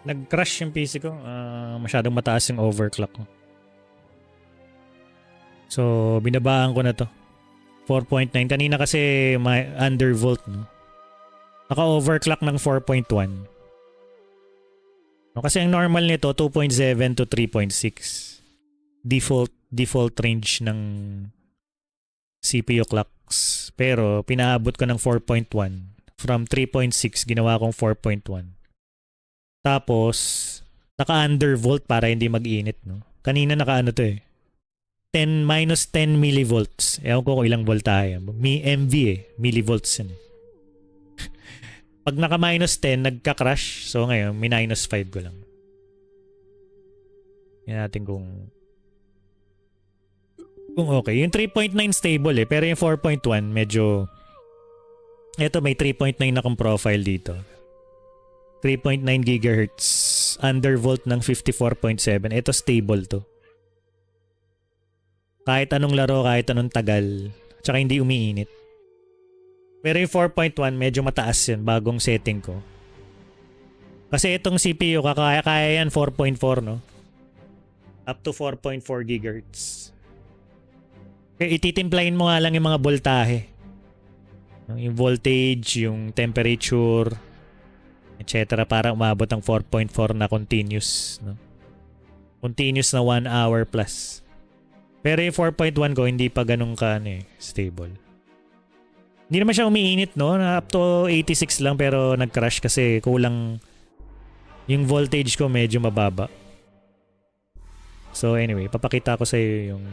Nag-crash yung PC ko. Masyadong mataas yung overclock ko. So, binabaan ko na to. 4.9. Kanina kasi may undervolt, no? Naka-overclock ng 4.1. No, kasi ang normal nito 2.7 to 3.6. Default range ng CPU clocks. Pero pinaabot ko ng 4.1. From 3.6 ginawa kong 4.1. Tapos naka-undervolt para hindi mag-init, no? Kanina naka-ano to eh. 10 minus 10 millivolts. Ewan ko kung ilang voltahe. MV eh. Millivolts yan eh. Pag naka minus 10, nagka-crash. So ngayon, may minus 5 ko lang. Yan natin kung okay. Yung 3.9 stable eh. Pero yung 4.1 medyo... Eto may 3.9 na akong profile dito. 3.9 GHz. Undervolt ng 54.7. Ito stable to. Kahit anong laro, kahit anong tagal. Tsaka hindi umiinit. Pero yung 4.1 medyo mataas yun. Bagong setting ko. Kasi itong CPU kaya yan 4.4 no? Up to 4.4 GHz. Kaya ititimplahin mo nga lang yung mga voltahe. Yung voltage, yung temperature, etc. para umabot ng 4.4 na continuous. No? Continuous na 1 hour plus. Pero yung 4.1 ko hindi pa ganun stable. Hindi naman siya umiinit, no? Up to 86 lang pero nag-crash kasi kulang yung voltage ko medyo mababa. So anyway, papakita ko sa iyo yung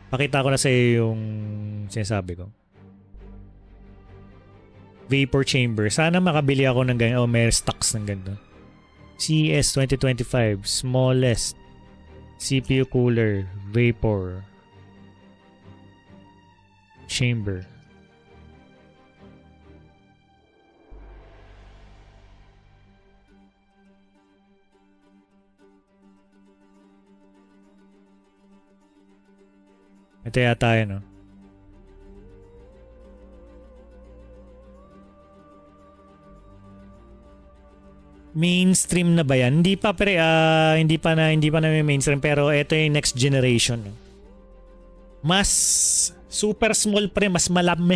pakita ko na sa iyo yung sinasabi ko. Vapor chamber. Sana makabili ako ng ganyan o may stocks ng ganito. CES 2025 smallest CPU cooler vapor chamber. Ito yata yun, no? Mainstream na ba yan? Hindi pa pre, hindi pa na may mainstream pero ito yung next generation. No? Mas super small pre, mas malami.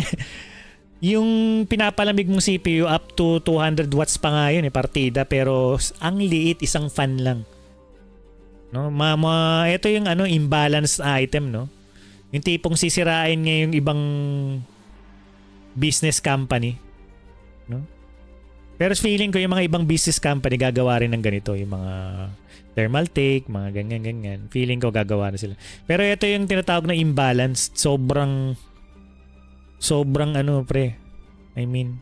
Yung pinapalamig mong CPU up to 200 watts pa nga yun partida pero ang liit, isang fan lang. No, ito yung imbalanced item, no? Yung tipong sisirain niya yung ibang business company, no? Pero feeling ko yung mga ibang business company gagawa rin ng ganito. Yung mga thermal take, mga ganyan-ganyan. Feeling ko gagawa na sila. Pero ito yung tinatawag na imbalance. Sobrang pre. I mean,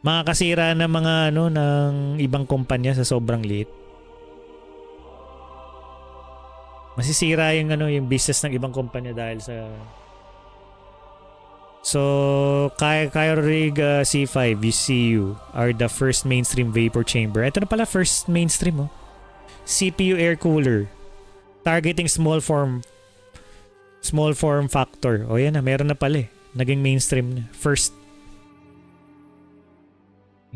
makakasira na mga ng ibang kumpanya sa sobrang liit. Masisira yung yung business ng ibang kumpanya dahil sa... So, Kyrrig C5 VCU are the first mainstream vapor chamber. Ito na pala first mainstream, oh. CPU air cooler. Targeting small form factor. O yan na, meron na pala eh. Naging mainstream na. First.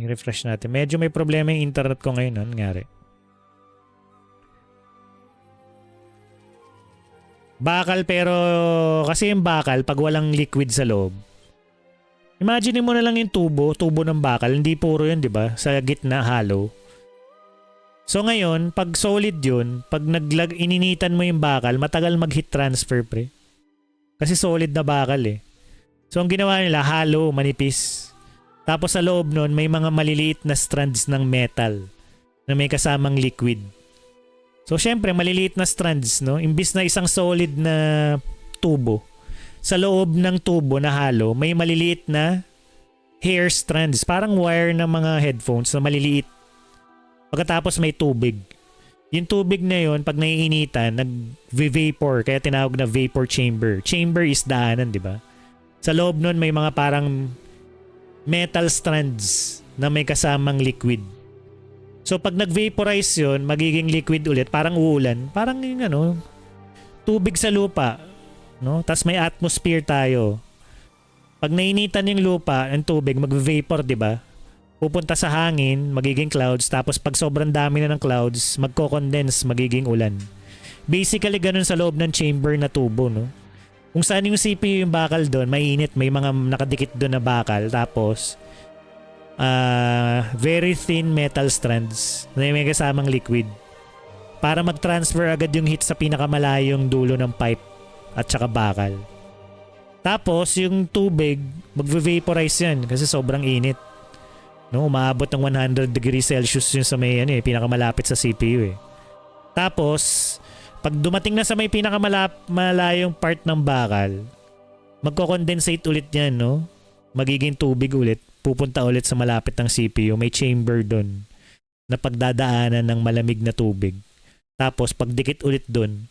I-refresh natin. Medyo may problema yung internet ko ngayon, no? Nangyari. Bakal pero kasi yung bakal pag walang liquid sa loob. Imagine mo na lang yung tubo ng bakal, hindi puro 'yun, 'di ba? Sa gitna hollow. So ngayon, pag solid 'yun, pag ininitan mo yung bakal, matagal mag-heat transfer pre. Kasi solid na bakal eh. So ang ginawa nila, hollow, manipis. Tapos sa loob nun, may mga maliliit na strands ng metal na may kasamang liquid. So syempre maliliit na strands, no? Imbis na isang solid na tubo, sa loob ng tubo na hollow, may maliliit na hair strands, parang wire ng mga headphones na maliliit. Pagkatapos may tubig. Yung tubig na yon pag naiinitan, nag-vapor, kaya tinawag na vapor chamber. Chamber is daanan, di ba? Sa loob nun may mga parang metal strands na may kasamang liquid. So pag nag-vaporize yun, magiging liquid ulit, parang uulan. Parang yung tubig sa lupa. No? Tapos may atmosphere tayo. Pag nainitan yung lupa, ang tubig, mag-vapor, di ba? Pupunta sa hangin, magiging clouds, tapos pag sobrang dami na ng clouds, magko-condense, magiging ulan. Basically, ganun sa loob ng chamber na tubo, no? Kung saan yung CPU yung bakal doon, mainit, may mga nakadikit doon na bakal, tapos very thin metal strands na may kasamang liquid para mag-transfer agad yung heat sa pinakamalayong dulo ng pipe at saka bakal. Tapos yung tubig, mag-vaporize yan kasi sobrang init. No, umaabot ng 100 degrees Celsius yung sa may pinakamalapit sa CPU eh. Tapos, pag dumating na sa may pinakamalayong part ng bakal, magko-condensate ulit yan, no? Magiging tubig ulit, pupunta ulit sa malapit ng CPU, may chamber doon na pagdadaanan ng malamig na tubig. Tapos, pagdikit ulit doon,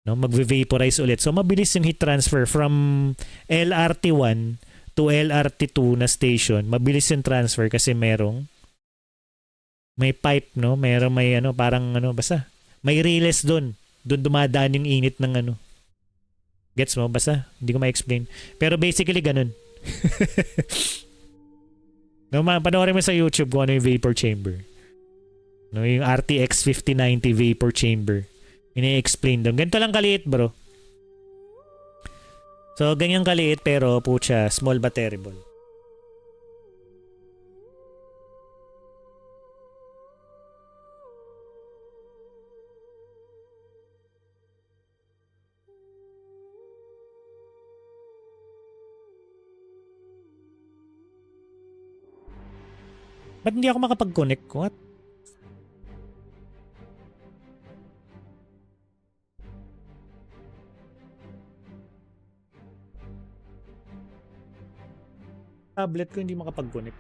no, mag-vaporize ulit. So mabilis yung heat transfer from LRT1 to LRT2 na station. Mabilis yung transfer kasi may pipe, no? May parang basta may relays doon. Doon dumadaan yung init ng Gets mo? Basta hindi ko ma-explain. Pero basically ganun. No, panoorin mo sa YouTube kung ano yung vapor chamber. No, yung RTX 5090 vapor chamber. Ini-explain doon. Ganito lang kaliit, bro. So, ganyan kaliit pero pucha, small but terrible. Ba't hindi ako makapag-connect? What? Tablet ko hindi makapag-connect.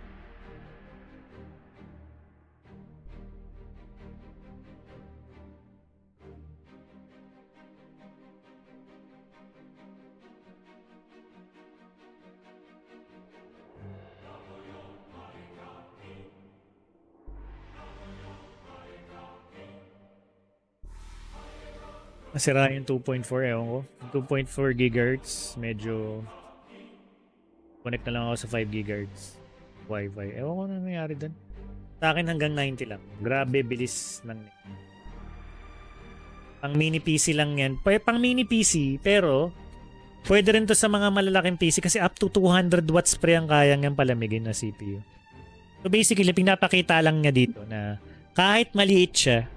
Nasira yung 2.4, ewan ko. 2.4 GHz, medyo connect na lang ako sa 5 GHz Wi-Fi. Ewan ko na nangyari dun. Sa akin hanggang 90 lang. Grabe, bilis ng pang mini PC lang yan. Pang mini PC, pero pwede rin to sa mga malalaking PC kasi up to 200 watts pre ang kayang yung palamigin na CPU. So basically, pinapakita lang niya dito na kahit maliit siya,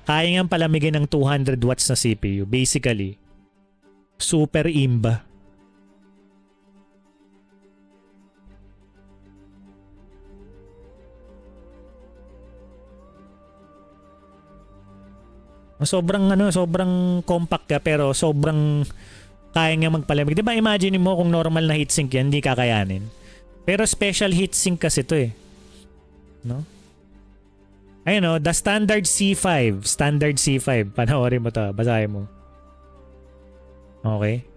kaya niyang palamigin ng 200 watts na CPU. Basically, super imba. Sobrang compact ka pero sobrang kaya niya magpalamig. 'Di ba imagine mo kung normal na heatsink yan, hindi kakayanin. Pero special heatsink kasi 'to eh. No? Ayun the standard C5. Standard C5. Panoorin mo to. Basahin mo. Okay.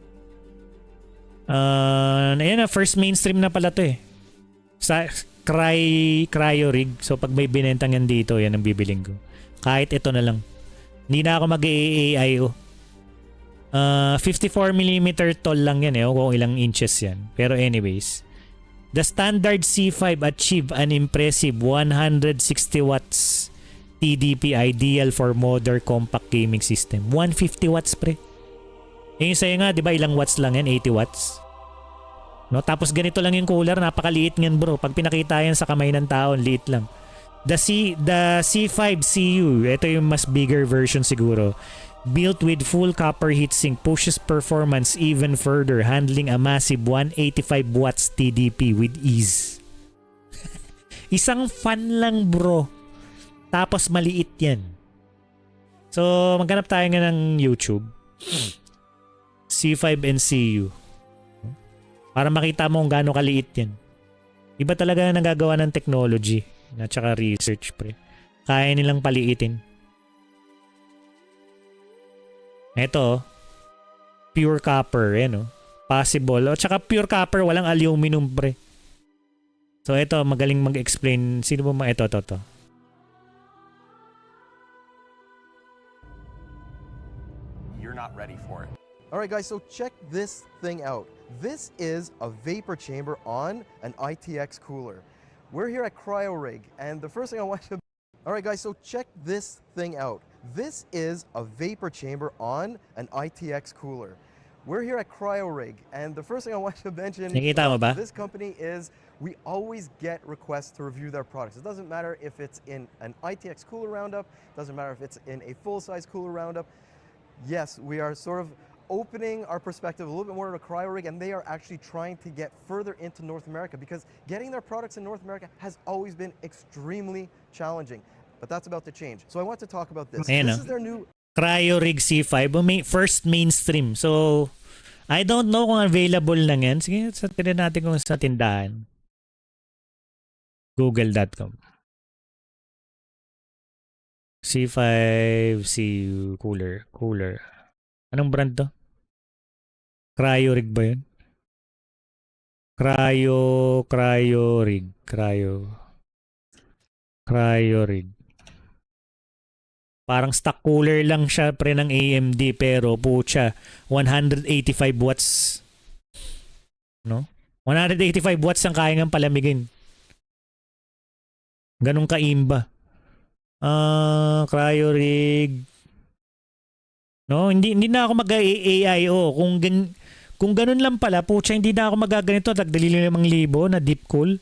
Ayun na. First mainstream na pala to eh. Sa cryo rig. So pag may binentang yan dito, yan ang bibiling ko. Kahit ito na lang. Hindi na ako mag-AAIO. 54mm tall lang yan eh. Kung ilang inches yan. Pero anyways. The standard C5 achieved an impressive 160 watts TDP, ideal for modern compact gaming system. 150 watts pre. Yung sa'yo nga, di ba ilang watts lang yan? 80 watts. No? Tapos ganito lang yung cooler, napakaliit yan bro. Pag pinakita yan sa kamay ng tao, liit lang. The C5 CU, ito yung mas bigger version siguro. Built with full copper heatsink, pushes performance even further, handling a massive 185 watts TDP with ease. Isang fan lang bro. Tapos maliit yan. So maghanap tayo nga ng YouTube. C5 and CU. Para makita mo kung gaano kaliit yan. Iba talaga na nagagawa ng technology at saka research pre. Kaya nilang paliitin. Ito, pure copper, possible. At saka pure copper, walang aluminum pre. So ito, magaling mag-explain. Sino ba ito? You're not ready for it. Alright guys, so check this thing out. This is a vapor chamber on an ITX cooler. We're here at CryoRig, and the first thing I want to... Alright guys, so check this thing out. This is a vapor chamber on an ITX cooler. We're here at CryoRig, and the first thing I want to mention Nakita mo ba? this company is we always get requests to review their products. It doesn't matter if it's in an ITX cooler roundup, doesn't matter if it's in a full-size cooler roundup. Yes, we are sort of opening our perspective a little bit more to CryoRig, and they are actually trying to get further into North America because getting their products in North America has always been extremely challenging. But that's about to change. So I want to talk about this. Ayan, This is their new CryoRig C5, first mainstream. So, I don't know kung available lang yan. Sige, tignan natin kung sa tindahan. Google.com. C5 CU cooler. Anong brand to? CryoRig ba yun? CryoRig. Parang stock cooler lang siya pre ng AMD pero pucha 185 watts. No? 185 watts ang kaya ng palamigin. Ganun kaimba. CryoRig. No, hindi na ako mag-AIO. Kung ganun lang pala, pucha, hindi na ako magaganito. Tagdali lang 5,000 na deep cool.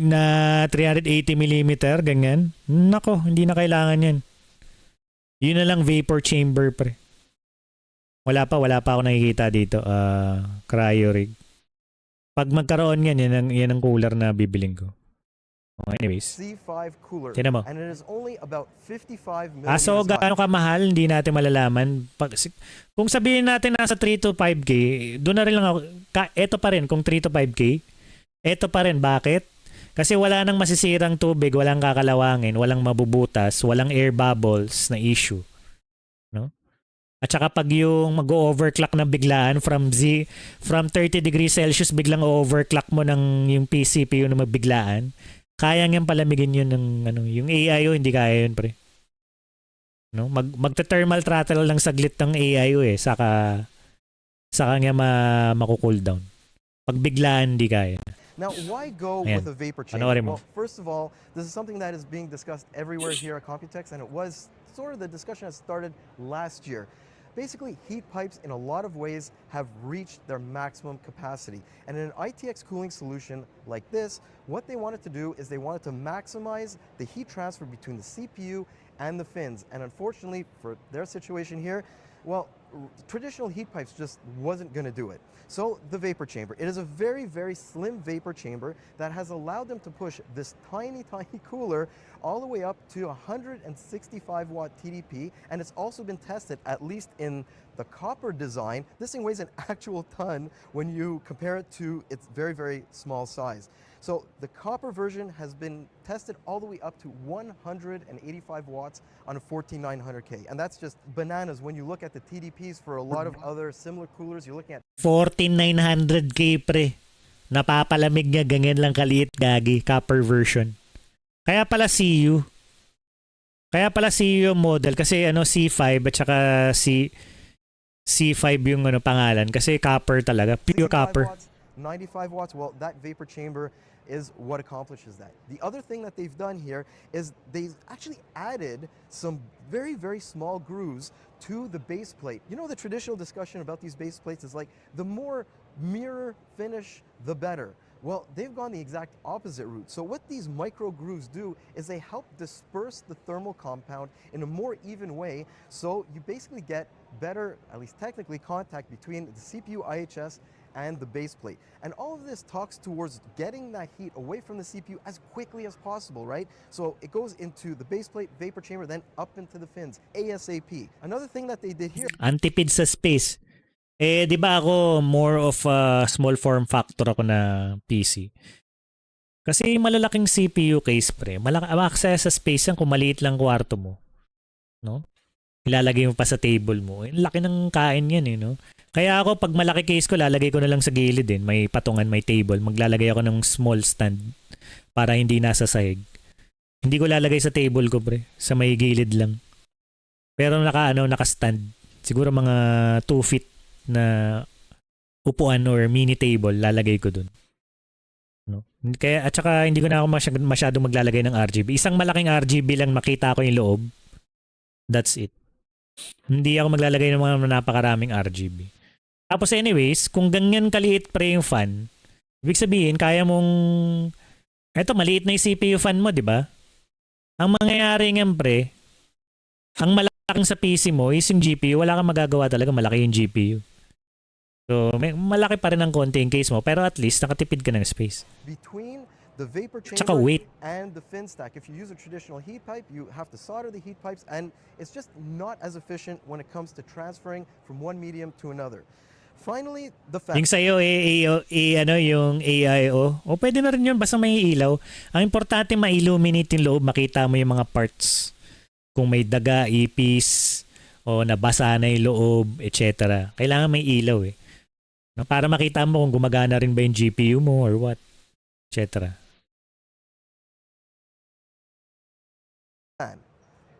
Na 380mm, ganyan. Nako, hindi na kailangan yan. Yun na lang vapor chamber, pre. Wala pa ako nakikita dito. CryoRig. Pag magkaroon yan ang cooler na bibiling ko. Anyways. C5 cooler. Tinan mo. And it is only about 55 So gaano kamahal, hindi natin malalaman. Kung sabihin natin nasa 3 to 5K, doon na rin lang ako. Ito pa rin, kung 3 to 5K, ito pa rin. Bakit? Kasi wala nang masisirang tubig, walang kakalawangin, walang mabubutas, walang air bubbles na issue. No? At saka pag yung mag-overclock na biglaan from 30 degrees Celsius, biglang overclock mo ng yung CPU na magbiglaan, kaya niyang palamigin yun ng yung AIO, hindi kaya yun, pre. No? Magta-thermal throttle lang saglit ng AIO saka niya maku-cool down. Pag biglaan, hindi kaya. Now, why go with a vapor chamber? Well, first of all, this is something that is being discussed everywhere here at Computex, and it was sort of the discussion that started last year. Basically, heat pipes in a lot of ways have reached their maximum capacity. And in an ITX cooling solution like this, what they wanted to do is they wanted to maximize the heat transfer between the CPU and the fins. And unfortunately, for their situation here, well, traditional heat pipes just wasn't going to do it. So the vapor chamber, it is a very, very slim vapor chamber that has allowed them to push this tiny, tiny cooler all the way up to 165 watt TDP, and it's also been tested, at least in the copper design. This thing weighs an actual ton when you compare it to its very, very small size. So the copper version has been tested all the way up to 185 watts on a 14900K. And that's just bananas when you look at the TDPs for a lot of other similar coolers. You're looking at 14900K, pre. Napapalamig niya, ganyan lang kaliit, gagi, copper version. Kaya pala CU yung model kasi C5 at saka C5 yung pangalan kasi copper talaga, pure copper. Watts, 95 watts, well, that vapor chamber is what accomplishes that. The other thing that they've done here is they've actually added some very, very small grooves to the base plate. You know, the traditional discussion about these base plates is like the more mirror finish, the better. Well, they've gone the exact opposite route. So what these micro grooves do is they help disperse the thermal compound in a more even way. So you basically get better, at least technically, contact between the CPU IHS and the base plate. And all of this talks towards getting that heat away from the CPU as quickly as possible, right? So it goes into the base plate, vapor chamber, then up into the fins, ASAP. Another thing that they did here... Antipid sa space. Di ba ako more of a small form factor ako na PC. Kasi malalaking CPU case, pre. Access sa space yan kung maliit lang kwarto mo. No? Ilalagay mo pa sa table mo. Laki ng kain yan, no? Kaya ako, pag malaki case ko, lalagay ko na lang sa gilid din. May patungan, may table. Maglalagay ako ng small stand para hindi nasa sahig. Hindi ko lalagay sa table ko, pre. Sa may gilid lang. Pero naka-stand. Siguro mga 2 feet na upuan or mini table, lalagay ko dun. No? Kaya, at saka hindi ko na ako masyadong maglalagay ng RGB. Isang malaking RGB lang makita ko yung loob. That's it. Hindi ako maglalagay ng mga napakaraming RGB. Tapos anyways, kung ganyan kaliit pre yung fan, ibig sabihin, kaya mong... Eto, maliit na yung CPU fan mo, di ba? Ang mangyayari nga pre, ang malaking sa PC mo is yung GPU. Wala kang magagawa talaga, malaki yung GPU. So, malaki pa rin ang konti yung case mo, pero at least nakatipid ka ng space. Between the vapor Tsaka chamber weight. and the fin stack, if you use a traditional heat pipe, you have to solder the heat pipes, and it's just not as efficient when it comes to transferring from one medium to another. Finally, the fan. Yung sa'yo, ano, yung AIO, o pwede na rin yun, basta may ilaw. Ang importante, ma-illuminate yung loob, makita mo yung mga parts. Kung may daga, ipis, o nabasa na yung loob, etc. Kailangan may ilaw eh. No, para makita mo kung gumagana rin ba yung GPU mo or what, etc.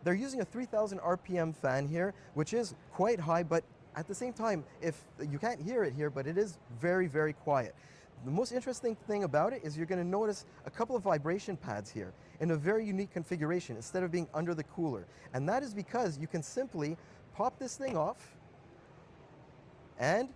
They're using a 3,000 RPM fan here, which is quite high, but at the same time, if you can't hear it here, but it is very, very quiet. The most interesting thing about it is you're going to notice a couple of vibration pads here in a very unique configuration instead of being under the cooler. And that is because you can simply pop this thing off and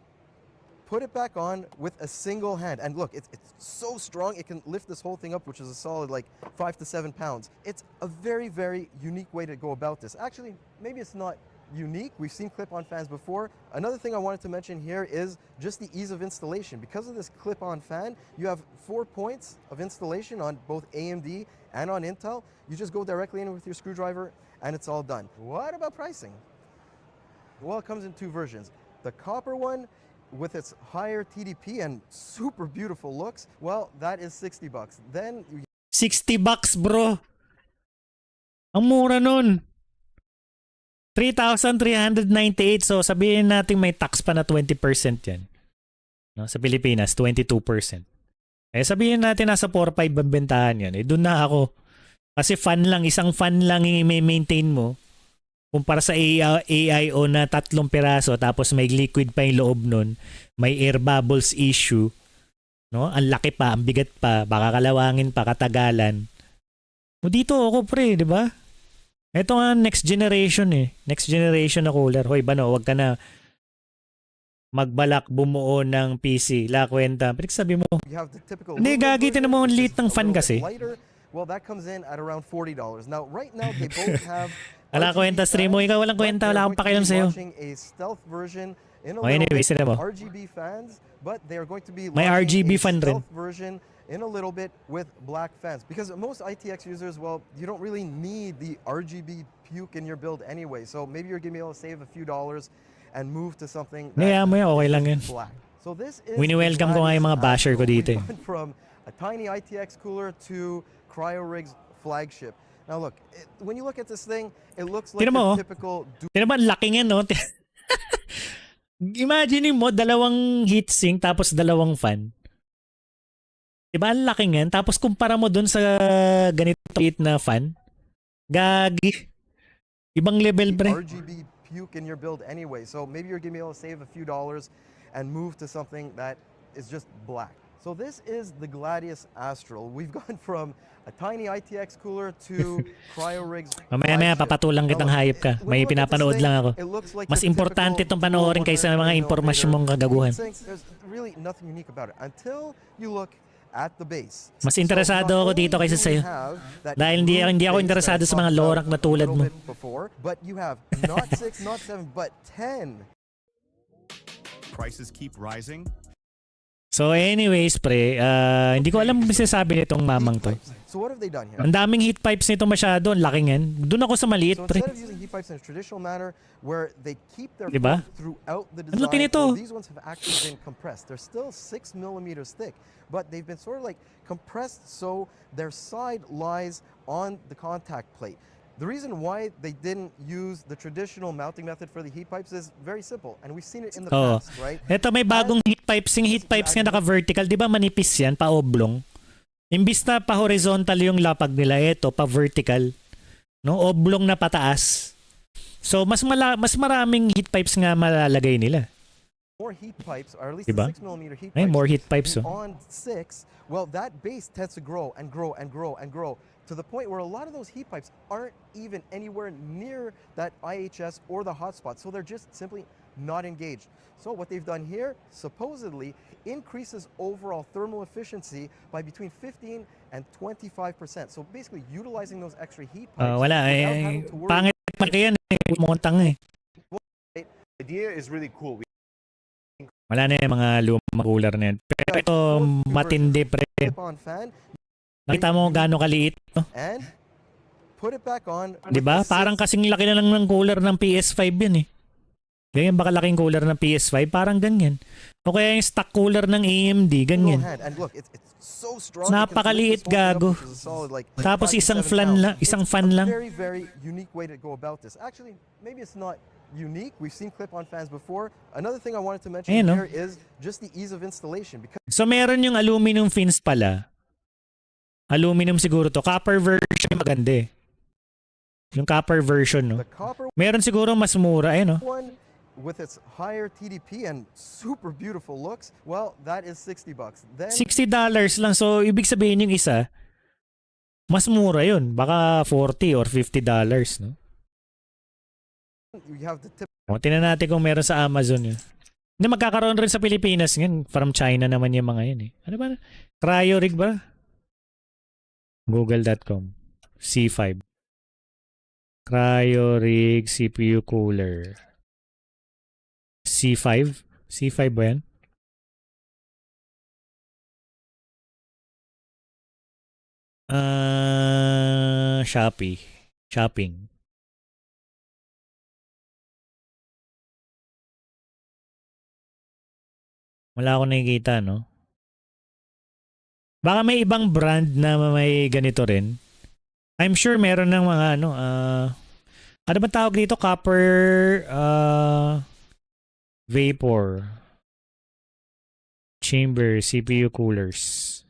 put it back on with a single hand. And look, it's so strong, it can lift this whole thing up, which is a solid like 5 to 7 pounds. It's a very, very unique way to go about this. Actually, maybe it's not unique. We've seen clip-on fans before. Another thing I wanted to mention here is just the ease of installation. Because of this clip-on fan, you have 4 points of installation on both AMD and on Intel. You just go directly in with your screwdriver and it's all done. What about pricing? Well, it comes in 2 versions. The copper one, with its higher TDP and super beautiful looks, well, that is $60. Then $60 bro. Ang mura nun. 3,398. So sabihin natin may tax pa na 20% yan. No, sa Pilipinas, 22%. Eh sabihin natin nasa 4-5 ang bentahan yan. Eh doon na ako. Kasi fan lang, isang fan lang yung i-maintain mo. Kumpara sa AIO na 3 piraso tapos may liquid pa yung loob nun, may air bubbles issue, no? Ang laki pa, ang bigat pa, baka kalawangin pa, katagalan. O dito ako pre, di ba? Ito nga next generation eh. Next generation na cooler. Hoy, bano, wag ka na magbalak bumuo ng PC. La kwenta. Pero sabi mo, hindi, gagitin na mo ang lit ng fan kasi. Well, that comes in at around $40. Now, right now, they both have wala kwenta stream mo. Ikaw walang kwenta. Wala akong pakialam sa'yo. Anyways, sila mo. RGB fans, but they are going to be may RGB fan rin. Version in a little bit with black fans. Because most ITX users, well, you don't really need the RGB puke in your build anyway. So maybe you're going to be able to save a few dollars and move to something that okay lang yun. black. So this is wini-welcome ko nga yung mga basher ko dito. From a tiny ITX cooler to CryoRig's flagship. Now look, when you look at this thing, it looks like a typical... Tira mo, laki nga no? Imagine mo, 2 heatsink tapos 2 fan. Diba, ang laki nga. Tapos kumpara mo dun sa ganito na fan. Gagi. Ibang level, pre. RGB puke in your build anyway. So maybe you're going to be able to save a few dollars and move to something that is just black. So this is the Gladius Astral. We've gone from a tiny ITX cooler to CryoRig's. Mamaya papatulang kitang hayop ka. May pinapanood lang ako. Mas importante itong panoorin kaysa mga impormasyon mong kagaguhan. There's really nothing unique about it until you look at the base. Mas interesado ako dito kaysa sa'yo. Dahil hindi ako interesado sa mga lorak na tulad mo. But you have not 6, not 7, but 10. Prices keep rising. So anyways, pre, hindi ko alam kung sinasabi nitong mamang to. So what have they done here? Ang daming heat pipes nito masyado, ang laki yan. Doon ako sa maliit, pre. So instead of using heat pipes in a traditional manner where they keep their diba? throughout the Ang laki design, nito. well, these ones have actually been compressed. They're still 6 millimeters thick, but they've been sort of like compressed so their side lies on the contact plate. The reason why they didn't use the traditional mounting method for the heat pipes is very simple, and we've seen it in the past, right? Ito may bagong heat pipes. Yung heat pipes nga naka-vertical, di ba manipis yan, pa-oblong? Imbis na pa-horizontal yung lapag nila, ito pa-vertical. No? Oblong na pataas. So mas maraming heat pipes nga malalagay nila. more heat pipes, or at least Diba? the 6mm heat Ay, pipes, more heat pipes, oh. beyond 6, well, that base tends to grow and grow and grow and grow to the point where a lot of those heat pipes aren't even anywhere near that IHS or the hotspot, so they're just simply not engaged. So what they've done here, supposedly, increases overall thermal efficiency by between 15 and 25%. So basically, utilizing those extra heat pipes Wala, without having to worry. pangit pa yan eh. Mukhang eh. Idea is really cool. Wala na yung mga lumang cooler na yan. Pero ito, matindi pre. Clip-on fan, Nakita mo gaano kaliit, no? and put it back on. Diba? Parang kasing laki na lang ng cooler ng PS5 yan eh. Ganyan ba kalaking cooler ng PS5? Parang ganyan. O kaya yung stock cooler ng AMD, ganyan. And look, it's so strong. Napakaliit, gago. Tapos isang fan lang. Very, very unique way to go about this. Actually, maybe it's not unique. We've seen clip-on fans before. Another thing I wanted to mention here is just the ease of installation. Because so meron yung aluminum fins pala. Aluminum siguro to. Copper version maganda eh. Yung copper version, no? the copper Meron siguro mas mura, eh, no? one with its higher TDP and super beautiful looks, well, that is $60. Then $60 lang. So, ibig sabihin yung isa, mas mura yun. Baka $40 or $50, no? you have the tip O, tingnan natin kung meron sa Amazon yun. Hindi, magkakaroon rin sa Pilipinas ngayon. From China naman yung mga yun, eh. Ano ba? Cryo rig ba? Google.com C5 Cryo rig CPU cooler C5? C5 ba yan? Shopee. Shopping. Wala akong nakikita, no? Baka may ibang brand na may ganito rin. I'm sure meron ng mga ano, ano ba tawag dito? Copper vapor chamber CPU coolers.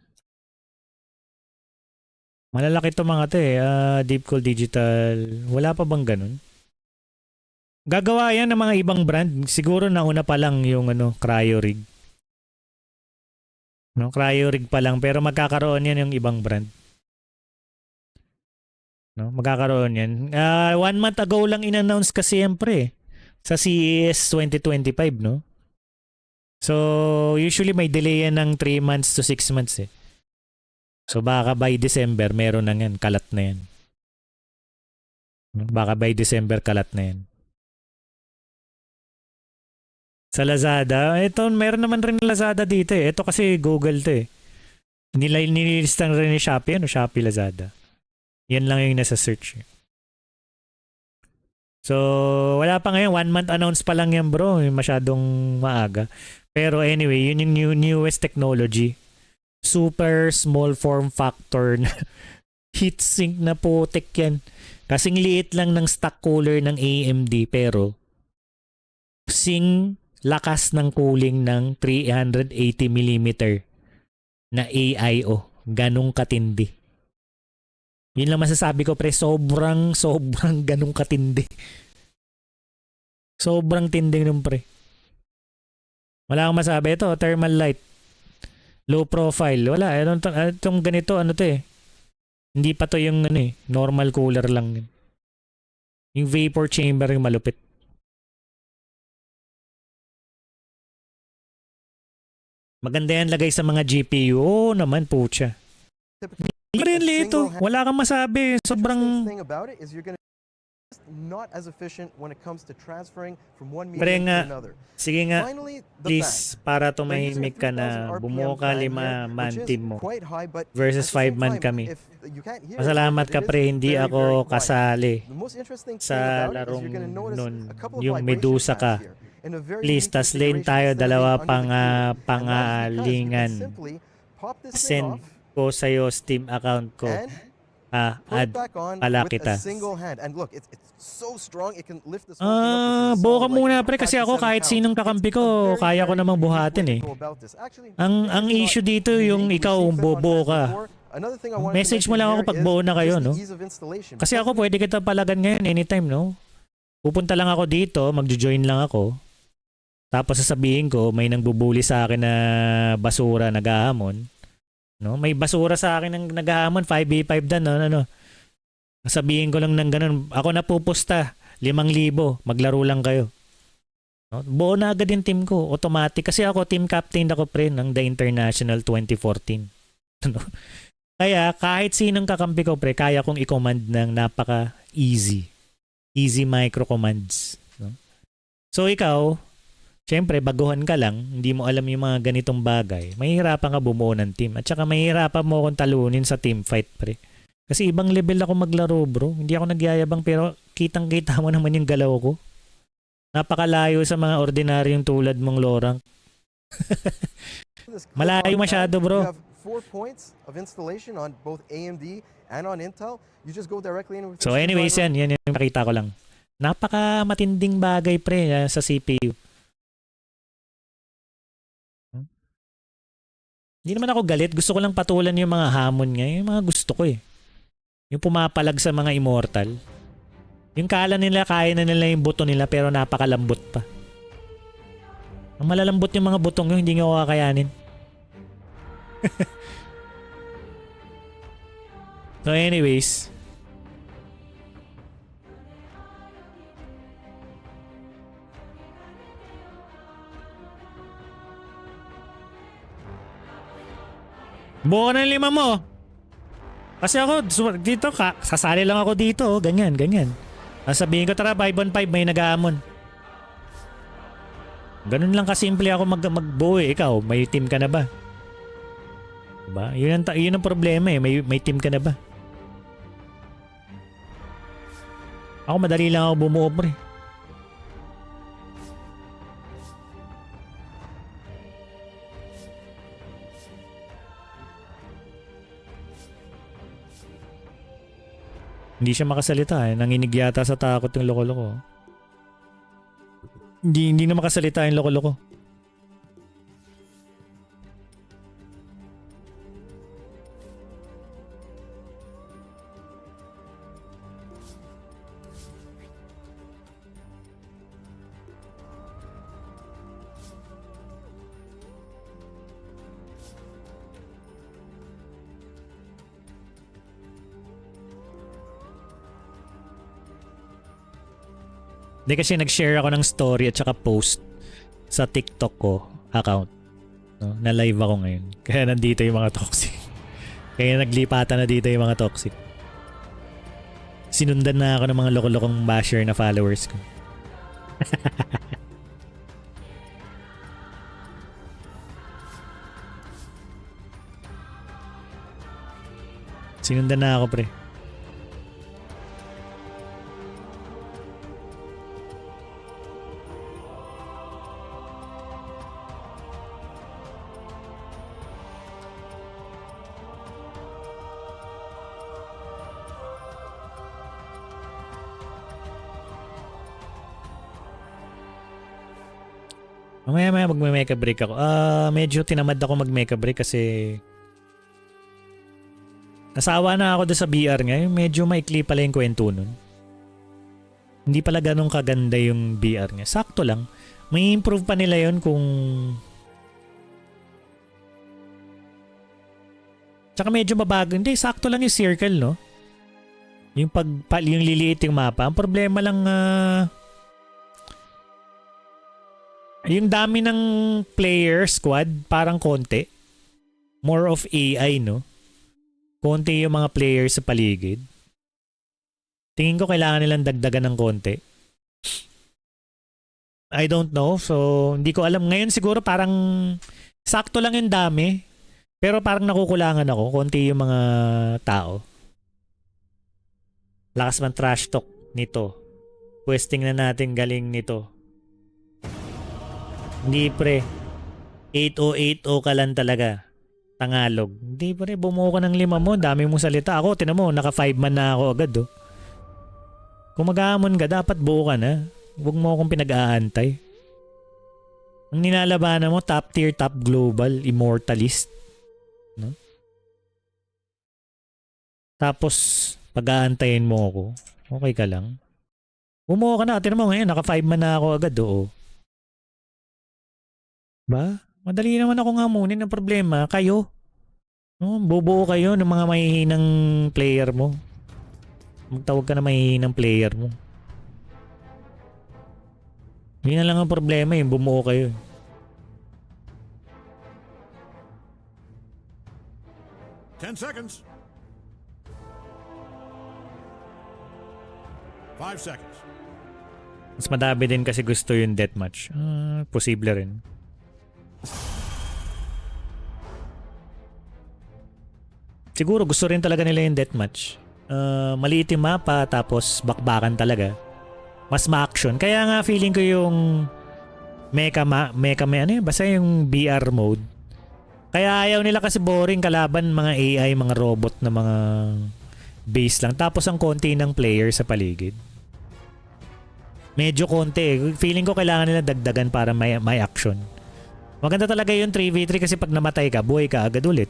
Malalaki to mga to eh. Deep Cool Digital. Wala pa bang ganun? Gagawa yan ng mga ibang brand. Siguro nauna pa lang yung ano, cryo rig. No, cryo rig pa lang pero magkakaroon yan yung ibang brand. No, magkakaroon yan. 1 month ago lang in-announce kasi siyempre sa CES 2025, no? So, usually may delay yan ng 3 months to 6 months eh. So, baka by December meron na yan, kalat na yan. No? Baka by December kalat na yan. Sa Lazada, ito meron naman rin Lazada dito eh. Ito kasi Google to eh. Nililistang rin ni Shopee, ano? Shopee Lazada. Yan lang yung nasa search. So, wala pa ngayon. 1 month announce pa lang yan bro. Masyadong maaga. Pero anyway, yun yung newest technology. Super small form factor na heatsink na putik yan. Kasing liit lang ng stock cooler ng AMD pero lakas ng cooling ng 380mm na AIO. Ganong katindi. Yun lang masasabi ko pre, sobrang ganong katindi. Sobrang tinding nung pre. Wala akong masabi. Ito, thermal light. Low profile. Wala. Itong ganito, ano to eh. Hindi pa to yung ano eh, normal cooler lang. Yung vapor chamber yung malupit. Maganda yan lagay sa mga GPU. Oo naman, pucha. Really ito. Wala kang masabi. Sobrang thing about it is you're gonna not as efficient when it comes to transferring from one medium to another. Sige nga, Finally, the please, fan. para They're using a tumahimik ka 3,000 na RPM bumuo ka fan 5 here, man which is team mo quite high, but versus at the same 5 man time, kami. if you can't hear it, Pasalamat it ka is pre, hindi very, ako very quiet. kasali The most interesting thing sa about it is larong you're gonna notice nun. a couple of Yung vibration Medusa pads ka. here. In a very Please, unique tas lane configuration tayo, instead of dalawa being under the cooler. And that is because you can pangalingan. simply pop this thing Send off ko sa'yo Steam account ko. and put Add it back on pala with kita. a single hand. And look, it's so strong, it can lift this whole thing up. This is a Buo ka solid, muna like, pre kasi 5 to ako 7 kahit pounds. sinong kakampi It's a ko, very, kaya ko very namang unique way buhatin to eh. go about this. Actually, Ang it's not issue dito yung unique. We've ikaw seen clip-on bobo fans ka. before. Another thing I wanted to Message mo mention lang ako here pag is buo na kayo, just the no? ease of installation. Kasi Because ako pwede kita palagan ngayon anytime, no? Pupunta lang ako dito, magjo-join lang ako. Tapos sasabihin ko, may nangbubuli sa akin na basura naghahamon. No? May basura sa akin ng naghahamon, 5v5 dan, no? Sabihin ko lang ng ganun, ako napupusta, 5,000, maglaro lang kayo. No? Buo na agad yung team ko, automatic. Kasi ako, team captain ako pre ng The International 2014. No? Kaya kahit sinong kakampi ko pre, kaya kong i-command ng napaka-easy. Easy micro commands. No? So ikaw, syempre baguhan ka lang, hindi mo alam yung mga ganitong bagay, mahihirapan ka bumuo ng team. At saka mahihirapan mo akong talunin sa team fight pre. Kasi ibang level ako maglaro bro. Hindi ako nagyayabang pero kitang-kita mo naman yung galaw ko. Napakalayo sa mga ordinaryong tulad mong lorang. Malayo masyado bro. You have 4 points of installation on both AMD and on Intel. You just go directly in with So anyways yan yung nakita ko lang. Napaka matinding bagay pre sa CPU. Hindi naman ako galit. Gusto ko lang patulan yung mga hamon nga. Yung mga gusto ko eh. Yung pumapalag sa mga immortal. Yung kala nila, kaya na nila yung buto nila pero napakalambot pa. Ang malalambot yung mga butong yun, hindi nga ako kakayanin. So anyways. Buo ng 5 mo. Kasi ako, dito, sasali lang ako dito, oh, ganyan. Sabihin ko, tara, 5-on-5, may nag-aamon. Ganun lang kasimple ako magbuo eh. Ikaw, may team ka na ba? Diba? Yun ang problema eh, may team ka na ba? Ako, madali lang ako bumuo pre. Hindi siya makasalita eh. Nanginig yata sa takot yung loko-loko. Hindi na makasalita yung loko-loko. Hindi kasi nag-share ako ng story at saka post sa TikTok ko account. No? Na live ako ngayon. Kaya nandito yung mga toxic. Kaya naglipatan na dito yung mga toxic. Sinundan na ako ng mga loko-lokong basher na followers ko. Sinundan na ako pre. Mamaya magme-make a break ako. Medyo tinamad ako mag-make a break kasi nasawa na ako doon sa BR ngayon. Medyo maikli pala yung kwento nun. Hindi pala ganun kaganda yung BR nga. Sakto lang. May improve pa nila yon kung... Tsaka medyo mabago. Hindi, sakto lang yung circle, no? Yung liliit yung mapa. Ang problema lang... yung dami ng player squad, parang konti. More of AI, no? Konti yung mga players sa paligid. Tingin ko kailangan nilang dagdagan ng konti. I don't know. So, hindi ko alam. Ngayon siguro parang sakto lang yung dami. Pero parang nakukulangan ako. Konti yung mga tao. Lakas man trash talk nito. Questing na natin galing nito. Hindi pre. 8080 ka lang talaga. Tangalog. Hindi pre. Bumuo ka ng 5 mo. Dami mong salita. Ako, tinan mo. Naka 5 man na ako agad. Oh. Kung mag-aamon ka, dapat buo ka na. Huwag mo akong pinag-aantay. Ang ninalabanan mo, top tier, top global, immortalist. No? Tapos, pag-aantayin mo ako. Okay ka lang. Bumuo ka na. Tinan mo ngayon. Naka 5 man na ako agad. Oo. Ba? Madali naman ako ngamunin. Ang problema, kayo. No, bubuo kayo ng mga mahihinang player mo. Magtawag ka na mahihinang player mo. Yun na lang ang problema, yung bumuo kayo. 10 seconds. 5 seconds. Mas madami din kasi gusto yung deathmatch. Posible rin. Siguro gusto rin talaga nila yung deathmatch. Maliit yung mapa tapos bakbakan talaga. Mas ma-action. Kaya nga feeling ko yung ano yun? Basta yung BR mode. Kaya ayaw nila kasi boring kalaban mga AI, mga robot na mga base lang. Tapos ang konti ng player sa paligid. Medyo konti. Feeling ko kailangan nila dagdagan para may action. Maganda talaga yung 3v3 kasi pag namatay ka, buhay ka agad ulit.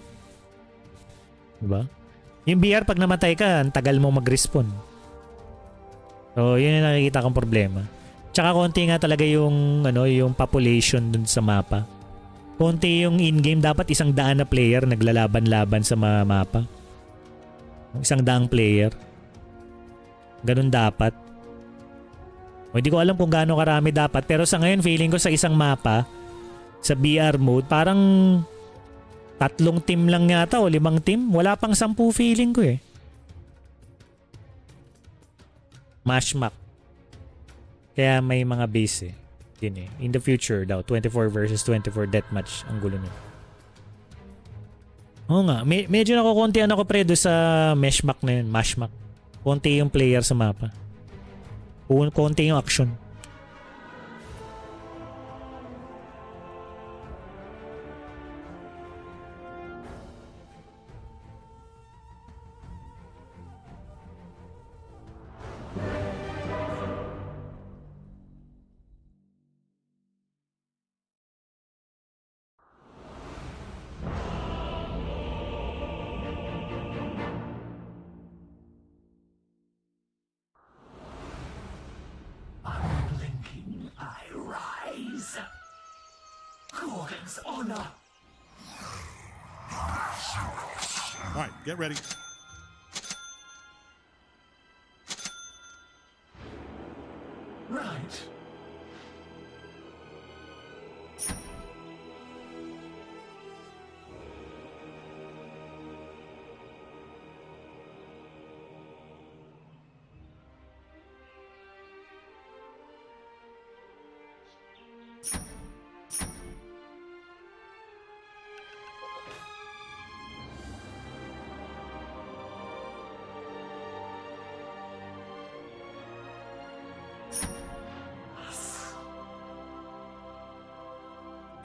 Diba? Yung BR pag namatay ka, ang tagal mo mag-respawn. So, yun yung nakikita kong problema. Tsaka konti nga talaga yung, yung population dun sa mapa. Konti yung in-game. Dapat 100 na player naglalaban-laban sa mapa. 100 player. Ganun dapat. O, hindi ko alam kung gaano karami dapat. Pero sa ngayon, feeling ko sa isang mapa, sa BR mode, parang 3 team lang yata o 5 team. Wala pang 10 feeling ko eh. Mashmak. Kaya may mga base eh. Yun eh. In the future daw, 24 versus 24 deathmatch ang gulo nun. Oo nga, medyo nakukuntian ako pre doon sa meshmak na yun, mashmak. Konti yung player sa mapa. Konti yung action. All right, get ready. Right.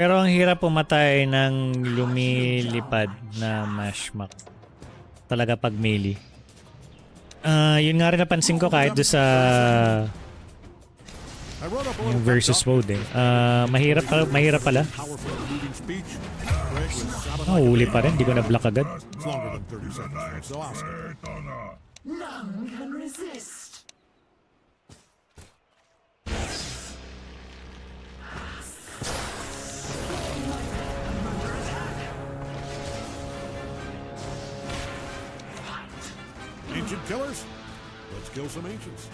Pero ang hirap pumatay ng lumilipad na mashmak. Talaga pag melee. Yun nga rin napansin ko kahit doon sa yung versus mode eh. Mahirap pala. Huli pa rin. Di ko na-block agad. It's longer than 30 seconds, so I'll skip. None can resist. Ancient killers? Let's kill some ancients.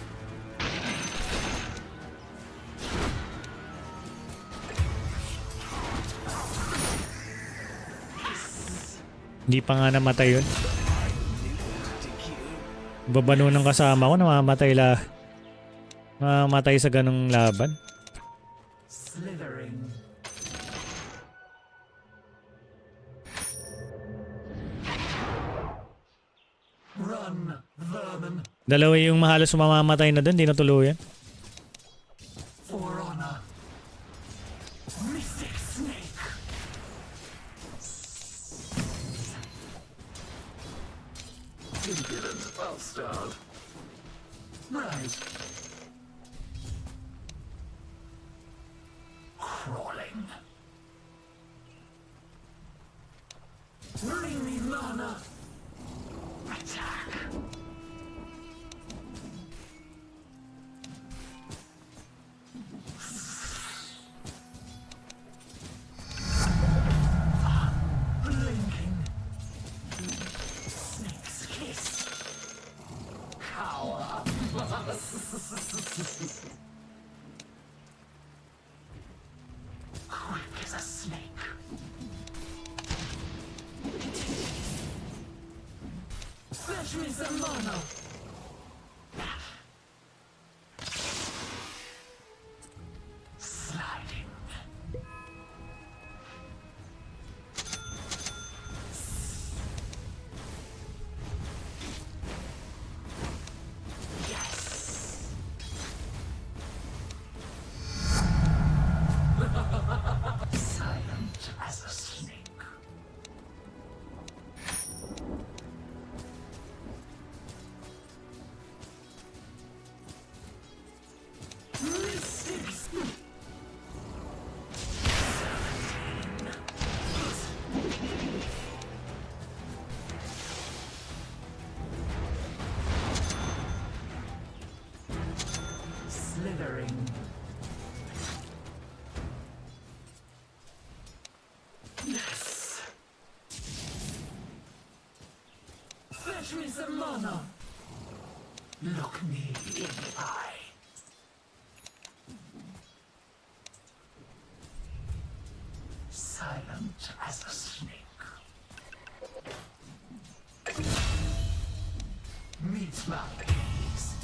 Hindi pa nga namatay yun. Babano ng kasama ko, namamatay sa ganong laban. Slithering. Run, vermin. Dalawa yung halos mamamatay na doon, di natuluyan. For honor. Mystic snake. Impudent bastard. Right. Crawling. Bring me mana. Attack. Fetch me some mana. Sliding. Yes. Silent as a snake. Mystics. Slithering. Yes. Fetch me some mana. Look me in the eye. Silent as a snake. Meet my gaze.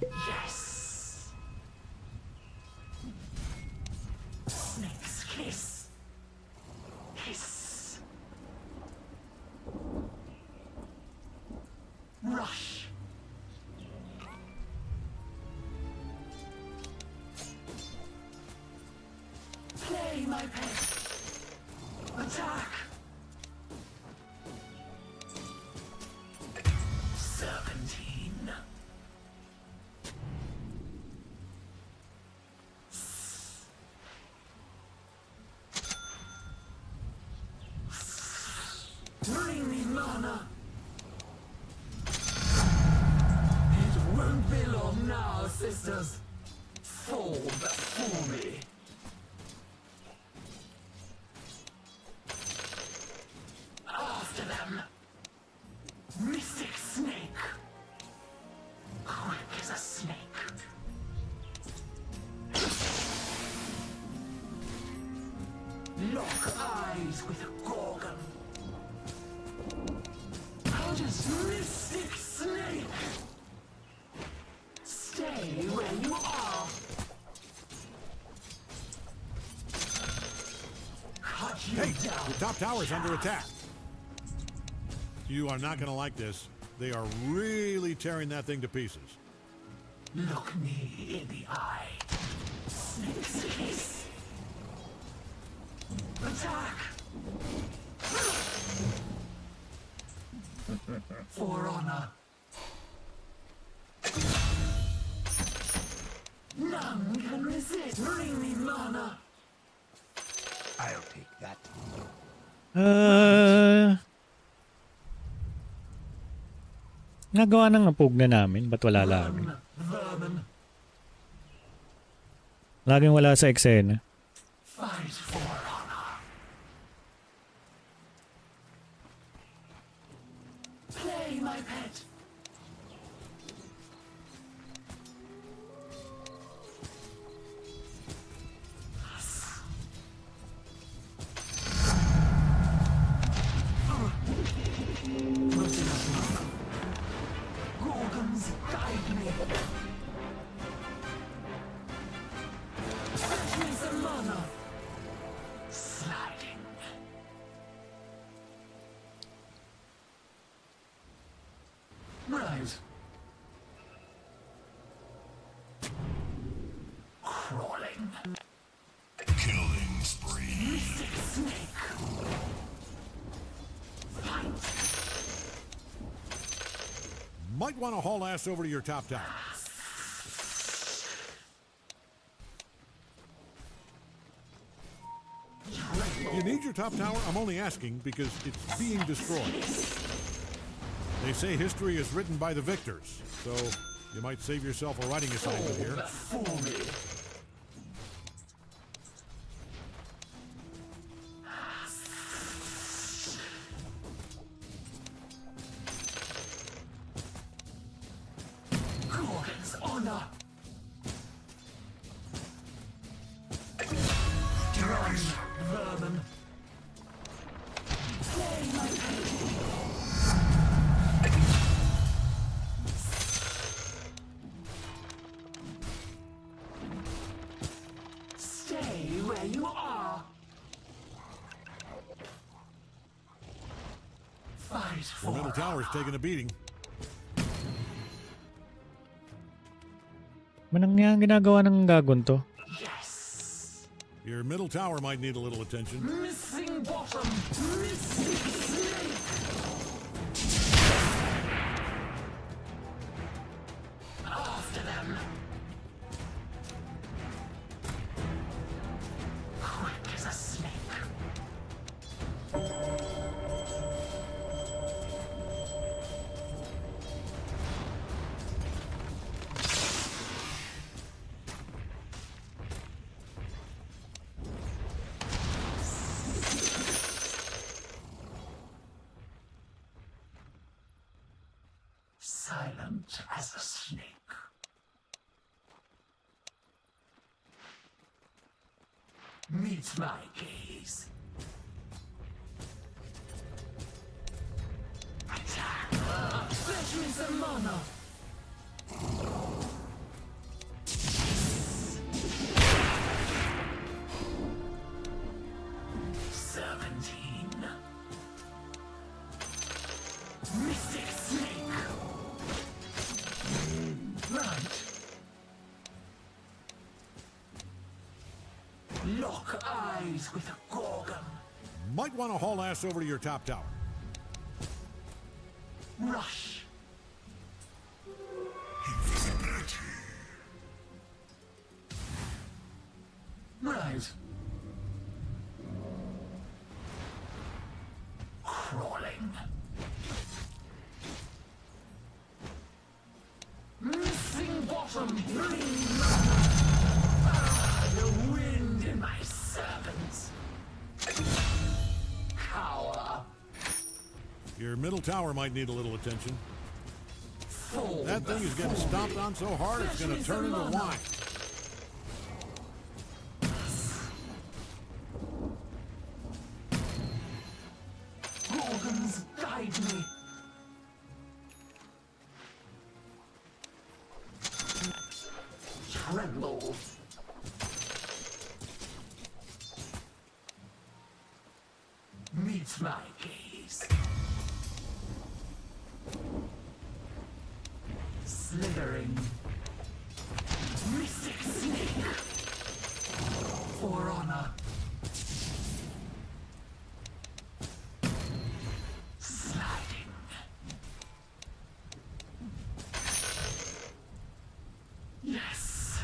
Yes. Snake's kiss. Kiss. Rush. Play, my pet. Attack. Serpentine. Bring me mana. It won't be long now, sisters. Fall before me. After them. Mystic snake. Quick as a snake. Lock eyes with a gorgon. How does Mystic Snake? Stay where you are. Cut you Hey, down. your top tower's under attack. You are not going to like this. They are really tearing that thing to pieces. Look me in the eye. Snake's kiss. Attack. For honor. None can resist. Bring me mana. I'll take that. Nagawa ng apog na namin. Ba't wala lagi? Vermin. Laging wala sa eksena. Fight for honor. Play, my pet. Gorgons, guide me. Fetch me some mana. Sliding. Right. Crawling. Killing spree. Mystic snake. Fight. Might want to haul ass over to your top tower. You need your top tower? I'm only asking because it's being destroyed. They say history is written by the victors, so you might save yourself a writing assignment here. Before me. Gorgon's honor. Run, vermin. Play, where you are. Fight Your for middle tower's taking a beating. Manang nga ang ginagawa ng gagon to? yes. Your middle tower might need a little attention. Missing bottom. Missing snake. After them. Quick as a snake. Silent as a snake. Meet my gaze. Attack! Fetch me some mana! Mystic snake! Right. Lock eyes with a Gorgon. Might want to haul ass over to your top tower. Rush. Right. Crawling. Missing bottom. The wind in my servants. Cower. Your middle tower might need a little attention. Fall That thing is getting stomped on so hard it's going to turn into wine. Gorgons, guide me. Tremble. Meet my gaze. Slithering. Mystic snake. For honor. Sliding. Yes.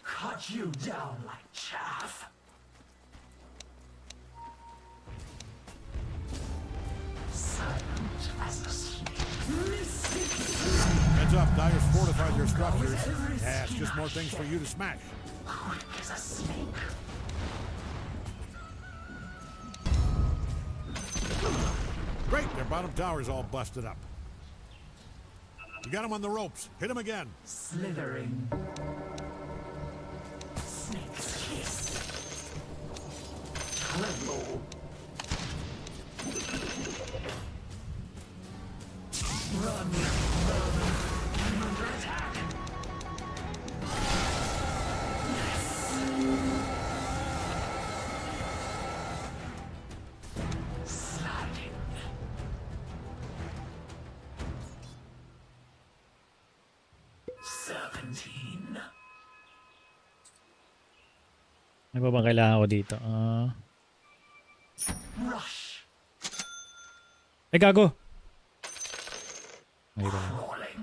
Cut you down like chaff. Silent as a snake. Mystic snake. Heads up, Dyer's fortified their structures. Yeah, it's just more things for you to smash. Quick as a snake. Great, their bottom tower's all busted up. You got him on the ropes. Hit him again. Slithering. Snake's kiss. Tremble. Run. I'm under attack. Sliding. Serpentine. Ano ba bang kailangan ko dito? Rush. Ay, gago! Ay, pala. Crawling.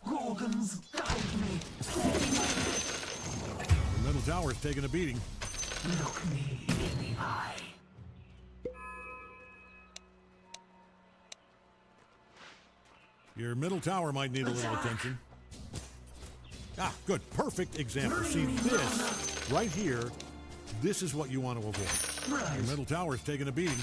Gorgons, guide me. The middle tower's taking a beating. Look me in the eye. Your middle tower might need a little attention. Ah, good. Perfect example. See, this right here, this is what you want to avoid. Right. Your middle tower's taking a beating.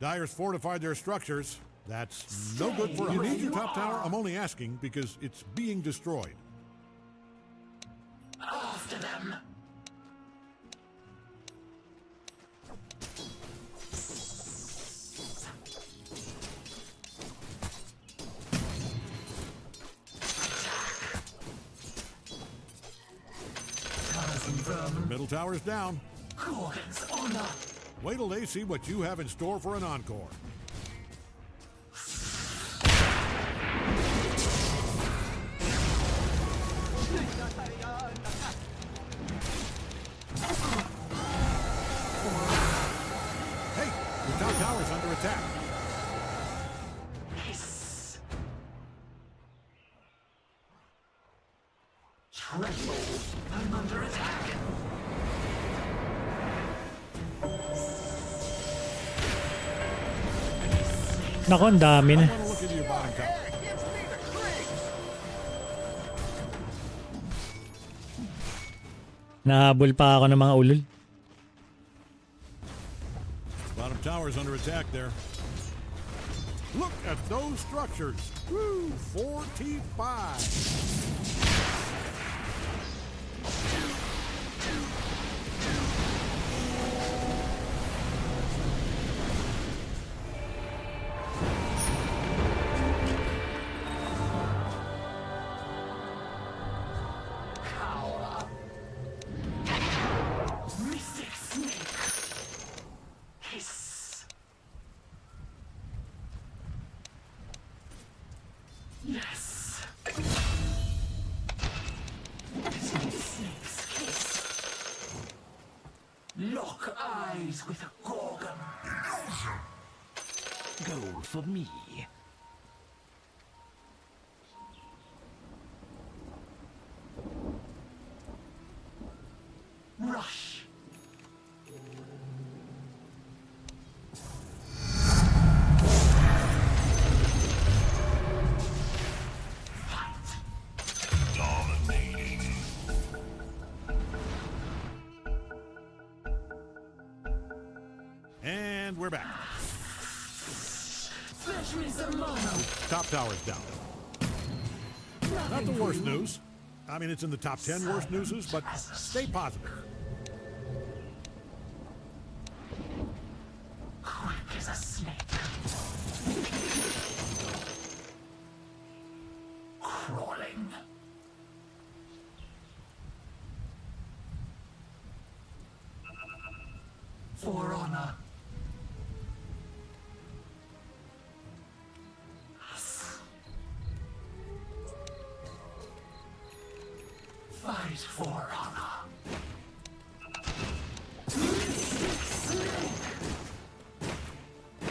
Dire's fortified their structures. That's no good for us. You need your top tower? I'm only asking because it's being destroyed. After them. Middle tower's down. Gorgon's honor. Wait till they see what you have in store for an encore. Hey, your top tower's under attack. Hiss. Tremble. I'm under attack. Nako, ang dami na. I want to look into your bottom tower. Nahabol pa ako ng mga ulol. Bottom tower's under attack there. Look at those structures. Woo, 45. Mystic snake. Hiss. Yes. Snake's kiss. Lock eyes with a Gorgon. Go for me. Rush. And we're back. Fetch me some mana. Top tower's down. Not the worst news. I mean, it's in the top 10 worst newses, but stay positive. Quick as a snake. Crawling. For honor. Fight for honor.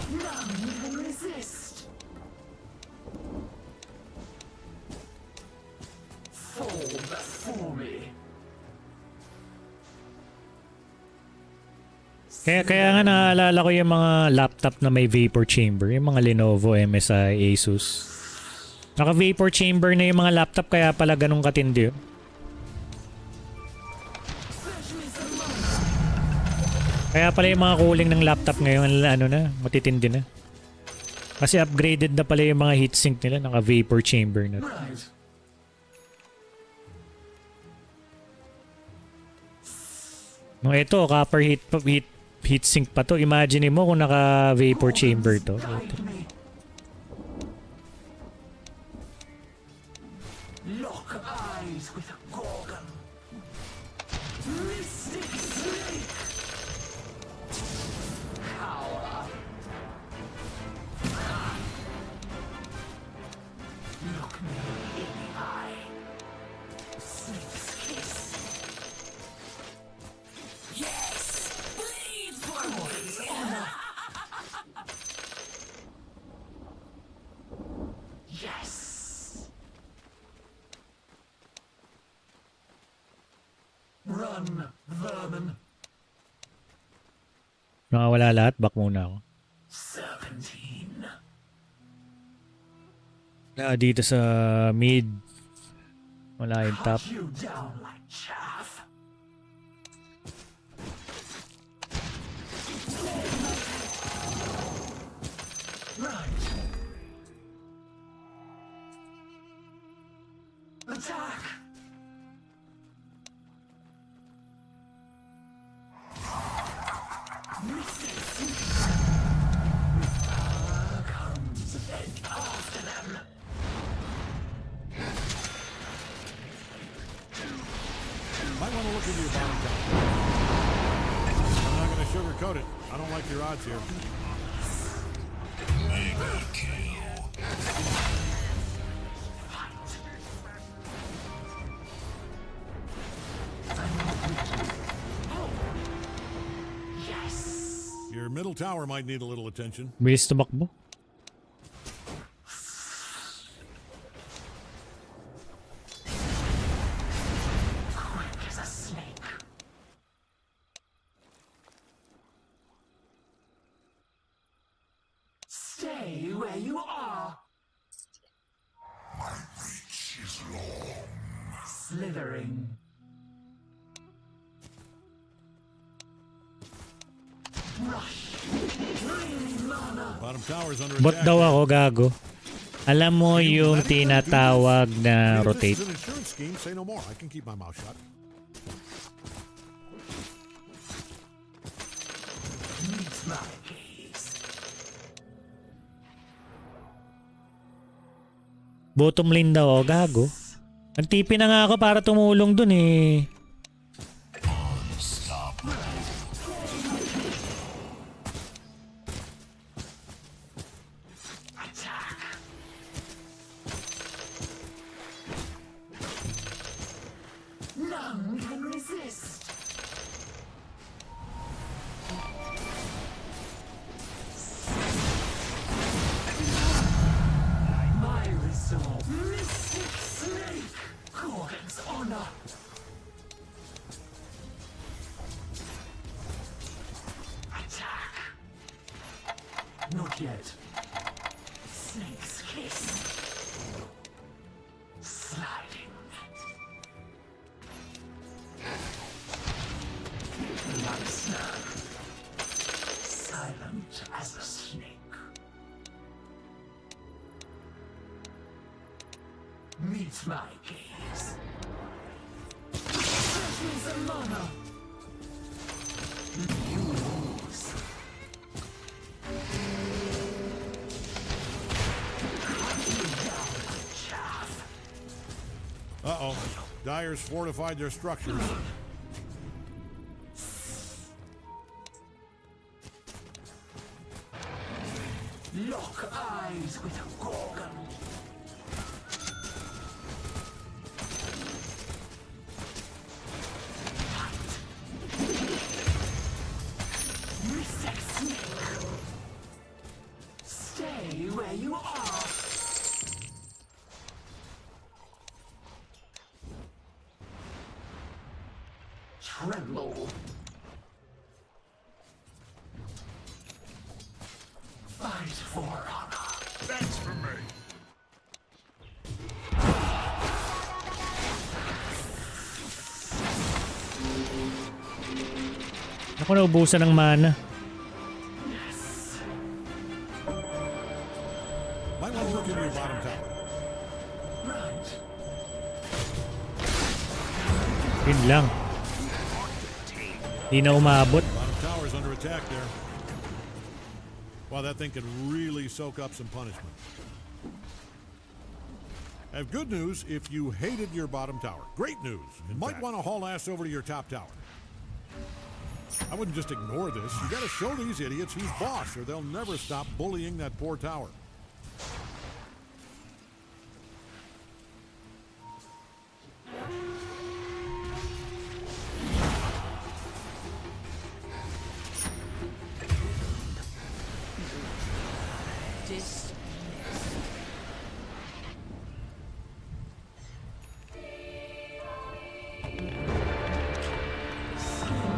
None can resist. Fall before me. Kaya nga naalala ko yung mga laptop na may vapor chamber, yung mga Lenovo, MSI, Asus. Naka vapor chamber na yung mga laptop kaya pala ganun katindi. Kaya pala yung mga cooling ng laptop ngayon ano na, matitindi na. Kasi upgraded na pala yung mga heatsink nila, naka vapor chamber na. Right. No, ito copper heatsink pa to. Imagine mo kung naka vapor chamber to. Guide me. Lock eyes with a Gorgon. Mystic snake. Power. Look me in the eye. Snake's kiss. Yes! Bleed for his honor. Yes! Run, vermin. Nakawala lahat, back muna ako. Serpentine. Dito sa mid. Wala yung top. Cut you down like chaff. Attack! Comes and after them. Might want to look into your bottom tower. I'm not going to sugarcoat it. I don't like your odds here. Yes. Your middle tower might need a little attention. Bilis tumakbo. Quick as a snake. Stay where you are. My reach is long. Slithering. Rush. Bring mana. Bottom tower's under Bot attack. daw ako, gago. Alam mo yung tinatawag na If rotate. this is an insurance scheme, say no more. I can keep my mouth shut. Meet my gaze. Bottom lane daw ako, gago. Nagtipi na nga ako para tumulong dun eh. Attack. None can resist. My resolve. Mystic snake. Gordon's honor. Attack. Not yet. Snake's kiss. Sliding. Like snap. Silent as a snake. Meet my gaze. Precious mana. You lose. Cutting down the chaff. Uh-oh. Dyer's fortified their structures. Lock eyes with a gorgon. Mystic snake. Stay where you are. Tremble. Fight for honor. Thanks for me. Ako naubusan ng mana. Might want to look into your bottom tower. Right. Yun lang. Di na umabot. Bottom tower's under attack there. Wow, that thing can really soak up some punishment. I have good news if you hated your bottom tower. Great news. You might want to haul ass over to your top tower. I wouldn't just ignore this. You gotta show these idiots who's boss, or they'll never stop bullying that poor tower.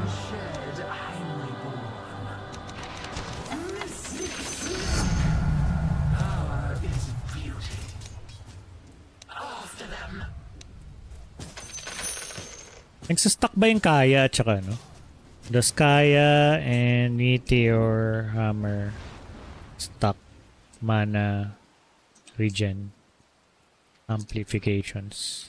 Shed, I'm reborn. Mystic snake. Power is beauty. After them. Nagsastock ba yung Kaya at saka ano? Does Kaya and Meteor Hammer stock mana regen amplifications?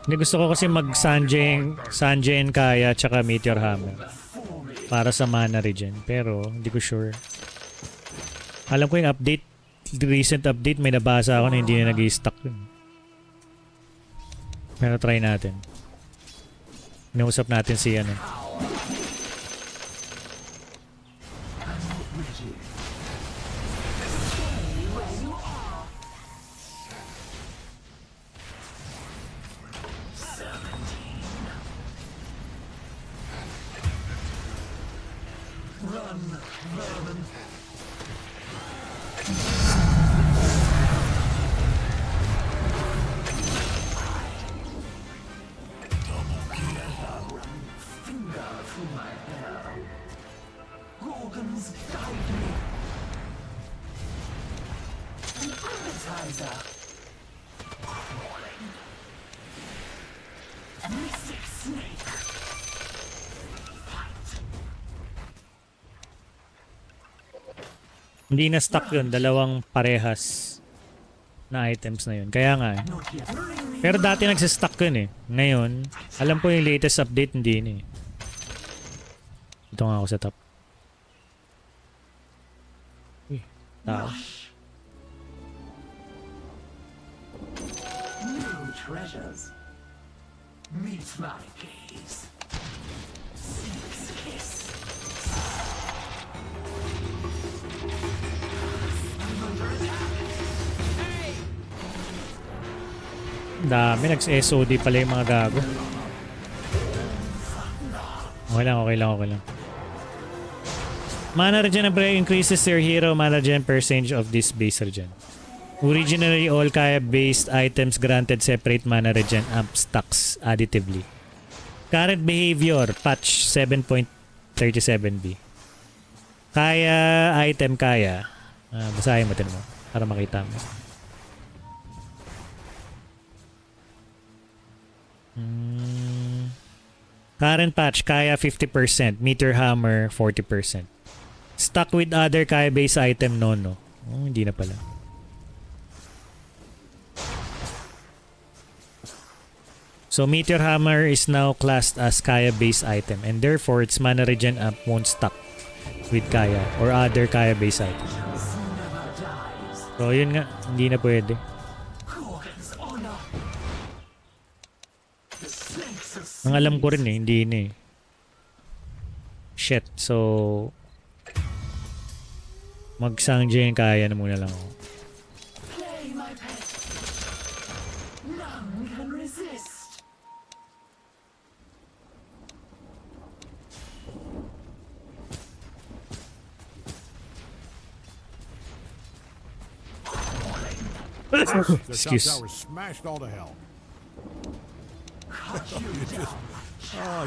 Hindi, gusto ko kasi mag Sanjay Kaya tsaka Meteor Hammer para sa mana regen, pero hindi ko sure. Alam ko yung update, recent update, may nabasa ako na hindi na nag-i-stack yun. Pero try natin. Inausap natin si ano. Hindi na stock yun, dalawang parehas na items na yun. Kaya nga eh. Pero dati nagsistock yun eh. Ngayon, alam ko yung latest update hindi yun eh. Ito nga ako sa top. Uy, tao. New treasures. Meet my gaze. Snake's kiss. Dami, nags-SOD pala yung mga gago. Okay lang. Mana regen increases your hero mana regen percentage of this base regen. Originally, all Kaya-based items granted separate mana regen amp stacks additively. Current behavior, patch 7.37b. Kaya, item Kaya. Basahin mo mo para makita mo. Current patch, Kaya 50%, Meteor Hammer 40%. Stuck with other Kaya base item, no. Oh, hindi na pala. So Meteor Hammer is now classed as Kaya base item and therefore its mana regen up won't stuck with Kaya or other Kaya base item. So yun nga, hindi na pwede. Ang alam ko rin eh, hindi na eh. Shit, so mag-Sanjay Kaya na muna lang ako. Play my pet. None can resist. The Excuse. top tower smashed all to hell.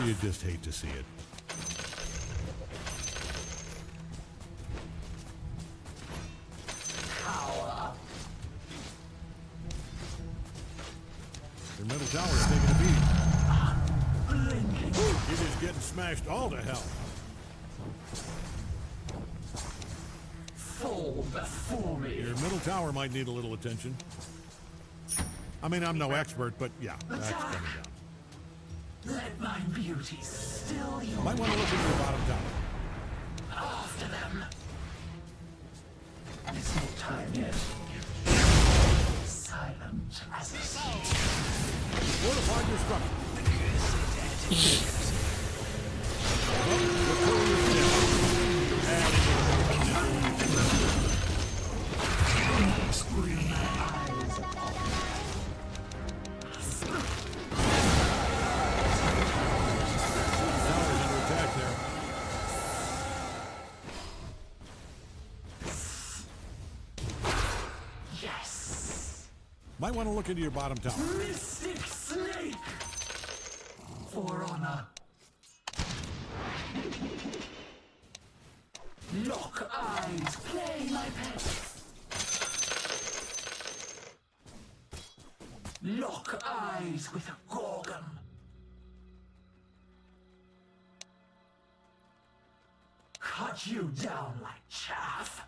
You just hate to see it. Their middle tower is taking a beat. It is getting smashed all to hell. Fall before me. Your middle tower might need a little attention. I mean, I'm no expert, but yeah, that's coming down. Let my beauty still you. Might want to look at your bottom tower. After them. There's no time yet. Silent as a sea. Fortify your structure. Might want to look into your bottom tower. Mystic snake. For honor. Lock eyes. Play my pet. Lock eyes with a gorgon. Cut you down like chaff.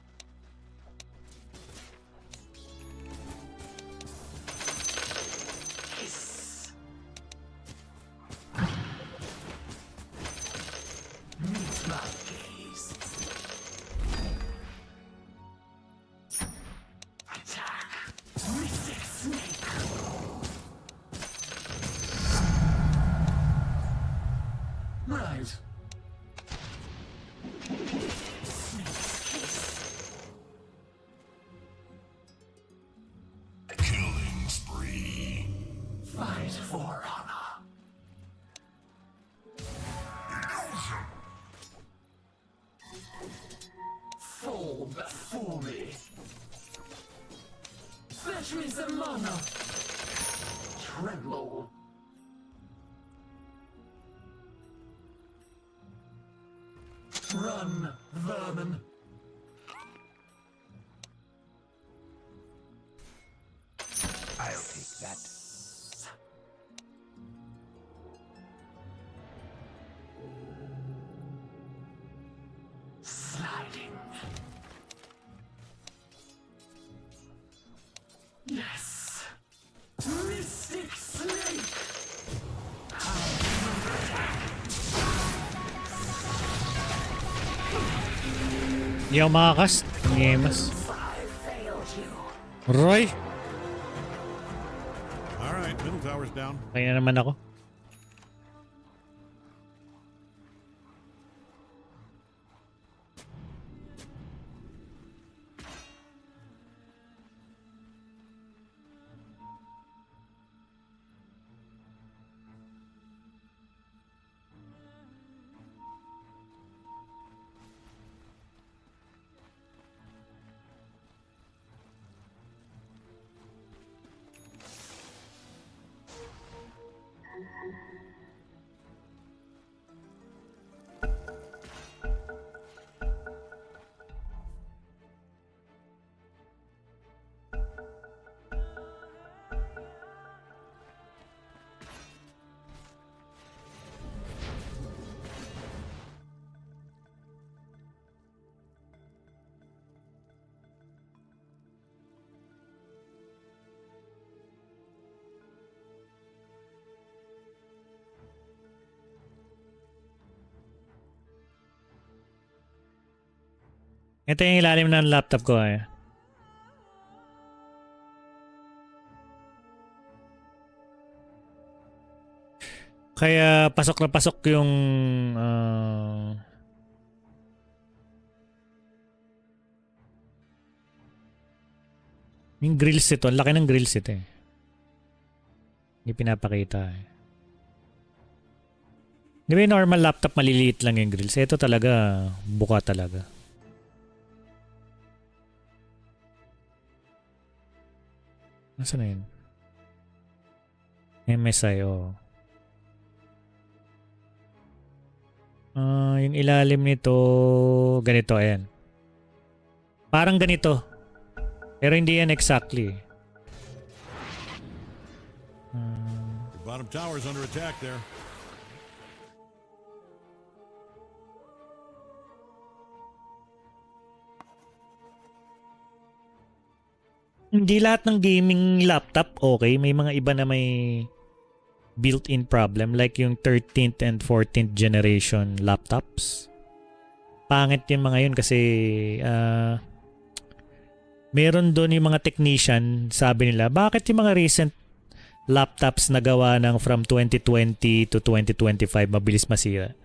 Tremble before me. Fetch me some mana. Tremble. Run, vermin. I'll take that. Sliding. Yes. Mystic Snake. Hindi ako makakast. Ngemas. I failed you. Roy! All right, middle tower's down. Kaya na naman ako. Ito yung ilalim ng laptop ko eh. Kaya pasok na pasok yung yung grills ito. Ang laki ng grills ito eh. Hindi pinapakita eh. Di ba yung normal laptop maliliit lang yung grills? Ito talaga buka talaga. Nasaan na yun? MSI, oh. Yung ilalim nito, ganito, ayan. Parang ganito. Pero hindi yan exactly. The bottom tower's under attack there. Hindi lahat ng gaming laptop okay. May mga iba na may built-in problem like yung 13th and 14th generation laptops. Pangit yung mga yun kasi meron doon yung mga technician, sabi nila, bakit yung mga recent laptops na gawa ng from 2020 to 2025 mabilis masira?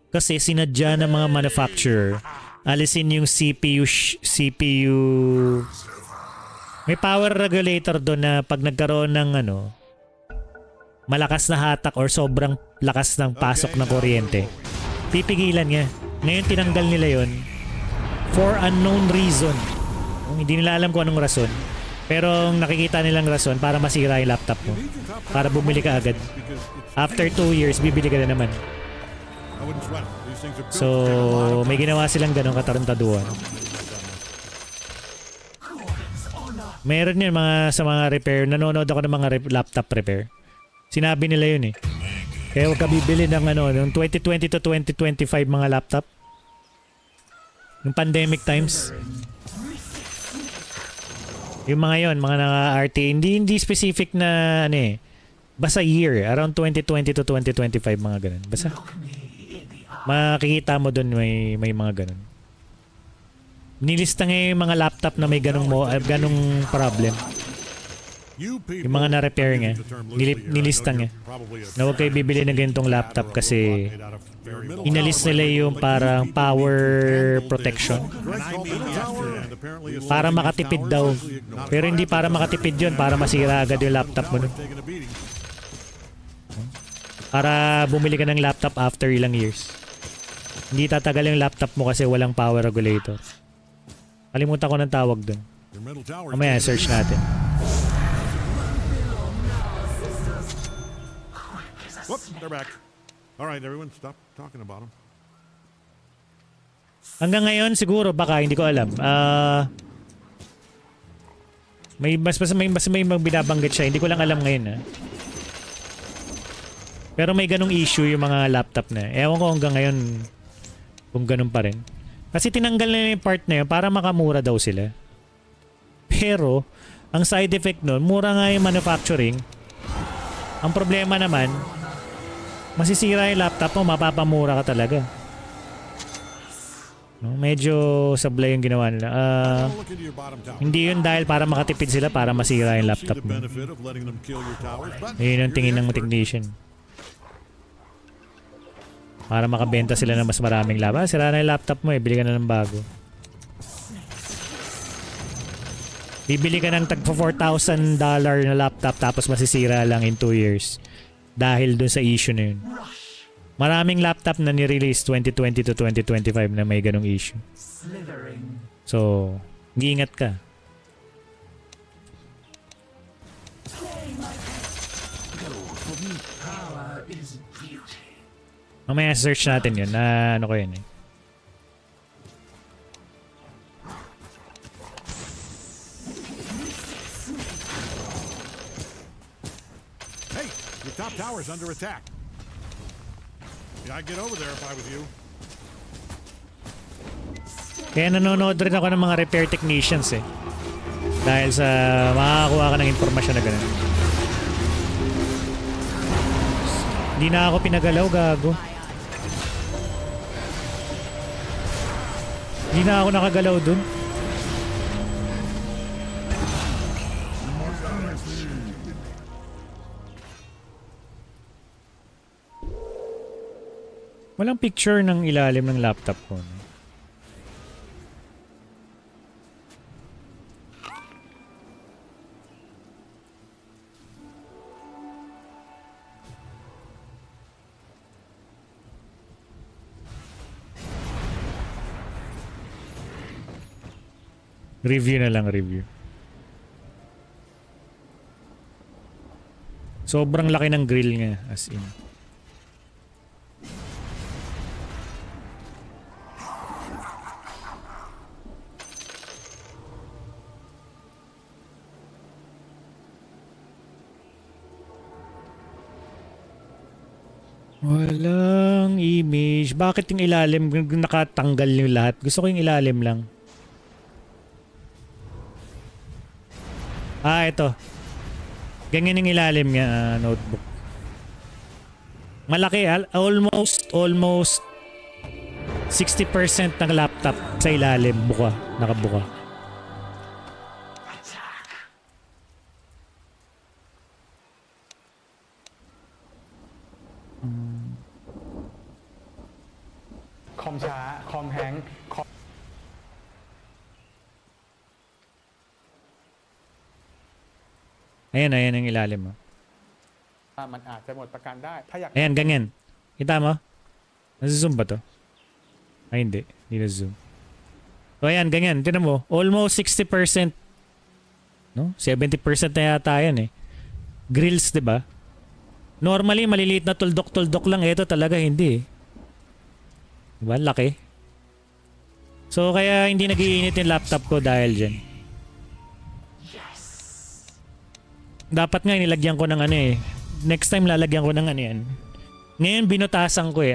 Kasi sinadya ng mga manufacturer alisin yung CPU may power regulator doon na pag nagkaroon ng malakas na hatak or sobrang lakas ng pasok ng kuryente, pipigilan niya. Ngayon tinanggal nila yon for unknown reason. Hindi nila alam kung anong rason. Pero nakikita nilang rason para masira yung laptop mo. Para bumili ka agad. After 2 years, bibili ka na naman. So, may ginawa silang ganong katarantaduan. Meron yun sa mga repair. Nanonood ako ng mga laptop repair. Sinabi nila yun eh. Kaya huwag ka bibili ng ng 2020 to 2025 mga laptop. Yung pandemic times. Yung mga yon, mga naka-RT, hindi specific na basta year, around 2020 to 2025 mga ganun. Basta makikita mo doon may mga ganun. Nilista nga yung mga laptop na may ganung problem. Yung mga na-repair nga, nilista nga na huwag kayo bibili ng ganitong laptop kasi inalis nila yung parang power protection para makatipid daw. Pero hindi para makatipid yun, para masira agad yung laptop mo. Para bumili ka ng laptop after ilang years. Hindi tatagal yung laptop mo kasi walang power regulator. Kalimutan ko ng tawag dun. Your middle tower. Mamaya, search natin. Whoop, they're back. All right, everyone, stop talking about them. Hanggang ngayon, siguro, baka, hindi ko alam. May binabanggit siya. Hindi ko lang alam ngayon. Pero may ganong issue yung mga laptop na. Ewan ko hanggang ngayon kung ganun pa rin. Kasi tinanggal na yung part na yun para makamura daw sila. Pero, ang side effect nun, mura nga yung manufacturing. Ang problema naman, masisira yung laptop mo, mapapamura ka talaga. No, medyo sablay yung ginawa nila. Hindi yun dahil para makatipid sila para masira yung laptop mo. Yun yung tingin ng technician. Para makabenta sila ng mas maraming laptop. Sira na yung laptop mo bili ka na ng bago. Bibili ka ng tagpo $4,000 na laptop tapos masisira lang in 2 years. Dahil dun sa issue na yun. Maraming laptop na ni-release 2020 to 2025 na may ganong issue. So, giingat ka. Mamaya search natin yun na ano ko yun eh. Hey, your top tower's under attack. Yeah, I'd get over there if I was you. Kaya nanonood rin ako ng mga repair technicians eh. Dahil sa makakakuha ka ng informasyon na gano'n. Hindi na ako pinagalaw, gago. Hindi na ako nakagalaw dun. Walang picture ng ilalim ng laptop ko. Review na lang, review. Sobrang laki ng grill nga, as in. Walang image. Bakit yung ilalim nakatanggal yung lahat? Gusto ko yung ilalim lang. Ah, ito. Ganyan yung ilalim niya, notebook. Malaki, almost 60% ng laptop sa ilalim, buka, nakabuka.คอมช้าคอมแฮงก์ Ayan, ayan ang ilalim mo. มันอาจจะหมดประกันได้ถ้าอยาก Ayan, ganyan. Kita mo? Nasa-zoom ba to? Ay, hindi. Hindi na-zoom. So, ayan, ganyan. Tinan mo. Almost 60%. No? 70% na yata yan eh. Grills, diba? Normally, maliliit na tuldok-tuldok lang. Ito talaga, hindi eh. Diba? Laki. So, kaya hindi nag-iinit yung laptop ko dahil dyan. Dapat nga nilagyan ko ng ano eh. Next time lalagyan ko ng ano yan. Ngayon binutasan ko eh.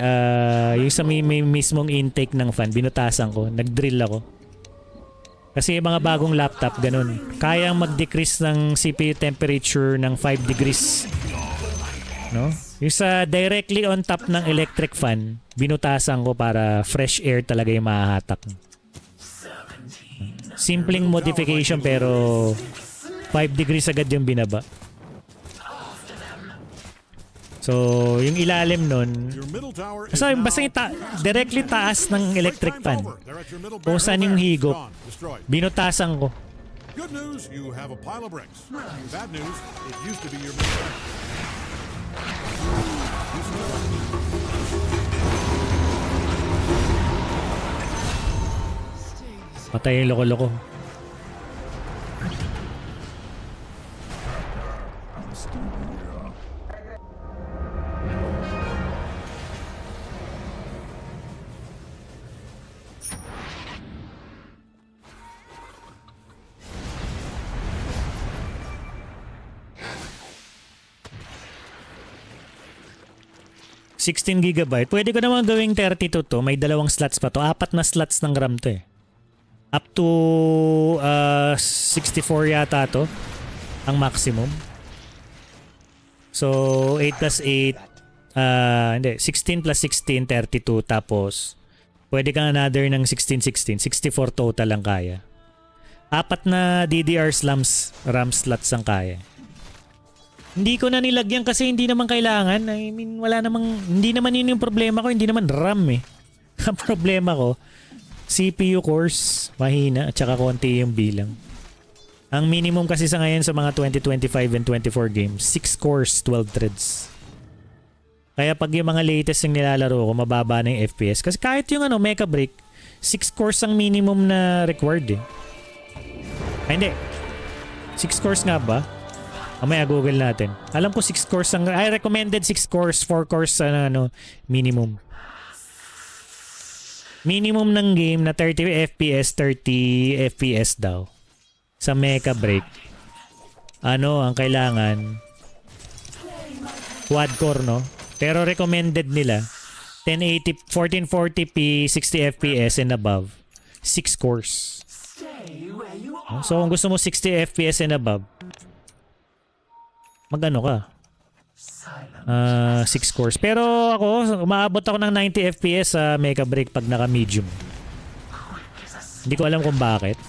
Yung sa may mismong intake ng fan, binutasan ko. Nag-drill ako. Kasi yung mga bagong laptop, ganun. Kayang mag-decrease ng CPU temperature ng 5 degrees. No? Yung sa directly on top ng electric fan, binutasan ko para fresh air talaga yung mahahatak. Simpleng modification pero 5 degrees agad yung binaba. So, yung ilalim nun, basta yung directly taas ng electric fan. Kung saan yung higop, binutasan ko. Good news, you have a pile of bricks. Bad news, it used to be your Patay yung loko-loko. GB. Pwede ko naman gawing 32 to. May dalawang slots pa to. 4 na slots ng RAM to eh. Up to 64 yata to. Ang maximum. So 8 plus 8. Hindi. 16 plus 16, 32. Tapos pwede kang another ng 16, 16. 64 total lang kaya. 4 na DDR RAM slots ang kaya. Hindi ko na nilagyan kasi hindi naman kailangan. I mean, wala namang, hindi naman yun yung problema ko. Hindi naman RAM eh. Ang problema ko, CPU cores, mahina, at saka konti yung bilang. Ang minimum kasi sa ngayon sa mga 2025 and 24 games, 6 cores, 12 threads. Kaya pag yung mga latest yung nilalaro ko, mababa na yung FPS. Kasi kahit yung Mecha Break, 6 cores ang minimum na required eh. Ay, hindi. 6 cores nga ba? Mamaya Google natin. Alam ko 6 cores ang I recommended 6 cores, 4 cores minimum. Minimum ng game na 30 FPS, 30 FPS daw. Sa Mecha Break. Ang kailangan quad core, no? Pero recommended nila 1080 1440p 60 FPS and above. 6 cores. So kung gusto mo 60 FPS and above, magano ka? 6 cores. Pero ako, umaabot ako ng 90 FPS sa Mecha Break pag naka-medium. Hindi ko alam kung bakit.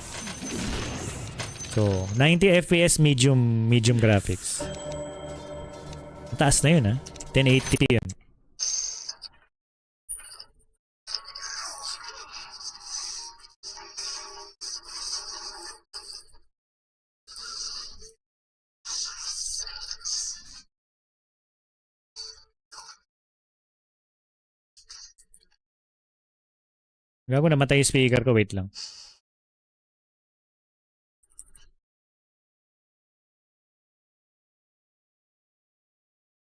So, 90 FPS medium graphics. Taas na yun 1080p yun. Gago, namatay yung speaker ko. Wait lang.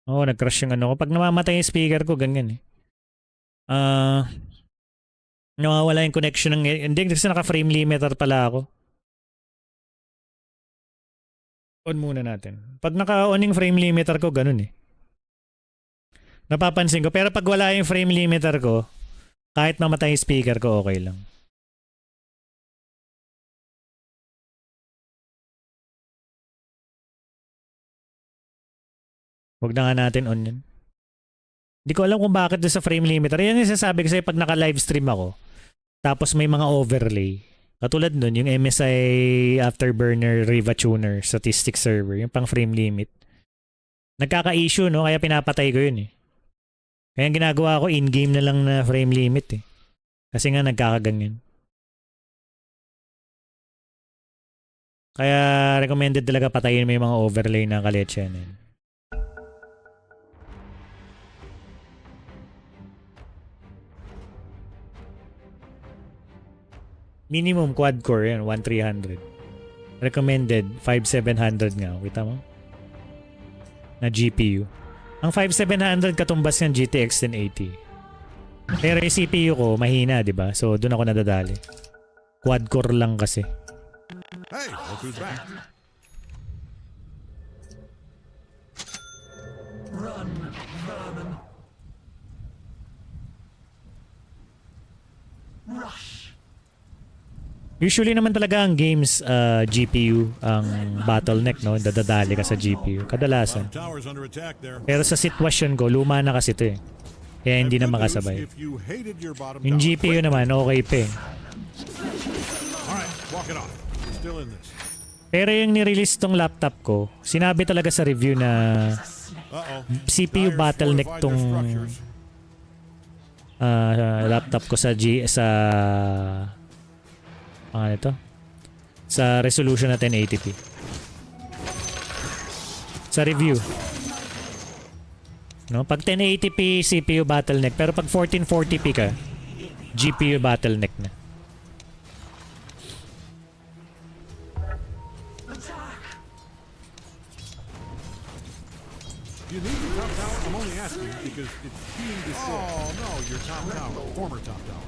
Oo, nag-crash yung ko. Pag namamatay yung speaker ko, ganyan eh. Nawawala yung connection ng... Hindi, kasi naka-frame limiter pala ako. On muna natin. Pag naka-on yung frame limiter ko, ganun eh. Napapansin ko. Pero pag wala yung frame limiter ko, kahit mamatay yung speaker ko, okay lang. Huwag na nga natin on yun. Hindi ko alam kung bakit sa frame limiter. Yan yung sasabi ko sa'yo pag naka-livestream ako. Tapos may mga overlay. Katulad nun, yung MSI Afterburner Riva Tuner Statistic Server. Yung pang frame limit. Nagkaka-issue, no? Kaya pinapatay ko yun eh. Kaya ang ginagawa ko, in-game na lang na frame limit eh. Kasi nga nagkakaganyan. Kaya recommended talaga patayin mo yung mga overlay na kaletsya na yun. Minimum quad core yan, 1300. Recommended 5700 nga. Kita mo? Na GPU. Ang 5700 katumbas ng GTX 1080. Pero yung CPU ko mahina, 'di ba? So doon ako nadadali. Quad core lang kasi. Hey, look who's back. Run, vermin. Rush. Usually naman talaga ang games GPU ang bottleneck, no? Dadadali ka sa GPU kadalasan. Tower's under attack there. Pero sa sitwasyon ko, luma na kasi 'to eh. Kaya hindi na makasabay. Yung GPU naman okay pa eh. Alright, walk it off. You're still in this. Pero yung ni-release tong laptop ko, sinabi talaga sa review na CPU bottleneck tong laptop ko sa sa resolution na 1080p. Sa review. No, pag 1080p CPU bottleneck, pero pag 1440p ka, GPU bottleneck na. you need your top tower? I'm only asking because it's being destroyed. Oh, no, your top tower. Former top tower.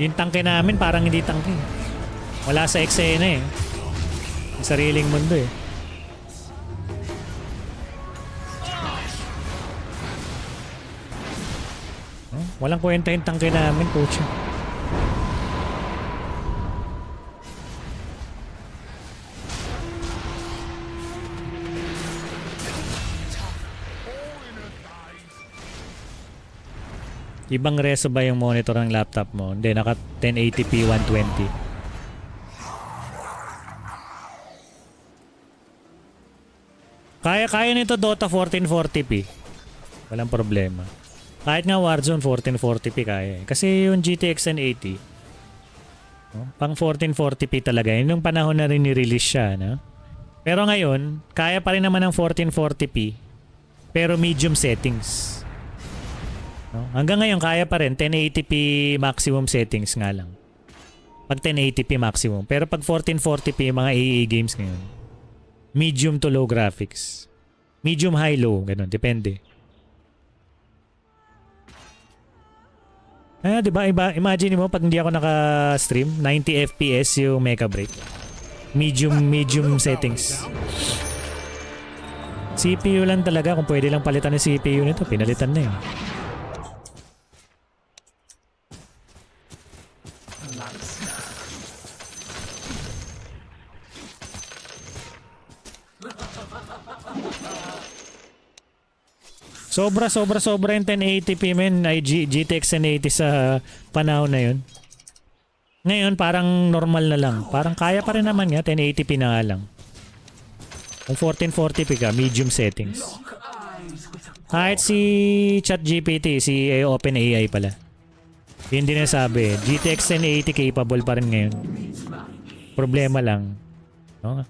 Yung tangke namin parang hindi tangke. Wala sa eksena eh. Yung sariling mundo eh. Walang kwenta yung tangke namin, coach. Ibang reso ba yung monitor ng laptop mo? Hindi, naka 1080p 120. Kaya nito Dota 1440p. Walang problema. Kahit nga Warzone 1440p kaya eh. Kasi yung GTX 1080 pang 1440p talaga. Yun yung panahon na rin ni-release siya. No? Pero ngayon, kaya pa rin naman ng 1440p pero medium settings. No? Hanggang ngayon kaya pa rin 1080p maximum settings nga lang. Pag 1080p maximum. Pero pag 1440p mga AAA games ngayon, medium to low graphics. Medium high low, ganun, depende. Di ba? Imagine mo pag hindi ako naka-stream, 90 FPS yung mecha break. Medium settings. CPU lang talaga, kung pwede lang palitan ng CPU nito, pinalitan na yun. Sobra yung 1080p men, ay GTX 1080 sa panahon na yun. Ngayon parang normal na lang. Parang kaya pa rin naman nga, 1080p na nga lang. Kung 1440p ka, medium settings. Kahit si ChatGPT, si OpenAI pala. Yun din nasabi, GTX 1080 capable pa rin ngayon. Problema lang. No?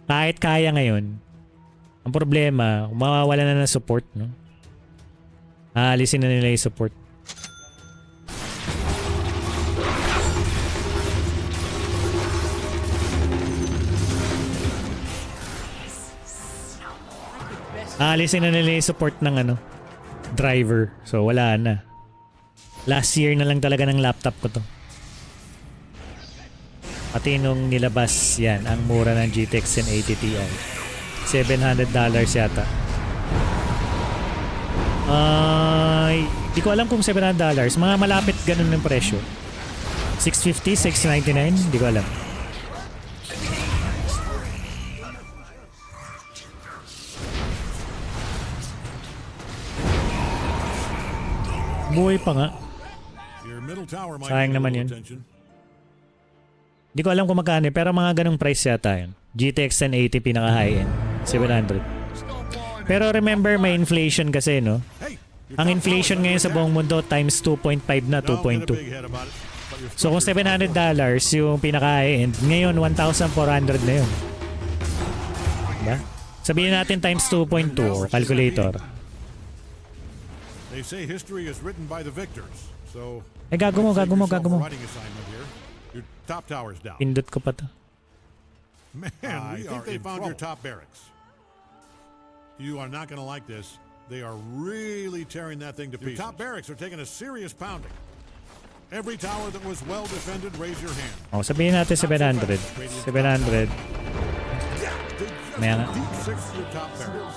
Kahit kaya ngayon, ang problema, mawawala na ng support. No? Aalisin na nila yung support. Aalisin na nila yung support ng driver. So wala na. Last year na lang talaga ng laptop ko to. Pati nung nilabas yan, ang mura ng GTX 1080 Ti. $700 yata. Di ko alam kung $700. Mga malapit ganun ng presyo. $650, $699, di ko alam. Buhay pa nga. Sayang naman yun. Di ko alam kung magkano pero mga ganung price yata yun. GTX 1080 pinaka high-end, $700. Pero remember may inflation kasi no. Ang inflation ngayon sa buong mundo times 2.5 na, 2.2. So kung $700 yung pinaka high-end, ngayon 1,400 na yun. Diba? Sabihin natin times 2.2, calculator. They say history is written by the victors. So gago mo. Your top tower's down. Pindot ko pa to. Man, I think they found your top barracks. You are not going to like this. They are really tearing that thing to pieces. Your top barracks are taking a serious pounding. Every tower that was well defended, raise your hand. Oh, sabihin natin 700. 700. Maya nga. Deep six to your top barracks.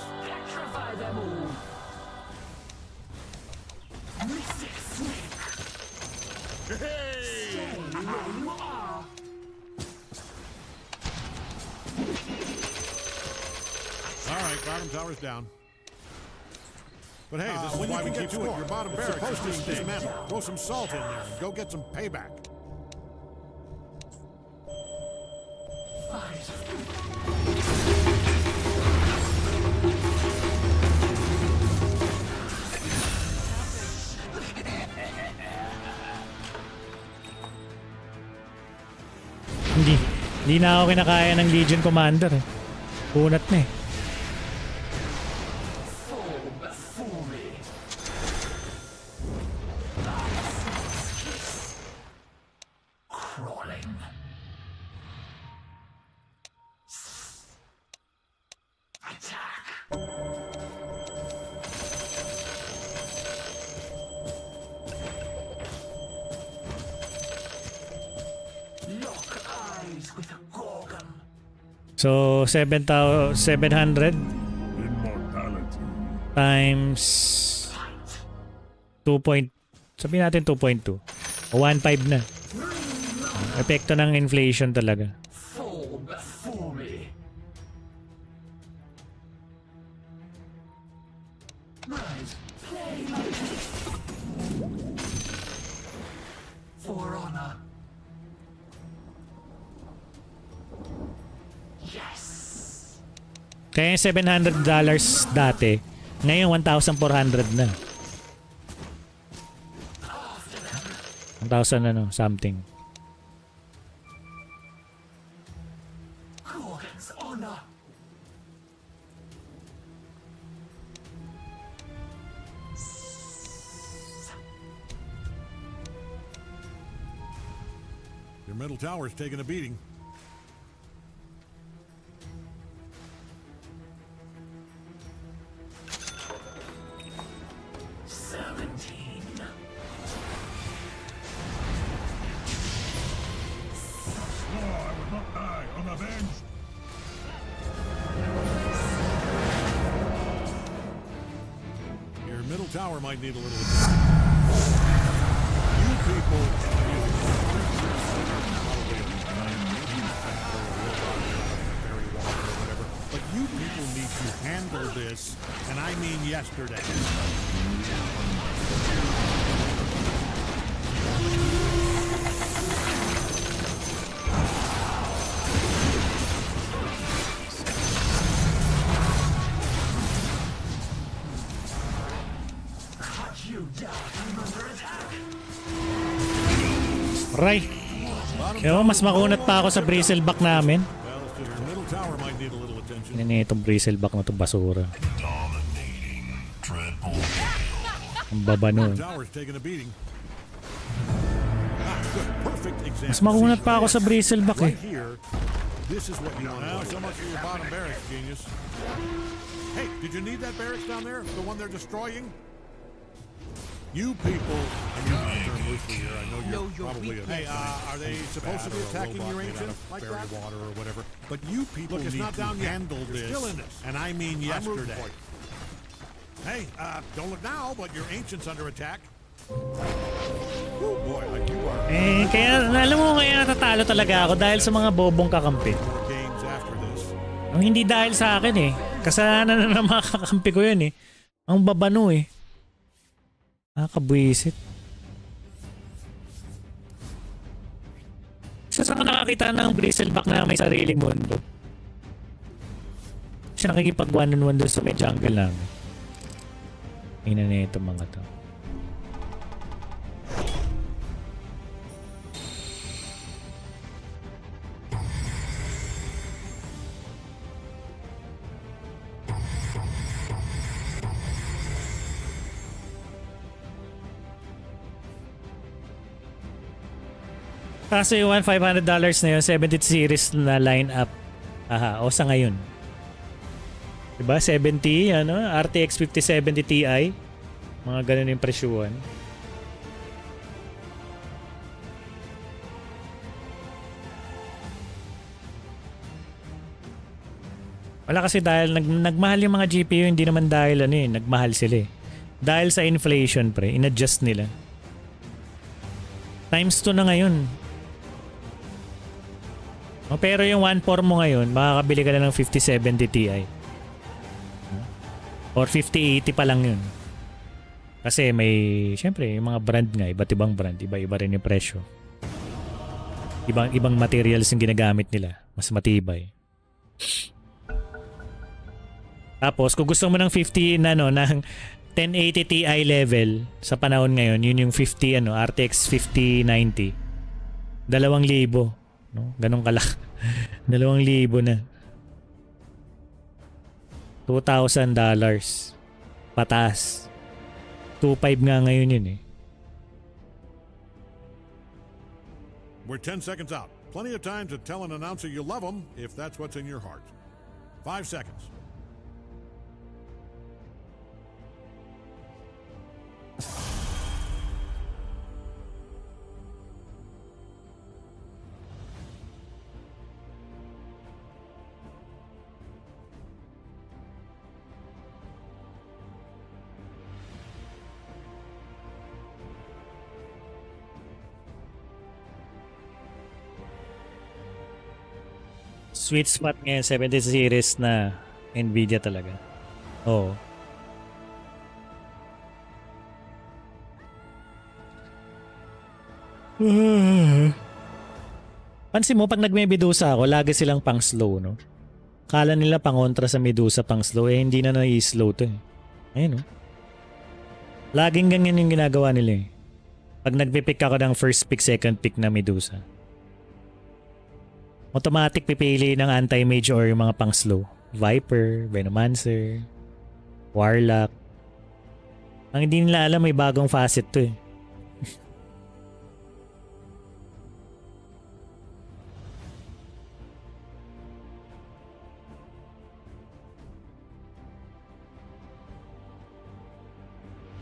All right, bottom tower's down. But hey, this is why we keep to it. Your bottom barracks is being dismantled. Throw some salt in there and go get some payback. Hindi na ako kinakaya ng Legion Commander. Punat na eh. crawling. Attack. Lock eyes with a gorgon. So 700 Immortality. times 2 point, sabihin natin 2.2 o 1.5 na. Epekto ng inflation talaga. Fall before me. Rise, play like it. For honor. Yes. Kaya yung $700 dati, ngayon 1,400 na. 1,000 ano, something. Gorgon's honor. Your middle tower's taking a beating. Unavenged. Your middle tower might need a little attention. You people but you people need to handle this, and I mean yesterday. Aray! Yo, mas makunat pa ako sa bristleback namin. Well, it's just your middle tower might need a little attention. Ano na itong bristleback na itong basura. Dominating. Triple. Ang baba nun. Tower's taking a beating. Good. Perfect example. Mas makunat pa ako sa bristleback eh. Right here, this is what you want. Now, so much for your bottom barracks, genius. Hey, did you need that barracks down there? The one they're destroying? You people, I'm using the term loosely here. I know you're probably a... Hey, are they supposed to be attacking your ancient like that? Water or whatever. But you people need to handle this. Still in this. And I mean yesterday. Hey, don't look now, but your ancient's under attack. Oh boy, like you are. Eh, kaya, alam mo kaya natatalo talaga ako dahil sa mga bobong kakampi. More games after this. Ang hindi dahil sa akin eh. Kasalanan na ng mga kakampi ko yun eh. Ang babano eh. Nakakabwisit. Saan ka nakakita ng bristleback na may sariling mundo? Siya nakikipag one-on-one doon sa may jungle namin. Ina na itong mga to. Kaso yung $500 na yun, 70th series na line-up. Aha, o sa ngayon. Diba? 70, ano? RTX 5070 Ti. Mga ganun yung presyuhan. Wala kasi dahil nagmahal yung mga GPU, hindi naman dahil ano eh, nagmahal sila eh. Dahil sa inflation pre, in-adjust nila. Times 2 na ngayon. Oh, pero yung 1.4 mo ngayon, makakabili ka na ng 5070 Ti. Or 5080 pa lang yun. Kasi may, syempre, yung mga brand nga, iba't ibang brand, iba-iba rin yung presyo. Ibang materials yung ginagamit nila, mas matibay. Tapos, kung gusto mo ng 50 na, no, ng 1080 Ti level sa panahon ngayon, yun yung 50, ano, RTX 5090. 2,000. No? Ganun kalak. 2,000 na. $2,000 pataas. 2,500 nga ngayon yun eh. We're 10 seconds out. Plenty of time to tell an announcer you love them if that's what's in your heart. 5 seconds. Sweet spot ngayon, 70 series na Nvidia talaga. Oo. Pansin mo, pag nagme-Medusa ako, lagi silang pang slow, no? Kala nila pang kontra sa Medusa pang slow, eh hindi na na-slow to eh. Ayun, no? Laging ganyan yung ginagawa nila eh. Pag nagpipick ako ng first pick, second pick na Medusa, automatic pipili ng anti-mage or yung mga pang slow. Viper, Venomancer, Warlock. Ang hindi nila alam, may bagong facet to eh.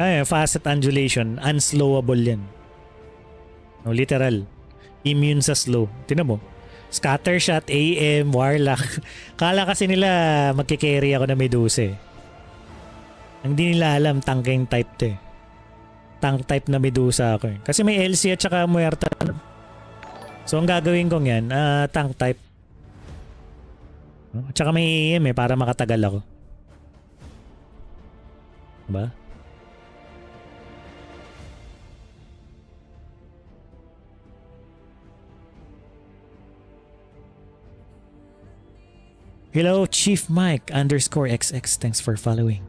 Ay, facet undulation, unslowable yan. No, literal. Immune sa slow. Tingnan mo. Scattershot, AM, Warlock. Kala kasi nila magkikerry ako na Medusa eh. Ang di nila alam, tanking type to eh. Tank type na Medusa ako eh. Kasi may LC at saka Muerta. So ang gagawin kong yan, tank type. At saka may AM eh, para makatagal ako. Diba? Hello, Chief Mike _XX. Thanks for following.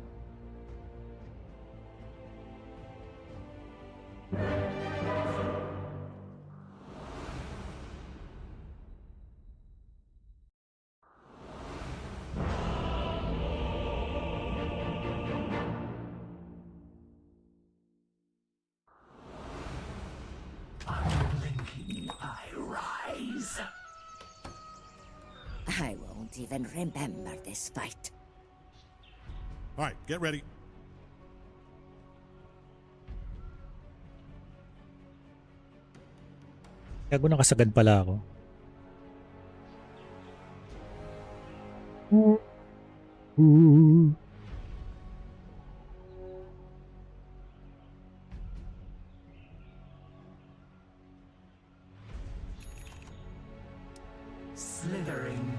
Unblinking, I rise. I won't even remember this fight. All right, get ready. Gago, nakasagad pala ako. Slithering.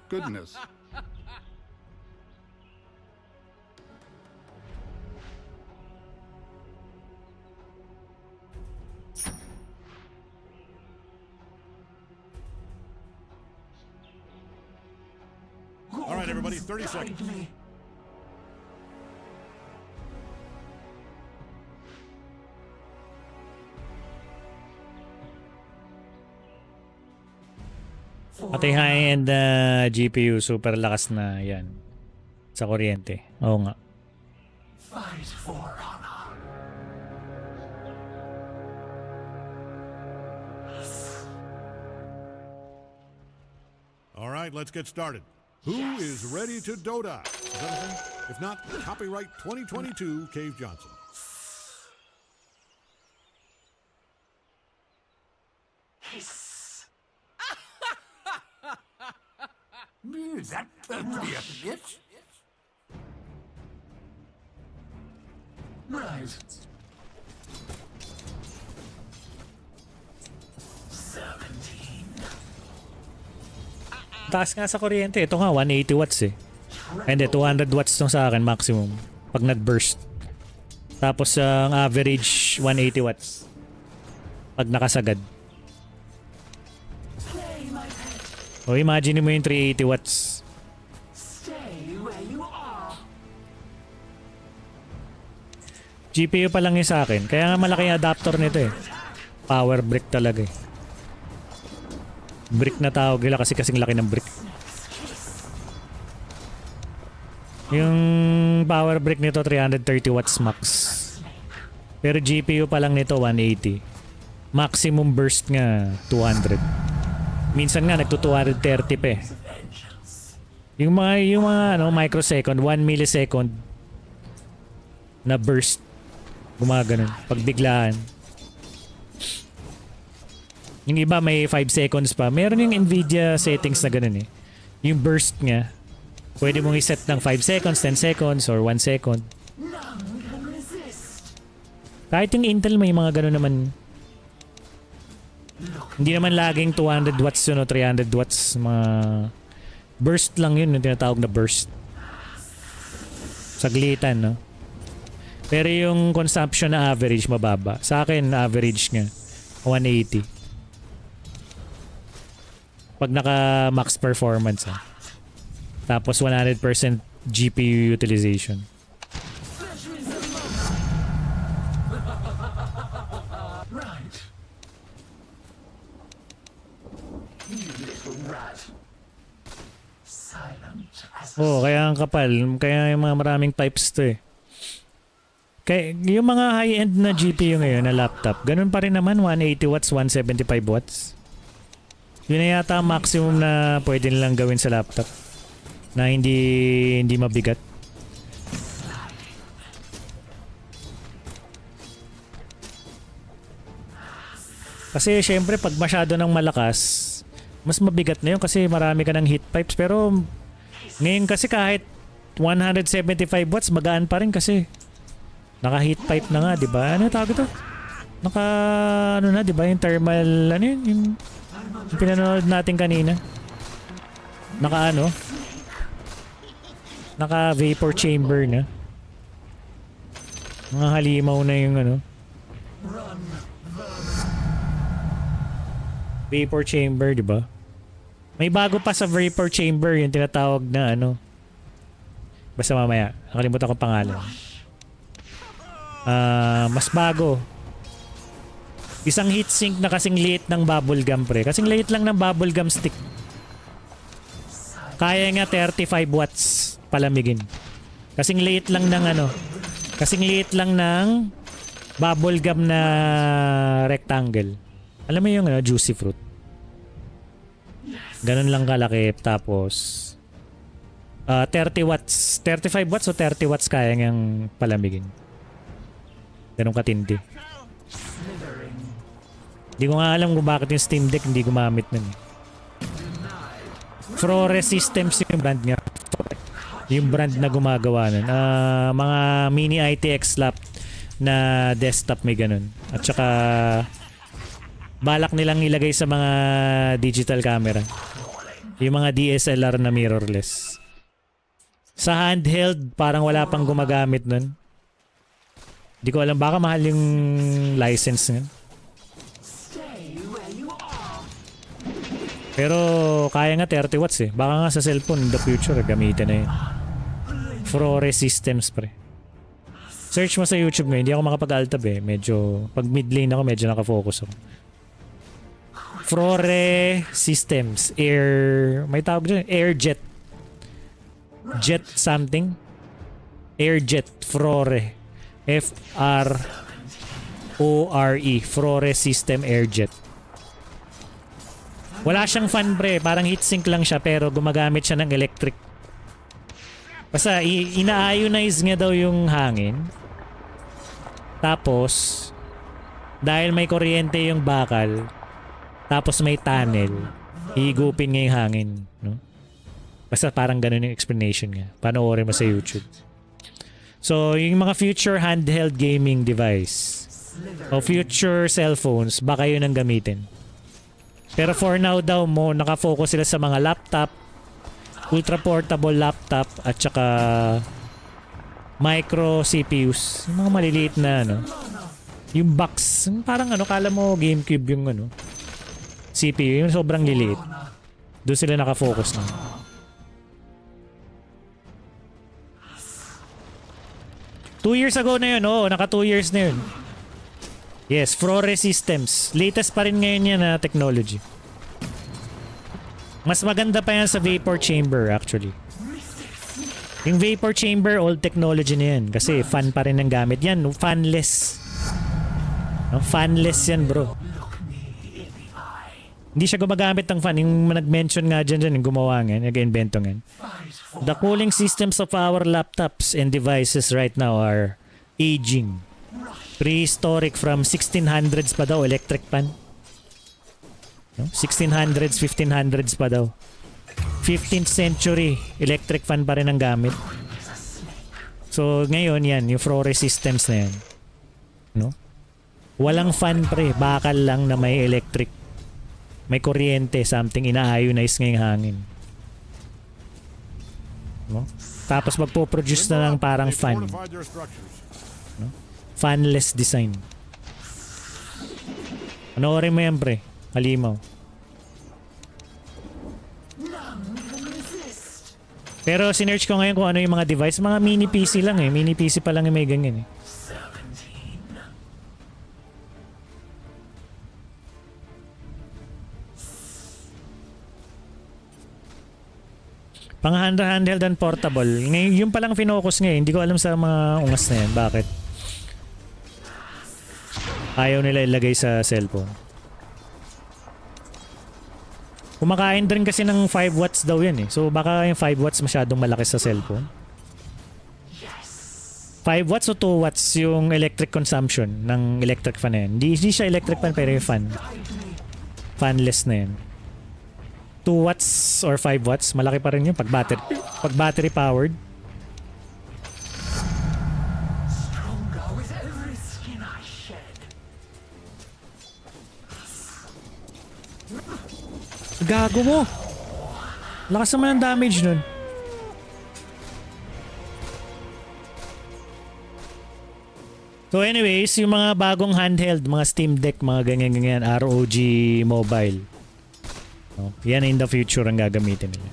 Goodness. All right, everybody, 30 seconds. Me. Pati high-end GPU, super lakas na yan. Sa kuryente. Oo nga. Fight for honor. All right, let's get started. Who is ready to Dota? Is that a thing? If not, copyright 2022 Cave Johnson. Hiss. Is that appropriate, bitch? Rise. 17. Taas nga sa kuryente. Ito nga, 180 watts eh. Hindi, 200 watts tong sa akin maximum. Pag nag-burst. Tapos ang average, 180 watts. Pag nakasagad. Play my pet. O imagine mo yung 380 watts. Stay where you are. GPU pa lang yung sa akin. Kaya nga malaki yung adapter nito eh. Power brick talaga eh. Brick na tawag nila kasi kasing laki ng brick. Yung power brick nito 330 watts max. Pero GPU pa lang nito 180. Maximum burst nga 200. Minsan nga nagto 230 pa eh. Yung mga ano, microsecond, 1 millisecond na burst. Gumaganon. Pagbiglaan. Yung iba may 5 seconds pa. Meron yung Nvidia settings na ganun eh. Yung burst nga, pwede mong iset ng 5 seconds, 10 seconds, or 1 second. Kahit yung Intel may mga ganun naman. Hindi naman laging 200 watts yun o 300 watts. Mga burst lang yun, yung tinatawag na burst. Saglitan, no? Pero yung consumption na average mababa. Sa akin, average nga 180. Pag naka max performance ha. Tapos 100% GPU utilization. Right. You little rat. Silent as a Oh, kaya ang kapal. Kaya yung mga maraming types to eh. Kaya yung mga high-end na GPU ngayon na laptop, ganun pa rin naman, 180 watts, 175 watts. Yun na yata ang maximum na pwede nilang gawin sa laptop na hindi mabigat. Kasi syempre pag masyado ng malakas, mas mabigat na yun kasi marami ka ng heat pipes. Pero ngayon kasi kahit 175 watts magaan pa rin kasi naka heat pipe na nga, di ba? Ano tawag ito? Naka ano na, di ba? Yung thermal, ano yun? Yung pinanood natin kanina. Naka ano? Naka vapor chamber na. Mga halimaw na yung ano. Vapor chamber, di ba? May bago pa sa vapor chamber yung tinatawag na ano. Basta mamaya, nakalimutan ko pangalan. Mas bago. Isang heatsink na kasing liit ng bubble gum pre. Kasing liit lang ng bubble gum stick. Kaya nga 35 watts palamigin. Kasing liit lang ng ano. Kasing liit lang ng bubble gum na rectangle. Alam mo yung ano, juicy fruit. Ganun lang kalaki. Tapos 30 watts. 35 watts o 30 watts kaya ngang palamigin. Ganun katindi. Hindi ko nga alam kung bakit yung Steam Deck hindi gumamit nun. Frore Systems yung brand nga. Yung brand na gumagawa nun. Mga mini ITX lap na desktop may ganun. At saka balak nilang ilagay sa mga digital camera. Yung mga DSLR na mirrorless. Sa handheld, parang wala pang gumagamit nun. Hindi ko alam, baka mahal yung license nga. Pero kaya nga 30 watts eh. Baka nga sa cellphone in the future gamitin na yun. Frore Systems pre. Search mo sa YouTube ngayon. Hindi ako makapag-altab eh. Medyo, pag mid lane ako medyo nakafocus ako. Frore Systems. May tawag dyan. Airjet. Jet something. Airjet. Frore. F-R-O-R-E. Frore System Airjet. Wala siyang fan pre, parang heatsink lang siya pero gumagamit siya ng electric. Basta ina-ionize niya daw yung hangin. Tapos dahil may kuryente yung bakal, tapos may tunnel, higupin niya yung hangin, no? Basta parang ganun yung explanation niya. Panoorin mo sa YouTube. So, yung mga future handheld gaming device o future cellphones, baka yun ang gamitin. Pero for now daw mo, nakafocus sila sa mga laptop, ultra portable laptop, at saka micro CPUs. Yung mga maliliit na ano. Yung box, parang ano, kala mo GameCube yung ano. CPU, yung sobrang liliit. Doon sila nakafocus na. Two years ago na yun, oo, naka 2 years na yun. Yes, Frore Systems. Latest pa rin ngayon yan na technology. Mas maganda pa yan sa vapor chamber actually. Yung vapor chamber, old technology na yan. Kasi fan pa rin ang gamit. Yan, fanless. No? Fanless yan, bro. Hindi siya gumagamit ng fan. Yung nag-mention nga dyan, yung gumawa nga, nag-invento nga. The cooling systems of our laptops and devices right now are aging. Prehistoric from 1600s pa daw, electric fan. No? 1600s, 1500s pa daw. 15th century, electric fan pa rin ang gamit. So ngayon yan, yung Flores systems na yan. No? Walang fan pre, bakal lang na may electric. May kuryente, something ina-ionize ngayong hangin. No? Tapos magpo-produce na ng parang fan. No? Fanless design. Panoorin mo yan pre, halimaw. Pero sinearch ko ngayon kung ano yung mga device. Mga mini PC lang eh. Mini PC pa lang yung may ganyan eh. Pang handheld and portable. Ngayon, yung palang finokus ngayon. Hindi ko alam sa mga ungas na yan. Bakit? Ayaw nila ilagay sa cellphone. Kumakain din kasi ng 5 watts daw yan eh. So baka yung 5 watts masyadong malaki sa cellphone. 5 watts o 2 watts yung electric consumption ng electric fan na yan. Hindi siya electric fan pero yung fan. Fanless na yan. 2 watts or 5 watts, malaki pa rin yun pag battery powered. Gago mo! Lakas naman ang damage nun. So anyways, yung mga bagong handheld, mga Steam Deck, mga ganyan-ganyan, ROG Mobile. No? Yan in the future ang gagamitin nila.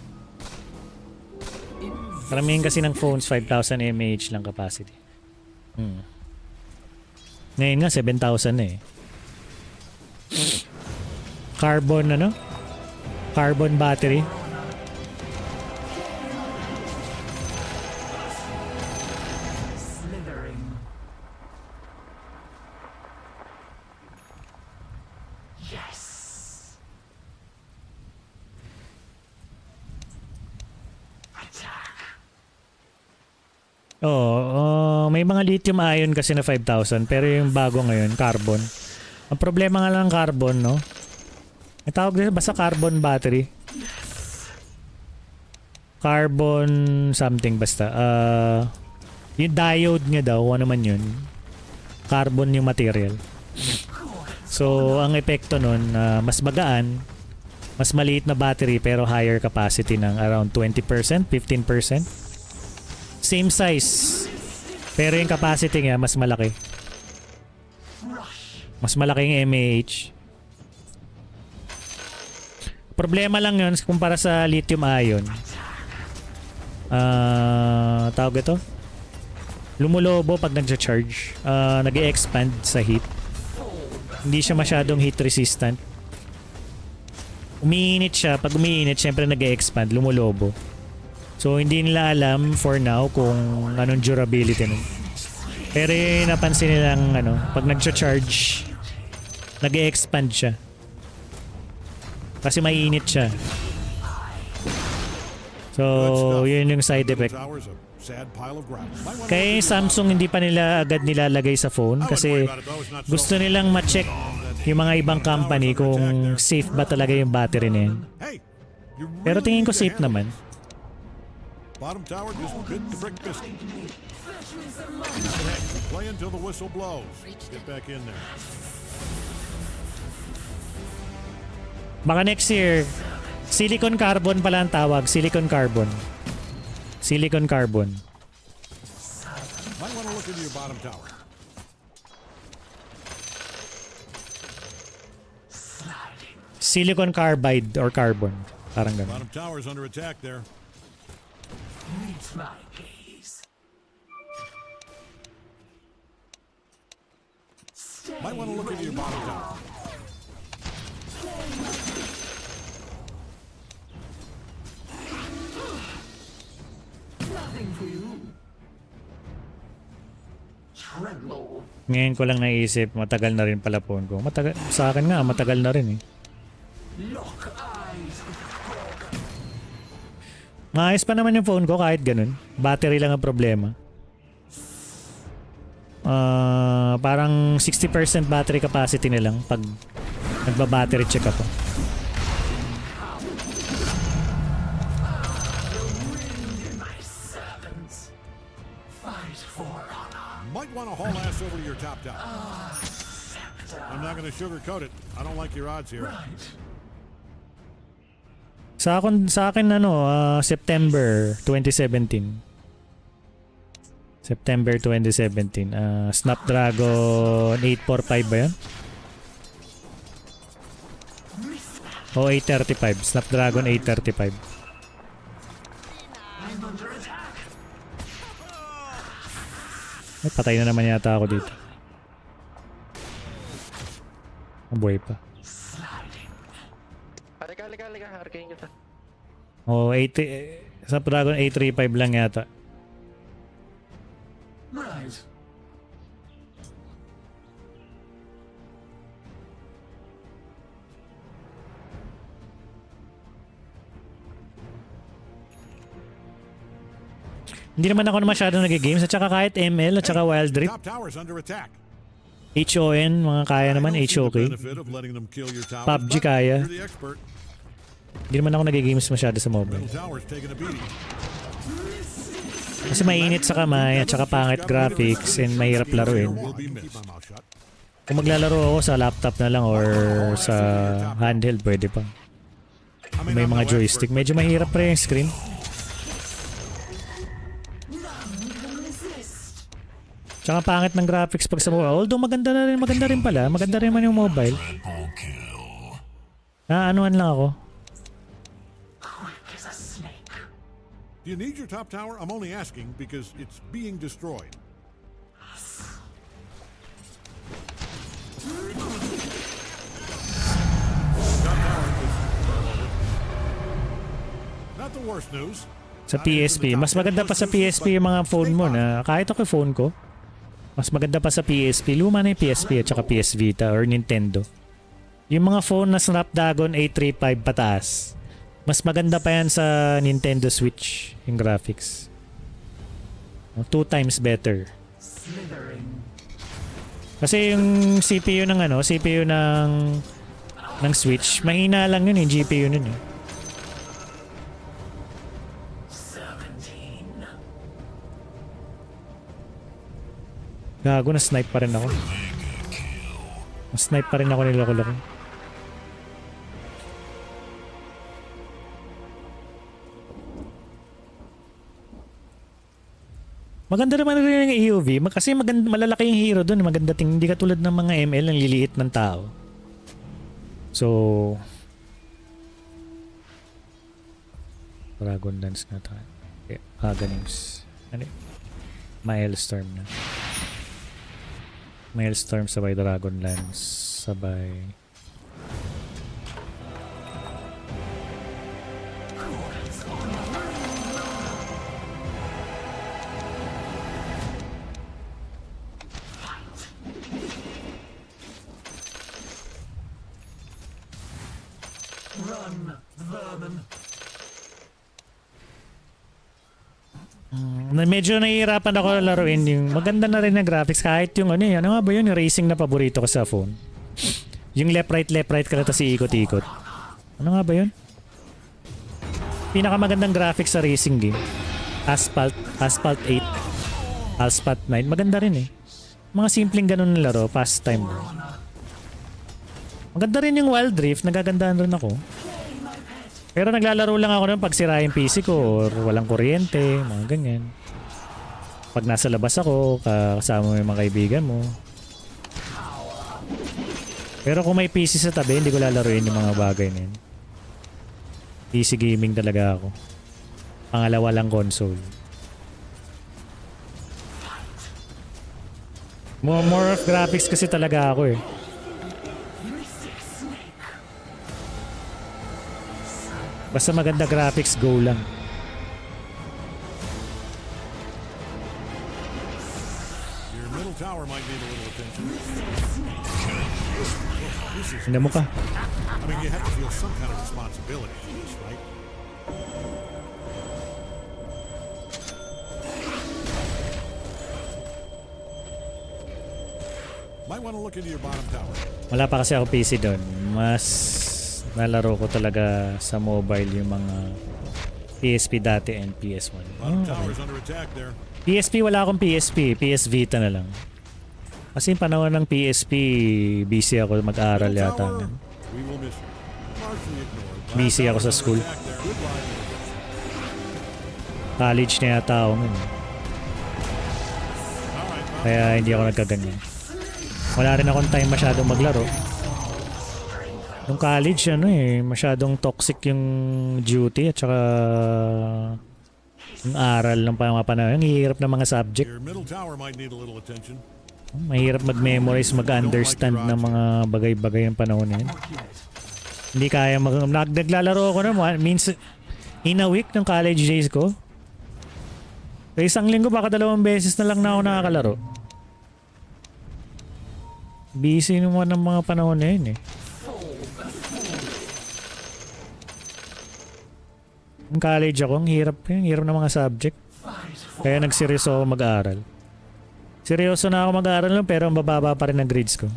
Karamihan kasi ng phones, 5,000 mAh lang capacity. Ngayon nga, 7,000 na eh. Carbon ano? Carbon battery. May mga lithium ion kasi na 5,000 pero yung bago ngayon, carbon. Ang problema nga lang ng carbon, no? May tawag din basta carbon battery. Carbon something basta. Yung diode nga daw, ano man yun. Carbon yung material. So, ang epekto nun, mas magaan, mas maliit na battery pero higher capacity ng around 20%, 15%. Same size. Pero yung capacity niya mas malaki. Mas malaki yung mAh. Problema lang yun kumpara sa lithium ion. Tawag ito? Lumulobo pag nagcha-charge. Nag-e-expand sa heat. Hindi siya masyadong heat resistant. Umiinit siya. Pag umiinit, syempre nag-e-expand. Lumulobo. So hindi nila alam for now kung anong durability nun. Pero napansin nilang pag nagcha-charge, nag-e-expand siya. Kasi mainit siya. So yun yung side effect. Kaya yung Samsung hindi pa nila agad nilalagay sa phone kasi gusto nilang ma-check yung mga ibang company kung safe ba talaga yung battery na yun. Pero tingin ko safe naman. Bottom tower just bit the brick biscuit. Play until the whistle blows. Get back in there. Baka next year, silicon carbon pala ang tawag. Silicon carbon. Silicon carbon. Might want to look into your bottom tower. Silicon carbide or carbon. Parang ganun. Bottom tower's under attack there. Meet my gaze. Might want to look into your bottom tower. Nothing for tremble. Ngayon ko lang naisip, matagal na rin pala phone ko. Matagal, sa akin nga, matagal na rin eh. Lock eyes with Gorgon. Maayos pa naman yung phone ko kahit ganun. Battery lang ang problema. Parang 60% battery capacity na lang pag nagba-battery check ako. My servants, fight for honor. Might want to haul ass over to your top tower. I'm not going to sugarcoat it. I don't like your odds here. Right. Sa akin September 2017. September 2017. Snapdragon 845 ba 'yan? O 835, Snapdragon 835. I'm under attack. Ay, patay na naman yata ako dito. Mabuhay pa. Halika, hargayin kita. O 80, Snapdragon 835 lang yata. Right. Hindi naman ako masyado nag-games at saka kahit ML at saka Wild Rift, Top tower's under attack. HON, mga kaya naman, I don't see the HOK. benefit of letting them kill your towers, PUBG but kaya. You're the expert. Hindi naman ako nag-games masyado sa mobile. Middle tower's taking a beating. Kasi mainit sa kamay at saka pangit graphics and mahirap laruin. Will be missed. Keep my mouth shut. Kung maglalaro ako sa laptop na lang or sa handheld, pwede pa. May mga joystick. Medyo mahirap pa yung screen. Tsaka pangit ng graphics pag sa mobile. Although maganda rin pala. Maganda rin man yung mobile. Triple kill. Anuhan lang ako. Quick as a snake. Do you need your top tower? I'm only asking because it's being destroyed. Not the worst news. Sa PSP. Mas maganda pa sa PSP yung mga phone mo na kahit ako phone ko. Mas maganda pa sa PSP. Luma na yung PSP at saka PS Vita or Nintendo. Yung mga phone na Snapdragon 835 pataas. Mas maganda pa yan sa Nintendo Switch. Yung graphics. 2 times better. Slithering. Kasi yung CPU ng Switch, mahina lang yun yung GPU nun eh. 17. Gago, na-snipe pa rin ako. Na-snipe pa rin ako niloko-loko. Maganda naman rin yung EUV. Kasi malalaki yung hero doon. Maganda tingin. Hindi katulad ng mga ML ang liliit ng tao. So... Dragon Lance na tayo. Okay. Ganews. Ano yun? Maelstrom na. Maelstrom sabay Dragon Lance. Sabay... Run, vermin. Medyo nahihirapan ako laruin yung maganda na rin na graphics kahit yung ano nga ba yun yung racing na paborito ko sa phone. Yung left right ka lang tas iikot-ikot. Ano nga ba yun? Pinakamagandang graphics sa racing game. Asphalt 8, Asphalt 9, maganda rin eh. Mga simpleng ganun na laro, pastime. Maganda rin yung Wild Rift, nagagandahan rin ako. Pero naglalaro lang ako nun pag sira yung PC ko or walang kuryente, mga ganyan. Pag nasa labas ako, kasama mo yung mga kaibigan mo. Pero kung may PC sa tabi, hindi ko lalaruin yung mga bagay na yun. PC gaming talaga ako. Pangalawa lang console. More of graphics kasi talaga ako eh. Basta maganda graphics, go lang. Your middle tower might need a little attention. Hindi mo ka. I mean, you have to feel some kind of responsibility for this, right? Might want to look into your bottom tower. Wala pa kasi ako PC doon. Mas nalaro ko talaga sa mobile yung mga PSP dati and PS1. Bottom tower's under attack there. PSP wala akong PSP. PS Vita na lang. Kasi yung panahon ng PSP, busy ako mag-aral Middle yata. tower, we will miss you. Largely ignored. Busy ako sa Tower's school. under attack there. Goodbye. College na yata ako nun. All right, well, Kaya hindi ako nagkaganyan. Wala rin akong time masyadong maglaro. Nung college, masyadong toxic yung duty at saka yung aral ng mga panahon. Ang hirap ng mga subject. your middle tower might need a little attention. Mahirap mag-memorize, mag-understand ng mga bagay-bagay ng panahon na yun. Hindi kaya naglalaro ako na minsan in a week ng college days ko. Sa isang linggo baka 2 beses na lang na ako nakakalaro. Busy naman ng mga panahon na yun eh. Yung college ako, ang hirap ng mga subject. Kaya nagseryoso ako mag-aaral. Seryoso na ako mag-aaral lang pero ang bababa pa rin ang grades ko.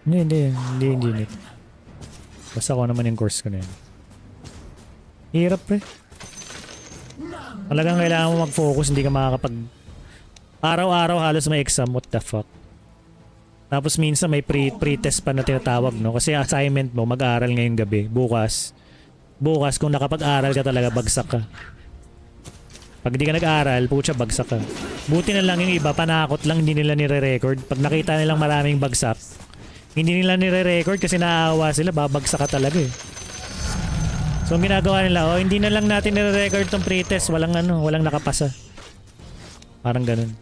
Hindi. Basta ko naman yung course ko na yun. Hirap eh. Talagang kailangan mo mag-focus, hindi ka makakapag... Araw-araw halos may exam, what the fuck. Tapos minsan may pre-test pa na tinatawag, no? Kasi assignment mo, mag-aaral ngayong gabi. Bukas, kung nakapag-aral ka talaga, bagsak ka. Pag di ka nag-aral, putya, bagsak ka. Buti na lang yung iba, panakot lang, hindi nila nire-record. Pag nakita nilang maraming bagsak, hindi nila nire-record kasi naaawa sila, babagsak ka talaga eh. So ang ginagawa nila, hindi na lang natin nire-record tong pre-test, walang nakapasa. Parang ganun.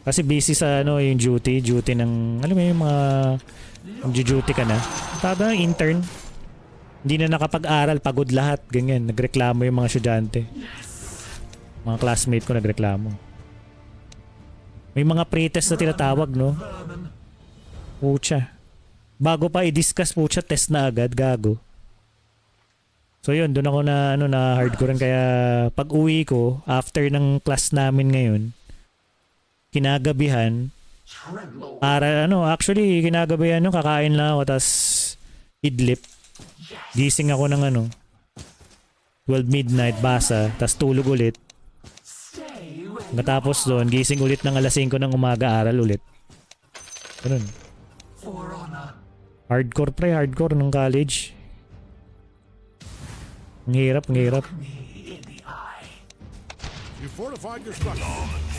Kasi busy sa yung duty ng, alam mo yung mga duty ka na. Tama ng intern. Hindi na nakapag-aral, pagod lahat, ganyan. Nagreklamo yung mga estudyante. Mga classmate ko nagreklamo. May mga pre-test na tinatawag, no? Pucha. Bago pa i-discuss, pucha, test na agad, gago. So yun, doon ako na hardcore rin. Kaya pag uwi ko, after ng class namin ngayon, kinagabihan, actually, kinagabihan kakain lang ako, tas idlip. Gising ako ng 12 midnight, basa, tas tulog ulit. Matapos doon, gising ulit ng alas 5 ng umaga, aral ulit. Ganun. Hardcore hardcore ng college. Ang hirap. You fortified your structure.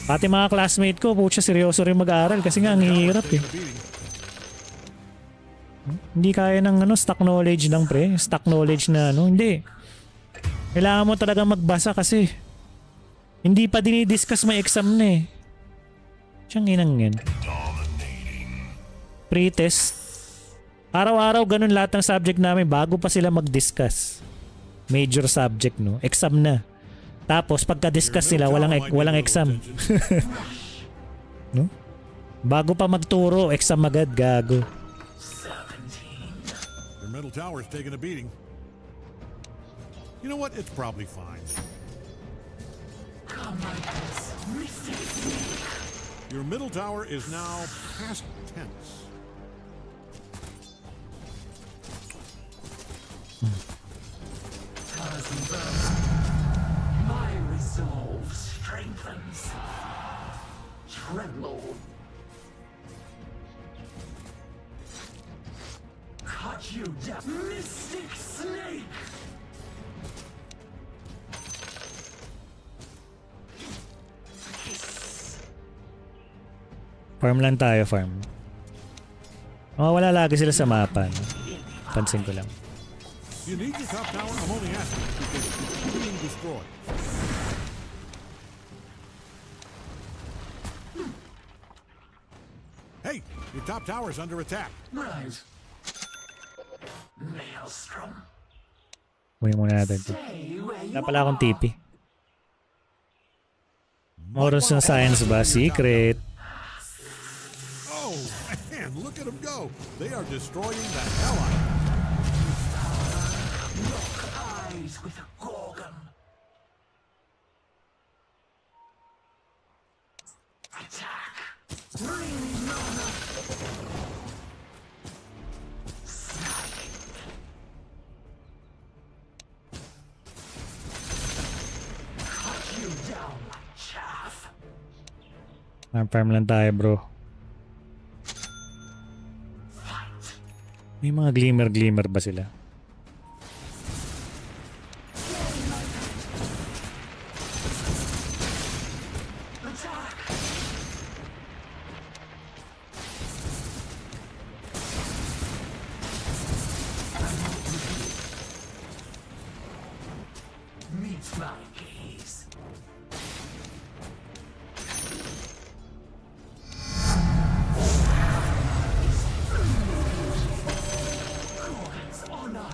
Pati mga classmate ko, putya, seryoso rin mag-aaral kasi nga ang hirap eh. Hindi kaya ng stock knowledge lang pre. Stock knowledge na hindi. Kailangan mo talaga magbasa kasi hindi pa dinidiscuss may exam na eh. Siyang inang yan. Pre-test. Araw-araw ganun lahat ng subject namin bago pa sila mag-discuss. Major subject, no? Exam na. Tapos pagka-discuss sila, walang exam. No? Bago pa magturo, exam agad, gago. Your middle tower's taking a beating. You know what? It's probably fine. Your middle tower is now past tense. My resolve strengthens. Tremble. Cut you down. Mystic Snake. Farm lang tayo, farm. Wala lagi sila sa mapa. No? Pansin ko lang. You need your top tower? I'm only asking because it's being destroyed. Hey, Your top tower's under attack. Right. Maelstrom. Kunin muna natin ito. Stay where you Wala pala akong are. TP. Oras ng science ba? Secret. Oh, man, look at them go. They are destroying the hell out of it. Lock eyes with a gorgon. Attack. Bring mana. Sniping. Cut you down like chaff. Farm lang tayo, bro. Fight. May mga glimmer ba sila? Attack. Meet my gaze. Gorgon's honor.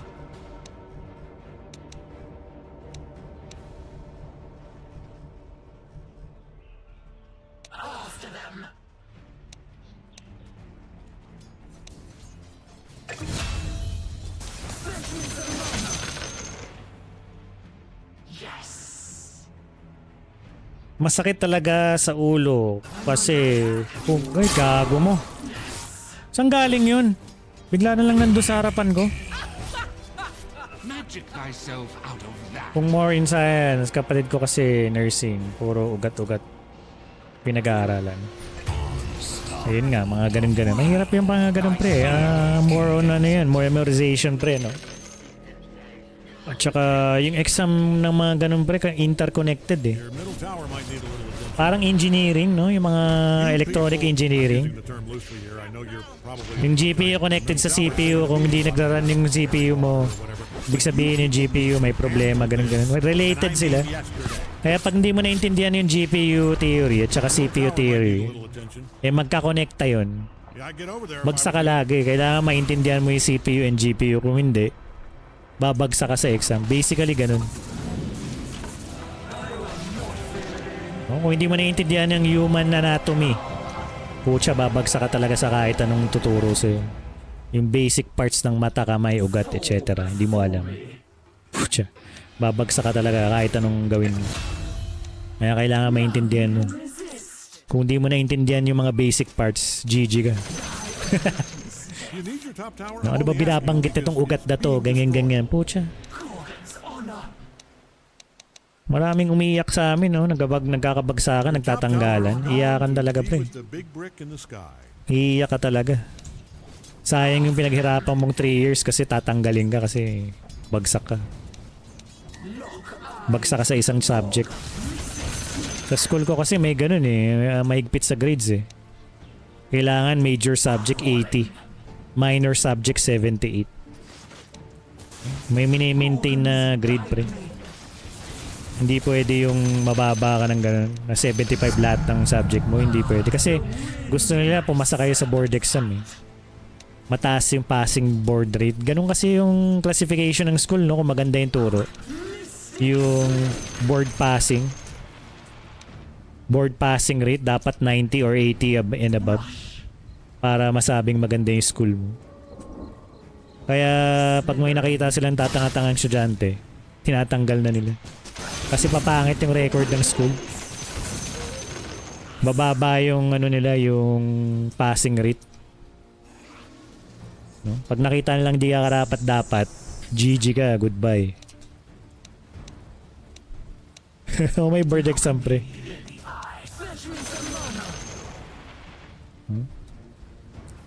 After them. Yes. Masakit talaga sa ulo kasi ay gago mo. Saan galing yun? Bigla na lang nandun sa harapan ko. Magic thyself out of that. Kung more in science, kapatid ko kasi nursing, puro ugat-ugat pinag-aaralan. Ayun nga, mga ganun-ganun. Mahirap yung mga ganun pre. More on ano yan, more memorization pre, no? At saka yung exam ng mga ganun pre, interconnected eh. Your middle tower might need a little attention. Parang engineering, no? Yung mga electronic Using engineering. the term loosely here, I know you're probably Yung GPU connected sa CPU, kung hindi nagra-run yung CPU mo, ibig sabihin yung GPU may problema, ganun-ganun. Related sila. Kaya pag hindi mo naintindihan yung GPU theory at saka CPU theory, eh magkakonekta yun. Bagsak ka lagi. Kailangan maintindihan mo yung CPU and GPU. Kung hindi, babagsak ka sa exam. Basically, ganun. No, kung hindi mo naintindihan yung human anatomy, pucha, babagsak ka talaga sa kahit anong tuturo sa'yo. Yung basic parts ng mata, kamay, ugat, etc. Hindi mo alam. Pucha, babagsak ka talaga kahit anong gawin mo. Kaya kailangan maintindihan mo. Kung hindi mo naintindihan yung mga basic parts, GG ka. No, ano ba binabanggit itong ugat na to? Ganyan-ganyan. Pucha. Maraming umiiyak sa amin, no? Nagkakabagsakan, nagtatanggalan. Iyakan talaga, pre. Iiyak ka talaga. Sayang yung pinaghirapan mong 3 years kasi tatanggalin ka kasi bagsak ka. Bagsak ka sa isang subject. Sa school ko kasi may ganun eh. Mahigpit sa grades eh. Kailangan major subject 80. Minor subject 78. May mini-maintain na grade pre. Hindi pwede yung mababa ka ng ganun. Na 75 lahat ng subject mo. Hindi pwede. Kasi gusto nila pumasa kayo sa board exam eh. Mataas yung passing board rate. Ganun kasi yung classification ng school, no? Kung maganda yung turo. Yung board passing rate dapat 90 or 80 and above para masabing maganda yung school mo. Kaya pag may nakita silang tatanga-tangang estudyante, tinatanggal na nila. Kasi papangit yung record ng school. Bababa yung ano nila, yung passing rate. No? Pag nakita nilang di ka karapat dapat, GG ka, goodbye. Oh, may board exam pre.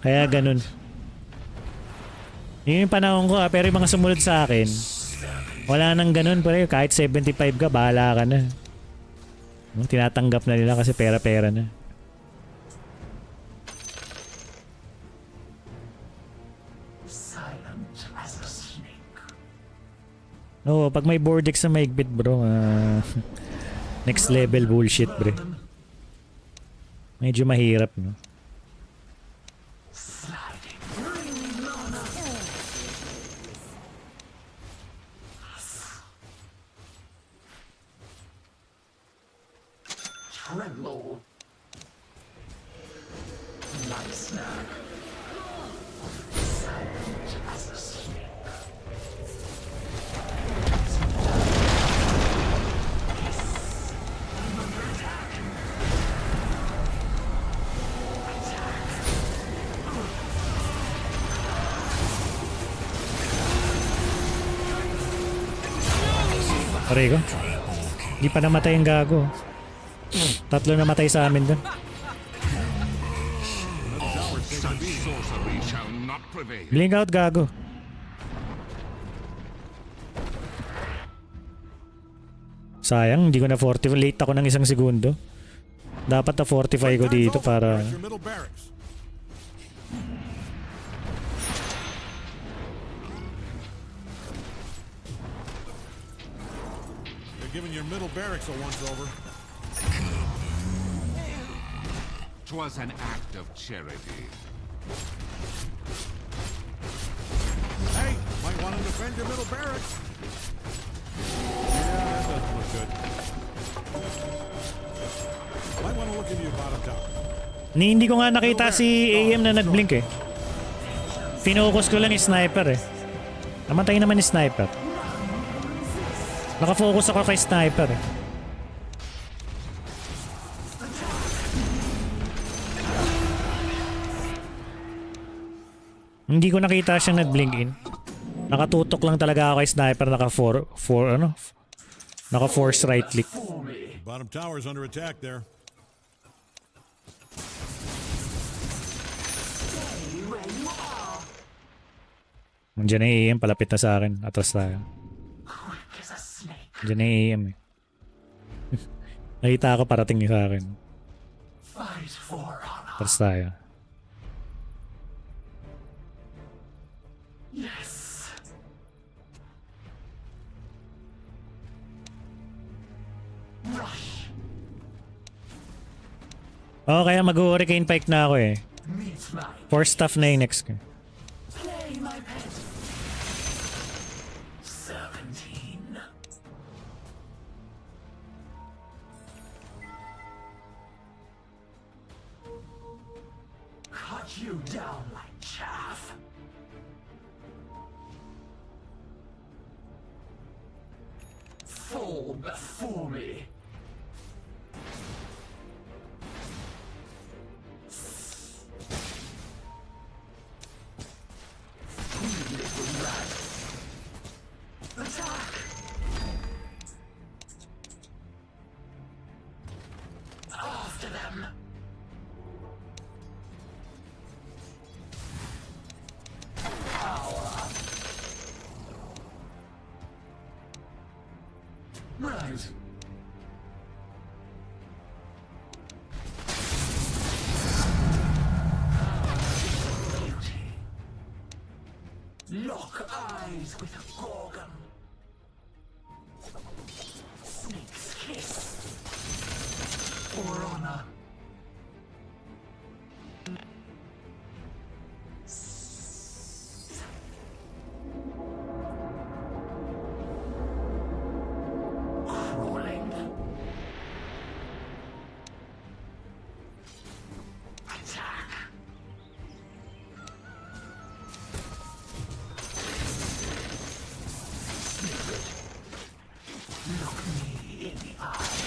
Kaya ganun. Yun yung panahon ko pero yung mga sumunod sa akin, wala nang ganun pre. Kahit 75 ka, bahala ka na. Tinatanggap na nila kasi pera-pera na. Oo, pag may board exam mahigpit bro, next level bullshit bro. Medyo mahirap, no? tremble. My snack. Silent as a snake. Pare ko. Hindi pa namatay ang gago. 3 namatay sa amin dun. Such sorcery shall not prevail. Blink out, gago. Sayang, hindi ko na 40. Late ako ng 1 segundo. Dapat na 45 ko dito para... Your middle barracks. They're giving your middle barracks a once-over. 'Twas an act of charity. Hey, might want to defend your middle barracks. Yeah, that doesn't look good. Might want to look into your bottom tower. Hindi ko nga nakita si AM na nag-blink eh. Finokus ko lang yung sniper eh. Namatay naman yung sniper. Nakafocus ako kay sniper eh. Hindi ko nakita siyang nag-blink in. Nakatutok lang talaga ako kay sniper, naka force right click. Bottom tower is under attack there. Nandiyan na yung AM, palapit na sa akin. Atras tayo. Nandiyan na yung AM eh. Nakita ko parating sa akin. Atras tayo. Oo, kaya mag-hurricane pike na ako eh. 4 staff na yung next ko. Play my pet. 17. Cut you down like chaff. Fall before me. Attack! After them! Power! Right. Beauty. Lock eyes with a gorgon. Snake's kiss. For honor. Crawling. Attack. Look me in the eye.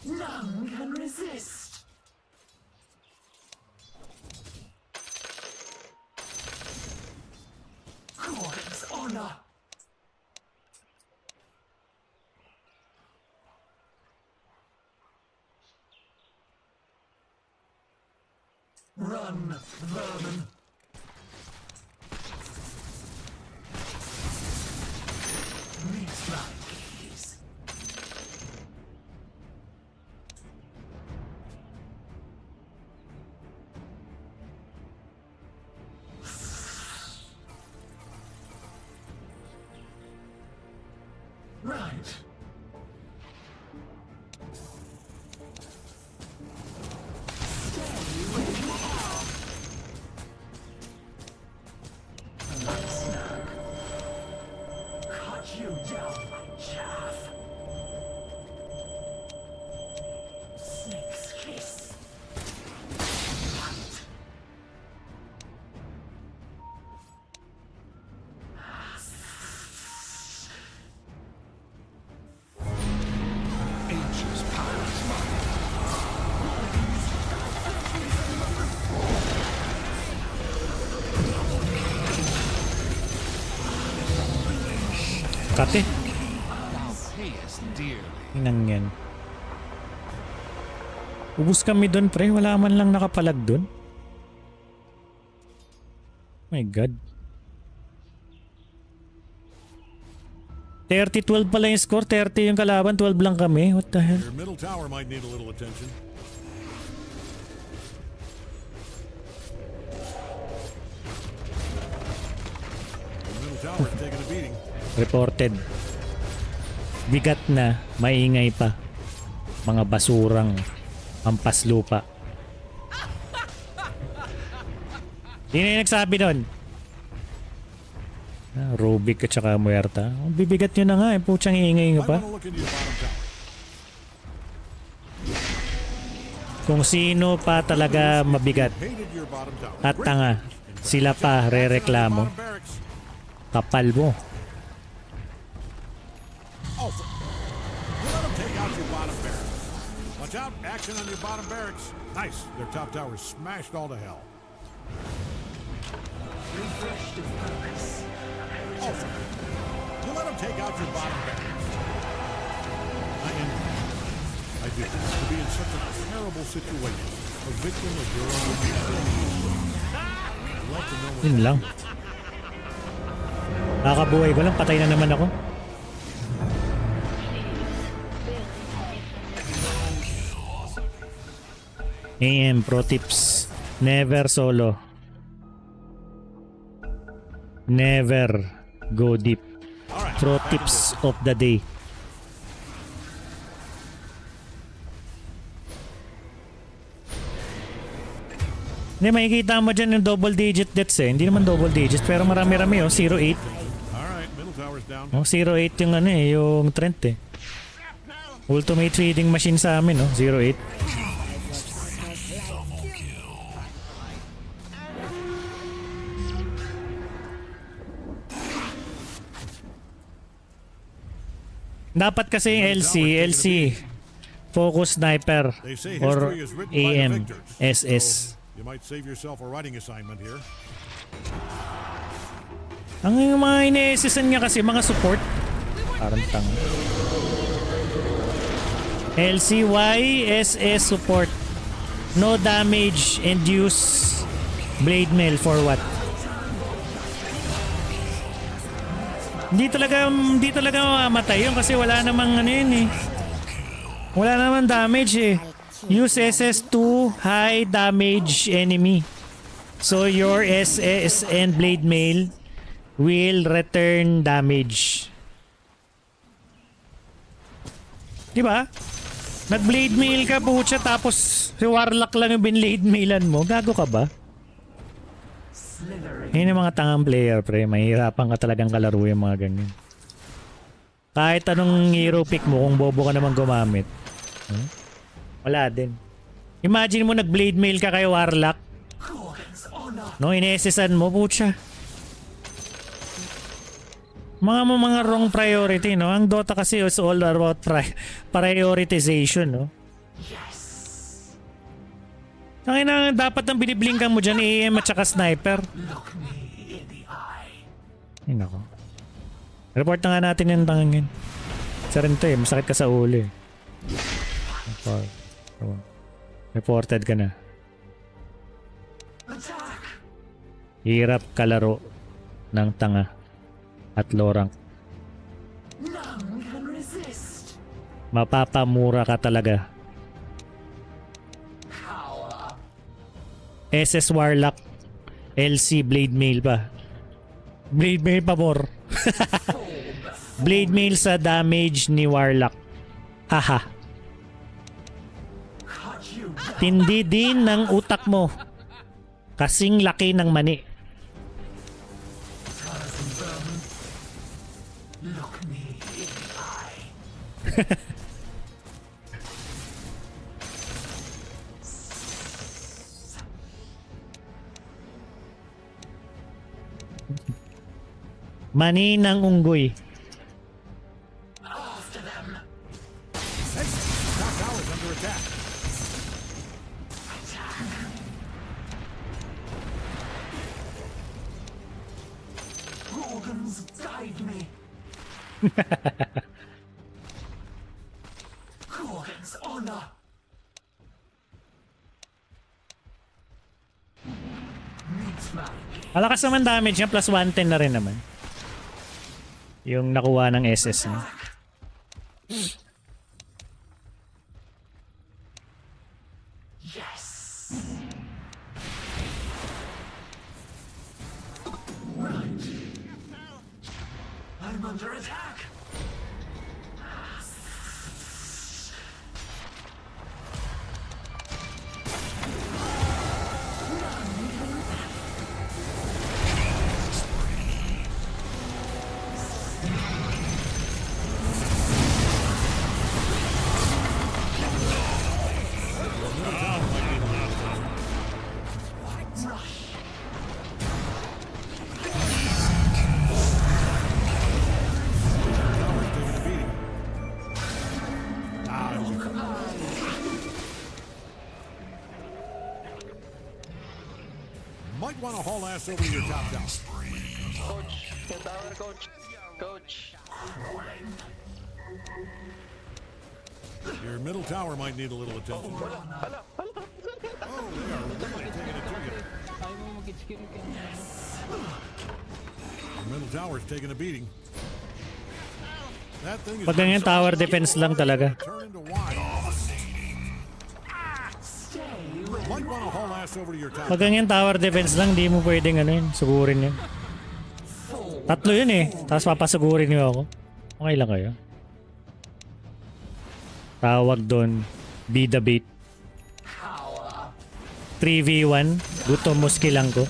None can resist. God's honor. Run, vermin. Meet my keys. Right. Stay where you are. Pati. Thou payest dearly. Inang yan. Ubus kami doon pre, wala man lang nakapalag doon. My God. 30-12 pala yung score, 30 yung kalaban, 12 lang kami. What the hell? Your middle tower might need a little attention. The middle tower is taking a beating. Reported. Bigat na, maingay pa. Mga basurang ampas lupa. Sino yung nagsabi nun? Rubik at saka Muerta. Bibigat nyo na nga, putsang iingay nyo pa. Might wanna look into your bottom tower. Kung sino pa talaga mabigat Hated your bottom tower. at Great tanga, news. sila pa rereklamo. Bottom barracks. Kapal mo. Oh, you let them take out your bottom barracks. Watch out, action on your bottom barracks. Nice, their top tower is smashed all to hell. Refreshed of purpose. Oh, you let them take out your bottom barracks. I envy you. I do. To be in such a terrible situation, a victim of your own I'd love to know what Yun lang. Kakabuhay ko lang, patay na naman ako. AM Pro Tips. Never solo. Never go deep. Pro Tips of the day. Hindi, makikita mo dyan yung double digit deaths eh. Hindi naman double digits pero marami-rami oh. 0-8. all right, middle tower's down. Oh, 0-8 yung ano eh, yung Trent eh. Ultimate feeding machine sa amin oh, 0-8. Dapat kasi yung LC, Focus Sniper They say or history is written by the AM, victors. SS. So you might save yourself a writing assignment here. Ang mga ine-SSan niya kasi mga support. Parang tanga. LCY, SS support. No damage and use blade mail for what? Hindi talaga mamamatay yun kasi wala namang ano yun eh. Wala namang damage eh. Use SS to high damage enemy. So your SS and blade mail will return damage. Diba? Nag-blade mail ka po siya tapos si Warlock lang yung binblade mailan mo. Gago ka ba? Yun yung mga tangang player pre. Mahirapan ka talagang kalaro yung mga ganyan. Kahit anong hero pick mo kung bobo ka naman gumamit. Wala din. Imagine mo nag-blade mail ka kay Warlock. No, inesesan mo po siya. Mga wrong priority, no? Ang Dota kasi is all about prioritization, no? Ang ina, dapat ang biniblingkan mo dyan, AM at saka sniper. Ay, nako. Report na nga natin yung tangangin. Isa rin to eh, masakit ka sa ulo eh. Reported ka na. Hirap kalaro ng tanga at lorang. Mapapamura ka talaga. SS Warlock, LC Blade Mail pa. Blade Mail pa more. Blade Mail sa damage ni Warlock. Haha. Tindi din ng utak mo. Kasing laki ng mani. Mani ng unggoy. Hey, top tower's under attack. Gorgon's honor. Meets my Malakas naman damage niya, plus 110 na rin naman. Yung nakuha ng SS niya. yes. Right. I'm under attack. Might want to haul ass over to your top tower. Coach, the tower, coach. Coach. Your middle tower might need a little attention. Oh, they are really taking it to you. Your middle tower's taking a beating. That thing is Pag ganyan tower defense lang talaga. turn into wine. Might want to haul ass over to your top. Pag ganyan tower defense lang, di mo pwedeng ano yun, sugurin yun. Tatlo yun eh, tapos papasugurin niyo ako. Okay lang kayo. Tawag doon, be the bait. 3v1, gusto mo skillang ko.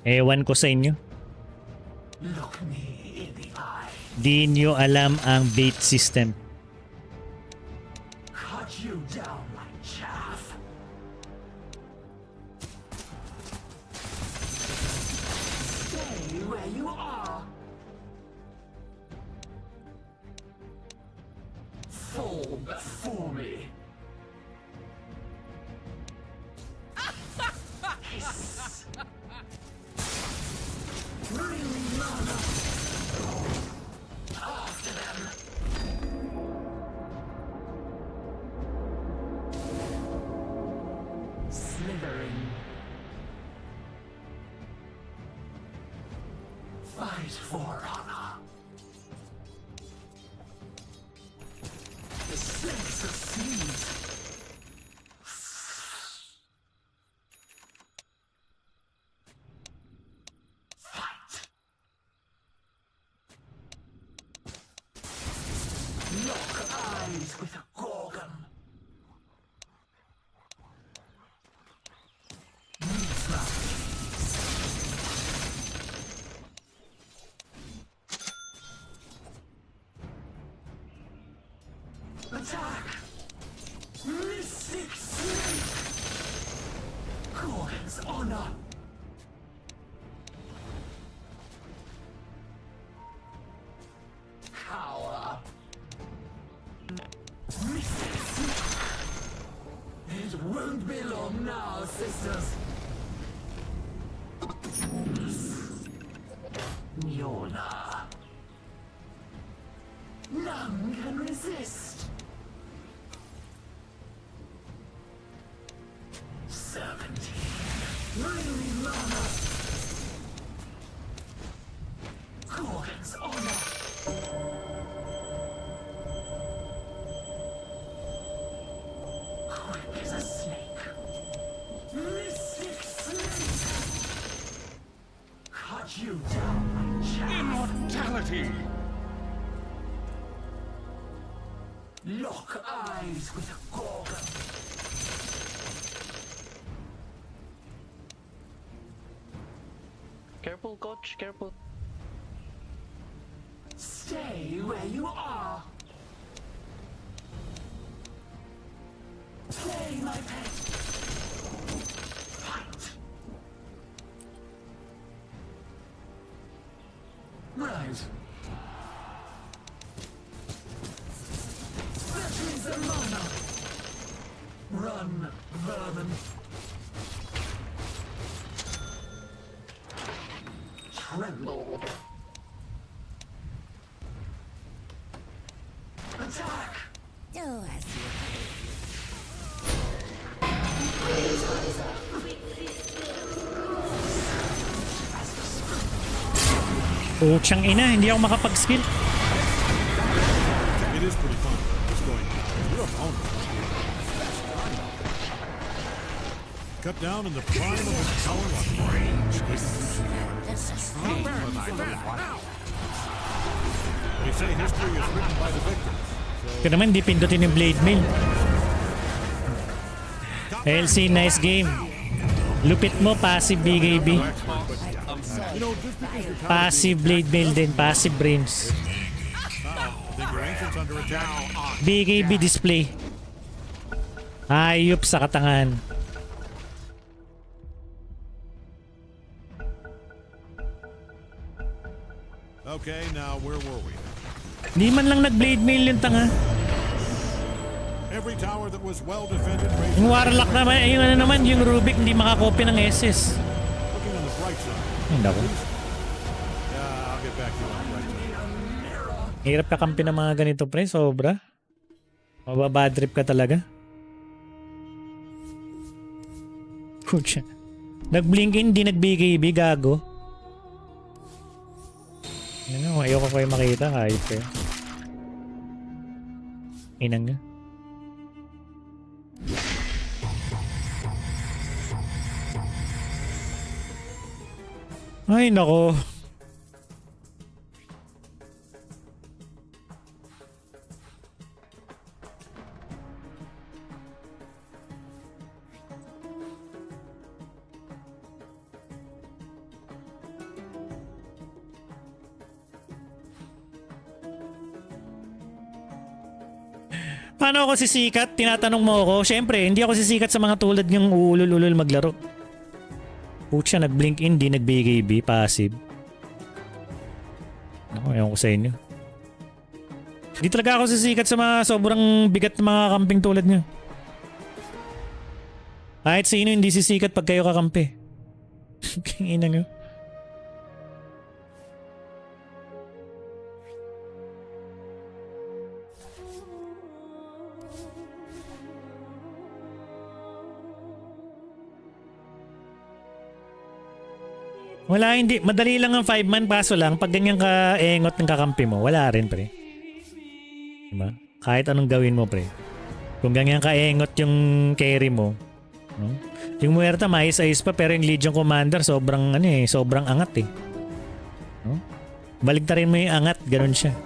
Ewan ko sa inyo. Look me in the eye. Di nyo alam ang bait system. Cut you down like chaff. Stay where you are. Fall before me. Hiss. Really, Mama? After them. Slithering. Fight for honor. The sense of sneeze. Fight. Lock eyes with a gorgon. Attack! Mystic Snake! Gorgon's honor! Cower! Mystic Snake! It won't be long now, sisters! Yola. None can resist. Serpentine. Really, Mama. Gorgon's honor. Quick as a snake. Mystic snake. Cut you down like chaff. Immortality! Lock eyes with a gorgon. Careful, coach, careful. Stay where you are. Play my pet. Fight. mana. Run, vermin. Tremble. Attack. Do as you Putsang ina, hindi ako makapag-skill. It is pretty fun. It's going down. Your opponent. Cut down in the prime of his power range. They say history is written by the victors. Kaya naman, di pindutin yung blade mail. LC, nice game. Lupit mo, passive BKB. You know, just because you're Passive blade mail din, passive brains. then your ancient's under attack. BKB display. Ayup sa katangan. Okay, now where were we? Di man lang nag-blade mail yung tanga. Every tower that was well defended raised. Yung Warlock naman, yung ano naman, yung Rubik hindi makakopy ng SS. Looking on the bright side. Hindi ako. Yeah, I'll get back to you on the bright side. Hirap kakampi ng mga ganito pre, sobra. Mababadrip ka talaga. Pucha. Nag-blink in, di nag-BKB, gago. Ano, ayoko kayo makita kahit kayo. Inang nga. Ay, nako. Paano ako sisikat? Tinatanong mo ako. Siyempre, hindi ako sisikat sa mga tulad ng ulul-ulul maglaro. Pucha, nag-blink in, di nag-BKB, passive. Ako, ewan ko sa inyo. Di talaga ako sisikat sa mga sobrang bigat na mga kamping tulad nyo. Kahit sino hindi sisikat pag kayo kakampi. Ina nyo. Wala, hindi. Madali lang ang 5-man, paso lang. Pag ganyan ka-engot ng kakampi mo, wala rin, pre. Diba? Kahit anong gawin mo, pre. Kung ganyan ka-engot yung carry mo, no? Yung Muerta, mais-ayos pa, pero yung Legion Commander, sobrang, sobrang angat, eh. No? Baligtarin mo yung angat, ganun siya.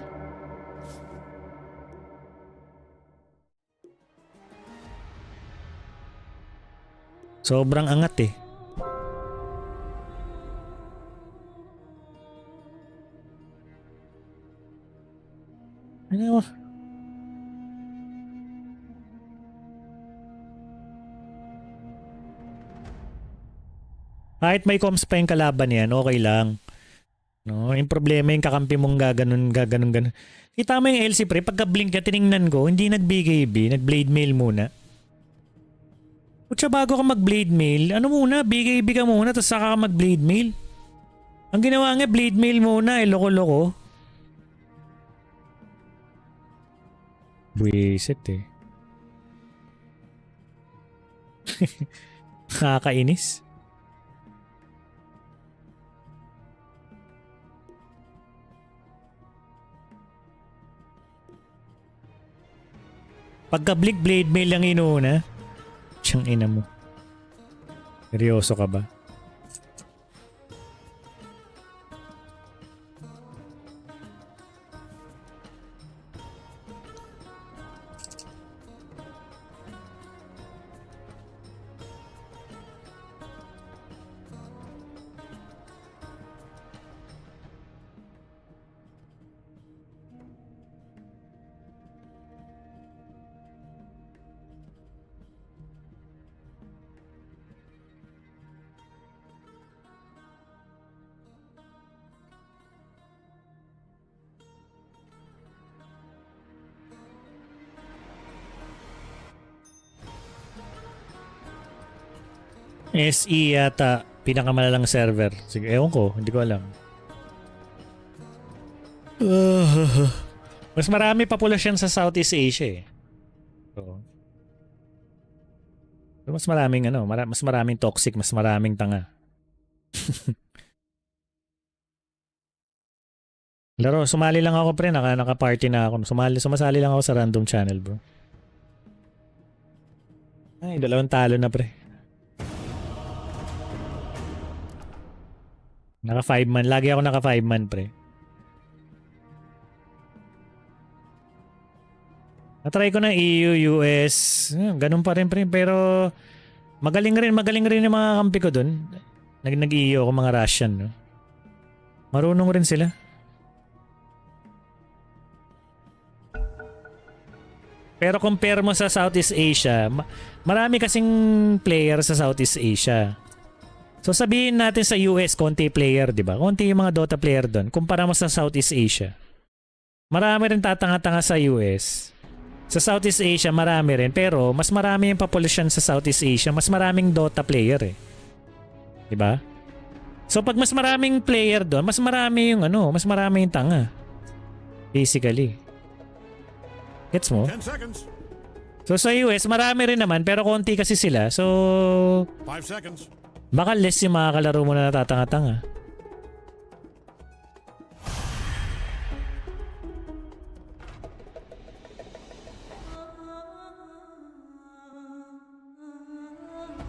Sobrang angat, eh. Ano? Kahit may comms pa yung kalaban yan, okay lang. No, yung problema yung kakampi mong gaganon. Kita mo yung LC pre, pagka-blink niya, tiningnan ko, hindi nag-BKB, nag-blade mail muna. Kutsa bago ka mag-blade mail, ano muna, BKB ka muna, tapos saka ka mag-blade mail. Ang ginawa nga, blade mail muna, loko-loko. Buisit eh. Nakakainis. Pagka-blink blade mail lang inuuna. Tiyang ina mo. Seryoso ka ba? SE yata, pinakamalalang server. Sige, ewan ko, hindi ko alam. Mas marami populasyon sa Southeast Asia eh. So, mas maraming mas maraming toxic, mas maraming tanga. Laro, sumali lang ako pre, naka-party na ako. Sumasali lang ako sa random channel, bro. Ay, 2 talo na pre. Naka 5 man, lagi ako naka 5 man pre. Natry ko na EU, US, ganun pa rin pre, pero magaling rin yung mga kampi ko dun. Nag-EU ako mga Russian, no? Marunong rin sila. Pero compare mo sa Southeast Asia, marami kasing player sa Southeast Asia. So sabihin natin sa US, konti player, di ba? Konti yung mga Dota player doon. Kumpara mo sa Southeast Asia. Marami rin tatanga-tanga sa US. Sa Southeast Asia, marami rin. Pero mas marami yung population sa Southeast Asia, mas maraming Dota player eh. Di ba? So pag mas maraming player doon, mas marami yung mas marami yung tanga. Basically. Gets mo? 10 seconds. So sa US, marami rin naman pero konti kasi sila. So 5 seconds. baka less yung mga kalaro mo na natatanga-tanga.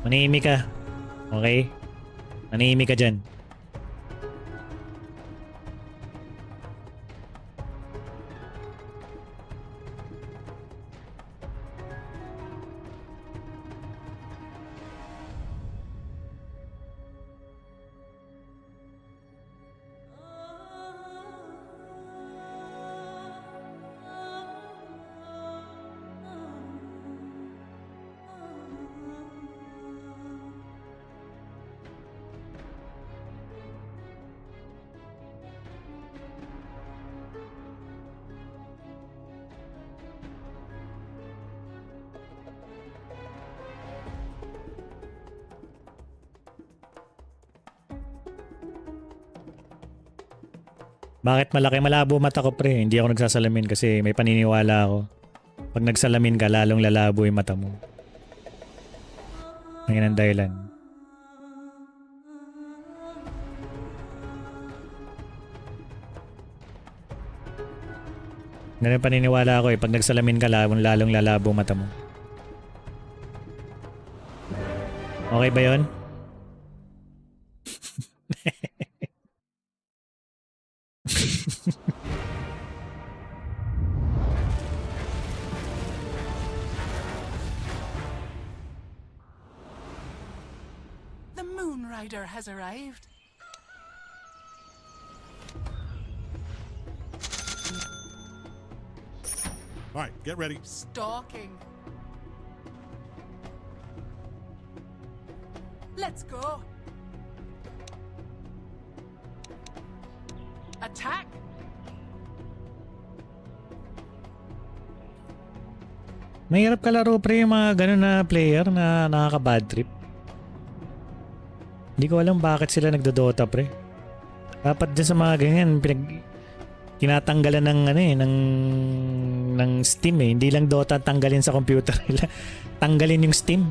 Manihimik ka. Okay? Manihimik ka dyan. Bakit malaki? Malabo mata ko pre. Hindi ako nagsasalamin kasi may paniniwala ako. Pag nagsalamin ka, lalong lalabo yung mata mo. Ang yan ang dahilan. Ganun paniniwala ako eh. Pag nagsalamin ka, lalong lalabo mata mo. Okay ba yun? The Moon Rider has arrived. All right, get ready. Stalking. Let's go. Attack. Mahirap kalaro pre yung mga ganun na player na nakaka-bad trip. Hindi ko alam bakit sila nagdodota pre. Dapat din sa mga ganyan tinatanggalan ng ng Steam eh. Hindi lang Dota tanggalin sa computer nila. Tanggalin yung Steam.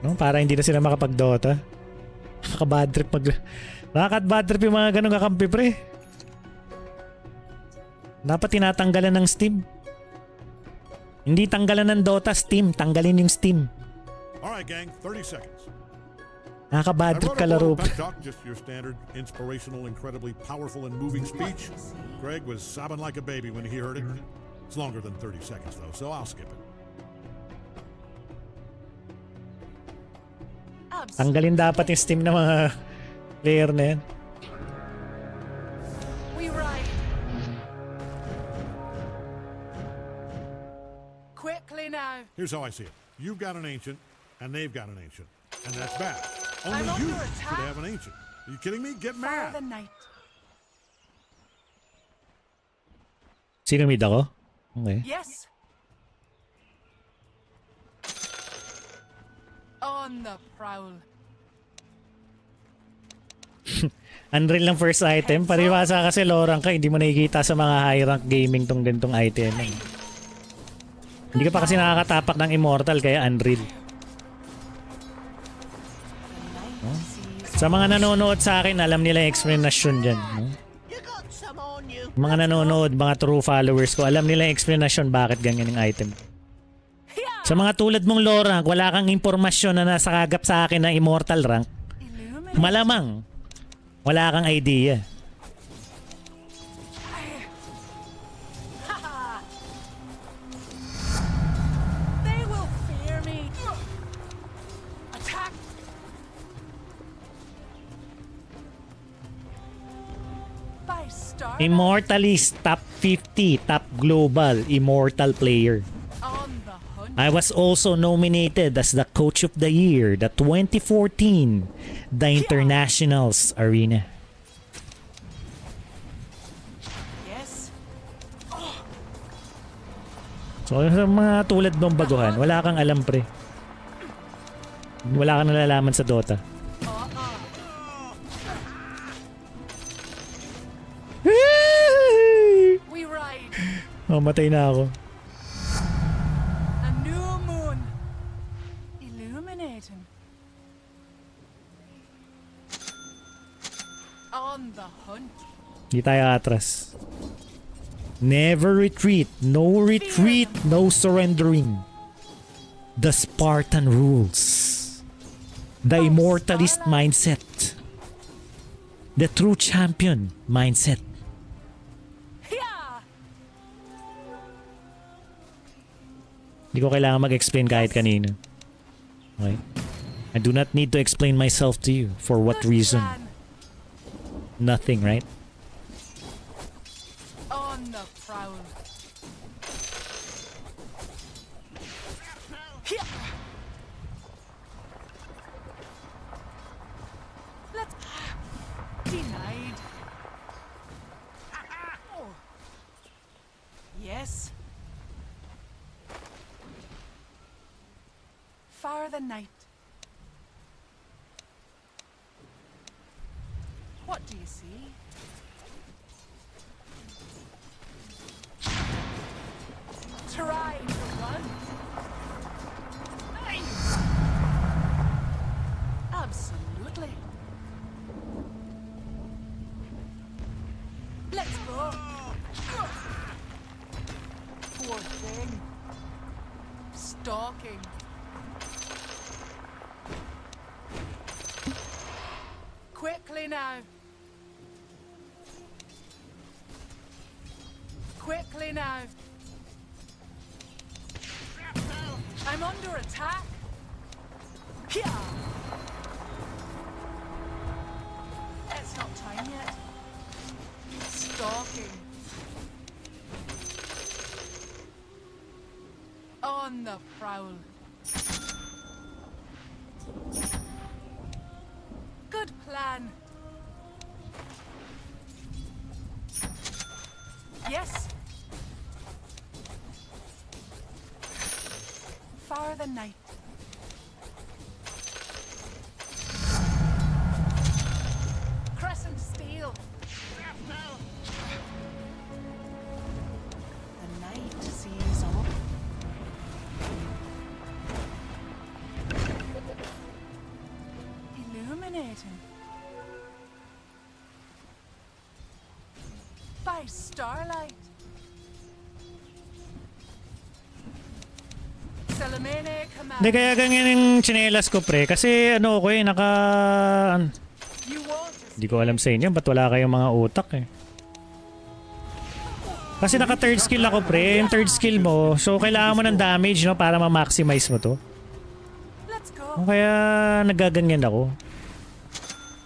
No? Para hindi na sila makapag-Dota. Nakaka-bad trip nakaka-bad trip yung mga ganung kakampi pre. Dapat tinatanggalan ng Steam. Hindi tanggalan ng Dota, Steam. Tanggalin yung Steam. Alright gang, 30 seconds. Nakaka-bad trip kalaro. Just your standard inspirational, incredibly powerful and moving speech. Greg was sobbing like a baby when he heard it. It's longer than 30 seconds though, so I'll skip it. Tanggalin dapat yung Steam ng mga player na yan. We ride. Quickly now. Here's how I see it. You've got an ancient, and they've got an ancient. And that's bad. I'm Only you under attack. should have an ancient. Are you kidding me? Get For mad. the night. Sino mid ako? Okay. Yes. On the prowl. Unreal lang first item. Paribasa kasi low rank ka, hindi mo nakikita sa mga high rank gaming tong ganitong item. Hindi ka pa kasi nakakatapak ng Immortal kaya Unreal. Oh. Sa mga nanonood sa akin, alam nila yung explanation dyan. No? Mga nanonood, mga true followers ko, alam nila yung explanation bakit ganyan yung item. Sa mga tulad mong low rank, wala kang impormasyon na nasa kagap sa akin ng Immortal rank. Malamang wala kang idea. They will fear me. Attack. By star Immortalis top 50, top global Immortal player. on the hunt. I was also nominated as the Coach of the Year, the 2014, the Internationals Arena. Yes. So sa mga tulad mong baguhan, wala kang alam pre. Wala kang nalalaman sa Dota. We ride Oh, matay na ako. a new moon. Illuminating. On the hunt. Di tayo atras. Never retreat. No retreat. No surrendering. The Spartan rules. The Immortalist mindset. The true champion mindset. Yeah. Hindi ko kailangan mag-explain kahit kanino. Okay? I do not need to explain myself to you. For what Good reason? plan. Nothing, right? On the prowl. Yeah. Let's denied. Oh. Yes. Far the night. What do you see? Try to run. Nice. Absolutely. Let's go. Poor thing. Stalking. Quickly now. Quickly now. I'm under attack. Here. It's not time yet. Stalking. On the prowl. Good plan. Yes. Far the night. Crescent steel. The night sees all. Illuminating. By starlight. Salamene command. Hindi kaya ganyan yung tsinelas ko pre. Kasi ano ko naka... You won't Hindi ko alam sa inyo. Ba't wala kayong mga utak eh. Kasi naka third skill ako pre. Yung third skill mo. So kailangan mo ng damage no para ma-maximize mo to. Let's go. O kaya nagaganyan ako.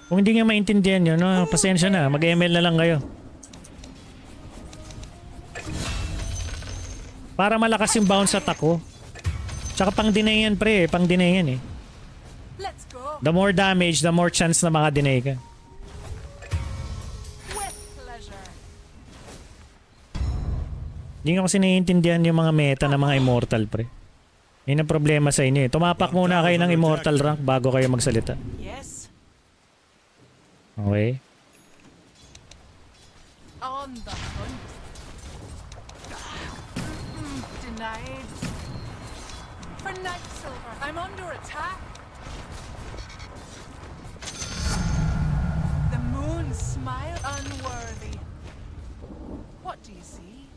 Kung hindi nyo maintindihan yun, no, pasensya na. Mag-ML na lang kayo. Para malakas yung bounce attack ko. Tsaka pang deny yan pre. Pang deny yan eh. Let's go. The more damage, the more chance na maka-deny ka. With pleasure. Hindi nyo kasi naiintindihan yung mga meta ng mga immortal pre. Yun ang problema sa inyo eh. Tumapak muna kayo ng immortal rank bago kayo magsalita. Yes. Okay? On the hunt. Denied. For Night Silver, I'm under attack. The moon smile unworthy. What do you see?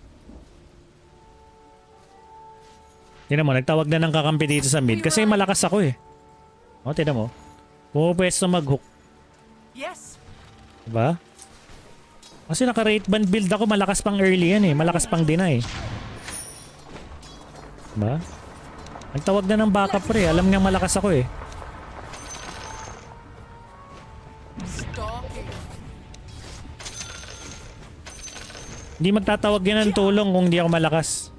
Tignan mo, nagtawag na ng kakampi dito sa mid kasi malakas ako eh. O, tignan mo. Pumupwesto mag-hook. Yes. Diba? Kasi naka-rate band build ako, malakas pang early yan eh. Malakas pang deny. Diba? Nagtawag na ng backup pre. Alam niyang malakas ako eh. Stalking. Hindi magtatawag yan ng tulong kung hindi ako malakas.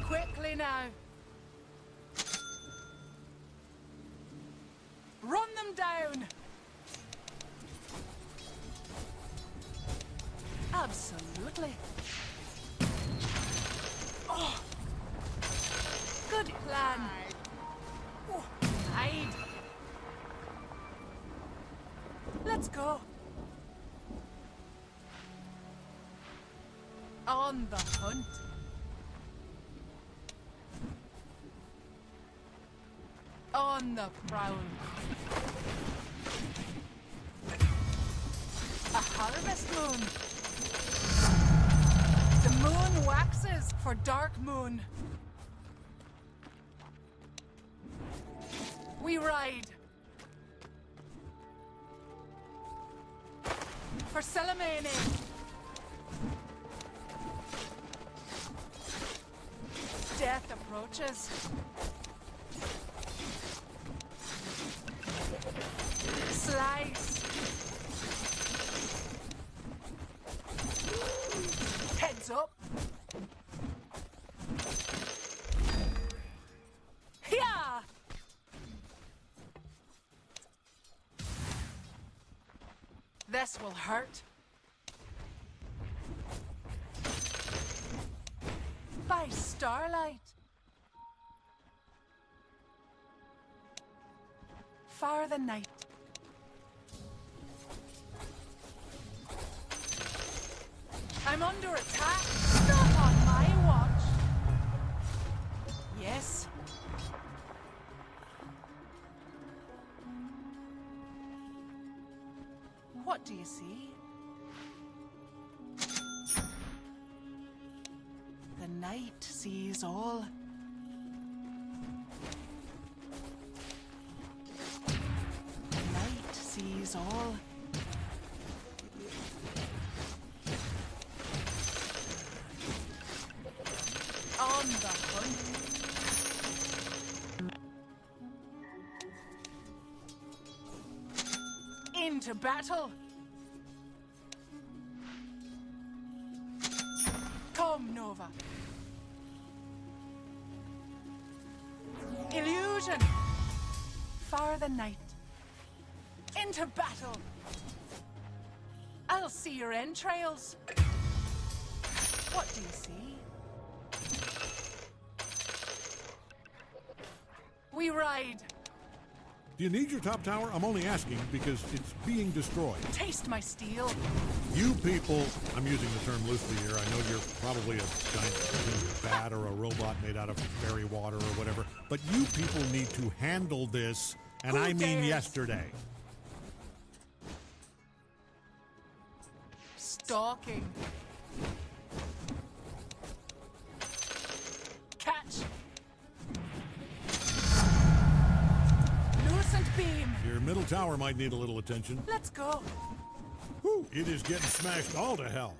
Quickly now. Run them down. Absolutely. Oh. Good plan. Oh, hide. Let's go. On the hunt. On the prowl. A harvest moon. The moon waxes for dark moon. We ride. For Salamene. Death approaches. Slice. Heads up. Yeah. This will hurt. By starlight. Far the night. I'm under attack. Not on my watch. Yes. What do you see? The night sees all. The night sees all. On the hunt. Into battle. Come, Nova. Illusion. Far the night. Into battle. I'll see your entrails. What do you see? We ride. Do you need your top tower? I'm only asking because it's being destroyed. Taste my steel. You people, I'm using the term loosely here. I know you're probably a giant bat or a robot made out of fairy water or whatever, but you people need to handle this, and Who I mean dares? yesterday. Stalking. Catch. Lucent beam. Your middle tower might need a little attention. Let's go. Whew, it is getting smashed all to hell.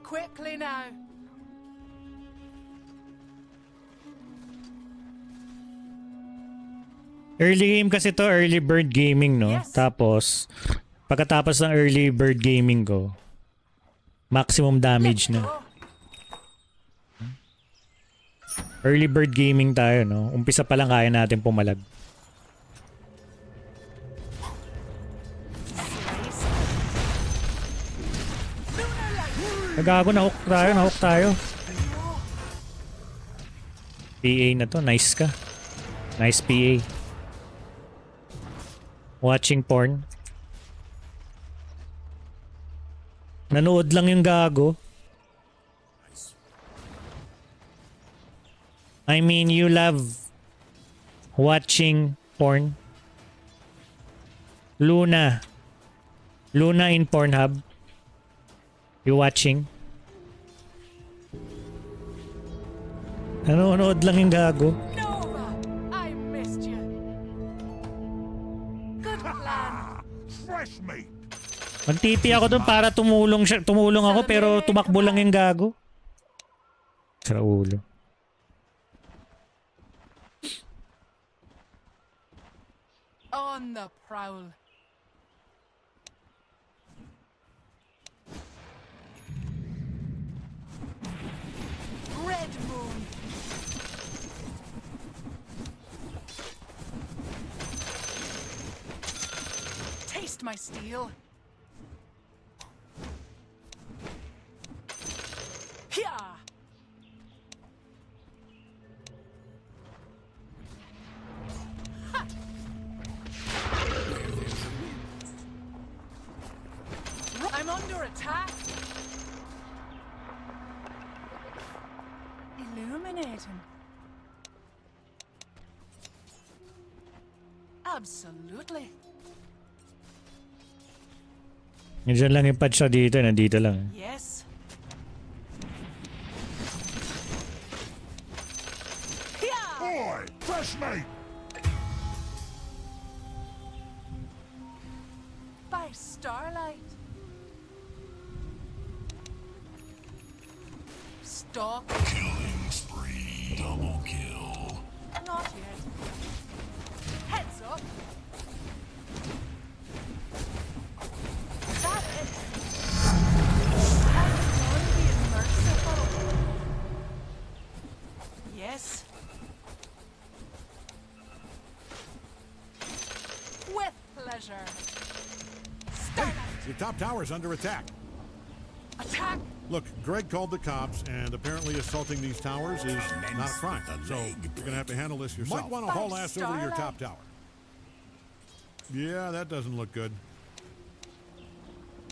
Quickly now. Early game kasi to, early bird gaming, no? Yes. Tapos, pagkatapos ng early bird gaming ko, maximum damage Let's na. go. Early bird gaming tayo, no? Umpisa pa lang kaya natin pumalag. Slice. Lunar light. Nagago, na-hook tayo. PA na to, nice ka. Nice PA. Watching porn. Nanood lang yung gago. I mean, you love watching porn. Luna. Luna in Pornhub. You watching? Nanonood lang yung gago. Nova, I missed you. Good plan. Fresh meat. Magtiti ako doon para tumulong ako pero tumakbo lang yung gago. Sa ulo. On the prowl. Red moon. Taste my steel. Here. I'm under attack. Illuminating. Absolutely. Nandiyan lang yung patch sa dito. Nandito lang. Yes. Boy, fresh meat. By starlight. Stalk. Killing spree. Double kill. Not yet. Heads up. That it. Has done being merciful. Yes. With pleasure. Starlight. Your top tower's under attack. Attack. Look, Greg called the cops, and apparently assaulting these towers is not a crime. So you're gonna have to handle this yourself. Might want to haul ass over to your top tower. Yeah, that doesn't look good.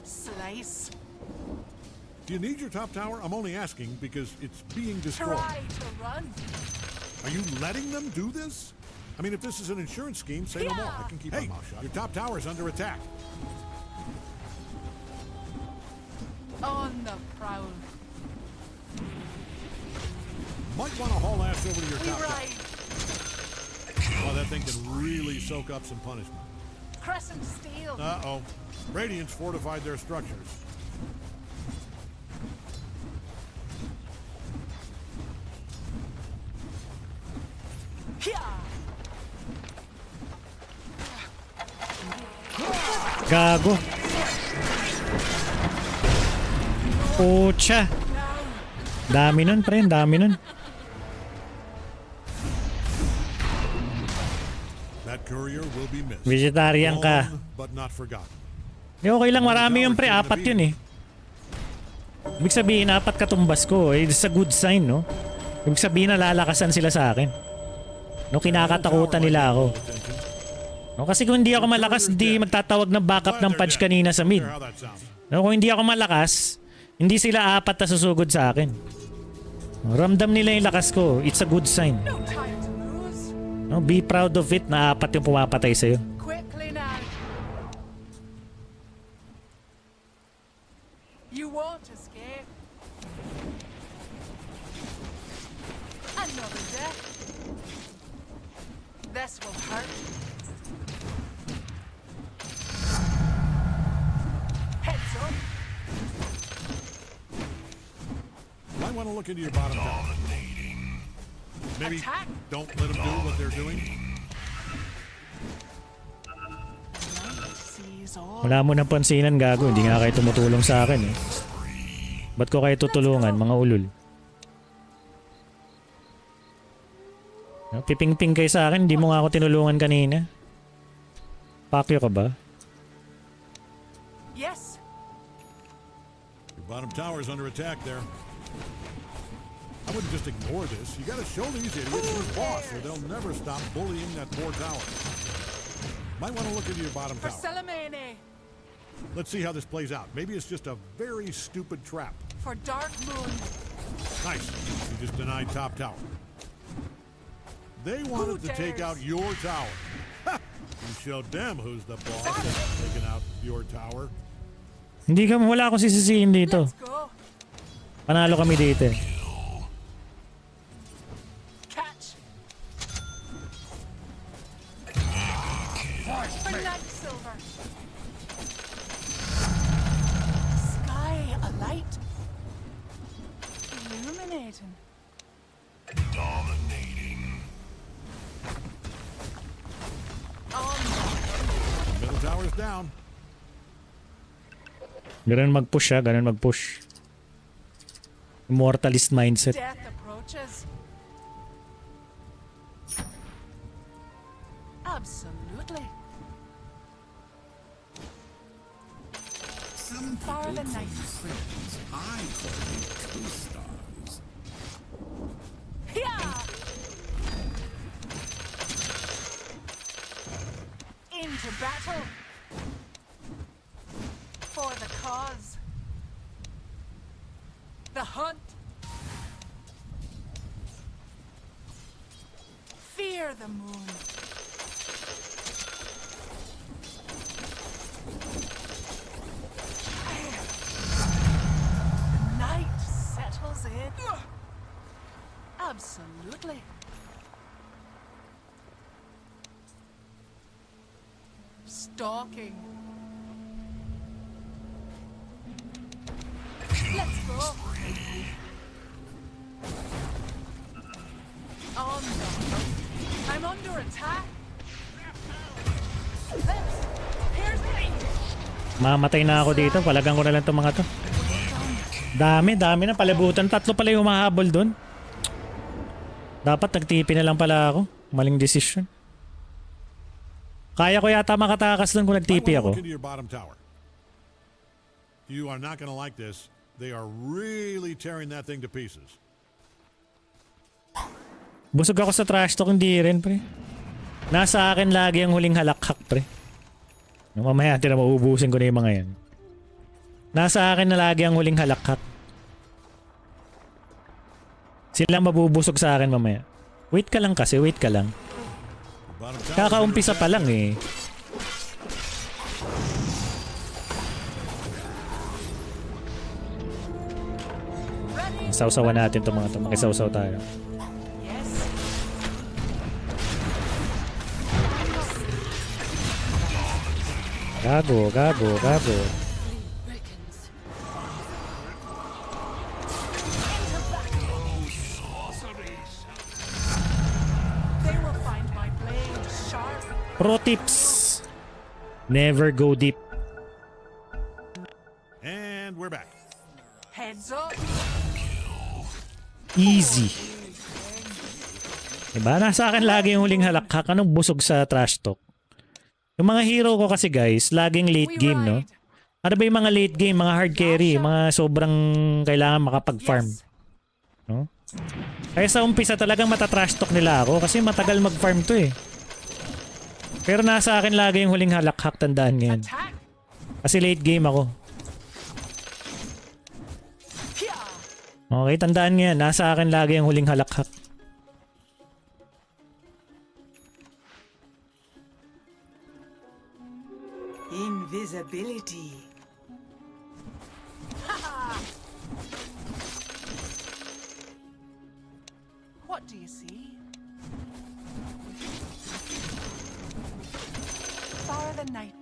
Slice. Do you need your top tower? I'm only asking because it's being destroyed. Try to run. Are you letting them do this? I mean, if this is an insurance scheme, say no more. I can keep my mouth shut. Your top tower is under attack. On the prowl. Might want to haul ass over to your We top tower. ride. Oh, that thing can really soak up some punishment. Crescent steel. Uh-oh. Radiant's fortified their structures. Here. Gago. Pucha. Dami nun, pre. Dami nun. That courier will be missed. Vegetarian ka. Gone, but not forgotten. Di okay lang. Marami yung pre. 4 yun eh. Ibig sabihin, 4 katumbas ko. It's a good sign, no? Ibig sabihin, nalalakasan sila sa akin. No, kinakatakutan nila ako. No, kasi kung hindi ako malakas, hindi magtatawag ng backup ng patch kanina sa mid. No, kung hindi ako malakas, hindi sila 4 na susugod sa akin. Ramdam nila yung lakas ko. It's a good sign. No time to lose. No, be proud of it na 4 yung pumapatay sa'yo. Quickly now. You won't escape. Another death. This will hurt. Heads up. Might want to look into your bottom tower. Maybe Attack. don't let them do what they're doing. Light sees all. Wala mo nang pansinan, gago. Hindi nga kayo tumutulong sa akin eh. Ba't ko kayo tutulungan, mga ulul? No, piping-ping kayo sa akin, hindi mo nga ako tinulungan kanina. Pakyo ka ba? Yes. Your bottom tower is under attack there. I wouldn't just ignore this. You gotta show these idiots who's boss, or they'll never stop bullying that poor tower. Might want to look into your bottom For tower. Salamene. Let's see how this plays out. Maybe it's just a very stupid trap. For Dark Moon. Nice. You just denied top tower. They wanted to take out your tower. Ha! You showed them who's the boss that's taking out your tower. Wala akong sisisihin dito. Let's go. Panalo kami dito eh. Catch. For Night Silver. Sky alight. Illuminating. Dominating. Middle tower's down. Ganun mag-push ha, ganun mag-push. Immortalist mindset. Death approaches. Absolutely. Some Far people the call night. you friends. I call you co-stars. Yeah. Into battle. For the cause. The hunt. Fear the moon. The night settles in. Absolutely. Stalking. Let's go. On the hunt. I'm under attack. Let's. Here's me. Mamatay na ako dito. Palagan ko na lang itong mga to. Dami na. Palabutan. 3 pala yung mahabol dun. Dapat nagtipi na lang pala ako. Maling decision. Kaya ko yata makatakas dun kung nagtipi ako. Look into your bottom tower. You are not going to like this. They are really tearing that thing to pieces. Busog ako sa trash talk, hindi rin pre. Nasa akin lagi ang huling halakhak pre. Mamaya natin na mauubusin ko na yung mga yan. Nasa akin na lagi ang huling halakhak. Sila mabubusog sa akin mamaya. Wait ka lang kasi, wait ka lang. Kakaumpisa pa lang eh. Sausawan natin itong mga ito. Makisawsaw tayo. Yes. Gago. They will find my blade sharp. Pro tips. Never go deep. And we're back. Heads up. Easy. Diba? Nasa akin lagi yung huling halakhak. Anong busog sa trash talk? Yung mga hero ko kasi guys, laging late game, no? Ano ba yung mga late game, mga hard carry, mga sobrang kailangan makapag-farm, no? Kaya sa umpisa talagang matatrash talk nila ako kasi matagal mag-farm to eh. Pero nasa akin lagi yung huling halakhak, tandaan ngayon. Kasi late game ako. Okay, tandaan ngayon, nasa akin lagi yung huling halakhak. Invisibility. What do you see? Far the night.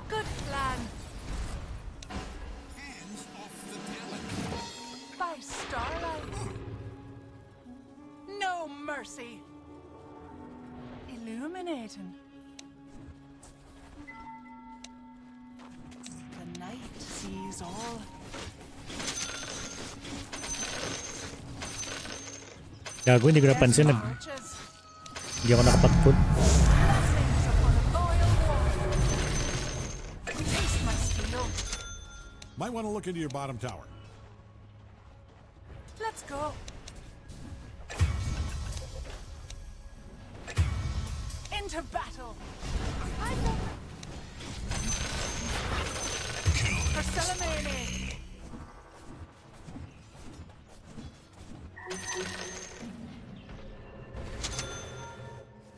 Good plan. Hands off the talent. By starlight. No mercy. Illuminating. The night sees all. Gago, hindi ko napansin. Hindi ako nakapag-put. Blessings upon a loyal warrior. Taste my steel. Might want to look into your bottom tower. Let's go. Into battle. For Salamene.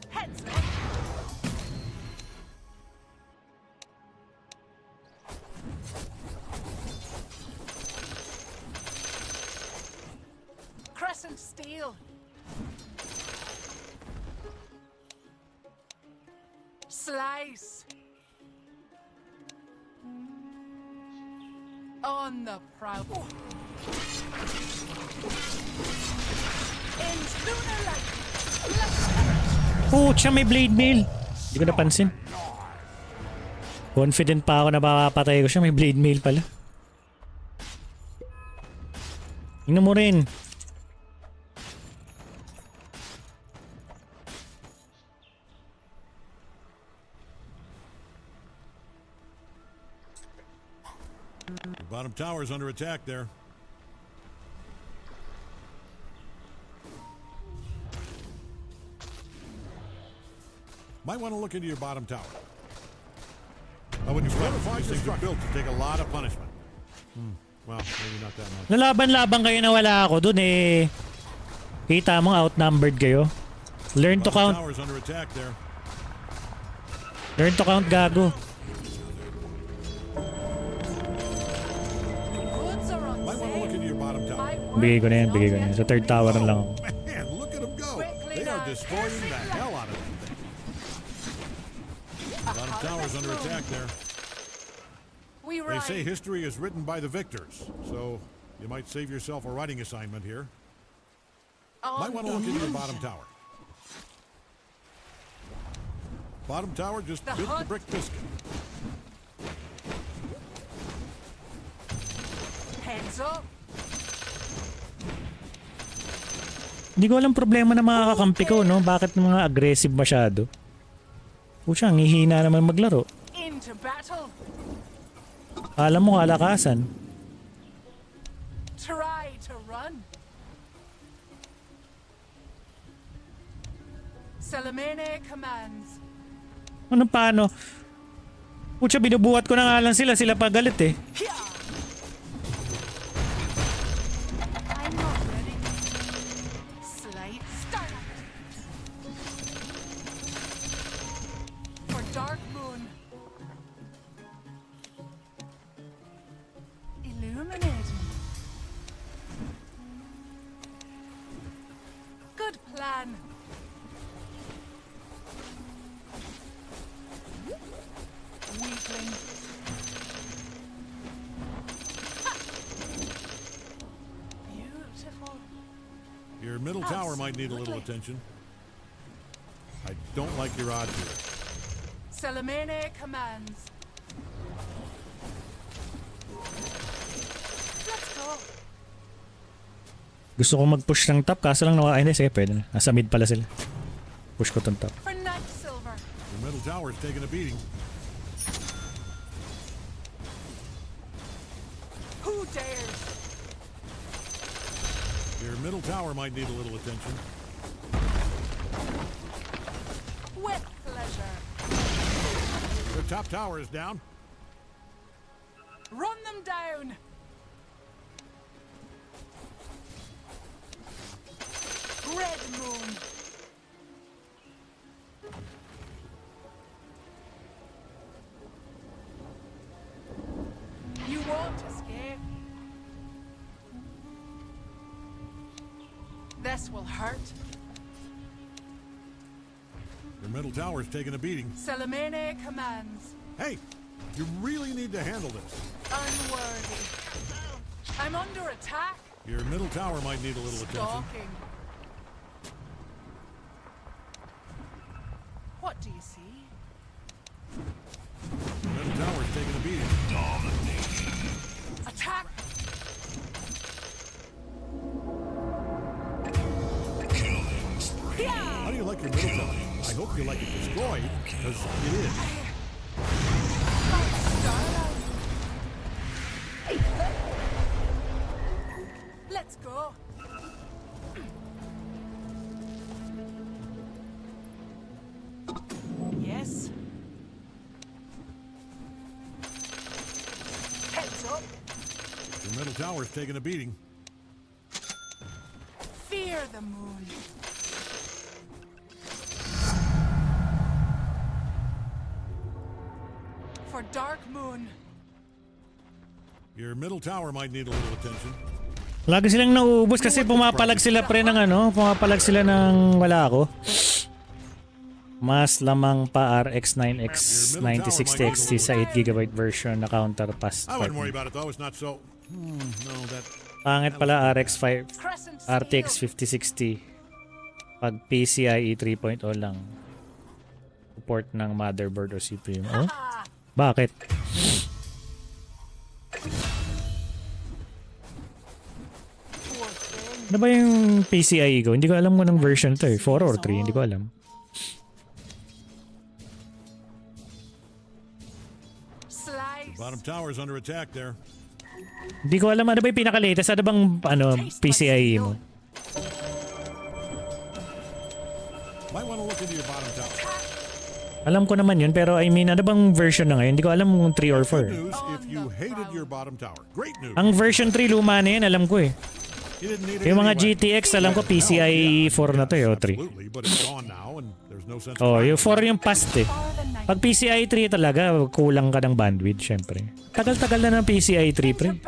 Heads up. Crescent steel. Slice. On the proud. In lunar light. Oh, siya may blade mail. Hindi ko napansin. Confident pa ako na makapatay ko siya. May blade mail pala. Tingnan mo rin. The bottom tower is under attack there. Might want to look into your bottom tower. I wouldn't fortified these things are built to take a lot of punishment. Well, maybe not that much. Nalaban-laban kayo na wala ako dun eh. Kita mo outnumbered kayo. Learn to count. Tower is under attack there. Learn to count, gago. Might want to look into your bottom tower. Bigay ko na yan, bigay ko na yan. Sa third tower na lang ako. Man, look at them go. They are destroying the hell out of them. Bottom tower is under attack there. They say history is written by the victors, so you might save yourself a writing assignment here. Might want to look into your bottom tower. Bottom tower just bit the brick biscuit. Heads up. Hindi ko alam problema ng mga kakampi ko, no? Bakit mga aggressive masyado? Pucha, ang hihina naman maglaro. Into battle. Alam mo, kalakasan. Try to run. Salamene commands. Ano paano? Pucha, binubuhat ko na nga lang sila. Sila pa galit eh. I'm not ready. Slide start. For dark moon. Illuminating. Good plan. Weakling. Ha! Beautiful. Your middle tower might need a little attention. I don't like your odds here. Salamene commands. Let's go. Gusto ko mag-push ng top, kaso lang ay hindi, sige, pwede na. Nasa mid pala sila. Push ko tong top. For night silver. Your middle tower is taking a beating. Who dares? Your middle tower might need a little attention. With pleasure. Your top tower is down. Run them down. Red moon. You won't escape. This will hurt. Your middle tower is taking a beating. Salamene commands. Hey, you really need to handle this. Unworthy. I'm under attack. Your middle tower might need a little attention. Stalking. What do you see? Your middle tower is taking a beating. Attack! How do you like your middle tower? I hope you like it destroyed, because it is. Let's go. middle tower's taking a beating. Fear the moon. For dark moon. Your middle tower might need a little attention. Lagi silang nauubos kasi pumapalag sila pre ng ano, pumapalag sila ng wala ako. Mas lamang pa RX 9X 9060 XT sa 8GB version na counter pass. I wouldn't worry about it though. It's not so. No, that. Pangit pala RX 5 RTX 5060 pag PCIe 3.0 lang. Support ng motherboard o CPU. Oh? Bakit? Ano ba yung PCIe ko? Hindi ko alam mo ng version to eh. 4 or 3, hindi ko alam. Bottom tower's under attack there. Hindi ko alam ano ba yung pinaka-latest. Ano bang PCIe mo? Might want to look into your bottom tower. Alam ko naman yun, pero I mean, ano bang version na ngayon? Hindi ko alam kung 3 or 4. Good news if you hated your bottom tower. Great news. Ang version 3 luma na yun, alam ko eh. Yung mga GTX, alam ko PCIe 4 na to eh, o 3. Oh, yung 4 yung past eh. Pag PCIe 3 talaga, kulang ka ng bandwidth, syempre. Tagal-tagal na ng PCIe 3, pre.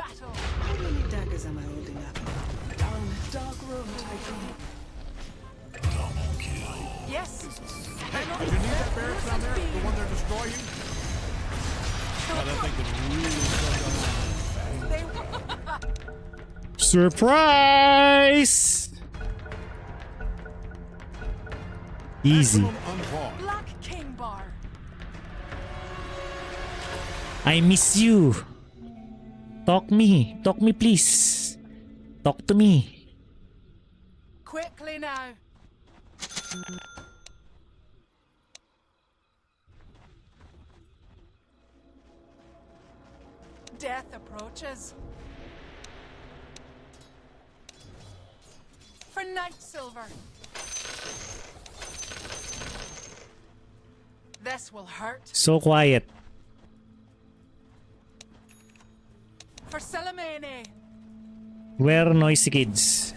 Surprise! Easy. Black King Bar. I miss you. Talk me please. Talk to me. Quickly now. Death approaches. For Night Silver. This will hurt. So quiet. For Salamene. Where noisy kids?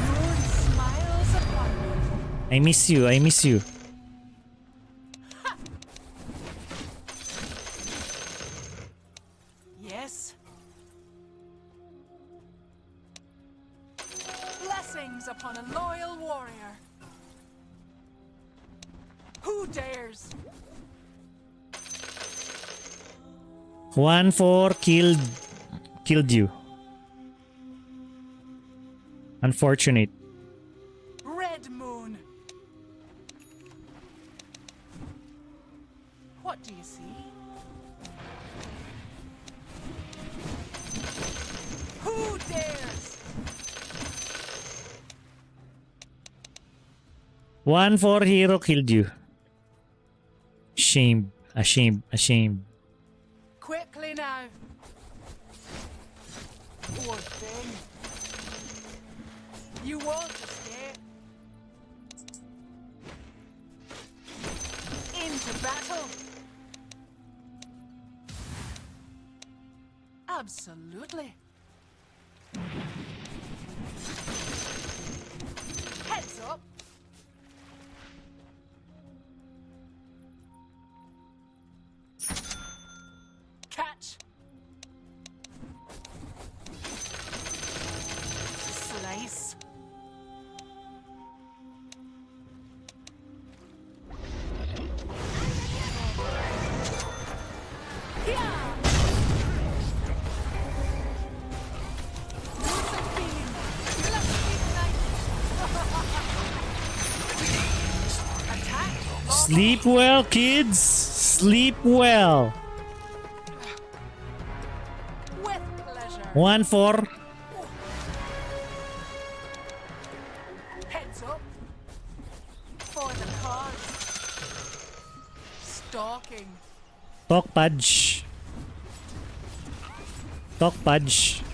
Moon smiles upon me. I miss you, I miss you. Yes. Blessings upon a loyal warrior. Who dares? 1-4 killed you. Unfortunate. Red Moon. What do you see? Who dares? 1-4 hero killed you. Shame, ashamed, ashamed. Quickly now. Poor thing. You won't escape. Into battle. Absolutely. Heads up. Catch. Slice. Yeah. Lucid beam. Electric knife. Attack. Sleep well, kids. Sleep well. With pleasure. 1-4. Heads up. For the cause. Stalking. Talk Pudge. Talk Pudge.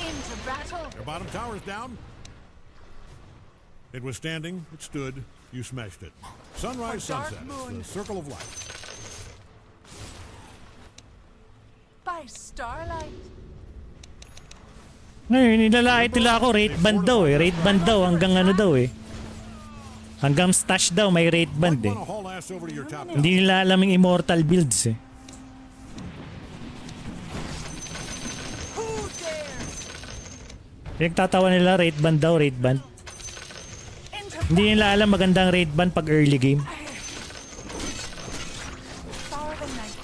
Into battle. Your bottom tower's down. It was standing, it stood, you smashed it. Sunrise, For dark sunset, moon. the circle of life. nice starlight. Ngayon, nilalait nila ako. Rate band daw eh. Rate band daw hanggang ano daw eh. Hanggang stash daw may rate band eh. Want to haul ass over to your top tower. Hindi nila alam yung immortal builds eh. Who dares? Pinagtatawa nila rate band daw, rate band. Into Hindi nila alam magandang rate band pag early game. power the night.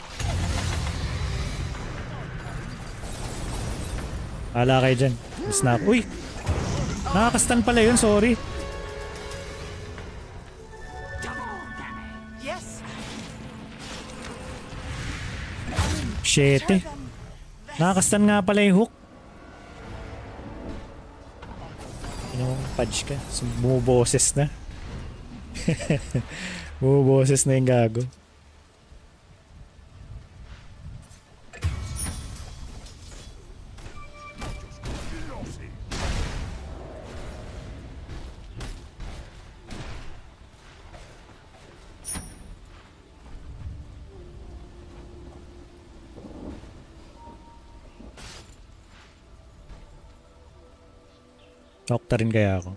Hala kayo dyan. Snap. Uy! Nakakastan pala yun, sorry. Yes. Shit eh. Nakakastan nga pala yung hook. Yung fudge ka. Bumuboses na. Bumuboses na yung gago. Nokta rin kaya ako.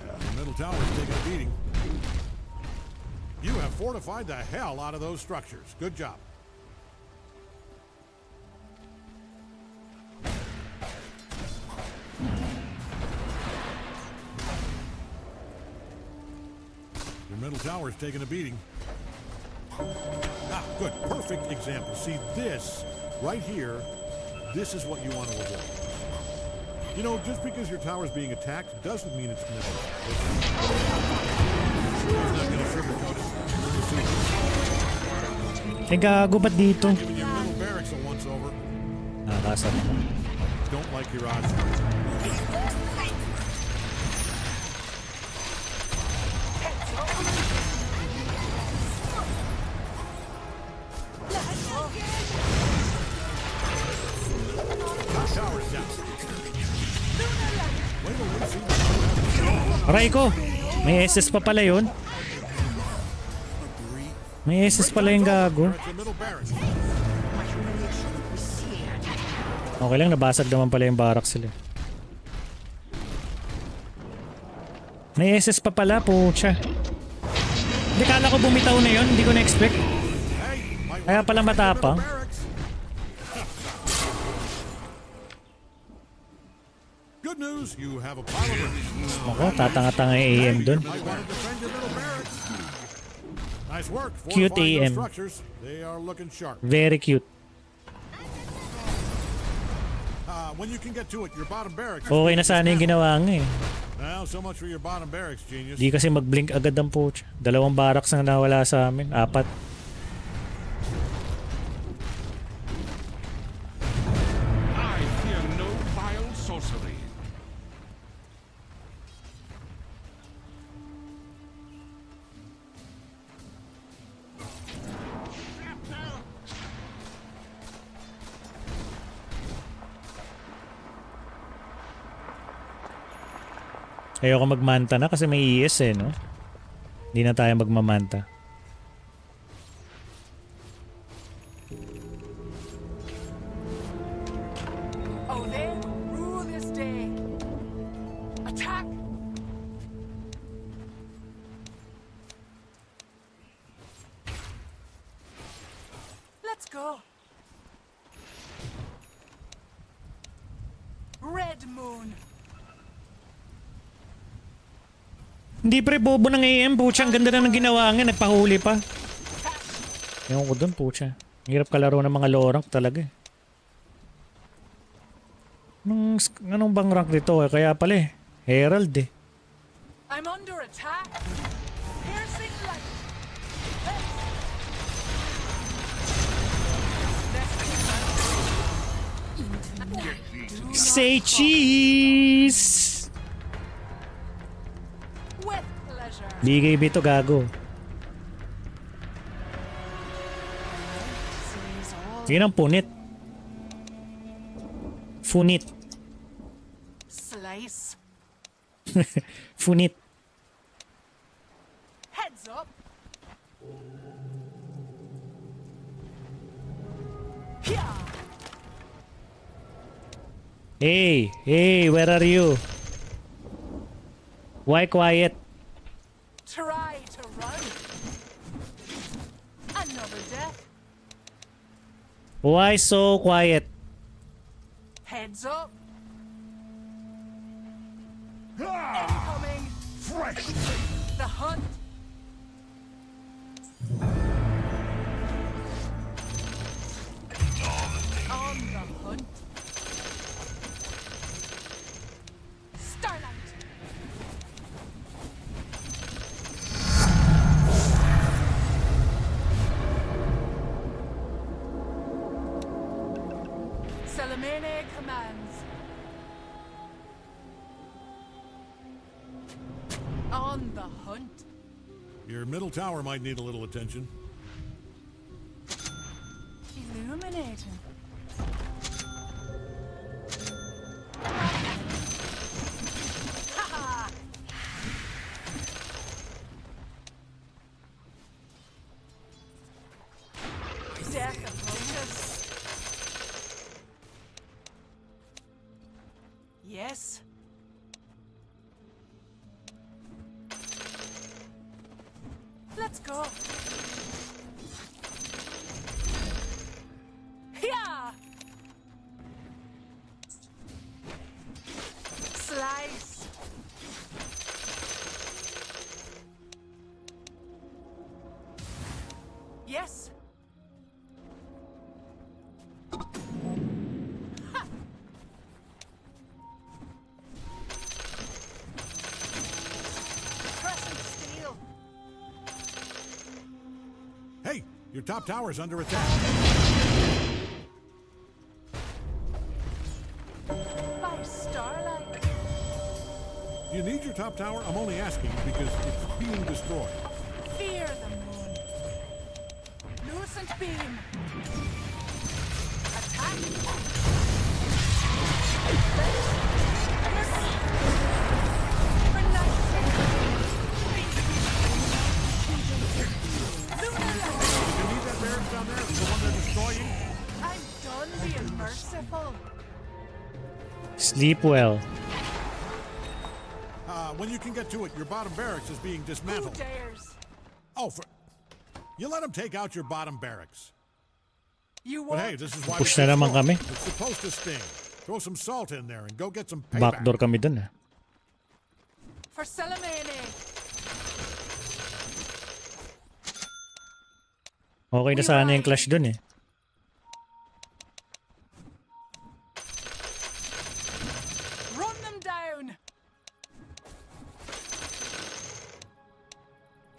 The middle tower is taking a beating. You have fortified the hell out of those structures. Good job. Your middle tower is taking a beating. Ah, good. Perfect example. See, this right here, this is what you want to avoid. You know, just because your tower is being attacked doesn't mean it's never. It's not gonna sugarcoat it. You'll see. Eh gago ba't dito? Giving your middle barracks a once over. Nakakasar naman. Don't like your odds. Tower's down. Wait till we see. Aray ko! May SS pa pala yun. May SS pala yung gago. At your middle barracks. Okay lang, nabasag naman pala yung barracks sila. May SS pa pala, pucha. Hindi, kala ko bumitaw na yun. Hindi ko na-expect. Kaya pala matapang. Good news, you have a pile of bricks. Ako, tatanga-tanga yung AM dun. Might want to defend your middle barracks. Nice work. Cute Fortifying those AM. structures. They are looking sharp. Very cute. When you can get to it, your bottom barracks. Okay na sana yung ginawa nga eh. Well, so much for your bottom barracks, genius. Di kasi mag-blink agad ang pucha. 2 barracks na nawala sa amin. 4. I fear no vile sorcery. Ayoko magmanta na kasi may ES eh, no? Hindi na tayo magmamanta. Oh, they rule this day. Attack! Let's go. Red Moon. Hindi pre, bobo ng AM, pucha. Ang ganda na ng ginawa nga, nagpahuli pa. Ewan ko dun, pucha. Ang hirap kalaro ng mga low rank talaga eh. Anong bang rank dito eh? Kaya pala eh. Herald eh. I'm under attack. Piercing light. Say cheese! With pleasure. BKB to gago. Yun ang punit. Funit. Slice. Funit. Hey, where are you? Why quiet? Try to run. Another death. Why so quiet? Heads up. Incoming. Fresh. The hunt. On the hunt. Starlight. Salamene commands. On the hunt. Your middle tower might need a little attention. Illuminating. Ha-ha! Death approaches. Yes. Let's go. Yeah. Slice. Yes. Ha. Crescent steel. Hey, your top tower's under attack. By starlight. Do you need your top tower? I'm only asking because it's being destroyed. Fear the moon. Lucent beam. Attack. For night. Lunar light. You need that barracks down there? The one they're destroying? I'm done being merciful. Sleep well. When you can get to it, your bottom barracks is being Who dismantled. dares? Oh, you let them take out your bottom barracks. You But won't. hey, this is why Push we na naman destroy. kami. It's supposed to sting. Throw some salt in there and go get some payback. Backdoor kami dun ah. For Salamene. Okay na sana yung clash dun eh. Run them down.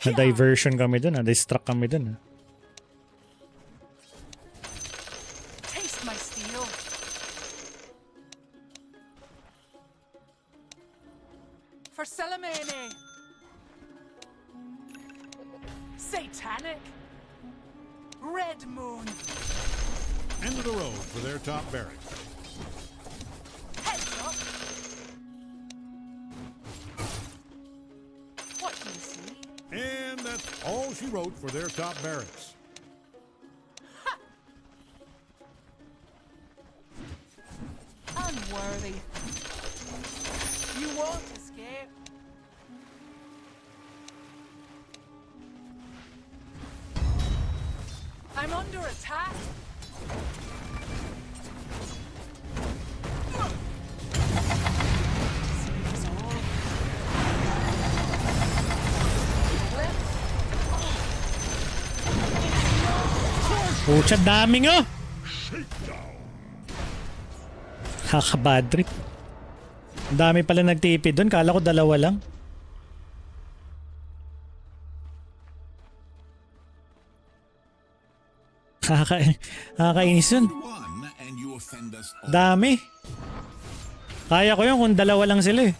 Na-diversion kami dun ah. Distract kami dun ah. Taste my steel. For Salamene. Satanic. Red moon. End of the road for their top barracks. Heads up. What do you see? And that's all she wrote for their top barracks. Unworthy. You won't escape. I'm under attack. Pucha, dami nga! Kaka-bad trip. Ang dami pala nagtipid doon. Kala ko dalawa lang. Kakainis yun. One, and you offend us all. Dami. Kaya ko yun kung dalawa lang sila eh.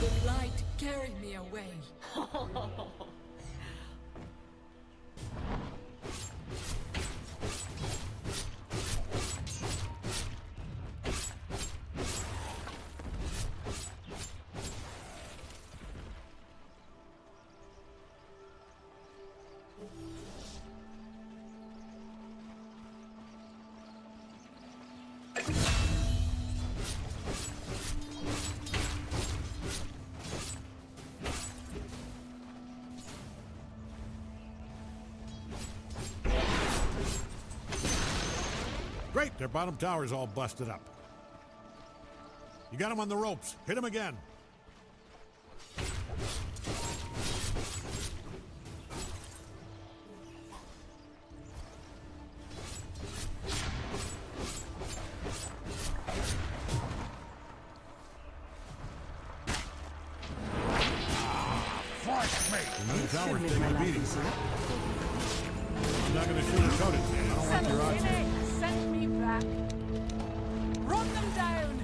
The light carry me away. Great, their bottom tower is all busted up. You got him on the ropes. Hit him again. Another tower's taking a beating. I'm not going to sugarcoat it, man. I don't want your odds here. Send me back. Run them down.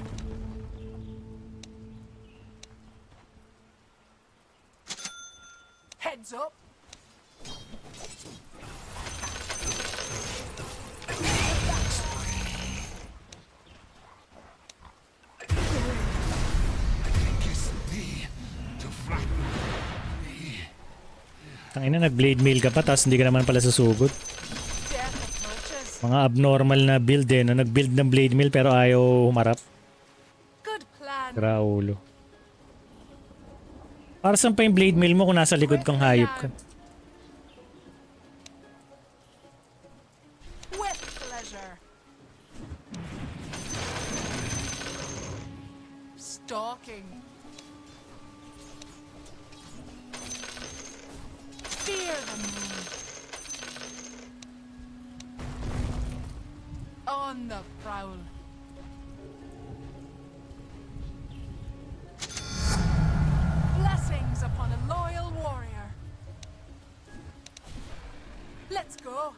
Heads up. Tangina, nag-blade mail ka pa tapos hindi ka naman pala susugod. Mga abnormal na build eh. No? Nag-build ng blade mail pero ayaw humarap. Good plan. Graulo. Para saan pa yung blade mail mo kung nasa likod kang hayop ka? With pleasure. Stalking. Fear the moon. On the prowl. Blessings upon a loyal warrior. Let's go.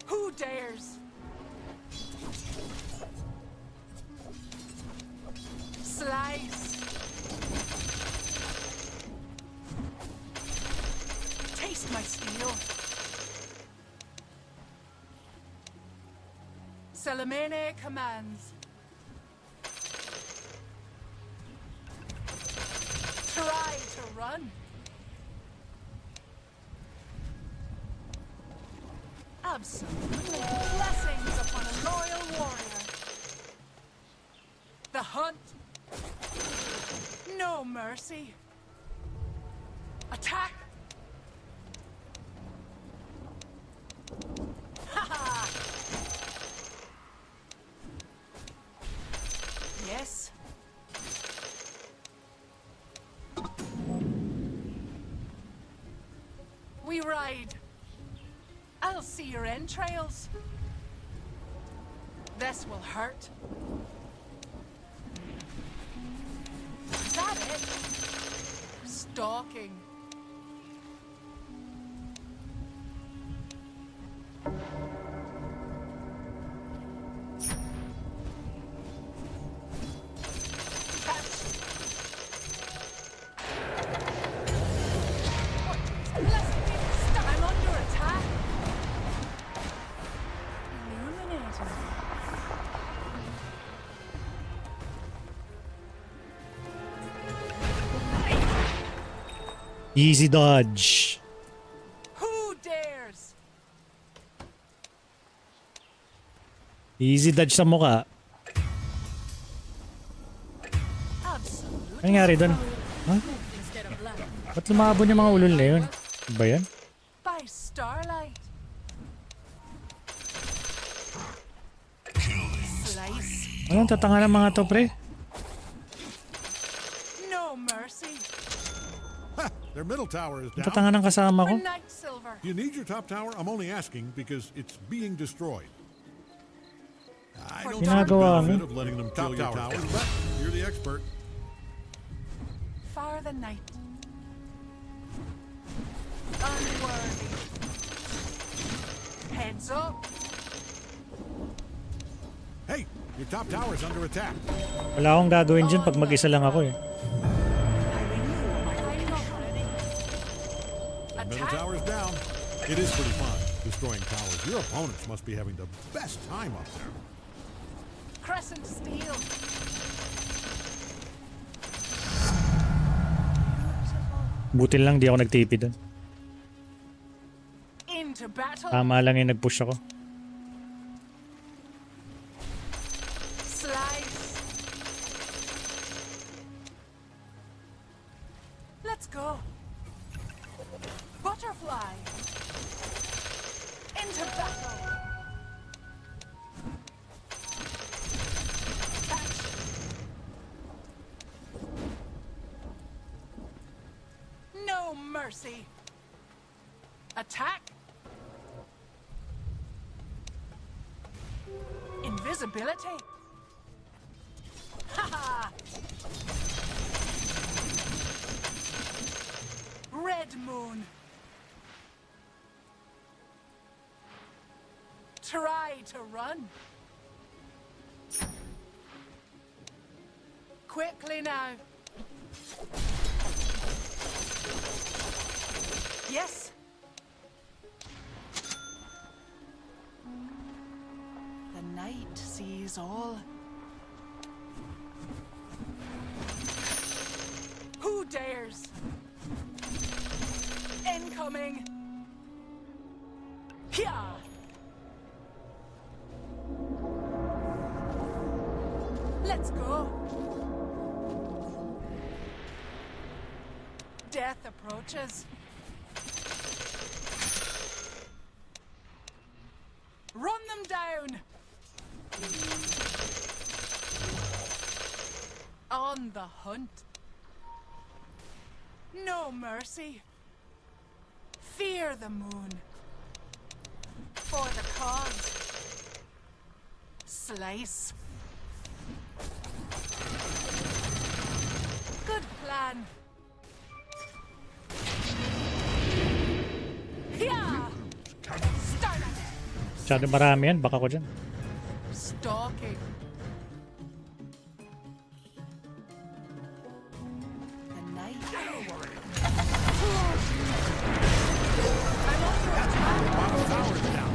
Who dares? Slice. Taste my steel. Salamene commands. Try to run. Absolutely. Blessings upon a loyal warrior. The hunt. No mercy. Attack. Ha ha. Yes. We ride. I'll see your entrails. This will hurt. Is that it? Stalking. I'm under attack. Illuminating. Easy dodge. Who dares? Easy dodge sa mukha. Absolutely. Ano nangyari doon? Ha? Ba't lumabon yung mga ulol na yun? Ano ba yan? By starlight. Slice. Anong tatanga ng mga to, pre? No mercy. Their middle tower is Ang down. tatanga ng kasama ko. For night silver. Do you need your top tower? I'm only asking because it's being destroyed. I don't Ginagawa see the mo. benefit of letting them kill your tower, but you're the expert. Far the night. Unworthy. Heads up. Hey, your top tower is under attack. Wala akong gagawin dyan pag mag-isa lang ako eh. I'm not ready. Middle Attack. tower is down. It is pretty fun destroying towers. Your opponents must be having the best time up there. Crescent steel. Buti lang di ako nag-TP doon. Into battle. Tama lang yung nag-push ako. Slice. Let's go. But butterfly. Into battle. No mercy. Attack. Invisibility. Ha! Red moon. Try to run. Quickly now. Yes. The night sees all. Who dares? Incoming. Here. Let's go. Death approaches. Run them down. On the hunt. No mercy. Fear the moon. For the cause. Slice. Good plan. Yeah. Start it. Masyado marami yan. Baka ko dyan. Stalking. The night. I'm under attack.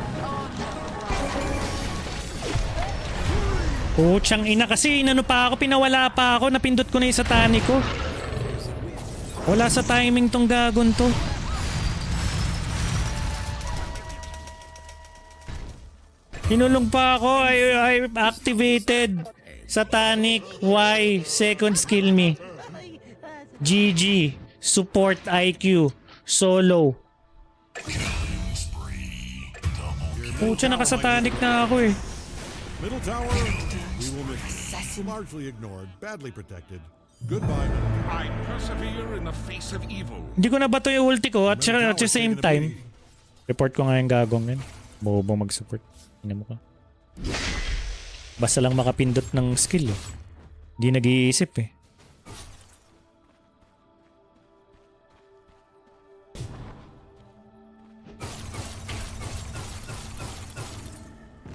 Putsang ina kasi. Inano pa ako. Pinawala pa ako. Napindot ko na yung satanic ko. Wala sa timing tong gagon to. Hinulong pa ako. I activated satanic. Y. Second skill me. GG. Support IQ. Solo. Putsa, nakasatanic na ako eh. Middle tower, we will miss you. Largely ignored, badly protected. Goodbye. I persevere in the face of evil. Hindi ko na bato yung ulti ko at at the same time. Report ko nga yung gagong yun. Bobo mag-support. Ina mo ka. Basta lang makapindot ng skill eh. Hindi nag-iisip eh.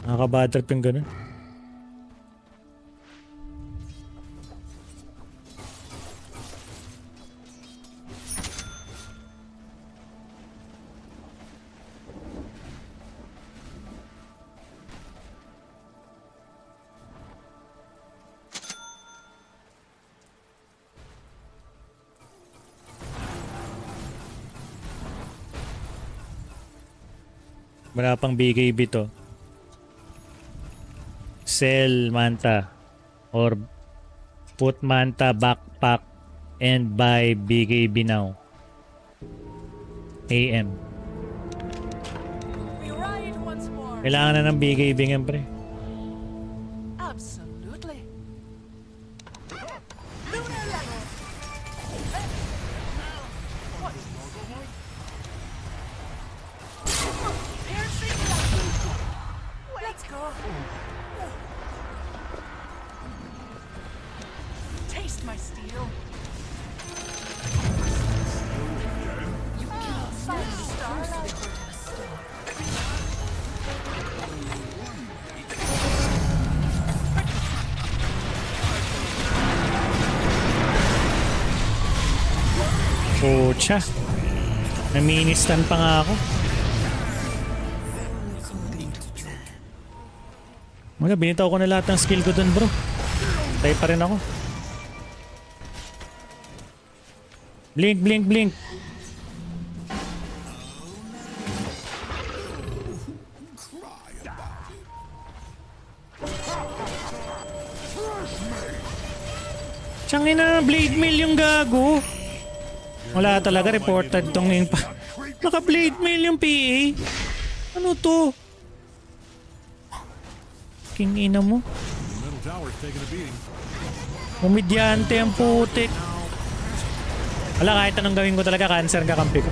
Nakaka-bad trip yung ganun. Wala pang BKB to. Sell Manta or put Manta backpack and buy BKB now. AM. We ride once more. Kailangan na ng BKB ngayon pre. Absolutely. Lunar level. What is this? Piercing light. Let's go. Taste my steel. Starlight. Pucha. Naministan pa nga ako. Wala, binitaw ko na lahat ng skill ko dun bro. Tayo pa rin ako. Blink, blink, blink. Tiyangin na, blade mail yung gago. Wala talaga, reported tong yung pa. Naka-blade mail yung PA. Ano to? King ina mo. The middle tower's taking a beating. Umidyante ang putik. Wala, kahit anong gawin ko talaga, cancer kakampi ko.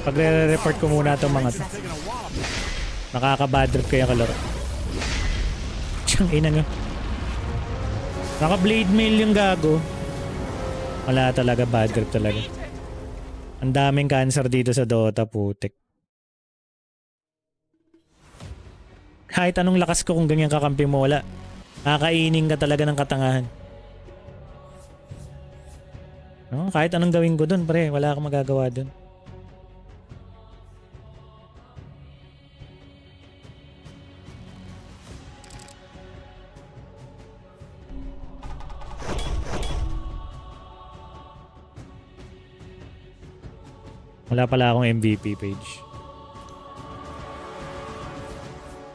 Pagre-report ko muna itong mga to. Nakaka-bad trip kaya kalaro. Siyang ina nyo. Naka-blade mail yung gago. Wala talaga, bad trip talaga. Ang daming cancer dito sa Dota, putik. Kahit anong lakas ko kung ganyan kakampi mo, wala. Nakakaining ka talaga ng katangahan. No? Kahit anong gawin ko dun, pre, wala akong magagawa dun. Wala pala akong MVP page.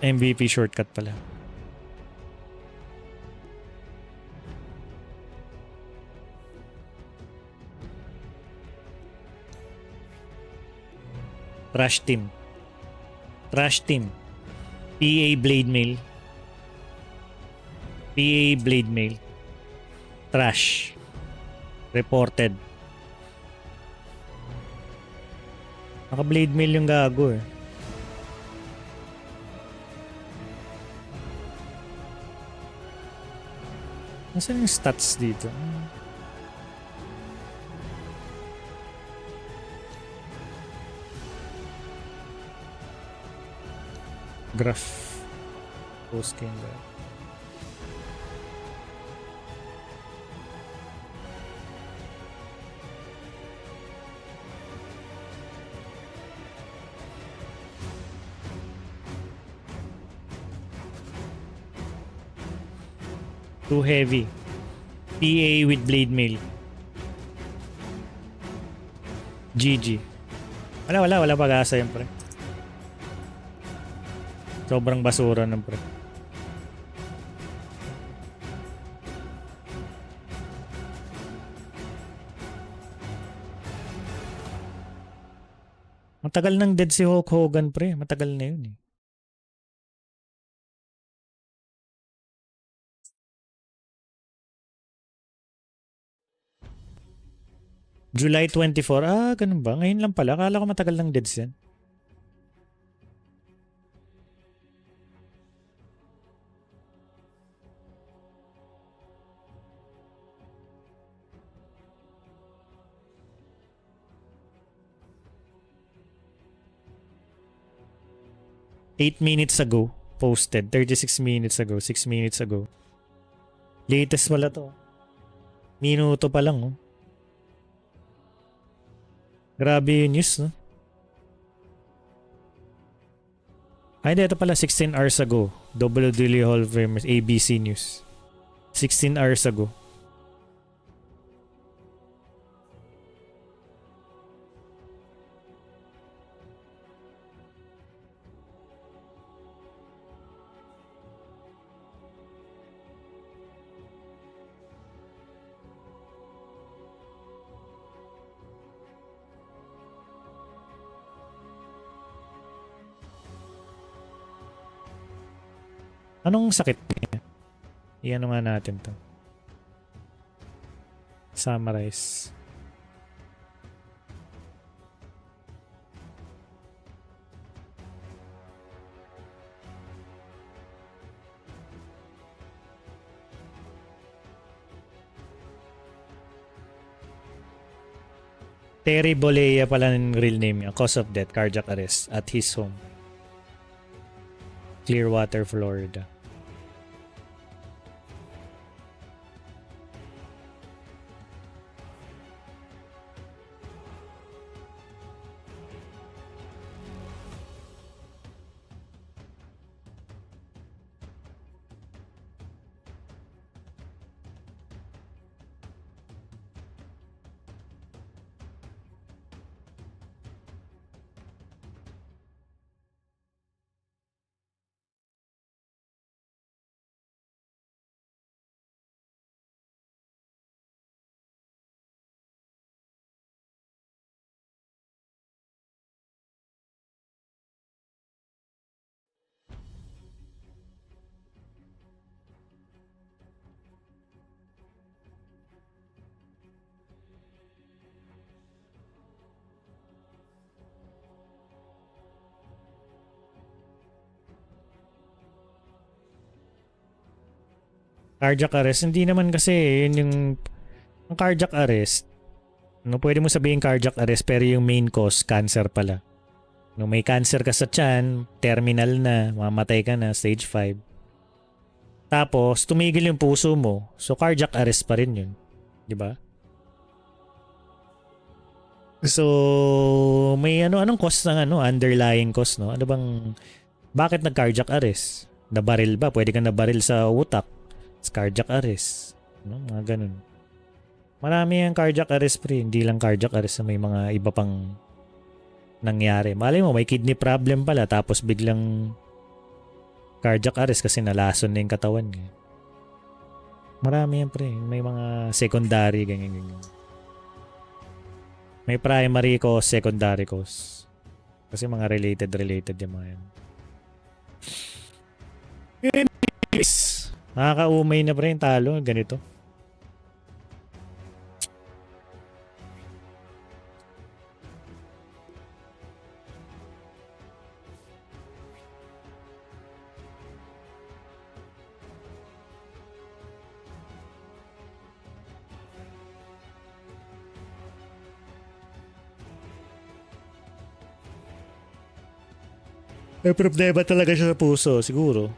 MVP shortcut pala. Trash team. Trash team. PA blade mail. PA blade mail. Trash. Reported. Naka-blade mail yung gago eh. Nasaan yung stats dito? Graph. Post game ba? Too heavy. PA with blade mail. GG. Wala pag-asa yun, pre. Sobrang basura ng pre. Matagal nang dead si Hulk Hogan, pre. Matagal na yun eh. July 24. Ah, ganun ba? Ngayon lang pala. Akala ko matagal ng deads yan. Eight minutes ago. Posted. 36 minutes ago. 6 minutes ago. Latest wala to. Minuto pa lang, oh. Grabe yung news, no? Ay, hindi. Ito pala, 16 hours ago. WD Hall Famous ABC News. 16 hours ago. Anong sakit niya? Iyan nga natin to. Summarize. Terry Bolea pala ng real name niya. Cause of death, cardiac arrest at his home. Clearwater, Florida. Cardiac arrest, hindi naman kasi yun yung ang cardiac arrest. No, pwede mo sabihin cardiac arrest pero yung main cause cancer pala. No, may cancer ka sa tiyan, terminal na, mamatay ka na, stage 5. Tapos tumigil yung puso mo. So cardiac arrest pa rin yun. 'Di ba? So may anong cause ng underlying cause, no? Ano bang bakit nag-cardiac arrest? Nabaril ba? Pwede kang nabaril sa utak. It's cardiac arrest. No? Mga ganun. Marami ang cardiac arrest pre. Hindi lang cardiac arrest. May mga iba pang nangyari. Malay mo, may kidney problem pala. Tapos biglang cardiac arrest kasi nalason na yung katawan niya. Marami yan pre. May mga secondary. Ganyan. May primary cause, secondary cause. Kasi mga related yung mga yan. Anyways, nakakaumay na pre yung talo. Ganito. May problema talaga siya sa puso, siguro.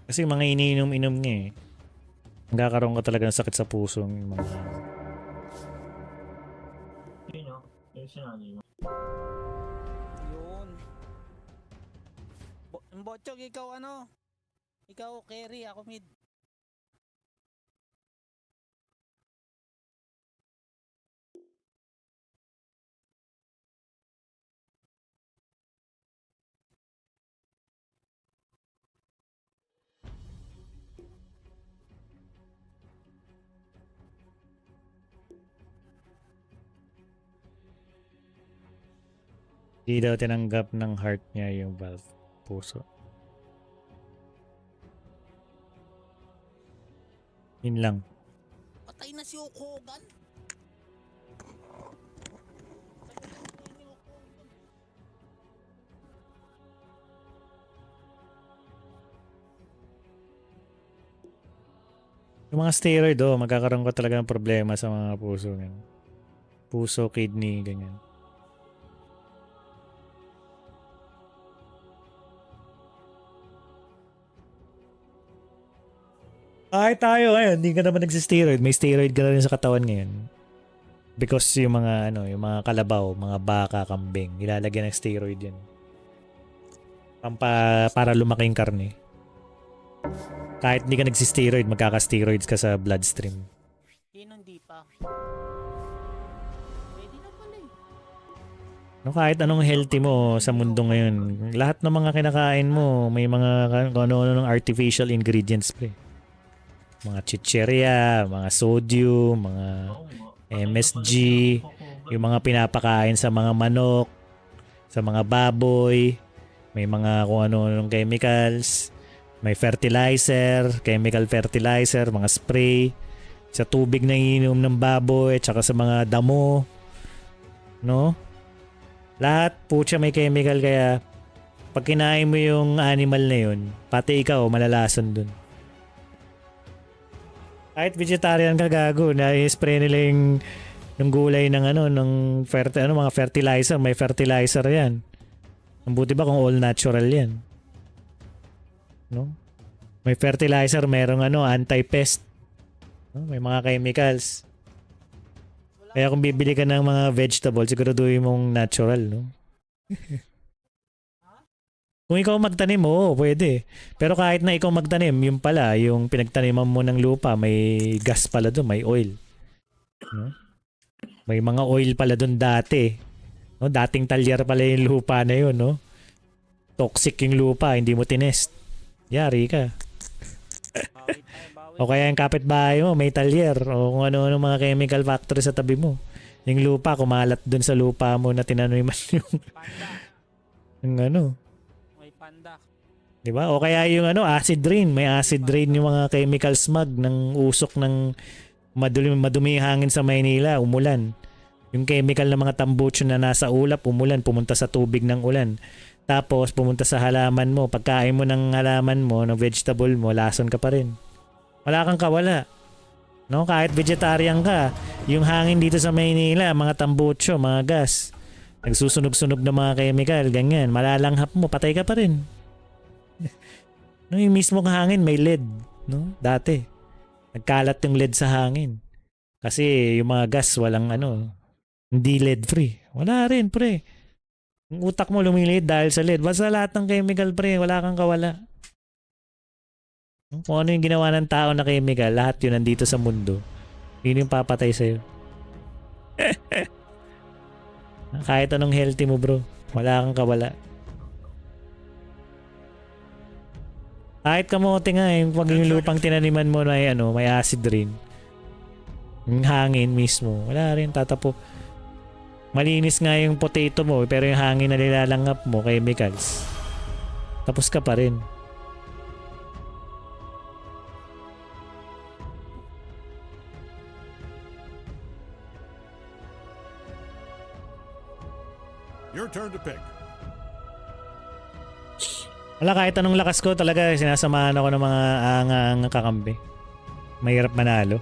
Kasi mga iniinom-inom niya eh. Magkakaroon ka talaga ng sakit sa puso. Mga... Yun. Botchog, ikaw Ikaw carry, ako mid. Di daw tinanggap ng heart niya yung valve. Puso. Yun lang. Patay na si Okogan. Yung mga steroid, magkakaroon ka talaga ng problema sa mga puso. Ganyan. Puso, kidney, ganyan. Kahit tayo ngayon, hindi ka naman nagsisteroid. May steroid ka na rin sa katawan ngayon. Because yung mga yung mga kalabaw, mga baka, kambing, ilalagyan ng steroid yan. Para lumaki yung karne. Kahit hindi ka nagsisteroid, magkaka-steroids ka sa bloodstream. Hindi pa. Pwede na pala eh. No, kahit anong healthy mo sa mundo ngayon, lahat ng mga kinakain mo, may mga ano-ano ng artificial ingredients pre. Mga chicheria, mga sodium, mga MSG, yung mga pinapakain sa mga manok, sa mga baboy, may mga kung ano-ano ng chemicals, may fertilizer, chemical fertilizer, mga spray, sa tubig na ininom ng baboy, tsaka sa mga damo, no? Lahat po siya may chemical kaya pag kinain mo yung animal na yun, pati ikaw malalason dun. Kahit vegetarian ka gago, na-spray nila yung gulay ng mga fertilizer, may fertilizer yan. Ang buti ba kung all natural yan? No? May fertilizer, merong anti-pest. No? May mga chemicals. Kaya kung bibili ka ng mga vegetable, siguraduhin mong natural, no? Kung ikaw magtanim mo, pwede. Pero kahit na ikaw magtanim, yung pala, yung pinagtaniman mo ng lupa, may gas pala doon, may oil. No? May mga oil pala doon dati. No? Dating talyar pala yung lupa na yun, no? Toxic yung lupa, hindi mo tinest. Yari ka. O kaya yung kapitbahay mo, may talyer. O kung ano-ano mga chemical factory sa tabi mo. Yung lupa, kumalat doon sa lupa mo na tinaniman yung Panda. Diba? O kaya yung acid rain. May acid rain yung mga chemical smog ng usok ng madumi hangin sa Maynila, umulan. Yung chemical ng mga tambucho na nasa ulap, umulan, pumunta sa tubig ng ulan. Tapos pumunta sa halaman mo, pagkain mo ng halaman mo, ng vegetable mo, lason ka pa rin. Wala kang kawala. No, kahit vegetarian ka, yung hangin dito sa Maynila, mga tambucho, mga gas, nagsusunog-sunog ng mga chemical, ganyan, malalanghap mo, patay ka pa rin. No, yung mismong hangin may lead, no? Dati nagkalat yung lead sa hangin. Kasi yung mga gas walang hindi lead free. Wala rin, pre. Yung utak mo lumiliit dahil sa lead. Basta lahat ng chemical, pre, wala kang kawala. Kung ano yung ginawa ng tao na chemical, lahat yun nandito sa mundo. Yun yung papatay sa'yo. Kahit anong healthy mo, bro, wala kang kawala. Kahit kamote nga pag yung lupang tinaniman mo na may acid rain. Yung hangin mismo, wala rin, tatapo. Malinis nga yung potato mo, pero yung hangin na nilalanggap mo, chemicals. Tapos ka pa rin. Your turn to pick. Wala, kahit anong lakas ko talaga, sinasamahan ako ng mga angang kakampi. Mahirap manalo.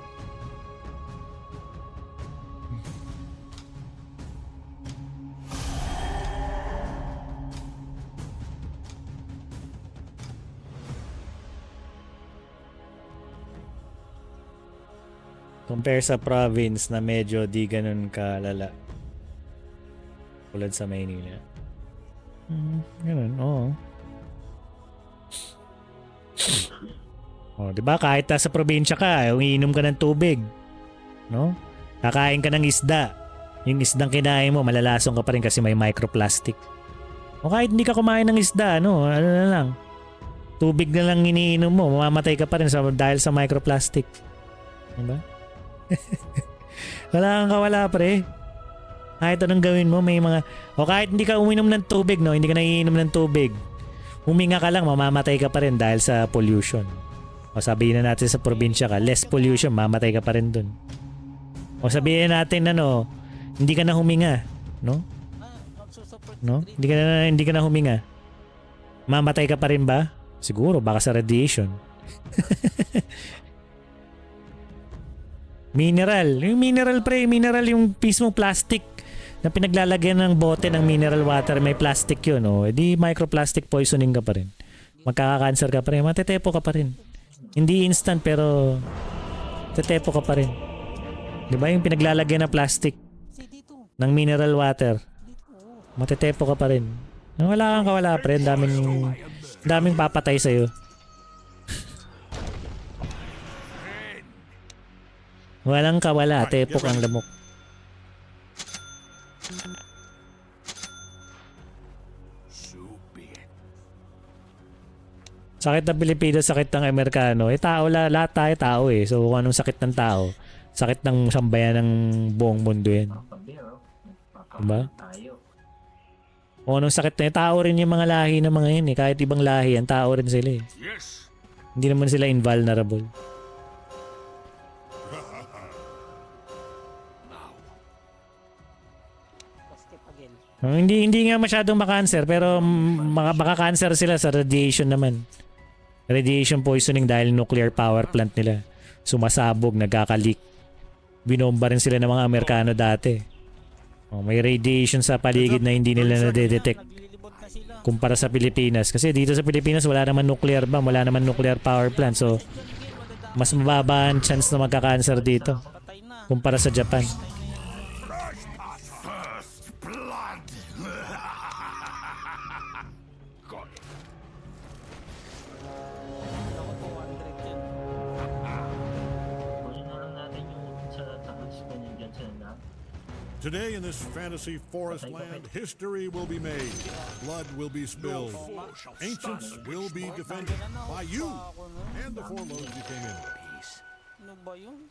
Compare sa province na medyo di ganun kalala. Tulad sa Maynila. Ganun, oo. Oh, 'di ba? Kahit sa probinsya ka, umiinom ka ng tubig, no? Kakain ka ng isda. Yung isdang kinain mo, malalasong ka pa rin kasi may microplastic. O kahit hindi ka kumain ng isda, ano na lang. Tubig na lang iniinom mo, mamamatay ka pa rin dahil sa microplastic. 'Di ba? Wala kang kawala, pre. Kahit anong gawin mo, may mga... O kahit hindi ka uminom ng tubig, no? Hindi ka naiinom ng tubig. Huminga ka lang, mamamatay ka pa rin dahil sa pollution. O sabihin na natin sa probinsya ka, less pollution, mamatay ka pa rin dun. O sabihin natin, hindi ka na huminga, no? No? Hindi ka na huminga. Mamatay ka pa rin ba? Siguro, baka sa radiation. Mineral. Yung mineral, pre, mineral yung mismong plastic na pinaglalagyan ng bote ng mineral water, may plastic yun, oh. Di microplastic poisoning ka pa rin. Magkaka-cancer ka pa rin, matetepo ka pa rin. Hindi instant pero tetepo ka pa rin. Di ba yung pinaglalagyan ng plastic ng mineral water, matetepo ka pa rin. Wala kang kawala, pre, daming papatay sa'yo. Walang kawala, tepok ang lamok. Sakit ng Pilipinas, sakit ng Amerikano. Tao, lahat tayo tao eh. So kung anong sakit ng tao, sakit ng sambayan ng buong mundo yan. Diba? Kung anong sakit na tao rin yung mga lahi ng mga yun eh. Kahit ibang lahi, ang tao rin sila eh. Hindi naman sila invulnerable. Hindi nga masyadong makanser pero baka cancer sila sa radiation naman. Radiation poisoning dahil nuclear power plant nila. Sumasabog, nagkaka-leak. Binomba rin sila ng mga Amerikano dati. May radiation sa paligid na hindi nila na-detect. Kumpara sa Pilipinas. Kasi dito sa Pilipinas wala naman nuclear bomb, wala naman nuclear power plant. So, mas mababa ang chance na magka-cancer dito. Kumpara sa Japan. Today in this fantasy forest land, history will be made, blood will be spilled, ancients will be defended by you and the four loads you came in. Ano ba yun?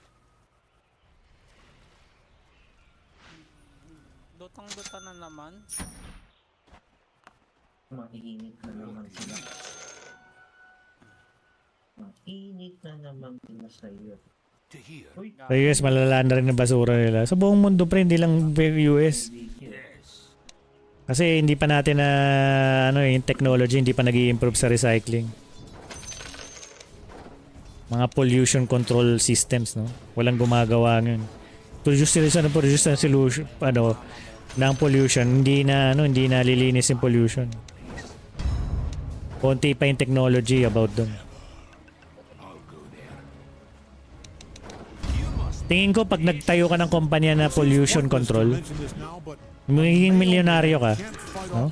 Dotang-dota na naman. Mainit na naman sila. Mainit na naman sila sa iyo. Sa US, malala na rin ang basura nila. Sa buong mundo pre, hindi lang US. Kasi hindi pa natin na yung technology hindi pa nag-i-improve sa recycling. Mga pollution control systems, no? Walang gumagawa ngayon. Produce ng solution ng pollution, hindi na lilinis yung pollution. Konti pa yung technology about them. Tingin ko pag nagtayo ka ng kumpanya na pollution control, magiging milyonaryo ka, no?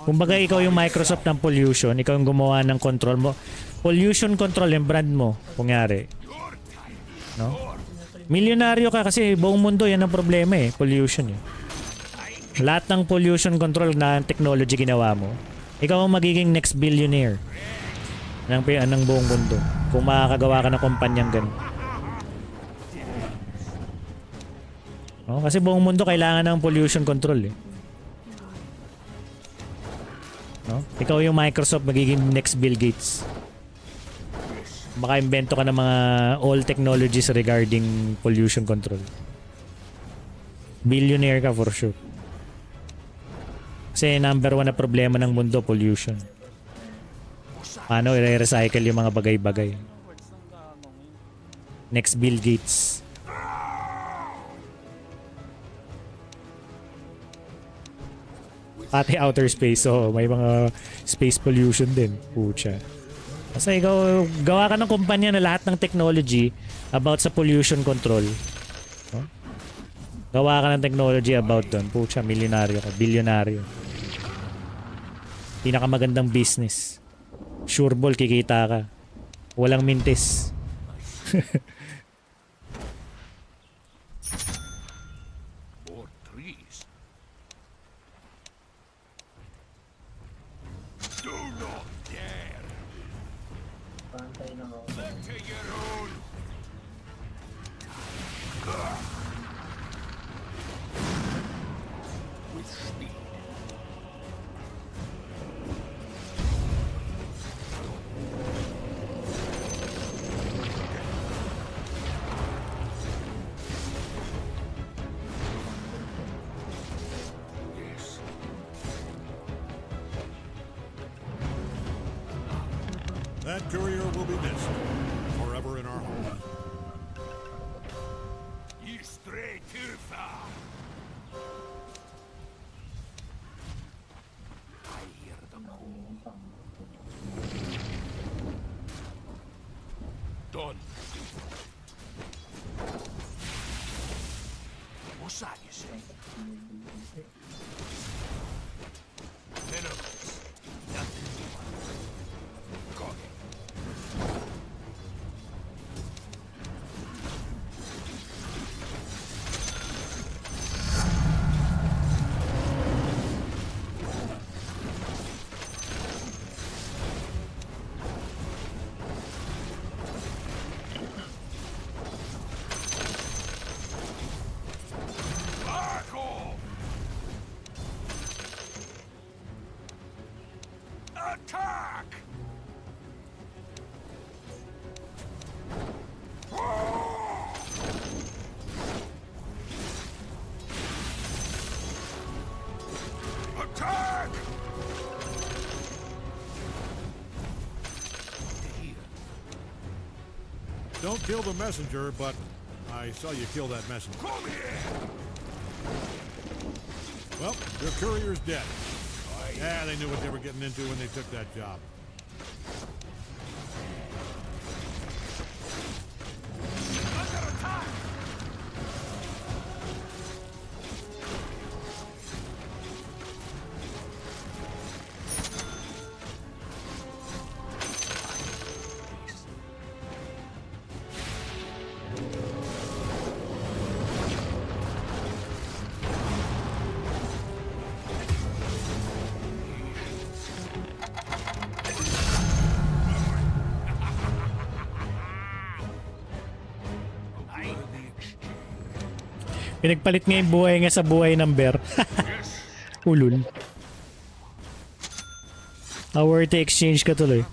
Kumbaga ikaw yung Microsoft ng pollution, ikaw yung gumawa ng control mo. Pollution control yung brand mo, kunyari. No? Milyonaryo ka kasi buong mundo yan ang problema pollution Lahat ng pollution control na technology ginawa mo, ikaw ang magiging next billionaire ng buong mundo kung makakagawa ka ng kumpanyang ganun. No? Kasi buong mundo kailangan ng pollution control No? Ikaw yung Microsoft magiging next Bill Gates. Baka invento ka ng mga all technologies regarding pollution control. Billionaire ka for sure. Kasi number 1 na problema ng mundo, pollution. Paano i-recycle yung mga bagay-bagay? Next Bill Gates. Pati outer space, may mga space pollution din. Pucha. Kasi ikaw, gawa ka ng kumpanya na lahat ng technology about sa pollution control. No? Gawa ka ng technology about doon. Pucha, milyonaryo ka, bilyonaryo. Pinakamagandang business. Sure ball, kikita ka. Walang mintis. Pantay lang ako. That courier will be missed forever in our home. You stray too far. I hear them all. Done. What's that you say? Enemies. Nothing. Got it. Attack! Attack! Don't kill the messenger, but I saw you kill that messenger. Come here! Well, your courier's dead. Yeah, they knew what they were getting into when they took that job. Under attack! Pinagpalit nga yung buhay nga sa buhay ng bear. Ulul. Worth exchange ka tuloy.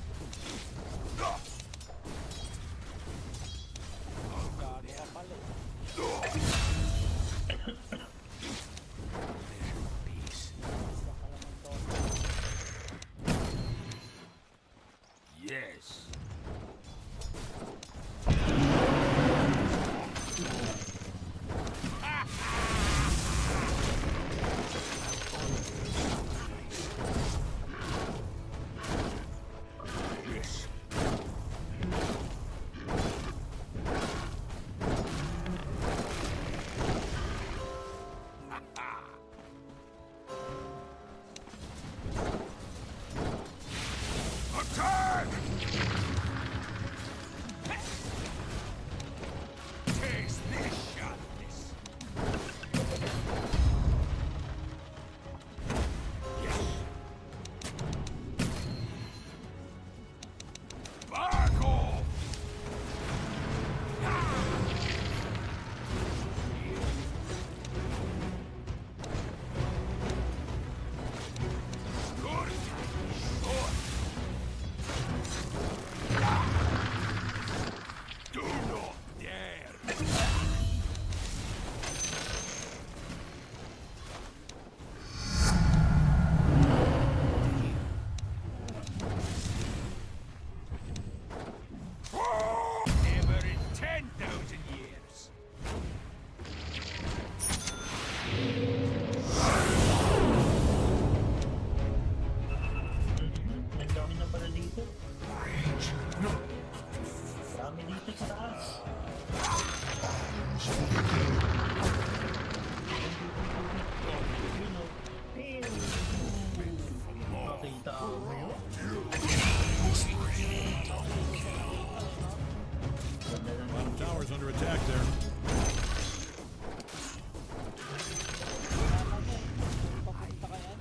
tower's under attack there.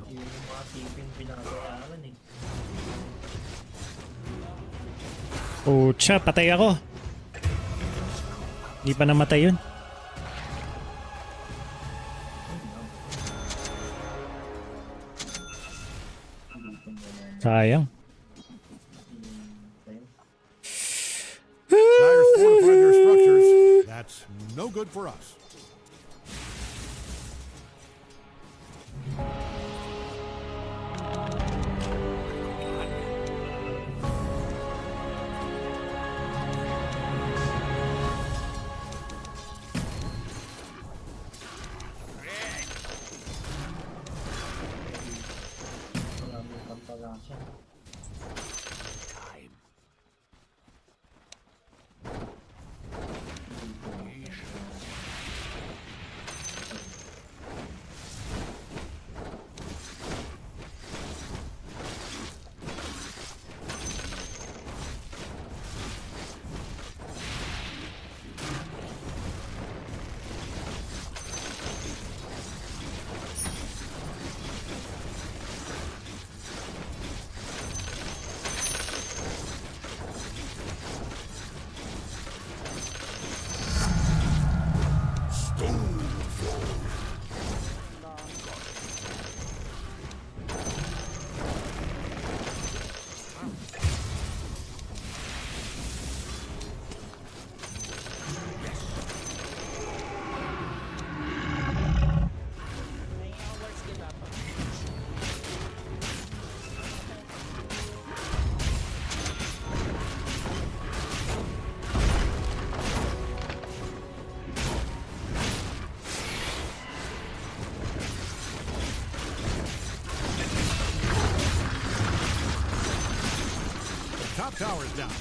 Yung mga tiping pinakabayaran eh. Pucha, patay ako. Hindi pa namatay yun. Sayang. Dyer's fortified their structures. That's no good for us. Maraming pampalasa. Top tower's down.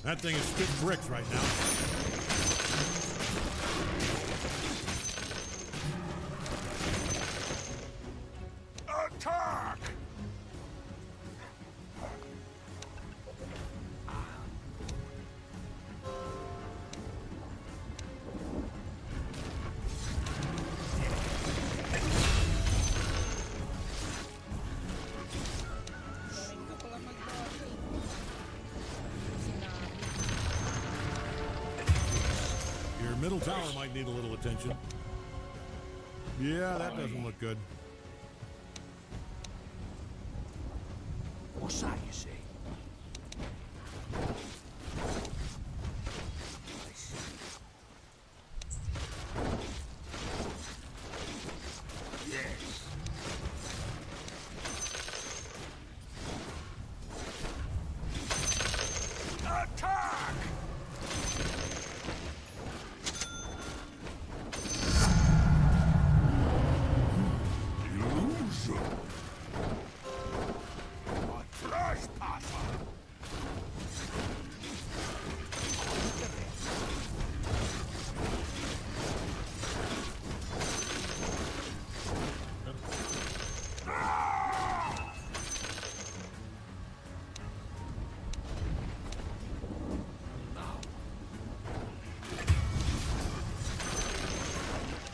That thing is spitting bricks right now. Attack! Your middle tower might need a little attention. Yeah, that doesn't look good. What's that you say? Yes. Attack! Illusion. A trespasser.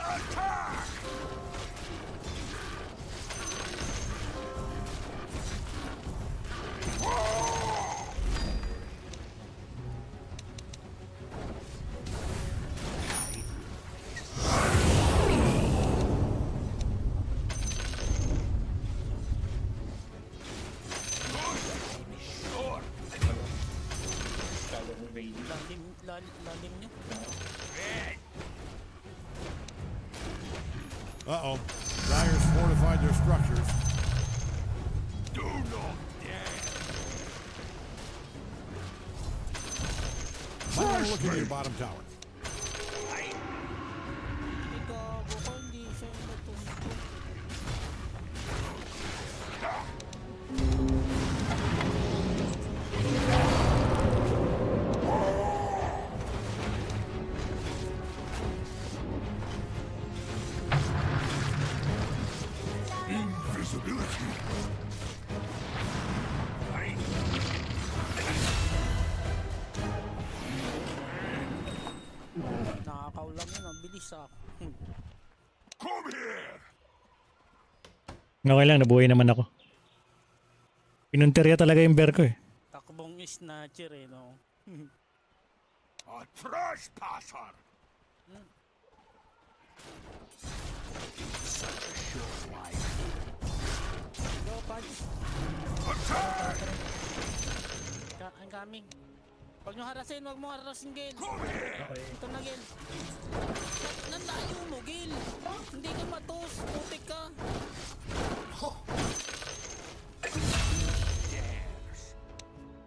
Attack! Kala ng raid. Lalim niya. Uh-oh. Dyer's fortified their structures. Do not dare! Might want to look at your bottom tower. Ay, gago ko, hindi siya natuntun. Invisibility. isa. Okay lang, nabuhay naman ako. Pinunterya talaga yung bear ko eh. Takbong snatcher eh, no? A trespasser! Go, Pads. Ang coming. Huwag nyo harasin, huwag mo harasin, Gil. Ito na, Gil. Nandayo mo, Gil. Hindi ka matos, putik ka.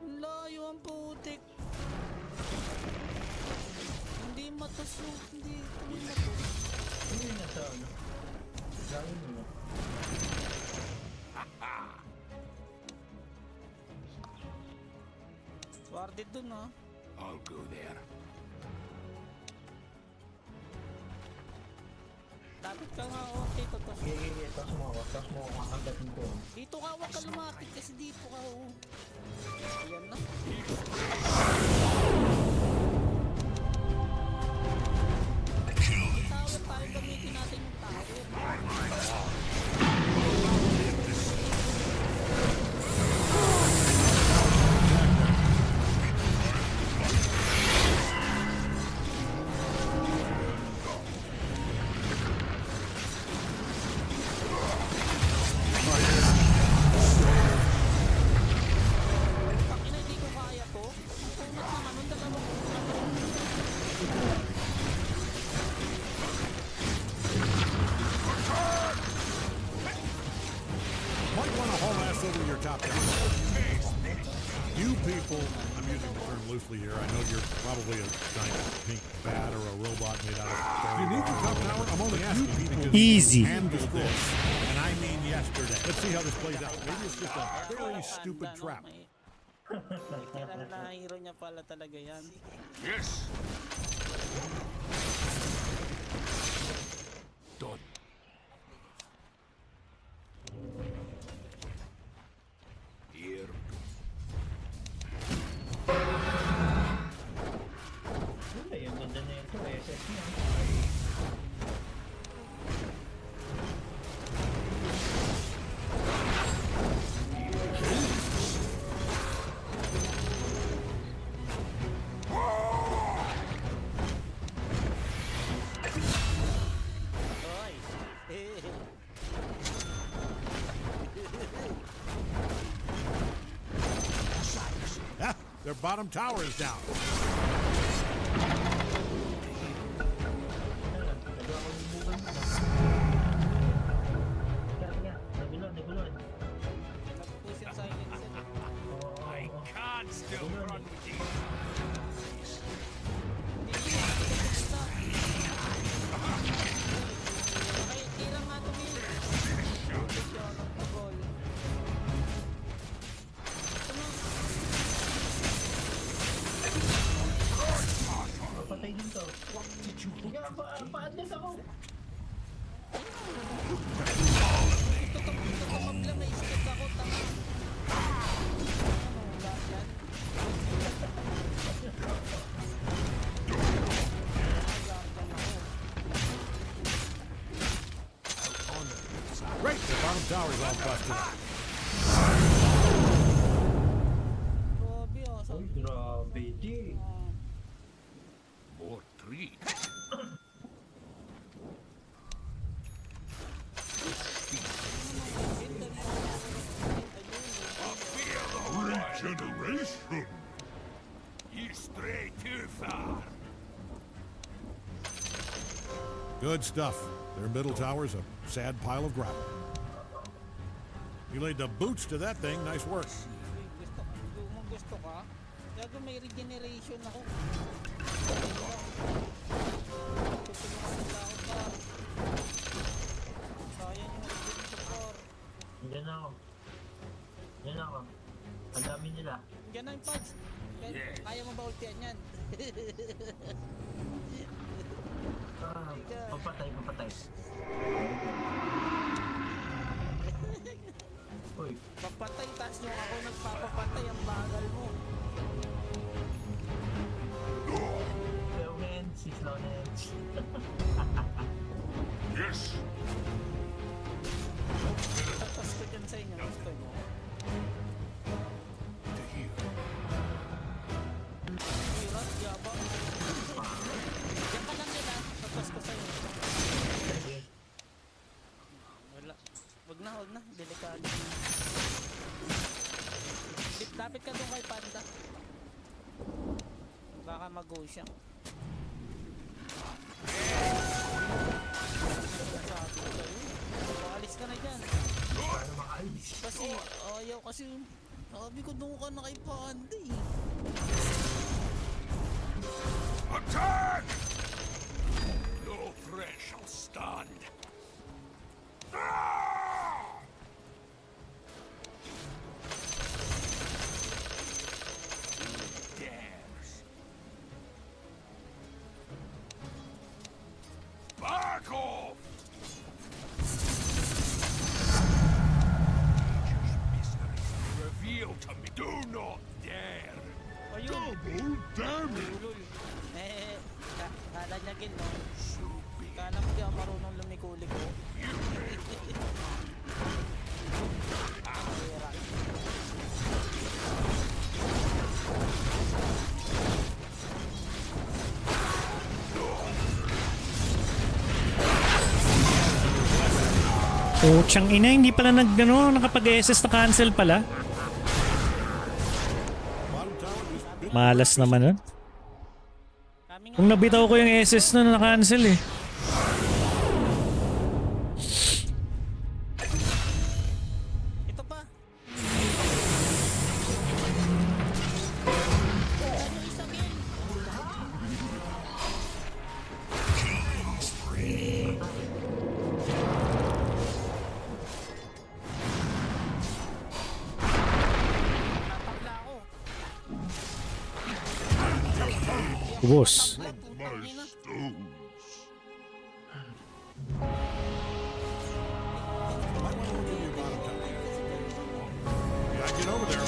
Ang layo ang putik. Hindi matos yun, hindi matos. Ano yung nasa ano? Gawin mo. Warded dun, ha? I'll go there. Lapit ka nga, okay, totos. Sige, tapos mo ako, kakagatin ko. Dito ka, huwag ka lumapit kasi dito ka, oh. Ayan na. Tower tayo, gamitin natin yung tower. Pakina, hindi ko kaya to. Ang punat naman, nung dalawang Might want to haul ass over to your top tower. You people, I'm using the term loosely here. I know you're probably a giant pink bat or a robot made out of fairy. You need your top tower? I'm only asking because Easy. you handled this, and I mean yesterday. Let's see how this plays out. Maybe it's just a very stupid trap. Kailangan na hero niya pala talaga yan. Yes! Done. Here. Wala, yung ganda na ito, SS niya. Oy! Ah, their bottom tower is down. Nagawa ko yung buwan mo. Kaya, nagulon. Nag-push yung silence. I can't still run with you. Okay, tira nga to, Bill. Goal. Patay din to. Sige, paadlas ako. Tumabla, may stick ako, tama. Wala yan. Great, the bottom tower is all busted up. Grabe, oh. Uy, grabe, di. More treat. Regeneration! You stray too far. Good stuff. Their middle tower's a sad pile of gravel. You laid the boots to that thing. Nice work. Gusto ka? Gago, may regeneration ako. Sayang yung regeneration. Diyan ako. Ang dami nila. Diyan na yung pads. Kaya mo ba ultian yan? Papatay. Uy, Papatay, tas yung ako nagpapapatay, ang bagal mo. slow hands. Yes. Tapos ko dyan sa inyo. Gusto mo? Hirap, yabang. Diyan ka lang nila. Tapos ko sa'yo. Wala. Wag na. Delikado. Lapit ka doon kay Panda. Baka mag-go siya. Alis ka na dyan. Kasi ayaw kasi sabi ko doon ka na kay Panda eh. Attack! No threat shall stand. Back off! Reveal to me. Do not dare. Double damage. Kala niya gil, no? Kala mo di ako marunong lumiko-liko. Putsang ina, hindi pala nakapag-SS na cancel pala. Malas naman nun. Kung nabitaw ko yung SS na na-cancel eh. Ito pa. Ubos. Get over there.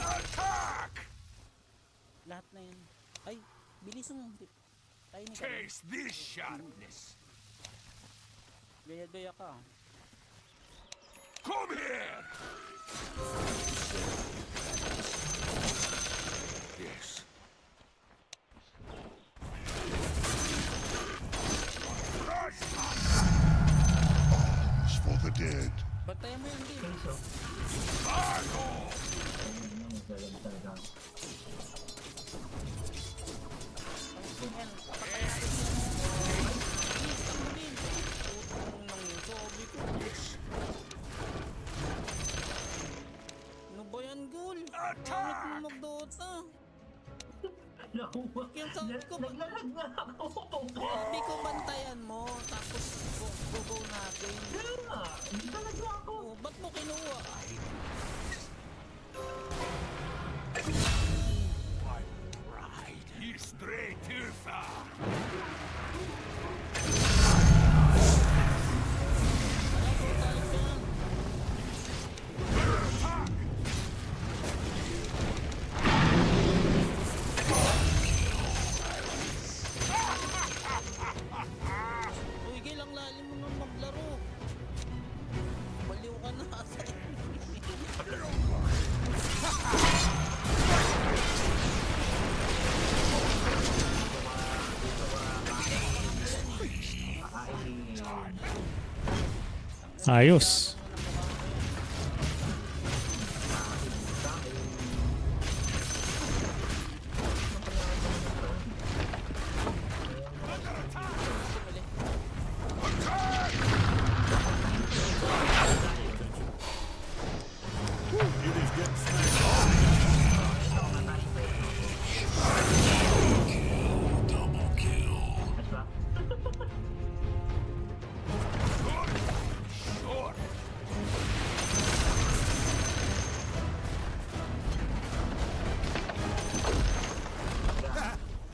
Attack! Lahat na yun. Ay, bilis mo. Tayo ni ka. Taste this sharpness. Gaya-gaya ka. Come here! Yes. It's for the dead. Bantayan mo yung game. Ano ba yan, Gul? Bakit mo mag-Dota? Nakuha. Yung sabi ko, Naglalag na ako. sabi ko bantayan mo, tapos go natin. Kaya nga, hindi talaga ako. Oh, ba't mo kinuha? My pride. You stray too far. Uy, gilang lalim mo nang maglaro. Baliw ka na. Ayos.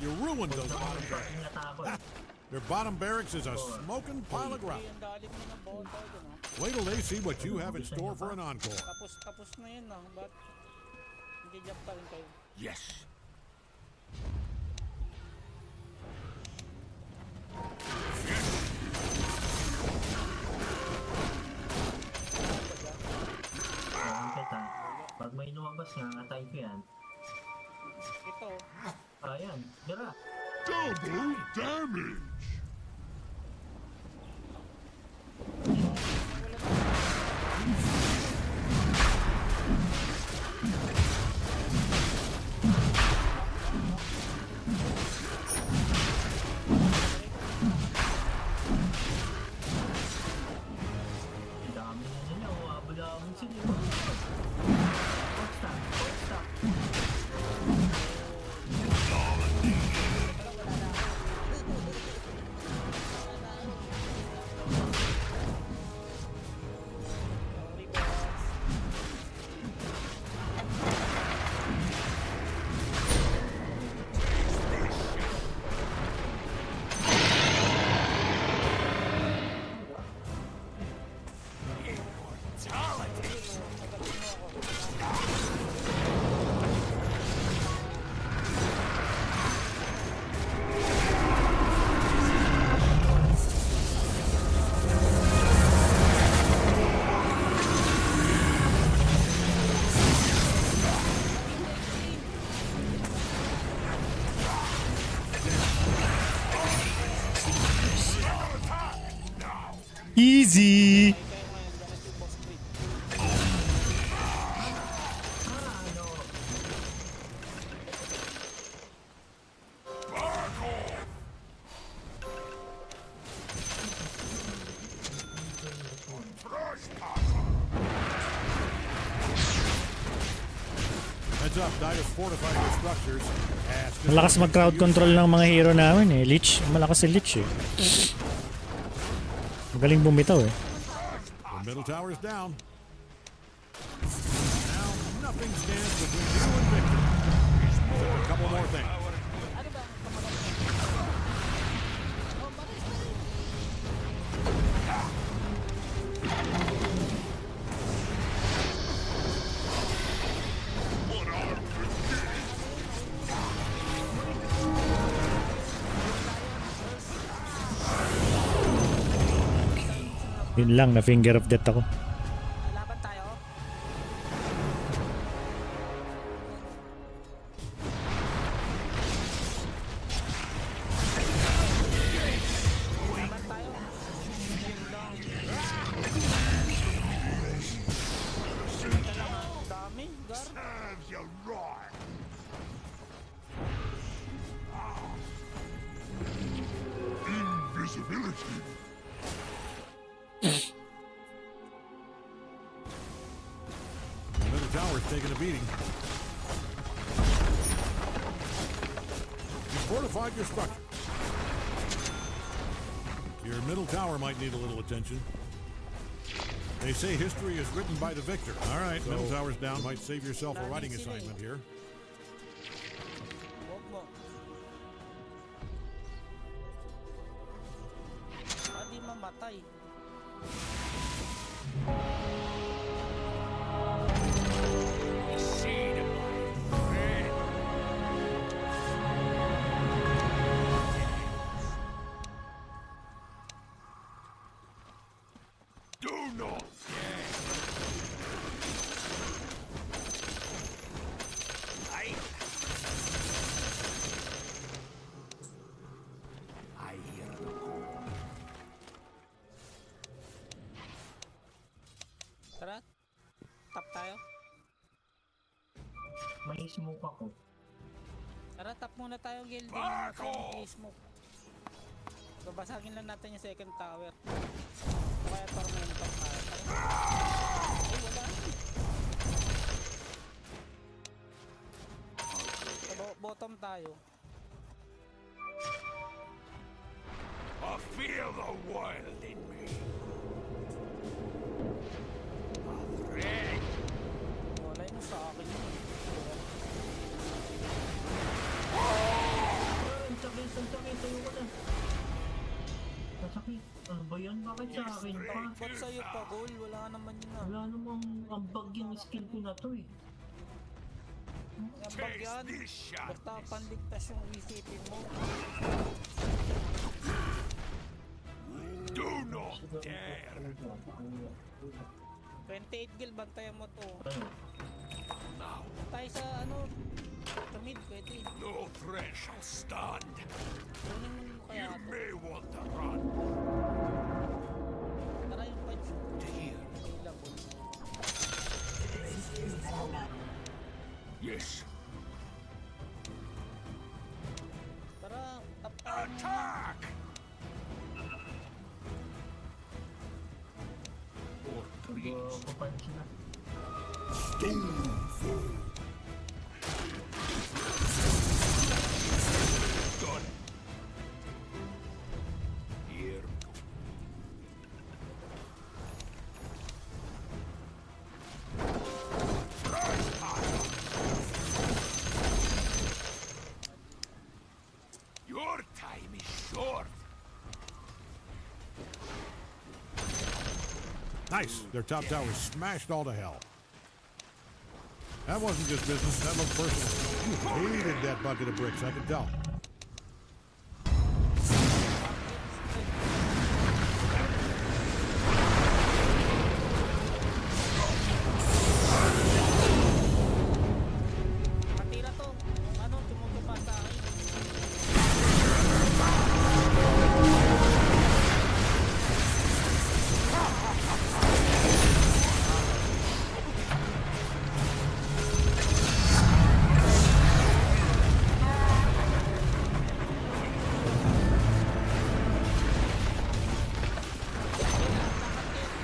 You ruined those bottom barracks. Their bottom barracks is a smoking pile of ground. Ang dalim mo ng Bota, gano'n. Wait till they see what you have in store for an encore. Tapos na yun, ah. Ba't hindi jump pa rin kayo? Yes. Ayan kita. Pag may lumabas nga, atay ko yan. Ito. Ayan, dira. Double damage! Dami na nila, uwabulabog sila. Stop, stop. Sorry, boss. Easy! Kaya ngayon, ganito yung boss creep. Heads up, Dyer's fortified their structures. Malakas mag-crowd control ng mga hero namin eh. Lich, malakas si Lich eh. Magaling bumitaw eh. The middle tower's down. Now, nothing stands between you and victory. Except a couple more things. Ano ba? Oh, bakit? Yun lang, na finger of death ako. Laban tayo. Laban tayo. Dami, Gar. Invisibility. The middle tower's taking a beating. You fortified your structure. Your middle tower might need a little attention. They say history is written by the victor. All right, middle tower's down. Might save yourself a writing assignment here. Huwag mo. Hindi mamatay. Tara. Tap tayo. May smoke ako. Tara, tap muna tayo, Gil. Hindi muna tayo mag-smoke. Babasagin lang natin yung second tower. O kaya tormentor tayo. Ay, wala. Sa bottom tayo. I feel the wild in me. Wala yun sa akin yun. Ang sakit, tayo ko na. Masakit. Ano ba yan? Bakit sa akin pa? Ba't sa'yo pa, Gol? Wala naman yun ah. Wala namang ambag yung skill ko na to eh. Bag yan. Basta panligtas yung isipin mo. Do not dare. 28 gil, bantayan mo to. Tayo sa sa mid, pwede. No threat shall stand. Kunin mo kaya You to. may want to run. Tara yung punch. Here. Lang po. Yes. Tara, tap-tahan mo. Attack! Or please. Papunch na. Stoneful. Done. Here go. Your time is short. Nice. Their top tower is smashed all to hell. That wasn't just business. That looked personal. You hated that bucket of bricks, I can tell. Matira to. Tumutupa sa akin.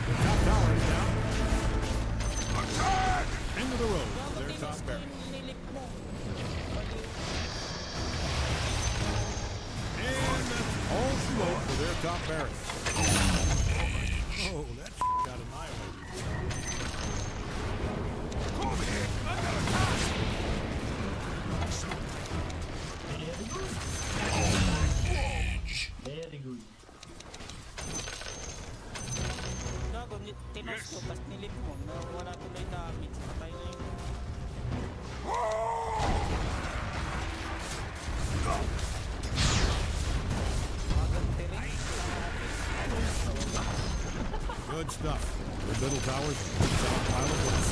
Their top tower is down. End of the road for their top barracks. Nilik mo. And that's all she wrote for their top barracks. Oh, that got annihilated. Very good. Gago, tinos ko, pas nilip mo. Wala tuloy damage. Patay na yung... Magante rin. Good stuff. The middle towers and top pile of bricks.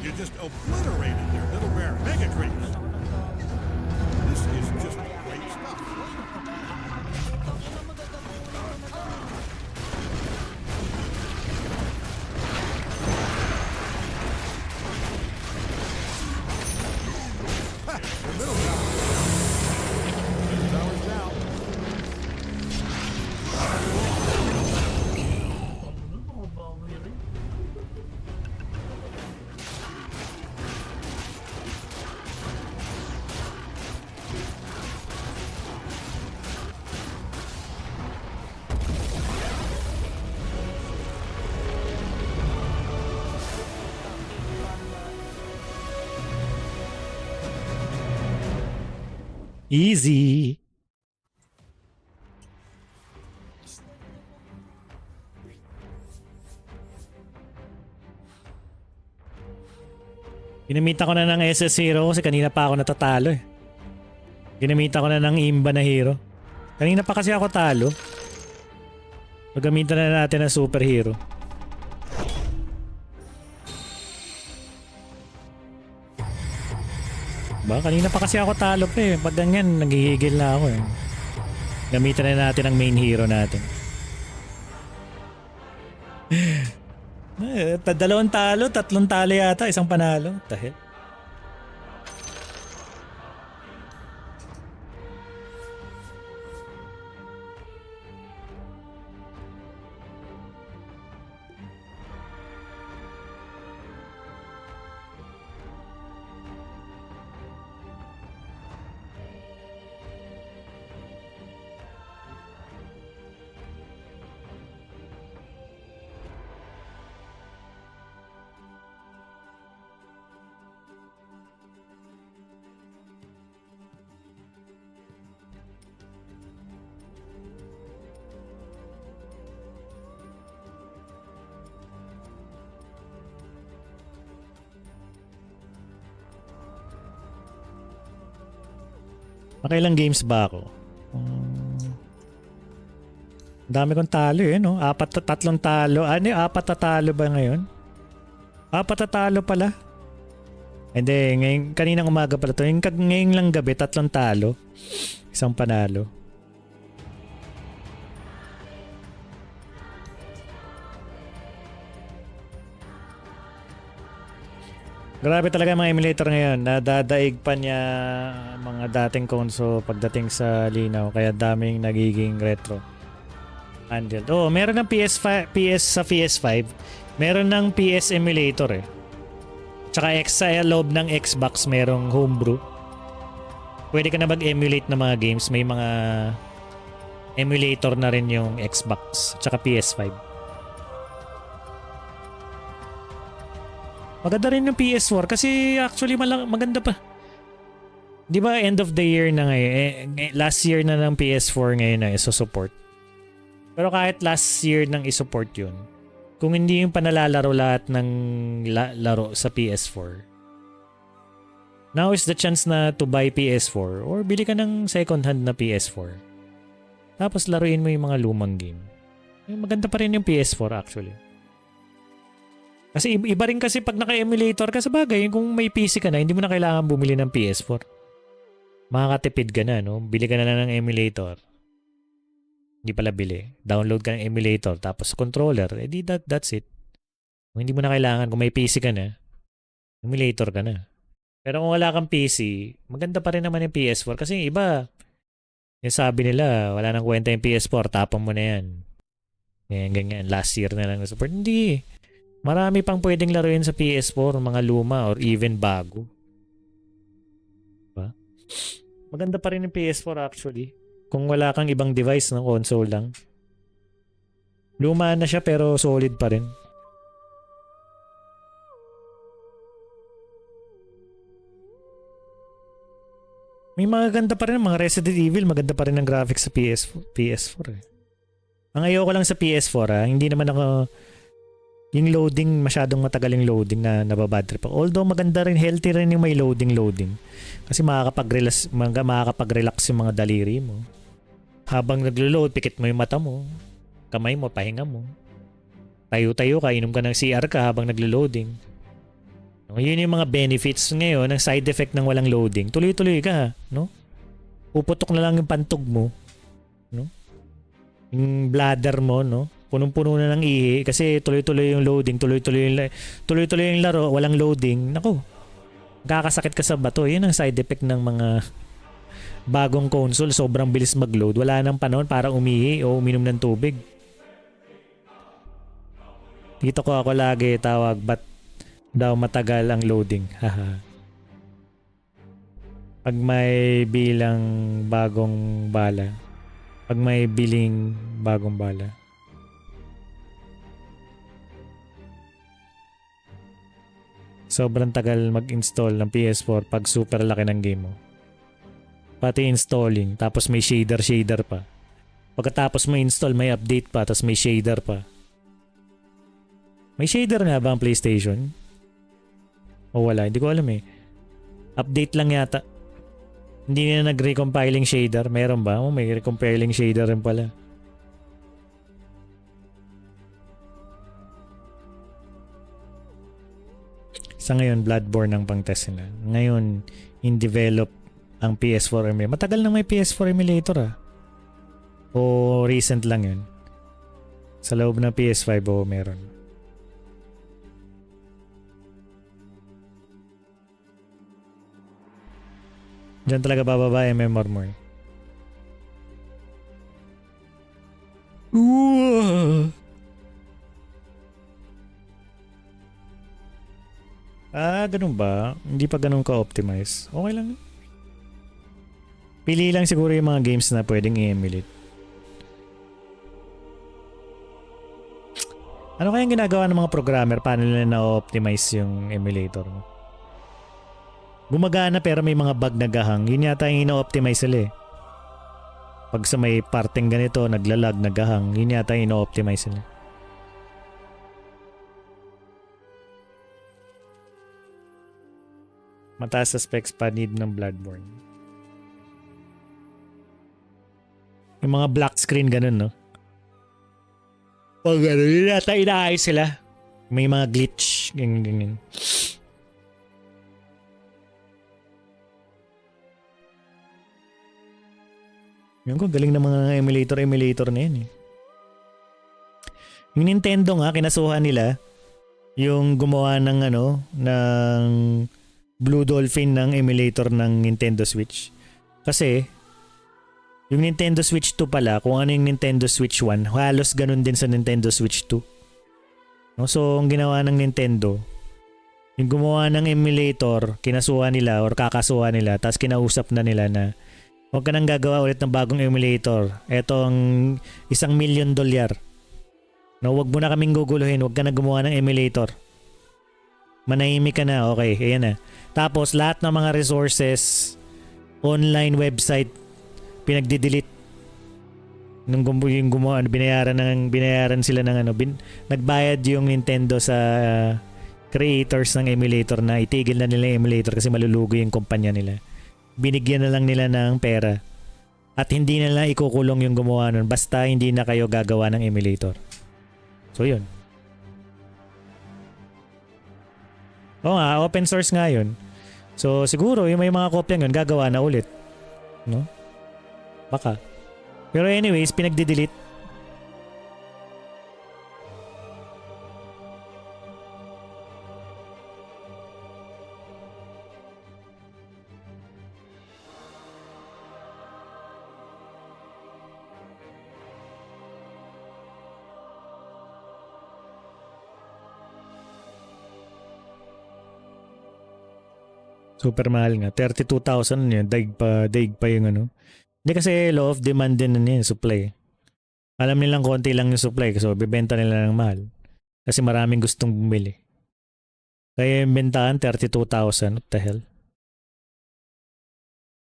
You just obliterated their middle barrack. Mega creeps. This is just great stuff. Ha! The middle tower. Middle tower's down. Makabawi rin. Easy. Ginamita ko na ng SS hero kasi kanina pa ako natatalo eh. Ginamita ko na ng imba na hero. Kanina pa kasi ako talo. Magamitan na natin ng super hero. Ba, kanina pa kasi ako talo pa eh. Pag ganyan, naghihigil na ako eh. Gamitan na natin ang main hero natin. Dalawang talo, tatlong talo yata, isang panalo. What the hell? Makailang games ba ako? Dami kong talo eh, no? Tatlong talo. Ano yung 4 na talo ba ngayon? 4 na talo pala. Hindi, ngayon, kaninang umaga pala to. Ngayon lang gabi, 3 talo. 1 panalo. Grabe talaga mga emulator ngayon. Nadadaig pa niya mga dating console pagdating sa linaw. Kaya daming nagiging retro. Handheld. Oh, meron ng PS sa PS5. Meron ng PS emulator eh. Tsaka sa loob ng Xbox merong homebrew. Pwede ka na mag-emulate ng mga games. May mga emulator na rin yung Xbox tsaka PS5. Maganda rin yung PS4 kasi actually maganda pa. Di ba end of the year na ngayon? Last year na ng PS4 ngayon na iso-support. Pero kahit last year nang isupport yun, kung hindi yung panalalaro lahat ng laro sa PS4, now is the chance na to buy PS4 or bili ka ng second hand na PS4. Tapos laruin mo yung mga lumang game. Maganda pa rin yung PS4 actually. Kasi iba rin kasi pag naka-emulator ka sa bagay, kung may PC ka na, hindi mo na kailangan bumili ng PS4. Makakatipid ka na, no? Bili ka na lang ng emulator. Hindi pala bili. Download ka ng emulator, tapos controller. Eh di that's it. Kung hindi mo na kailangan, kung may PC ka na, emulator ka na. Pero kung wala kang PC, maganda pa rin naman yung PS4. Kasi iba, yung sabi nila, wala nang kwenta yung PS4, tapon mo na yan. Ganyan. Last year na lang na support. Hindi. Marami pang pwedeng laruin sa PS4, mga luma or even bago. Diba? Maganda pa rin yung PS4 actually. Kung wala kang ibang device ng console lang. Luma na siya pero solid pa rin. May mga ganda pa rin, mga Resident Evil, maganda pa rin ang graphics sa PS4 eh. Ang ayoko lang sa PS4 hindi naman ako yung loading, masyadong matagal yung loading na nababad trip. Although maganda rin, healthy rin yung may loading. Kasi makakapag-relax yung mga daliri mo. Habang naglo-load, pikit mo yung mata mo. Kamay mo, pahinga mo. Tayo-tayo ka, inom ka ng CR ka habang naglo-loading. Yun yung mga benefits ngayon, ng side effect ng walang loading. Tuloy-tuloy ka, no? Puputok na lang yung pantog mo. No? Yung bladder mo, no? Punong-puno na ng ihi kasi tuloy-tuloy yung loading, tuloy-tuloy yung laro, walang loading. Naku, kakasakit ka sa bato. Yun ang side effect ng mga bagong console. Sobrang bilis mag-load. Wala nang panahon para umihi o uminom ng tubig. Dito ko ako lagi tawag, ba't daw matagal ang loading? Haha. Pag may bilang bagong bala. Pag may biling bagong bala. Sobrang tagal mag-install ng PS4 pag super laki ng game mo. Pati installing, tapos may shader pa. Pagkatapos mo install, may update pa, tapos may shader pa. May shader nga ba ang PlayStation? O wala? Hindi ko alam eh. Update lang yata. Hindi na nag-recompiling shader. Meron ba? May recompiling shader rin pala. Sa ngayon, Bloodborne ang pang-test nila. Ngayon, in-develop ang PS4 emulator. Matagal na may PS4 emulator O recent lang yun. Sa loob ng PS5 meron. Diyan talaga bababa yung MMR mo eh. Ganun ba? Hindi pa ganun ka-optimize. Okay lang. Pili lang siguro yung mga games na pwedeng i-emulate. Ano kayang ginagawa ng mga programmer? Paano nila na-optimize yung emulator mo? Gumagana pero may mga bug nagahang. Yun yata yung ina-optimize sila eh. Pag sa may parteng ganito, naglalag, nagahang. Yun yata yung ina-optimize sila. Mataas sa specs pa need ng Bloodborne. Yung mga black screen ganun, no? Pag ano, yun yata inaayos sila. May mga glitch. Ganyan. Yun ko, galing ng mga emulator na yun eh. Yung Nintendo nga, kinasuhan nila yung gumawa ng ng Blue Dolphin ng emulator ng Nintendo Switch. Kasi yung Nintendo Switch 2 pala, kung ano yung Nintendo Switch 1, halos ganun din sa Nintendo Switch 2. No? So, ang ginawa ng Nintendo, yung gumawa ng emulator, kinasuhan nila or kakasuhan nila, tapos kinausap na nila na huwag ka nang gagawa ulit ng bagong emulator. Ito ang $1,000,000. No, wag mo na kaming guguluhin, wag ka na gumawa ng emulator. Manahimik ka na, okay, ayan na. Tapos lahat ng mga resources, online website, pinagdi-delete. Nung yung gumawa, binayaran sila ng nagbayad yung Nintendo sa creators ng emulator na itigil na nila yung emulator kasi malulugo yung kumpanya nila. Binigyan na lang nila ng pera. At hindi na lang ikukulong yung gumawa nun basta hindi na kayo gagawa ng emulator. So yun. Oo nga, open source nga yun. So siguro yung may mga kopya yun gagawa na ulit. No? Baka. Pero anyways, pinagdi-delete. Super mahal nga. 32,000 yun. Daig pa yung Hindi kasi law of demand din na yun, supply. Alam nilang konti lang yung supply so bibenta nila ng mahal. Kasi maraming gustong bumili. Kaya yung bentahan 32,000. What the hell?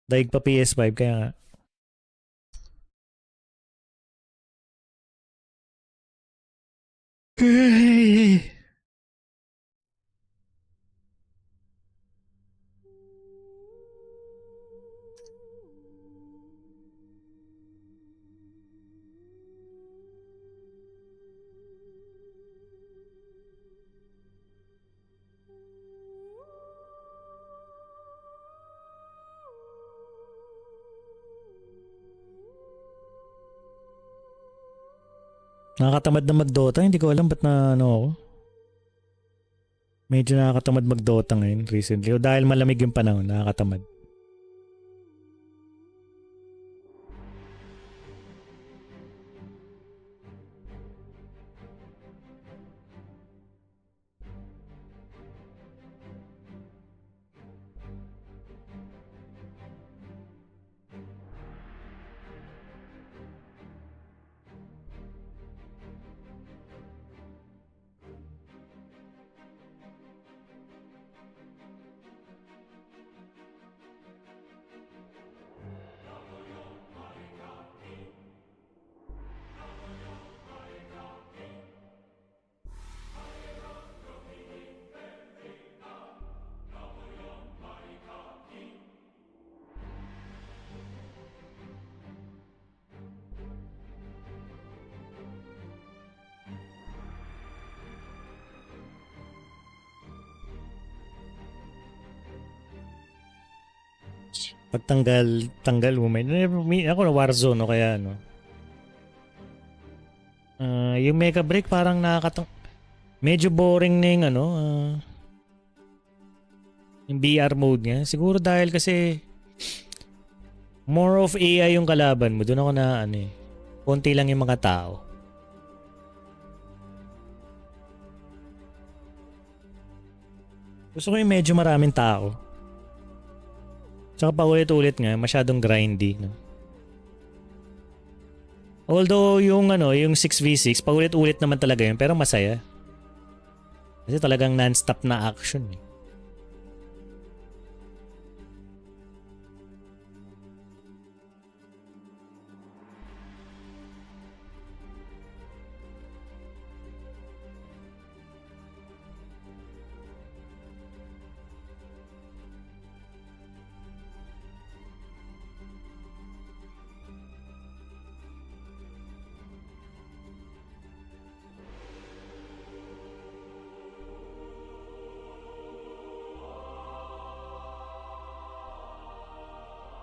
Daig pa PS5 kaya nga. Nakakatamad na mag-Dota. Hindi ko alam ba't na ako. Medyo nakakatamad mag-Dota ngayon recently. O dahil malamig yung panahon, nakakatamad. Pagtanggal mo ako na Warzone o kaya yung Mega Break parang medyo boring na yung yung BR mode niya. Siguro dahil kasi more of AI yung kalaban mo. Doon ako na konti lang yung mga tao. Gusto ko yung medyo maraming tao. Tsaka paulit-ulit nga, masyadong grindy. No? Although yung 6v6, paulit-ulit naman talaga yun, pero masaya. Kasi talagang non-stop na action. Eh.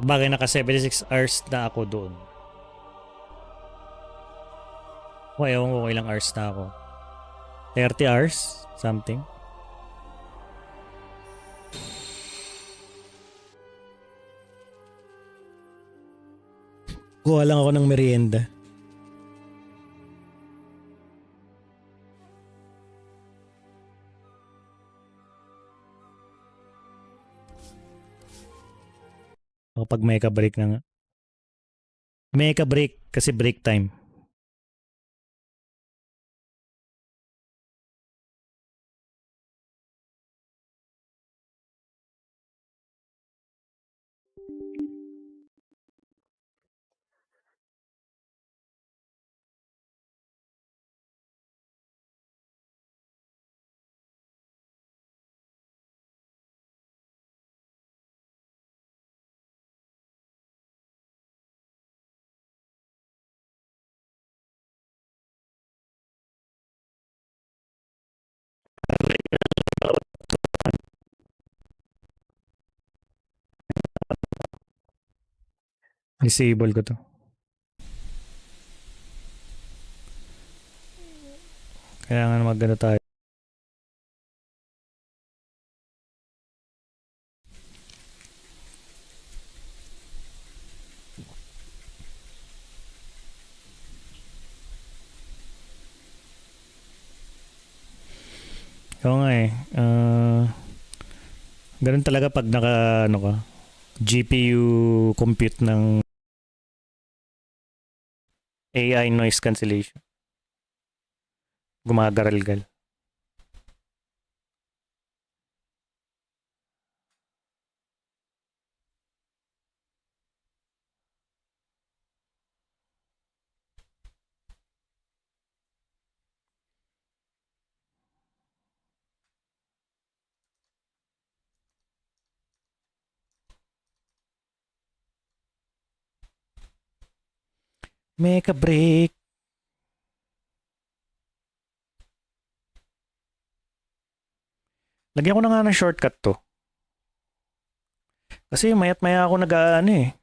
Bagay naka 76 hours na ako doon. O ewan ko kung ilang hours na ako. 30 hours? Something. Kuha lang ako ng merienda. Kapag may ka-break na nga. May ka-break kasi break time. Disable ko to. Kaya nga magano tayo. Oo nga eh. Ganun talaga pag naka ano ka, GPU compute ng AI noise cancellation. Gumagaral-gal. Make a break. Lagyan ko na nga ng shortcut to. Kasi mayat maya ako nag-ano eh.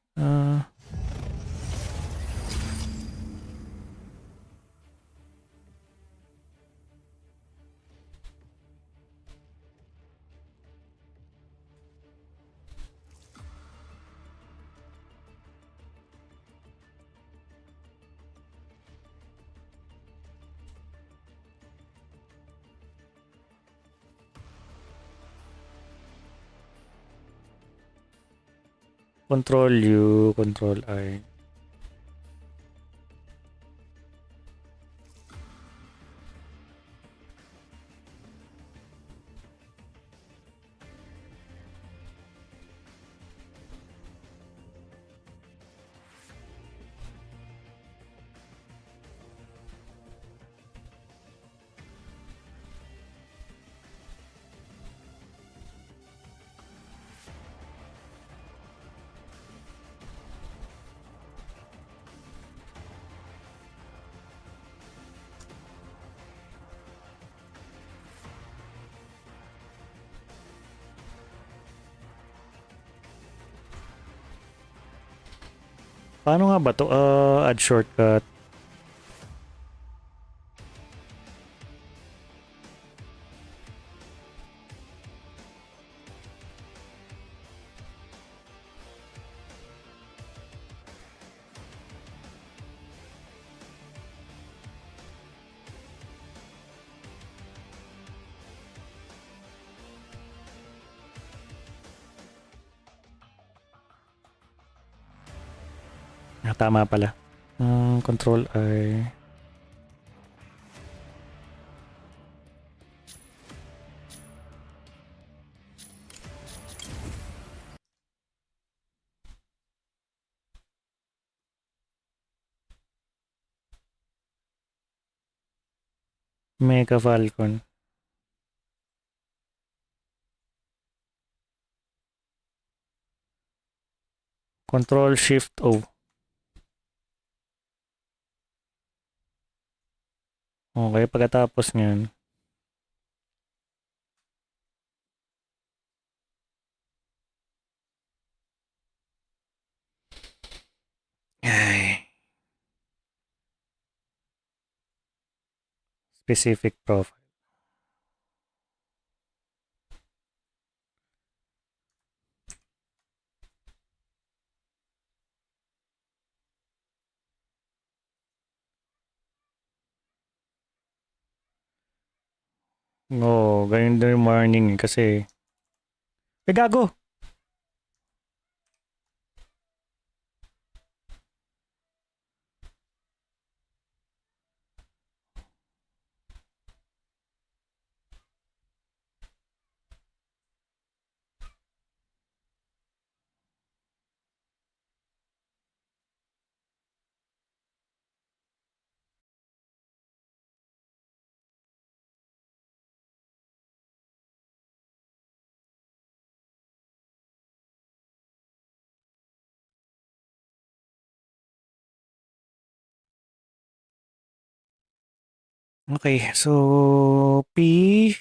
Control U, Control I. Paano nga ba to? Add shortcut. Tama pala. Control I. Mega Falcon. Control Shift O. Okay, pagkatapos niyan. Specific profile. Oo, ganyan din yung morning kasi. Gago! Okay, so P.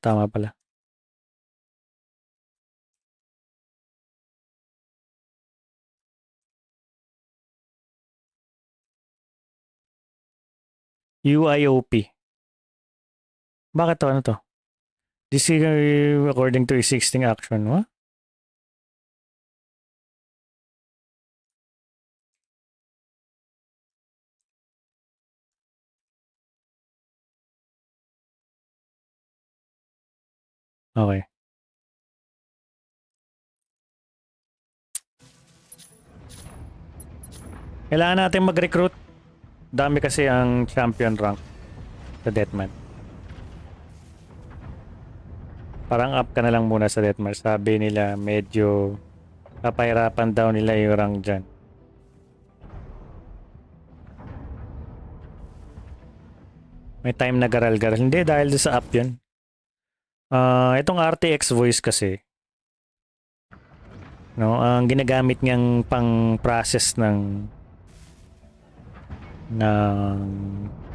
Tama pala. UIOP. Bakit to? Ano to? This is according to existing action. What? Okay. Kailangan natin mag-recruit. Dami kasi ang champion rank sa Deathmatch. Parang up ka na lang muna sa Deathmatch. Sabi nila medyo papahirapan daw nila yung rank dyan. May time na garal-garal. Hindi, dahil sa up yun. Itong RTX voice kasi, no, ang ginagamit niyang pang-process ng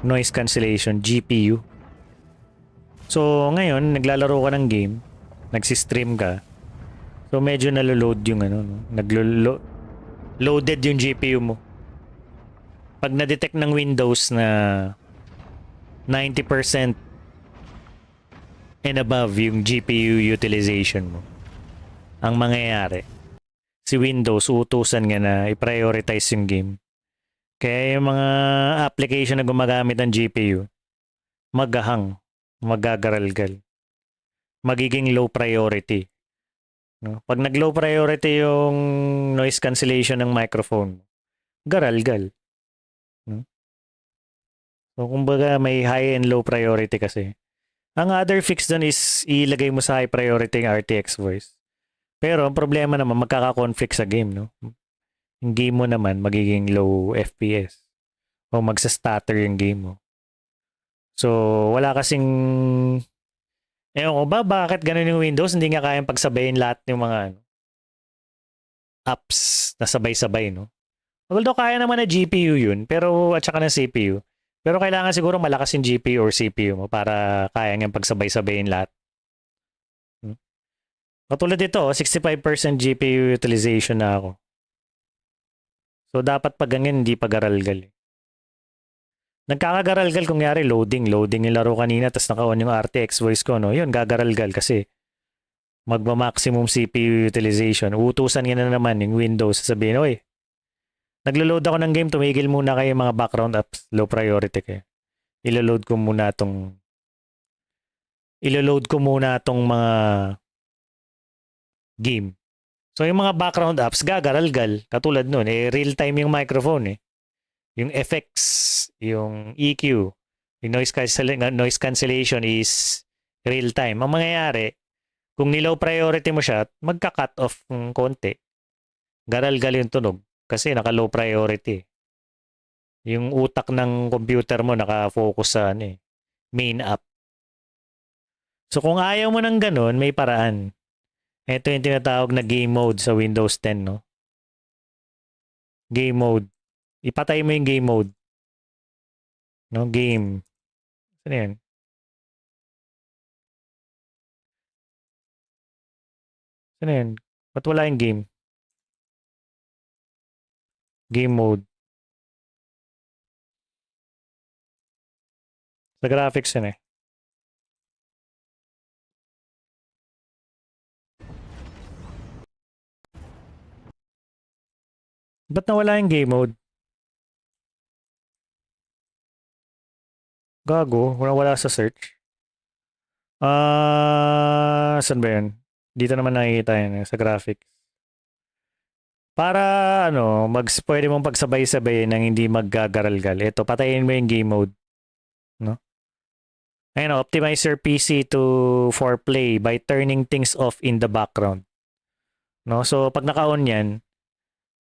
noise cancellation, GPU. So, ngayon, naglalaro ka ng game, nagsistream ka, so medyo naloload yung ano, no? Loaded yung GPU mo. Pag na-detect ng Windows na 90% and above yung GPU utilization mo, ang mangyayari, si Windows utusan nga na i-prioritize yung game. Kaya yung mga application na gumagamit ng GPU, maghahang, magagaralgal. Magiging low priority. No? Pag nag-low priority yung noise cancellation ng microphone, garalgal. No? So, kumbaga may high and low priority kasi. Ang other fix dun is ilagay mo sa high priority yung RTX voice. Pero ang problema naman, magkaka-conflict sa game, no? Yung game mo naman, magiging low FPS. O magsa-stutter yung game mo. So, wala kasing... Ewan ko ba, bakit ganun yung Windows? Hindi nga kayang pagsabayin lahat ng mga apps na sabay-sabay, no? Although kaya naman na GPU yun, pero at saka ng CPU. Pero kailangan siguro malakas yung GPU or CPU mo para kaya nga pagsabay-sabayin lahat. Katulad dito, 65% GPU utilization na ako. So, dapat pag ganyan, hindi pag-aralgal. Nagkakagaralgal kung yari loading yung laro kanina tapos naka-on yung RTX voice ko, no? Yun, gagaralgal kasi magma-maximum CPU utilization. Utusan nga na naman yung Windows, sabihin, oy, naglo-load ako ng game, tumigil muna kayo mga background apps, low priority kayo. Ilo-load ko muna tong mga game. So yung mga background apps, gagaralgal. Katulad nun, real-time yung microphone, yung effects, yung EQ, yung noise cancellation is real-time. Ang mangyayari, kung nilow priority mo siya, magka-cut off ng konti. Garalgal yung tunog kasi naka-low priority. Yung utak ng computer mo naka-focus sa main app. So kung ayaw mo ng ganun, may paraan. Ito yung tinatawag na game mode sa Windows 10, no? Game mode. Ipatay mo yung game mode. No, game. Ano yan? Ano yan? Ba't wala yung game? Game mode. Sa graphics yun eh. Ba't nawala yung game mode? Gago, wala sa search. Saan ba yun? Dito naman nakikita yun sa graphics. Para ano, pwede mong pagsabay-sabay nang hindi maggagaralgal. Ito, patayin mo yung game mode. No? Ayun, optimize your PC for play by turning things off in the background. No? So, pag naka-on yan,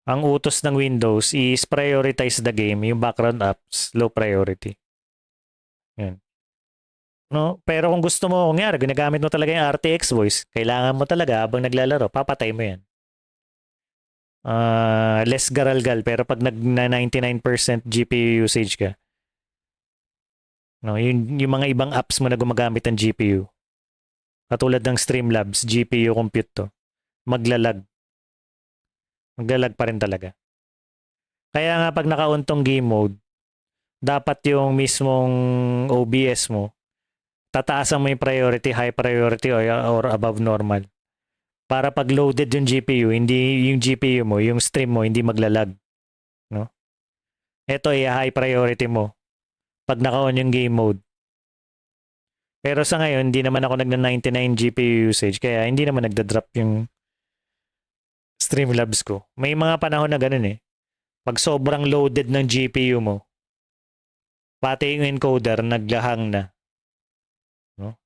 ang utos ng Windows is prioritize the game, yung background apps, low priority. Yan. No? Pero kung gusto mo, kunyari, ginagamit mo talaga yung RTX voice, kailangan mo talaga habang naglalaro, papatay mo yan. Less garalgal, pero pag nag 99% GPU usage ka, no, yung mga ibang apps mo na gumagamit ng GPU, katulad ng Streamlabs, GPU compute to, maglalag. Maglalag pa rin talaga. Kaya nga pag naka-on tong game mode, dapat yung mismong OBS mo, tataasan mo yung priority, high priority or above normal. Para pag loaded yung GPU, hindi yung GPU mo, yung stream mo, hindi maglalag. No? Ito ay high priority mo pag naka-on yung game mode. Pero sa ngayon, hindi naman ako nagna 99 GPU usage, kaya hindi naman nagda-drop yung Streamlabs ko. May mga panahon na ganun eh. Pag sobrang loaded ng GPU mo, pati yung encoder naglahang na. No?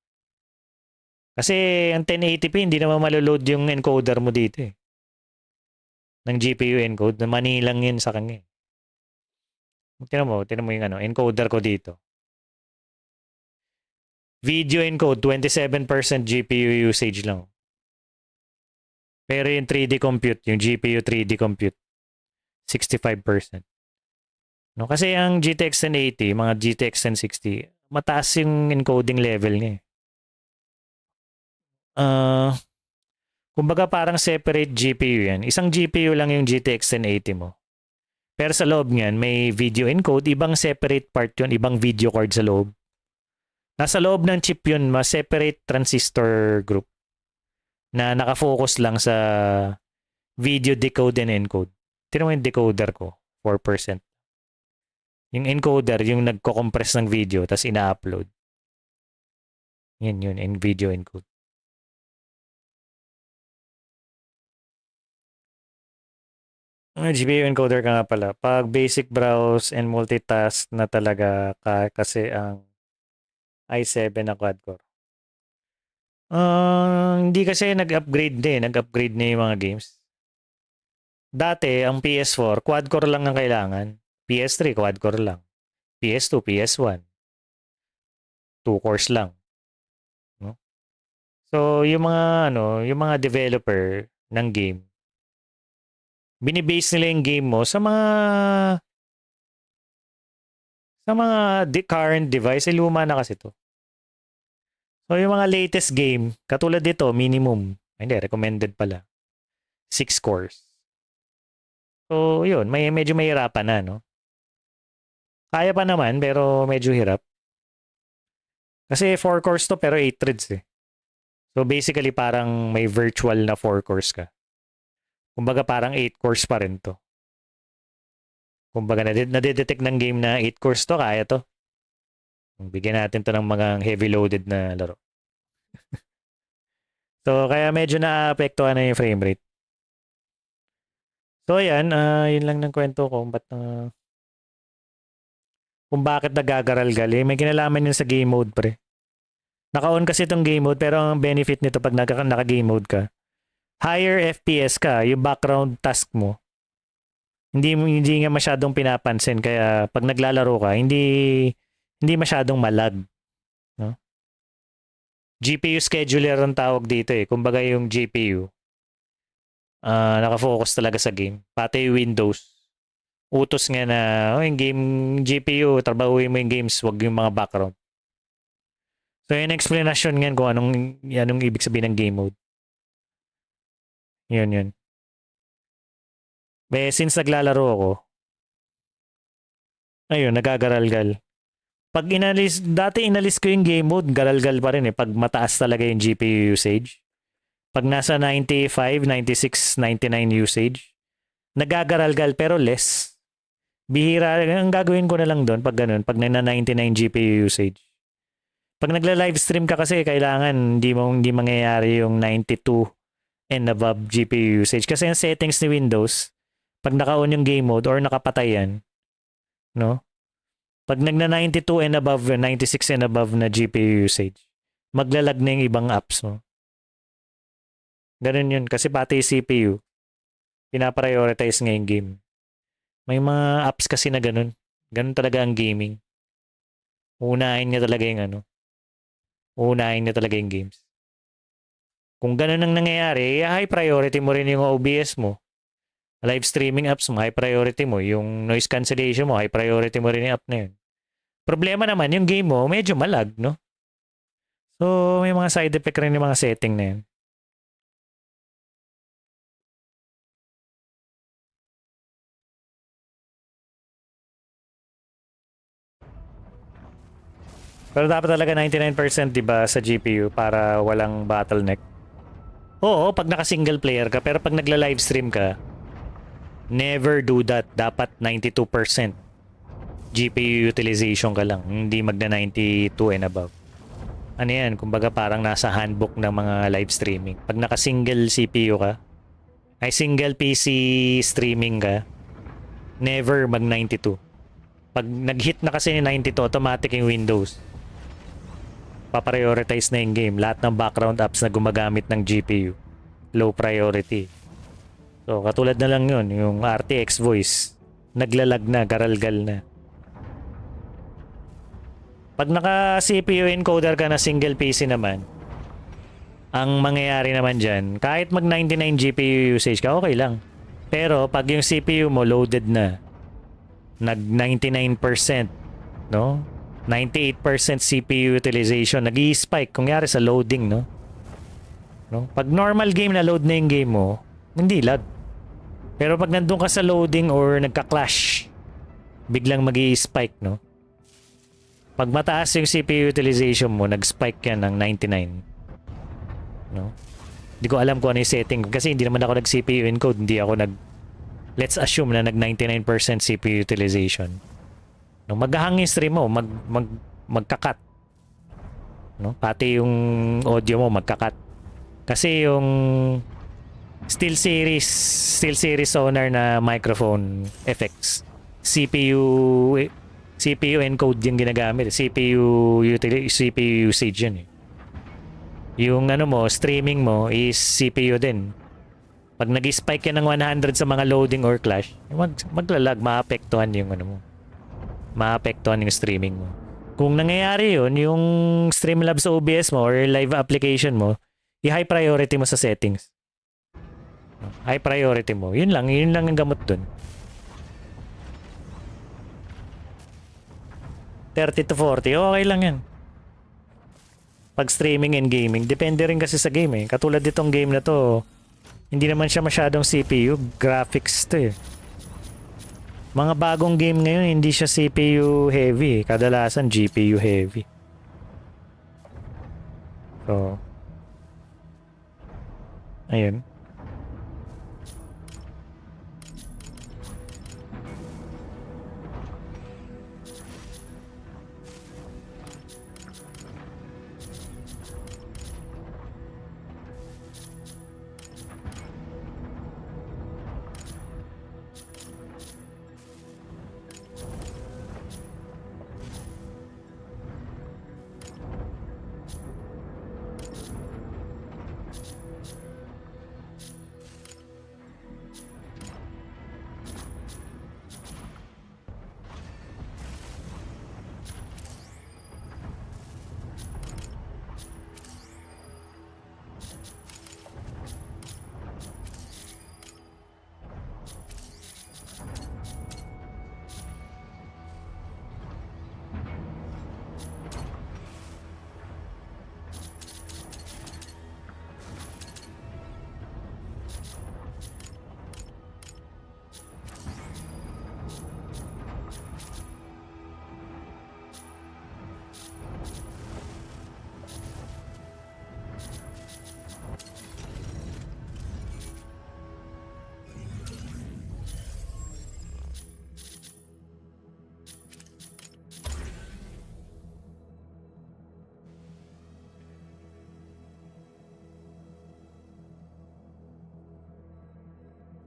Kasi ang 1080p, hindi naman maloload yung encoder mo dito eh. Ng GPU encode. Mani lang yun sa kanya. Tinan mo yung encoder ko dito. Video encode, 27% GPU usage lang. Pero yung 3D compute, yung GPU 3D compute, 65%. No, kasi ang GTX 1080, mga GTX 1060, mataas yung encoding level niya. Kumbaga parang separate GPU yan. Isang GPU lang yung GTX 1080 mo. Pero sa loob niyan, may video encode, ibang separate part yun, ibang video card sa loob. Nasa loob ng chip yun, separate transistor group na nakafocus lang sa video decode and encode. Tignan mo yung decoder ko, 4%. Yung encoder, yung nagko-compress ng video, tapos ina-upload. Yan yun, video encode. GPU encoder ka nga pala. Pag basic browse and multitask na talaga kasi ang i7 na quad-core. Hindi kasi nag-upgrade Nag-upgrade na yung mga games. Dati, ang PS4, quad-core lang ang kailangan. PS3, quad-core lang. PS2, PS1. 2 cores lang. No? So, yung mga developer ng game, binibase nila yung game mo sa mga current device. Luma na kasi to. So, yung mga latest game, katulad dito, minimum. Hindi, recommended pala. 6 cores. So, yun. Medyo mahirapan na, no? Kaya pa naman, pero medyo hirap. Kasi 4 cores to, pero 8 threads eh. So, basically, parang may virtual na 4 cores ka. Kumbaga, parang 8 cores pa rin to. Kumbaga, nadidetect ng game na 8 cores to, kaya to. Bigyan natin to ng mga heavy loaded na laro. So, kaya medyo na-apektuhan na yung frame rate. So, ayan. Yun lang ng kwento ko. Kung bakit nagagaralgal. May kinalaman yun sa game mode, pre. Naka-on kasi itong game mode, pero ang benefit nito pag naka-game mode ka, higher FPS ka, yung background task mo, hindi nga masyadong pinapansin. Kaya pag naglalaro ka, hindi masyadong malag. No? GPU scheduler ang tawag dito eh. Kumbaga yung GPU, nakafocus talaga sa game. Pati yung Windows. Utos nga na, oh, yung game GPU, trabahuin mo yung games, wag yung mga background. So, yung explanation nga kung anong ibig sabihin ng game mode. Yun. Since naglalaro ako, ayun, nagagaralgal. Pag dati inalis ko yung game mode, garalgal pa rin eh, pag mataas talaga yung GPU usage. Pag nasa 95, 96, 99 usage, nagagaralgal pero less. Bihira, ang gagawin ko na lang doon pag ganun, pag na 99 GPU usage. Pag nagla-livestream ka kasi, kailangan hindi mangyayari yung 92 and above GPU usage. Kasi yung settings ni Windows, pag naka-on yung game mode or nakapatay yan, no? Pag nagna-92 and above, 96 and above na GPU usage, maglalag na yung ibang apps mo. Ganun yun. Kasi pati CPU, pinaprioritize nga yung game. May mga apps kasi na ganun. Ganun talaga ang gaming. Unahin niya talaga yung Unahin niya talaga yung games. Kung ganun ang nangyayari, high priority mo rin yung OBS mo. Live streaming apps mo, high priority mo. Yung noise cancellation mo, high priority mo rin yung app na yun. Problema naman, yung game mo, medyo malag, no? So, may mga side effect rin yung mga setting na yun. Pero dapat talaga 99% 'di ba sa GPU para walang bottleneck. Oo, pag naka-single player ka, pero pag nagla-livestream ka, never do that. Dapat 92% GPU utilization ka lang, hindi magna 92 and above. Ano yan, kumbaga parang nasa handbook ng mga live streaming. Pag naka-single CPU ka, ay single PC streaming ka, never mag 92. Pag nag-hit na kasi ni 92, automatic yung Windows. Pa-prioritize na yung game. Lahat ng background apps na gumagamit ng GPU, low priority. So, katulad na lang yun, yung RTX voice, naglalag na, garalgal na. Pag naka-CPU encoder ka na single PC naman, ang mangyayari naman dyan, kahit mag 99 GPU usage ka, okay lang. Pero pag yung CPU mo loaded na, nag 99%, no? 98% CPU utilization, nag-i-spike kung yari sa loading, no? Pag normal game na load na yung game mo, hindi lag. Pero pag nandun ka sa loading or nagka-clash, biglang mag-i-spike, no? Pag mataas yung CPU utilization mo, nag-spike yan ng 99. No? Hindi ko alam kung ano yung setting kasi hindi naman ako nag-CPU encode, hindi ako let's assume na nag 99% CPU utilization. No, maghahang yung stream mo, magkakat. No? Pati yung audio mo magkakat. Kasi yung Steel series owner na microphone effects, CPU encode yung ginagamit. CPU usage yun eh. Yung streaming mo is CPU din. Pag nag-spike yan ng 100 sa mga loading or clash, maglalag, maapektuhan yung maapektuhan yung streaming mo. Kung nangyayari yun, yung Streamlabs sa OBS mo or live application mo, i-high priority mo sa settings. High priority mo. Yun lang ang gamot dun. 30 to 40, okay lang yan. Pag streaming and gaming, depende rin kasi sa game eh. Katulad ditong game na to, hindi naman siya masyadong CPU, graphics to eh. Mga bagong game ngayon, hindi siya CPU heavy. Kadalasan GPU heavy. So, ayun.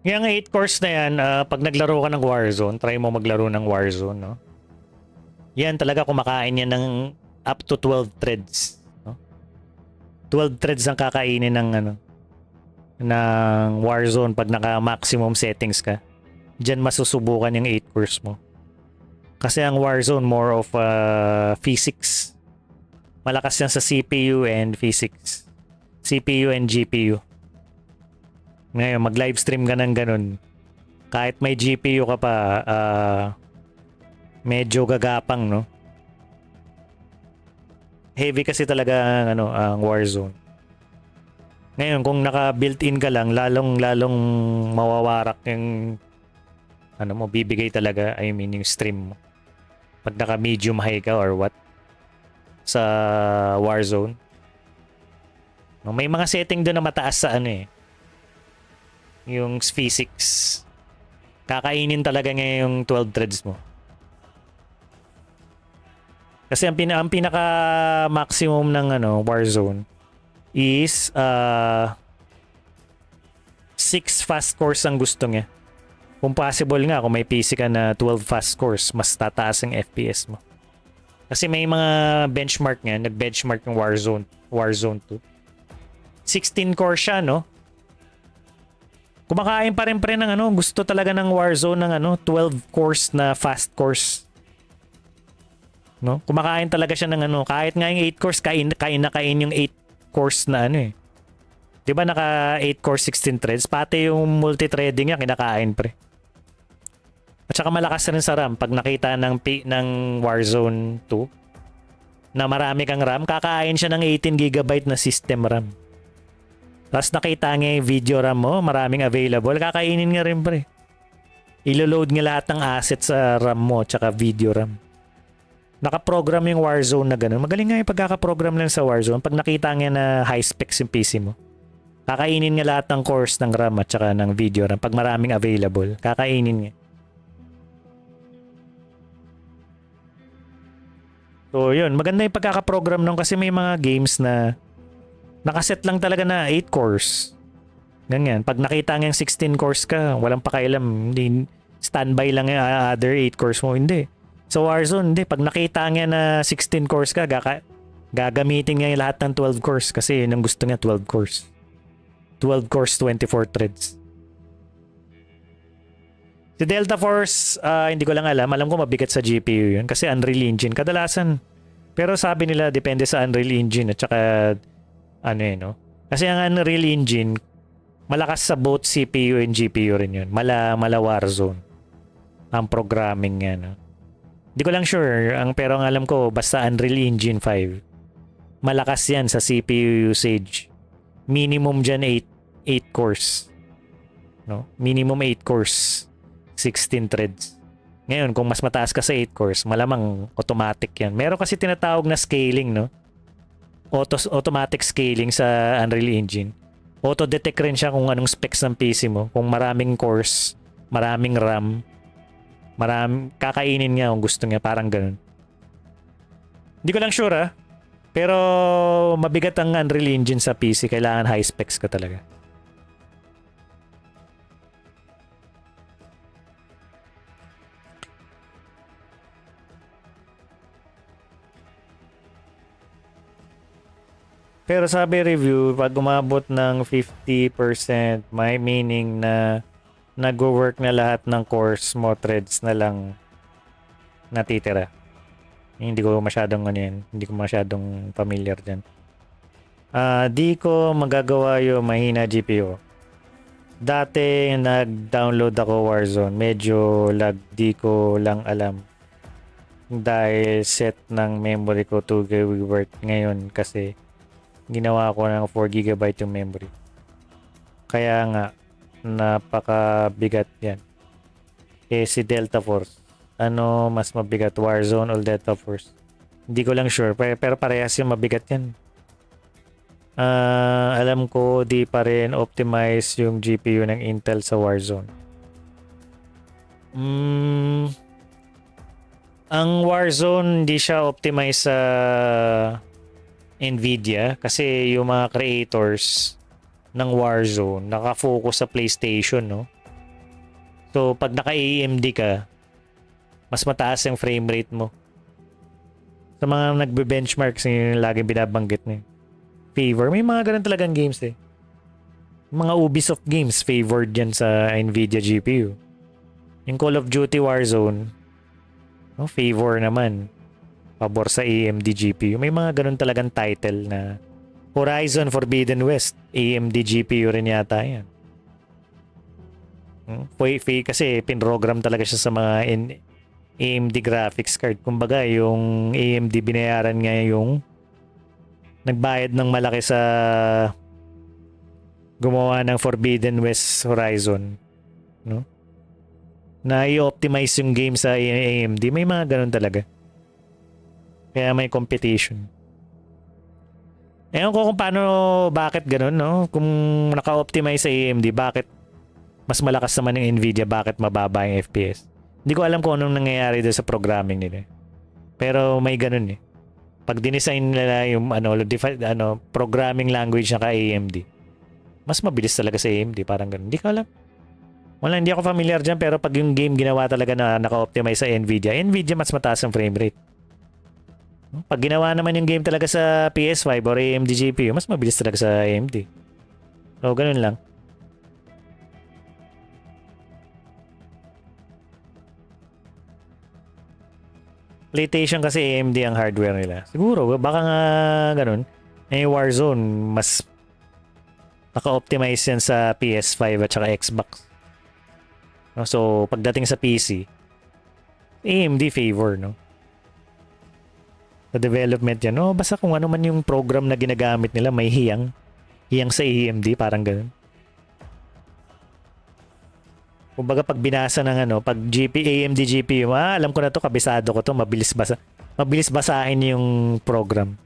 Yung 8 cores na yan, pag naglaro ka ng Warzone, try mo maglaro ng Warzone, no? Yan talaga kumakain yan ng up to 12 threads, no? 12 threads ang kakainin ng ng Warzone pag naka-maximum settings ka. Diyan masusubukan yung 8 cores mo. Kasi ang Warzone more of physics. Malakas yan sa CPU and physics. CPU and GPU. Ngayon, mag-livestream ka ng ganun. Kahit may GPU ka pa, medyo gagapang, no? Heavy kasi talaga ang Warzone. Ngayon, kung naka-built-in ka lang, lalong mawawarak yung mo, bibigay talaga, I mean, yung stream mo. Pag naka-medium high ka or what sa Warzone. No, may mga setting doon na mataas sa yung physics. Kakainin talaga ngayon yung 12 threads mo. Kasi ang pinaka maximum ng Warzone is 6 fast cores ang gusto niya. Kung possible nga, kung may PC ka na 12 fast cores, mas tataas ang FPS mo. Kasi may mga benchmark nga, nag-benchmark yung Warzone 2. 16 core siya, no? Kumakain pa rin ng gusto talaga ng Warzone ng 12 cores na fast cores. No? Kumakain talaga siya ng kahit nga yung 8 cores, kain yung 8 cores na 'Di ba naka 8 cores 16 threads, pati yung multi-threading niya kinakain pre. At saka malakas rin sa RAM pag nakita ng Warzone 2 na marami kang RAM, kakain siya ng 18 GB na system RAM. Tapos nakita niya yung video RAM mo, maraming available, kakainin nga rin pre. Ilo-load nga lahat ng assets sa RAM mo tsaka video RAM. Naka-program yung Warzone na gano'n. Magaling nga yung pagkaka-program lang sa Warzone. Pag nakita niya na high specs yung PC mo, kakainin nga lahat ng cores ng RAM at tsaka ng video RAM. Pag maraming available, kakainin nga. So yun, maganda yung pagkaka-program nung kasi may mga games na nakaset lang talaga na 8 cores. Ganyan. Pag nakita ng 16 cores ka, walang pakailam. Hindi, standby lang yung other 8 cores mo. Hindi. Sa Warzone, hindi. Pag nakita niya na 16 cores ka, gagamitin niya yung lahat ng 12 cores kasi yun ang gusto niya, 12 cores. 12 cores, 24 threads. Si Delta Force, hindi ko lang alam. Alam ko mabigat sa GPU yun kasi Unreal Engine. Kadalasan. Pero sabi nila, depende sa Unreal Engine at saka no? Kasi ang Unreal Engine, malakas sa both CPU and GPU rin yun. Mala Warzone. Ang programming nga, no? Hindi ko lang sure, pero ang alam ko, basta Unreal Engine 5, malakas yan sa CPU usage. Minimum dyan 8 cores. No? Minimum 8 cores. 16 threads. Ngayon, kung mas mataas ka sa 8 cores, malamang automatic yan. Meron kasi tinatawag na scaling, no? Automatic scaling sa Unreal Engine. Auto-detect rin siya kung anong specs ng PC mo. Kung maraming cores, maraming RAM, kakainin niya kung gusto niya, parang ganun. Hindi ko lang sure pero mabigat ang Unreal Engine sa PC, kailangan high specs ka talaga. Pero sabi review, pag umabot ng 50%, may meaning na nag-work na lahat ng cores mo, threads na lang natitira. Hindi ko masyadong hindi ko masyadong familiar dyan. Di ko magagawa yung mahina GPU. Dati nag-download ako Warzone, medyo lag, di ko lang alam. Dahil set ng memory ko 2 GB ngayon kasi ginawa ko ng 4 GB yung memory. Kaya nga, napakabigat yan. Si Delta Force, ano mas mabigat, Warzone o Delta Force? Hindi ko lang sure, pero parehas yung mabigat yan. Alam ko di pa rin optimize yung GPU ng Intel sa Warzone. Ang Warzone hindi siya optimize sa Nvidia kasi yung mga creators ng Warzone nakafocus sa PlayStation, no? So, pag naka-AMD ka, mas mataas yung frame rate mo. Sa mga nagbe-benchmarks, yun yung laging binabanggit na favor. May mga ganun talagang games eh. Mga Ubisoft games, favored yan sa Nvidia GPU. Yung Call of Duty Warzone, no, favor naman. Pabor sa AMD GPU. May mga ganun talagang title na Horizon Forbidden West, AMD GPU rin yata yan. Kasi pinrogram talaga siya sa mga AMD graphics card. Kumbaga, yung AMD binayaran nga yung nagbayad ng malaki sa gumawa ng Forbidden West Horizon, no? Na i-optimize yung game sa AMD. May mga ganun talaga. Kaya may competition. Ewan ko kung paano, bakit ganun, no? Kung naka-optimize sa AMD, bakit mas malakas naman yung Nvidia, bakit mababa yung FPS? Hindi ko alam kung anong nangyayari doon sa programming nila. Pero may ganun eh. Pag dinesign nila yung programming language na ka-AMD, mas mabilis talaga sa AMD, parang ganun. Hindi ko alam. Wala, hindi ako familiar dyan, pero pag yung game ginawa talaga na naka-optimize sa Nvidia, mas mataas ang frame rate. Pag ginawa naman yung game talaga sa PS5 or AMD GPU, mas mabilis talaga sa AMD. So, ganun lang. PlayStation kasi AMD ang hardware nila. Siguro, baka nga ganun. Warzone, mas naka-optimize yan sa PS5 at saka Xbox. No? So, pagdating sa PC, AMD favor, no? Sa development yan, no? Basta kung ano man yung program na ginagamit nila, may hiyang sa AMD, parang ganun. Kumbaga pag binasa ng pag AMD GPU, alam ko na to, kabisado ko to, mabilis basahin yung program.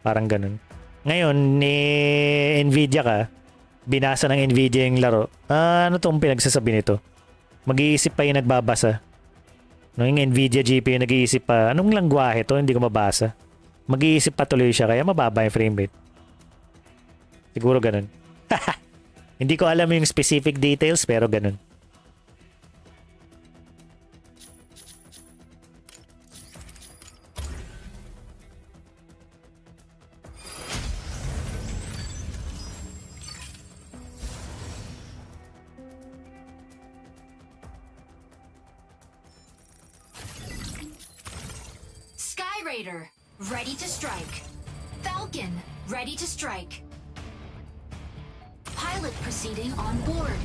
Parang ganun. Ngayon, Nvidia ka, binasa ng Nvidia yung laro, ano tong pinagsasabi nito? Mag-iisip pa yung nagbabasa. No, yung Nvidia GPU nag-iisip pa, anong langwahe to, hindi ko mabasa. Mag-iisip pa tuloy siya, kaya mababa yung frame rate. Siguro ganun. Hindi ko alam yung specific details, pero ganun. Raider, ready to strike. Falcon, ready to strike. Pilot proceeding on board.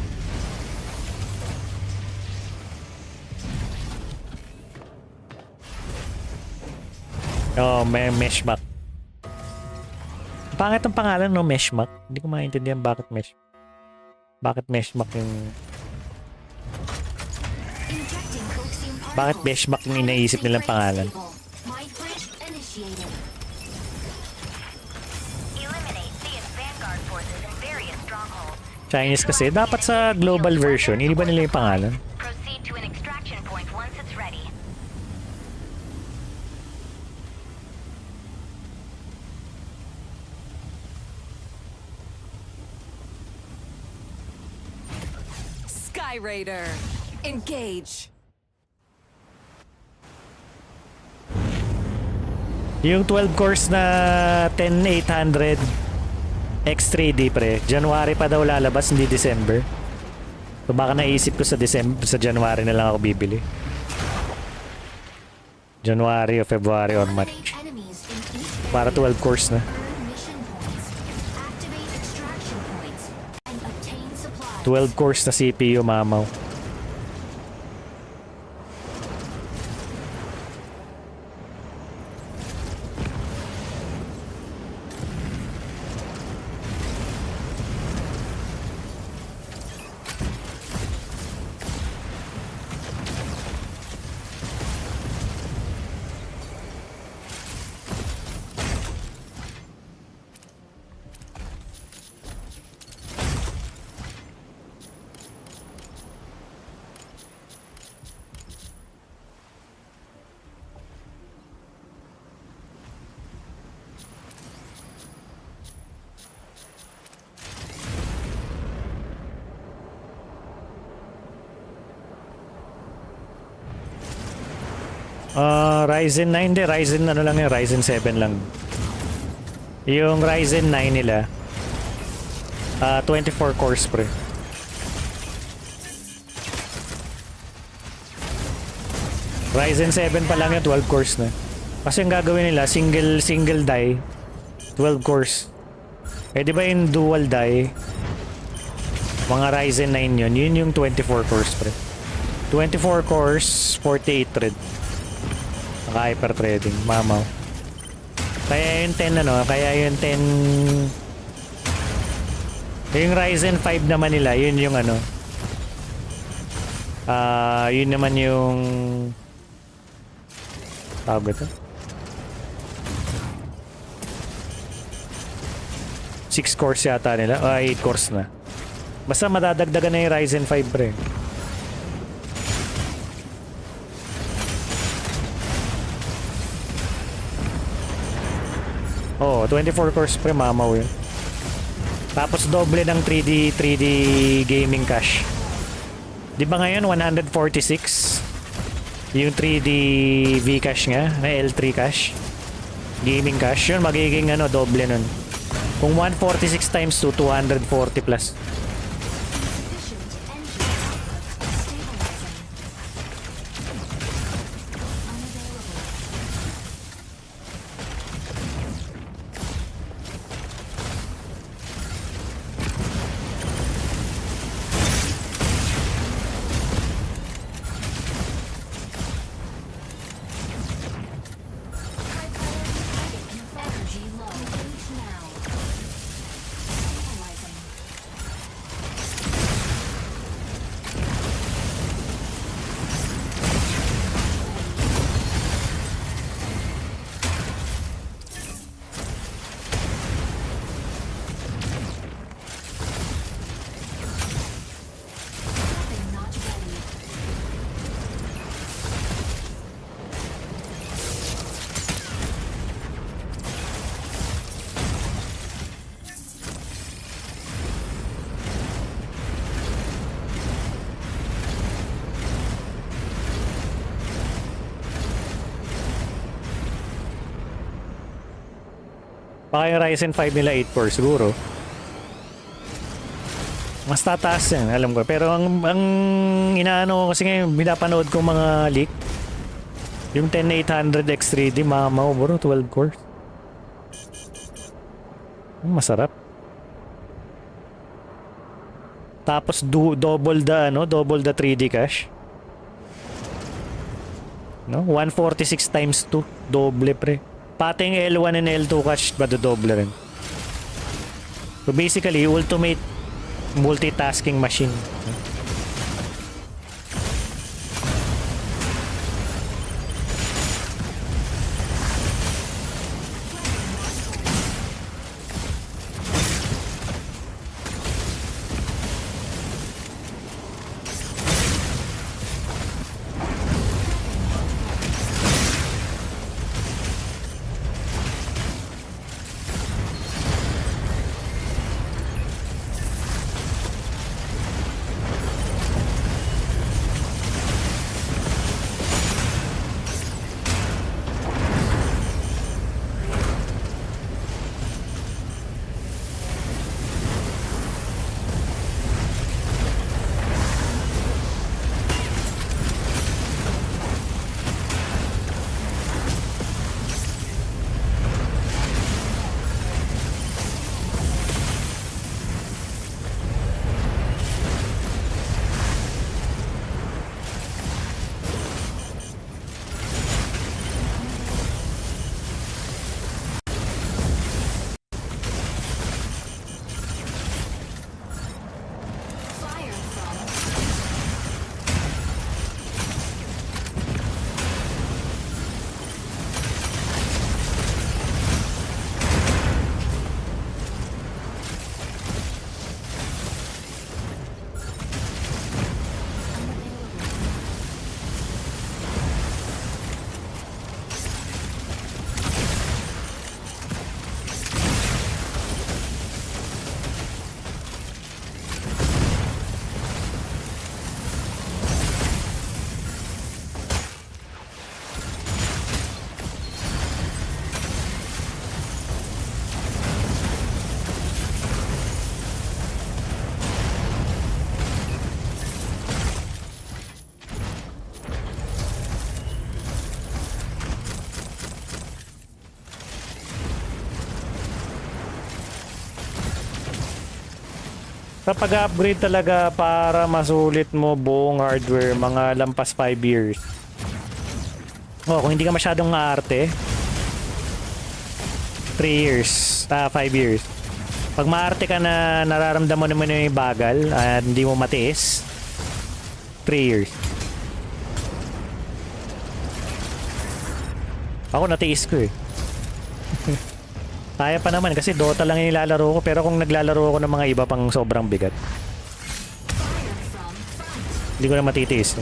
Oh, may Meshmak. Pangit ang pangalan, no? Meshmak. Hindi ko maintindihan bakit Meshmak yung... Bakit Meshmak yung inaisip nilang pangalan? Chinese kasi, dapat sa global version, iniba nila yung pangalan. Sky Raider, engage. Yung 12 course na 10800 X3D pre, January pa daw lalabas, hindi December. So baka naisip ko sa January na lang ako bibili. January o February or March. Para 12 course na. 12 course na CPU mamaw. Ryzen 9, hindi. Ryzen ano lang yun, Ryzen 7 lang. Yung Ryzen 9 nila, 24 cores pre. Ryzen 7 pa lang yung 12 cores na. Kasi yung gagawin nila, single die, 12 cores. Eh di ba yung dual die, mga Ryzen 9 yun yung 24 cores pre. 24 cores, 48 thread. Naka hyper threading, mamaw. Kaya yung 10 ano, kaya yung 10, yung Ryzen 5 naman nila, yun yung ano, yun naman yung tawag ito, 6 cores yata nila, 8 cores na. Basta madadagdagan na yung Ryzen 5 pre. Oh, 24 cores pre, mamaw yun. Tapos doble ng 3D gaming cache. Di ba ngayon 146 yung 3D V-cache nga, na L3 cache, gaming cache, yun magiging ano, doble nun. Kung 146 times 2, 240 plus. Baka yung Ryzen 5 nila 8 core siguro. Mas tataas yan, alam ko. Pero ang inaano ko kasi ngayon, binapanood ko mga leak. Yung 10800 X3D, mamaw bro, 12 cores. Masarap. Tapos double the 3D cache. No, 146 times 2, doble pre. Pati yung L1 and L2 cache doble rin. So basically, ultimate multitasking machine. Sa pag-upgrade talaga para masulit mo buong hardware, mga lampas 5 years. Oh, kung hindi ka masyadong maarte, 3 years, 5 years. Pag maarte ka na nararamdaman mo na yung bagal at hindi mo matiis, 3 years. Ako natiis ko eh. Kaya pa naman kasi Dota lang yung nilalaro ko, pero kung naglalaro ako ng mga iba pang sobrang bigat, hindi ko na matitiis.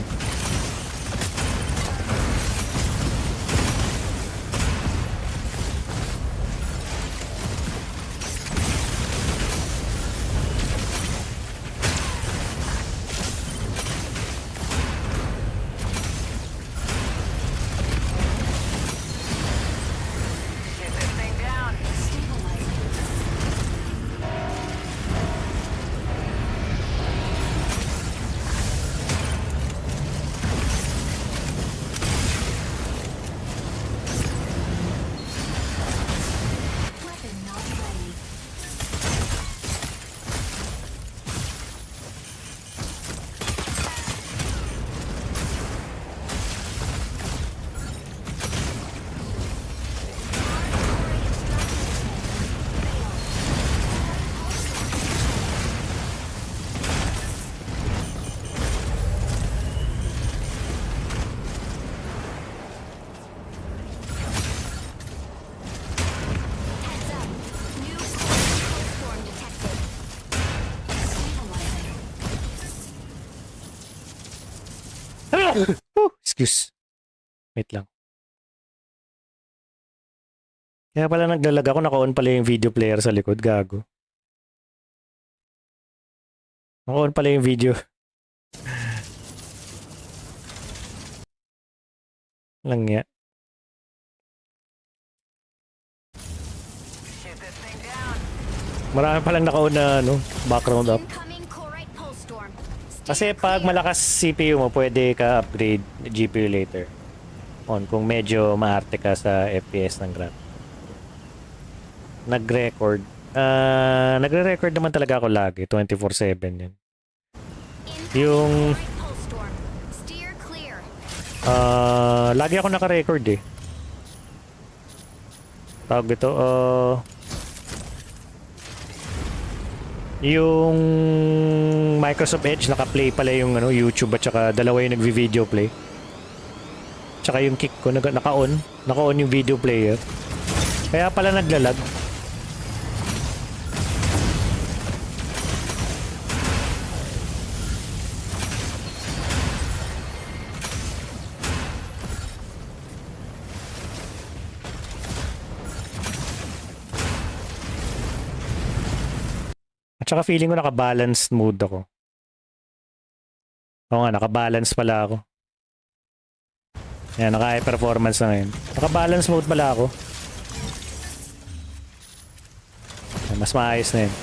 Excuse. Wait lang. Kaya pala naglalag ako, naka-on pala yung video player sa likod, gago. Naka-on pala yung video. Lang ya. Marami palang naka-on na background up. Kasi pag malakas CPU mo, pwede ka upgrade GPU later. Kung medyo maarte ka sa FPS ng graph. Nag-record. Nagre-record naman talaga ako lagi. 24/7 yun. Yung... lagi ako naka-record eh. Tawag dito, yung Microsoft Edge naka-play pala yung YouTube at saka dalawa yung nagvi-video play. Tsaka yung kick ko naka-on yung video player. Kaya pala naglalag. Tsaka feeling ko naka-balanced mode ako. Oo nga, naka-balance pala ako. Yan, naka-high performance na ngayon. Naka-balance mode pala ako. Yan, mas maayos na yun.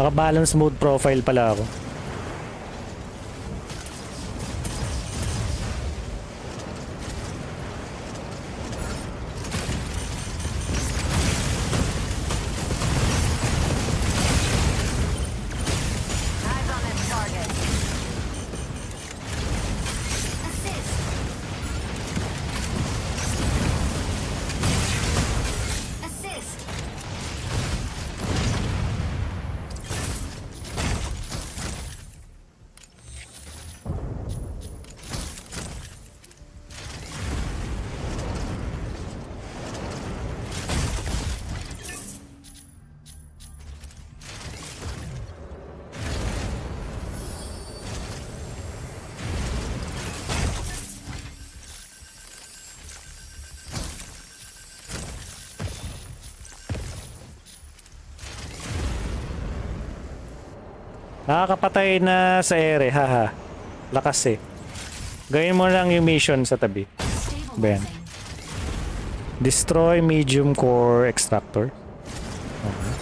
Naka-balance mode profile pala ako. Nakakapatay na sa ere, haha. Lakas eh. Gawin mo lang yung mission sa tabi. Ben. Destroy medium core extractor. Okay.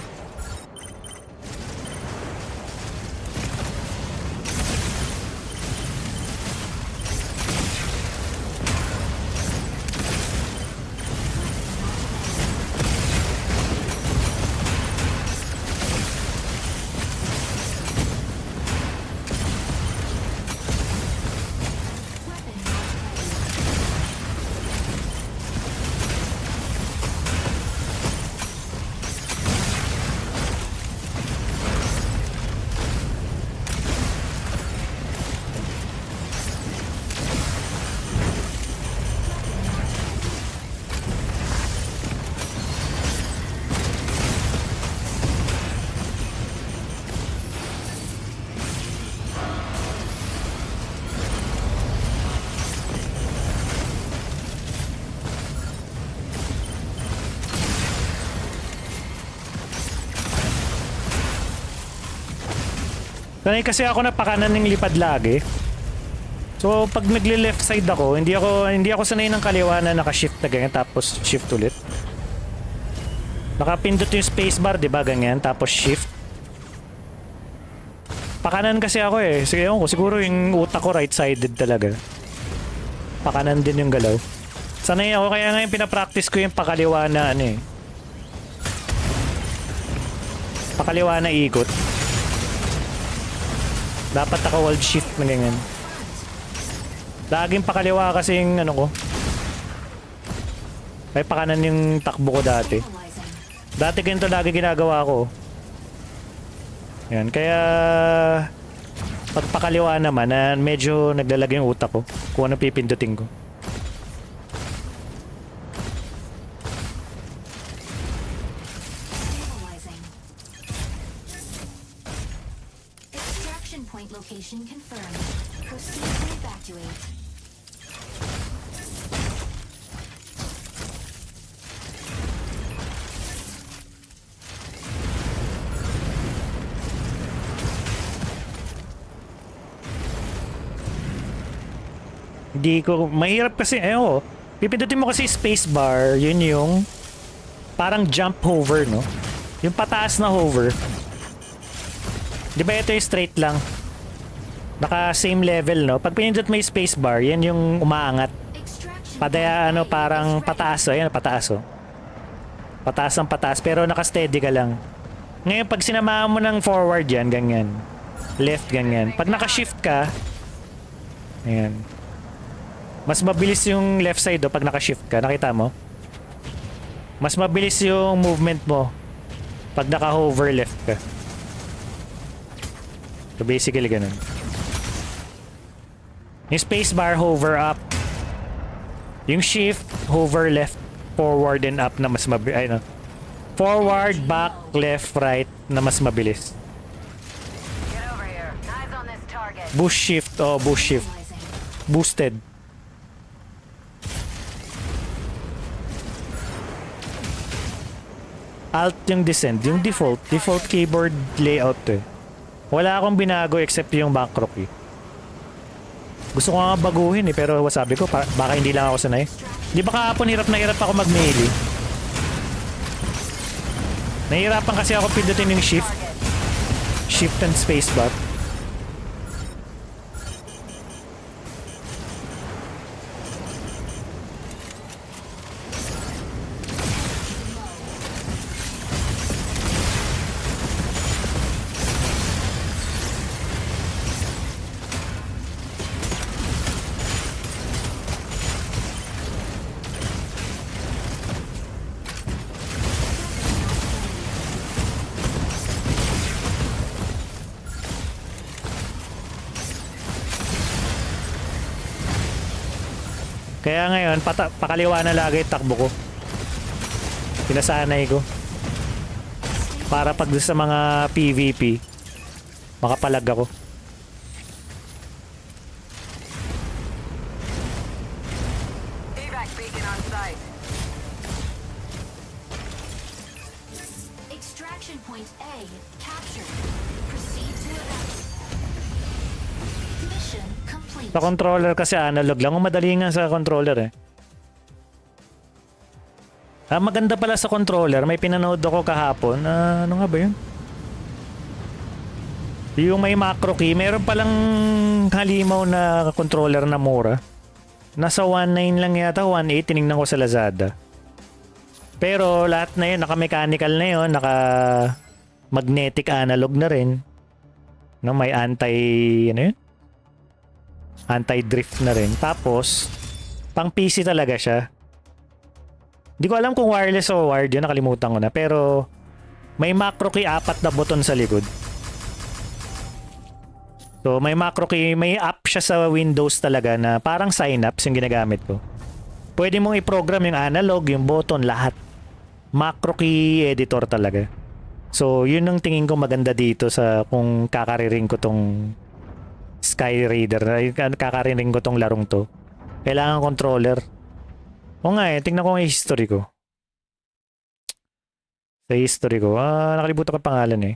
Sanay kasi ako na pakanan ng lipad lagi. So pag nagle-left side ako, hindi ako sanay ng kaliwa na naka-shift na ganyan tapos shift ulit. Nakapindot yung spacebar, 'di ba? Ganyan tapos shift. Pakanan kasi ako eh. Sige, ko siguro yung utak ko right-sided talaga. Pakanan din yung galaw. Sanay ako kaya ngayon pinapractice ko yung pakaliwa na ano eh. Pakaliwa na ikot. Dapat naka-hold shift na ganyan. Laging pakaliwa kasi yung ano ko. May pakanan yung takbo ko dati. Dati ganito lagi ginagawa ko. Yan, kaya pag pakaliwa naman, medyo naglalag yung utak ko kung ano pipindutin ko. Extraction point location confirmed. Proceed to evacuate. Hindi ko, mahirap kasi, pipindutin mo kasi space bar, yun yung parang jump hover, no? Yung pataas na hover. Di ba ito yung straight lang? Naka same level, no? Pag pinindot mo yung space bar, yan yung umaangat. Padaya, parang pataas, ayan, pataas, Pataas ang pataas, pero naka-steady ka lang. Ngayon, pag sinamahan mo ng forward yan, ganyan. Left, ganyan. Pag naka-shift ka, ayan. Mas mabilis yung left side pag naka-shift ka. Nakita mo? Mas mabilis yung movement mo pag naka-hover left ka. So basically ganun. Yung spacebar hover up. Yung shift hover left, forward and up na mas mabilis. Ay no. Forward, back, left, right na mas mabilis. Boost shift. Oh, boost shift. Boosted. Alt yung descend, yung default keyboard layout to eh. Wala akong binago except yung macro key. Gusto ko nga baguhin eh, pero sabi ko baka hindi lang ako sanay. Di ba kahapon hirap na hirap ako mag-melee? Nahihirapan kasi ako pindutin yung shift and spacebar. Kaya ngayon, pakaliwa na lagi takbo ko. Pinasanay ko. Para pag sa mga PVP, makapalag ako. Evac beacon on site. Extraction point A captured. Proceed to evacuate. Mission complete. Sa controller kasi analog lang. Madali nga sa controller eh. Maganda pala sa controller. May pinanood ako kahapon. Ano nga ba yun? Yung may macro key. Meron palang halimaw na controller na mura. Nasa 1.9 lang yata. 1.8. Tinignan ko sa Lazada. Pero lahat na yun. Naka-mechanical na yun. Naka-magnetic analog na rin. No, may ano yun? Anti-drift na rin. Tapos, pang PC talaga siya. Hindi ko alam kung wireless o wired yun. Nakalimutan ko na. Pero, may macro key 4 na button sa likod. So, may macro key. May app siya sa Windows talaga na parang synapse yung ginagamit ko. Pwede mong i-program yung analog, yung button, lahat. Macro key editor talaga. So, yun ang tingin ko maganda dito sa kung kakariring ko tong Sky Raider. Kakarinig ko tong larong to. Kailangan controller. O nga eh, tingnan ko ang history ko. Sa history ko. Nakalimutan ko pangalan eh.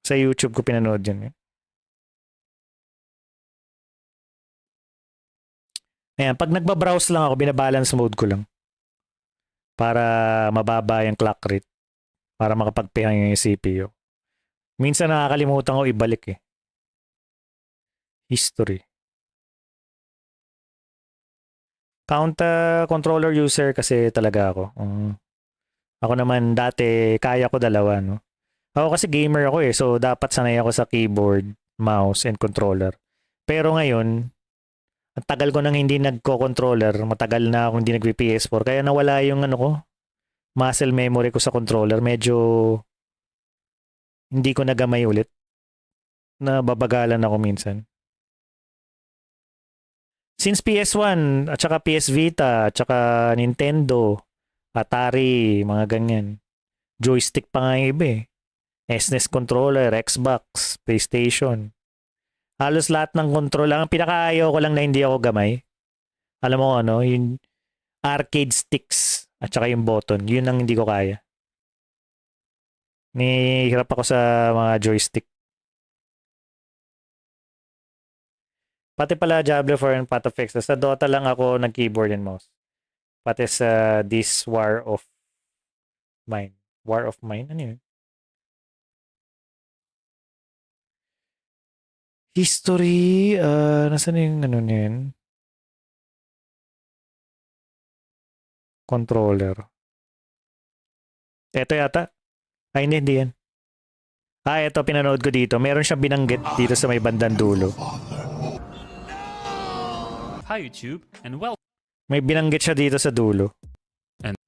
Sa YouTube ko pinanood yun. Ayan, pag nagbabrowse lang ako, binabalance mode ko lang. Para mababa yung clock rate. Para makapagpihang yung CPU. Minsan nakakalimutan ko ibalik eh. History. Count controller user kasi talaga ako. Ako naman dati kaya ko dalawa, no? Ako kasi gamer ako eh, so dapat sanay ako sa keyboard, mouse, and controller. Pero ngayon, ang tagal ko nang hindi nagko-controller, matagal na akong hindi nag-PS4, kaya nawala yung ano ko, muscle memory ko sa controller. Medyo hindi ko nagamay ulit. Nababagalan ako minsan. Since PS1, at saka PS Vita, at saka Nintendo, Atari, mga ganyan. Joystick pa nga yung iba eh. SNES controller, Xbox, PlayStation. Halos lahat ng controller. Ang pinakaayaw ko lang na hindi ako gamay. Alam mo ano, yung arcade sticks at saka yung button. Yun ang hindi ko kaya. Nihirap ako sa mga joystick. Pati pala Diablo 4 and Path of Exodus. Sa Dota lang ako nag-keyboard and mouse. Pati sa this War of Mine. War of Mine? Ano yun? History. Nasaan yung ano yun? Controller. Ito yata. Ay, hindi yan. Ito pinanood ko dito. Meron siyang binanggit dito sa may bandang dulo. Hi YouTube and welcome. May binanggit siya dito sa dulo. And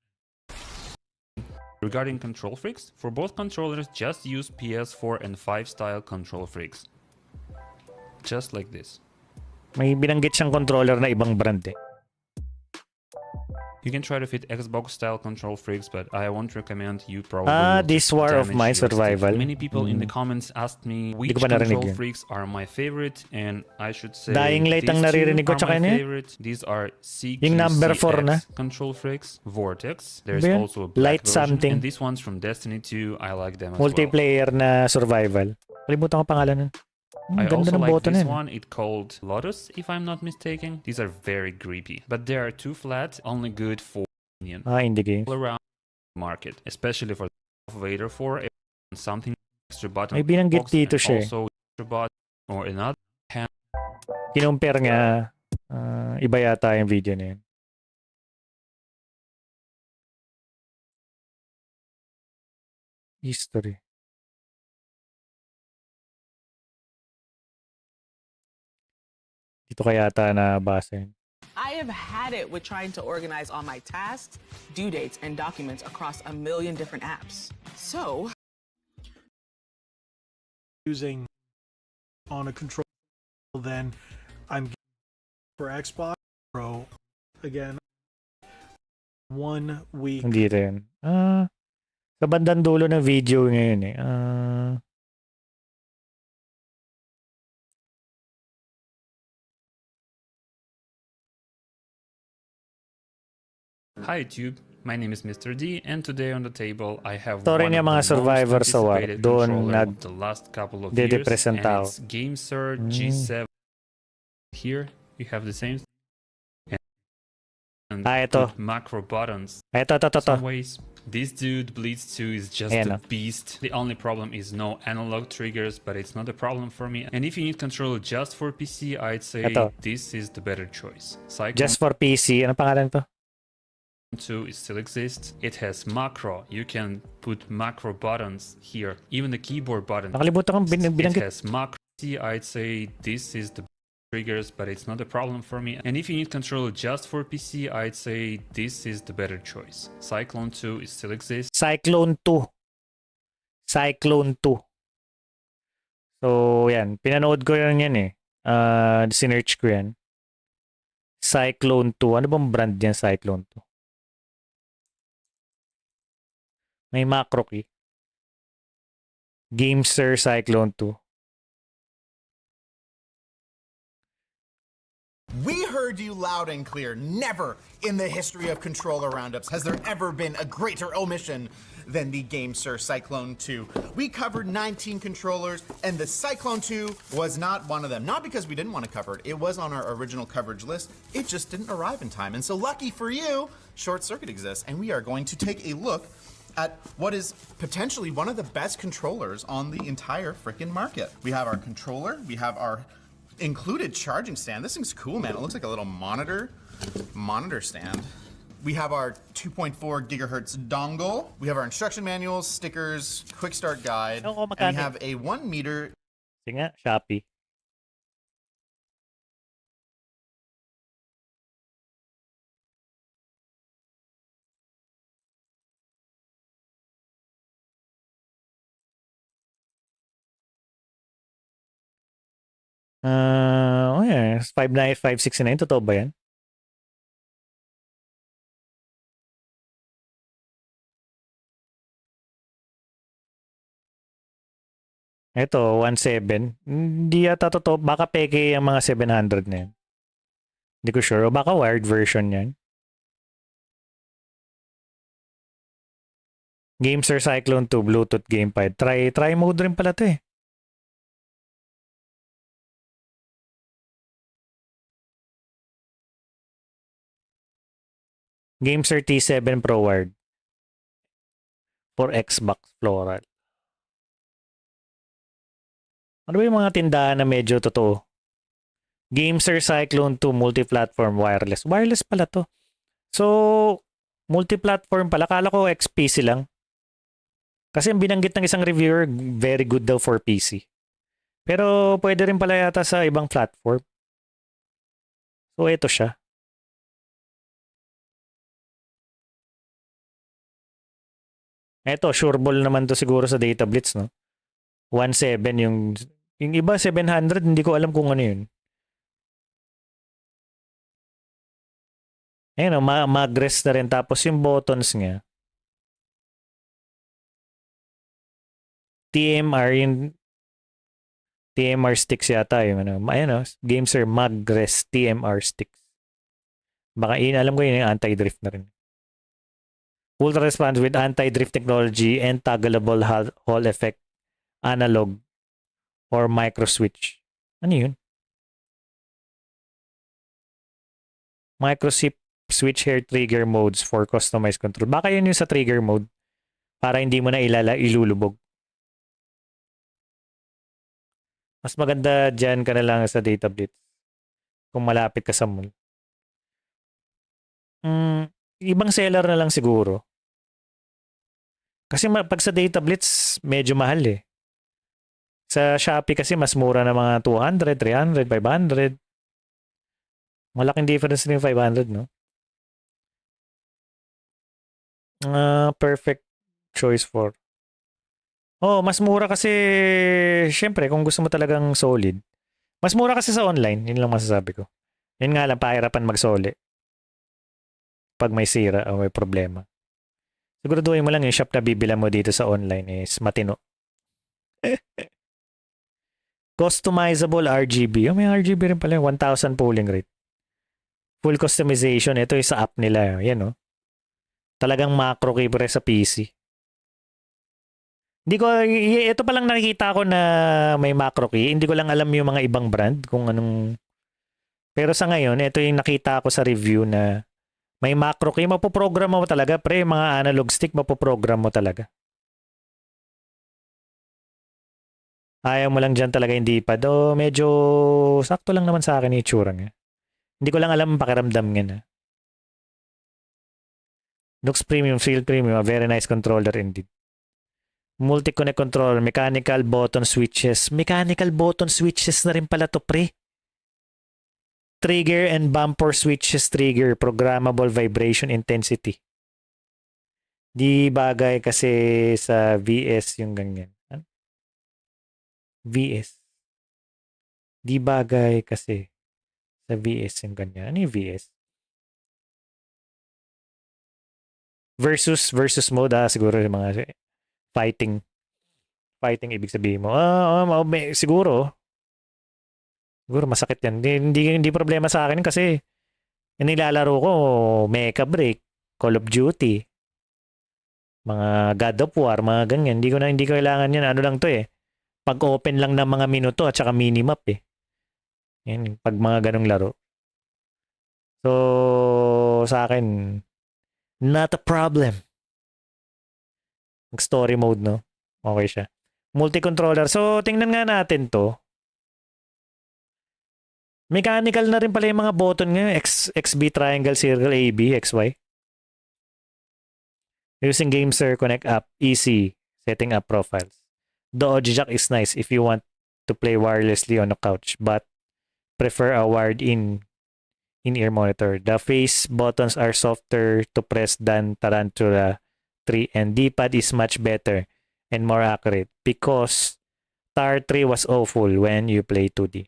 regarding control freaks, for both controllers just use PS4 and 5 style control freaks. Just like this. May binanggit siyang controller na ibang brand eh. You can try to fit Xbox style control freaks, but I won't recommend. You probably this War of Mine survival. Many people in the comments asked me which control freaks are my favorite, and I should say Dying Light ang naririnig ko, tsaka my favorite. These are yung number 4 na control freaks, Vortex. There's also a Light black version, something. and these ones from Destiny 2. I like them as multiplayer na survival. Kalimutan ko pangalan nun. I Ganda also ng like button this eh. one. It's called Lotus, if I'm not mistaken. These are very creepy, but they are too flat, only good for indie games. all around market, especially for Vader 4 and something extra button. May binanggit dito siya. Also extra button or another hand. Kinumpare nga, iba yata yung video na yun. History. Dito kaya yata nabasa yun. I have had it with trying to organize all my tasks, due dates, and documents across a million different apps. So, using on a control, then I'm for Xbox Pro again 1 week. Hindi rin. Sa bandang dulo ng video ngayon eh. Hi YouTube, my name is Mr. D, and today on the table I have Story one niya of the mga survivor most sa war. anticipated Doon controller of the last couple of years, nag-de-depress ang and tao. it's GameSir G7. Here you have the same and ito. macro buttons. Ito. Some ways this dude Bleeds 2 is just Ayan, a beast. The only problem is no analog triggers, but it's not a problem for me. And if you need controller just for PC, I'd say this is the better choice. Just for PC. Ano pangalan to? 2 still exists. It has macro. You can put macro buttons here. Even the keyboard button. Nakalimutan kong binanggit. It has macro. I'd say this is the triggers, but it's not a problem for me. And if you need controller just for PC, I'd say this is the better choice. Cyclone 2 still exists. Cyclone 2. So, yan. Pinanood ko yan eh. Sinearch ko yan. Cyclone 2. Ano bang brand yan, Cyclone 2? May macro key. GameSir Cyclone 2. We heard heard you loud and clear. Never in the history of controller roundups has there ever been a greater omission than the GameSir Cyclone 2. We covered 19 controllers, and the Cyclone 2 was not one of them. Not because we didn't want to cover it. It was on our original coverage list. It just didn't arrive in time. And so lucky for you, Short Circuit exists, and we are going to take a look at what is potentially one of the best controllers on the entire freaking market. We have our controller, we have our included charging stand. This thing's cool, man. It looks like a little monitor stand. We have our 2.4 gigahertz dongle. We have our instruction manuals, stickers, quick start guide, and we have a 1 meter. Sige nga, Shopee. Oh yeah, 59569, totoo ba yan? Ito, 1.7. Hindi yata totoo. Baka peke ang mga 700 na yan. Hindi ko sure. O baka wired version yan. GameSir Cyclone 2 Bluetooth gamepad. Try mode rin pala to eh. GameSir T7 Pro wired. For Xbox Floral. Ano ba yung mga tindahan na medyo totoo? GameSir Cyclone 2 multi-platform wireless. Wireless pala to. So, multi-platform pala. Kala ko XPC lang. Kasi ang binanggit ng isang reviewer, very good daw for PC. Pero pwede rin pala yata sa ibang platform. So, ito siya. Ito, sureball naman to siguro sa Data Blitz, no? 1.7 yung iba 700, hindi ko alam kung ano yun. Ayun o, mag-rest na rin. Tapos yung buttons niya. TMR sticks yata yung ano. Ayun o, GameSir mag-rest TMR sticks. Baka alam ko yun yung anti-drift na rin. Ultra response with anti-drift technology and toggleable Hall effect, analog or micro switch. Ano yun? Micro switch hair trigger modes for customized control. Baka yun yung sa trigger mode para hindi mo na ilulubog. Mas maganda dyan ka na lang sa Data Blitz kung malapit ka sa mall. Ibang seller na lang siguro. Kasi pag sa Data Blitz, medyo mahal eh. Sa Shopee kasi mas mura na mga 200, 300, 500. Malaking difference din yung 500, no? Perfect choice for. Oh, mas mura kasi, syempre, kung gusto mo talagang solid. Mas mura kasi sa online, yun lang masasabi ko. Yun nga lang, pahirapan magsoli. Pag may sira o may problema. Siguraduhin mo lang yung shop na bibila mo dito sa online is matino. Customizable RGB. Oh, may RGB rin pala. 1,000 polling rate. Full customization. Ito yung sa app nila. Yan oh. Talagang macro key pre sa PC. Hindi ko, ito pa lang nakikita ko na may macro key. Hindi ko lang alam yung mga ibang brand kung anong. Pero sa ngayon, ito yung nakita ko sa review na may macro key. Mapoprogram mo talaga pre. Mga analog stick, mapoprogram mo talaga. Ayaw mo lang dyan talaga hindi pa. Do medyo sakto lang naman sa akin yung itsura nga. Hindi ko lang alam ang pakiramdam nga na. Looks premium, feel premium. A very nice controller indeed. Multi-connect controller, mechanical button switches. Mechanical button switches na rin pala to pre. Trigger and bumper switches trigger. Programmable vibration intensity. Di bagay kasi sa VS yung ganyan. VS. Di bagay kasi sa VS yung ganyan. Ano yung VS? Versus mode, siguro yung mga fighting ibig sabihin mo. Siguro masakit yan. Hindi problema sa akin kasi Yung nilalaro ko, Mecha Break, Call of Duty, mga God of War, mga ganyan. Hindi ko kailangan yan. Ano lang to eh. Pag-open lang ng mga minuto at saka minimap eh. Yan, pag mga ganong laro. So, sa akin, not a problem. Story mode, no? Okay siya. Multi-controller. So, tingnan nga natin to. Mechanical na rin pala yung mga button ngayon. XB, triangle, circle, AB, XY. Using GameSir Connect app, easy. Setting up profiles. The audio jack is nice if you want to play wirelessly on a couch, but prefer a wired in-ear monitor. The face buttons are softer to press than Tarantula 3, and D-pad is much better and more accurate because Tar 3 was awful when you play 2D.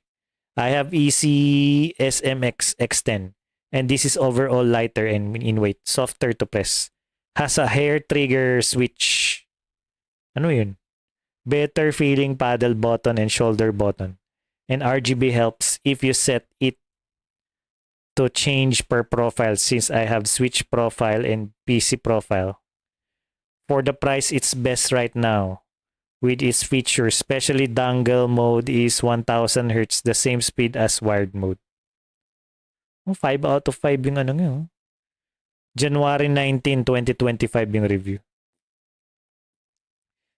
I have EC SMX X10 and this is overall lighter and in weight, softer to press. Has a hair trigger switch. Ano yun? Better feeling paddle button and shoulder button. And RGB helps if you set it to change per profile since I have Switch profile and PC profile. For the price, it's best right now with its features, especially dongle mode is 1000 Hz, the same speed as wired mode. 5 out of 5 yung ano nyo. January 19, 2025 yung review.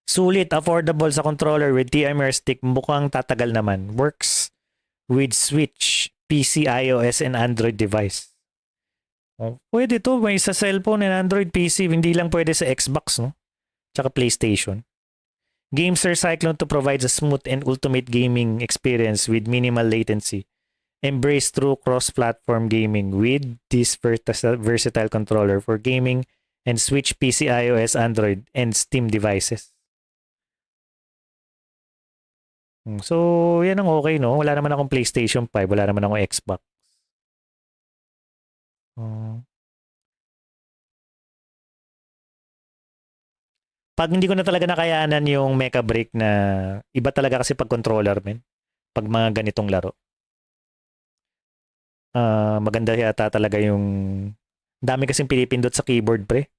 Sulit, affordable sa controller with TMR stick, mukhang tatagal naman. Works with Switch, PC, iOS, and Android device. Pwede to, may sa cellphone and Android PC, hindi lang pwede sa Xbox, no? Tsaka PlayStation. GameSir Cyclone 2 provides a smooth and ultimate gaming experience with minimal latency. Embrace true cross-platform gaming with this versatile controller for gaming and Switch, PC, iOS, Android, and Steam devices. So, yan ang okay, no? Wala naman akong PlayStation 5, wala naman akong Xbox. Pag hindi ko na talaga nakayanan yung Mecha Break na iba talaga kasi pag controller, men. Pag mga ganitong laro. Maganda yata talaga yung dami kasing pinipindot sa keyboard, pre.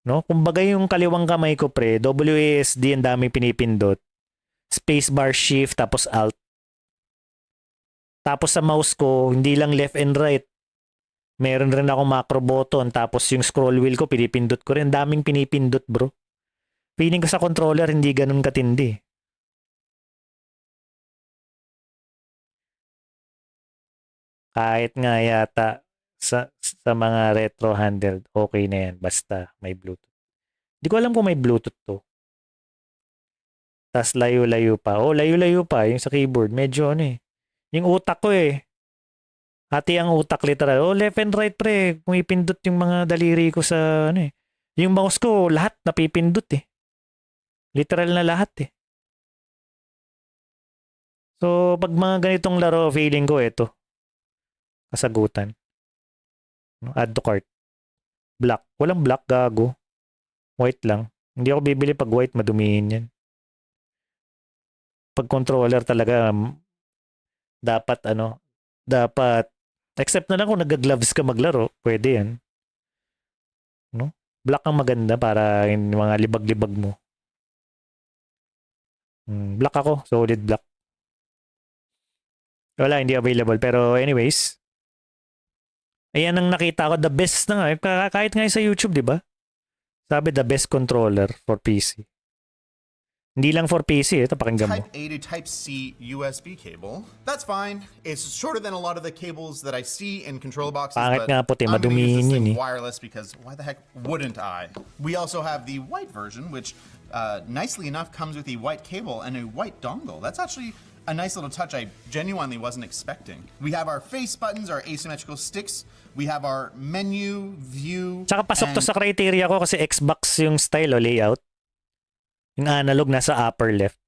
No? Kumbaga yung kaliwang kamay ko, pre, WASD ang daming pinipindot. Spacebar, shift, tapos alt. Tapos sa mouse ko, hindi lang left and right. Meron rin ako macro button, tapos yung scroll wheel ko, pinipindot ko rin. Daming pinipindot, bro. Feeling ko sa controller, hindi ganun katindi. Kahit nga yata sa mga retro handheld, okay na yan. Basta may Bluetooth. Hindi ko alam kung may Bluetooth to. Tas layo-layo pa. Layo-layo pa. Yung sa keyboard. Medyo ano eh. Yung utak ko eh. Hati ang utak literal. Left and right pre. Kung ipindot yung mga daliri ko sa ano eh. Yung mouse ko, lahat napipindot eh. Literal na lahat eh. So, pag mga ganitong laro, feeling ko ito. Kasagutan. Add to cart. Black. Walang black, gago. White lang. Hindi ako bibili pag white, madumihin yan. Pag controller talaga, dapat except na lang kung nag-gloves ka maglaro, pwede yan. No? Black ang maganda para yung mga libag-libag mo. Black ako, solid black. Wala, hindi available. Pero anyways, ayan ang nakita ko, the best na nga. Kahit nga sa YouTube, di ba? Sabi, the best controller for PC. Hindi lang for PC, ito pakinggan mo. Type A to Type C USB cable. That's fine. It's shorter than a lot of the cables that I see in controller boxes. Pangit nga puti, I'm gonna use madumihin this yun thing eh. wireless because why the heck wouldn't I? We also have the white version, which nicely enough comes with a white cable and a white dongle. That's actually a nice little touch I genuinely wasn't expecting. We have our face buttons, our asymmetrical sticks. We have our menu, view. Tsaka pasok to sa criteria ko kasi Xbox yung style o layout. Yung analog nasa upper left.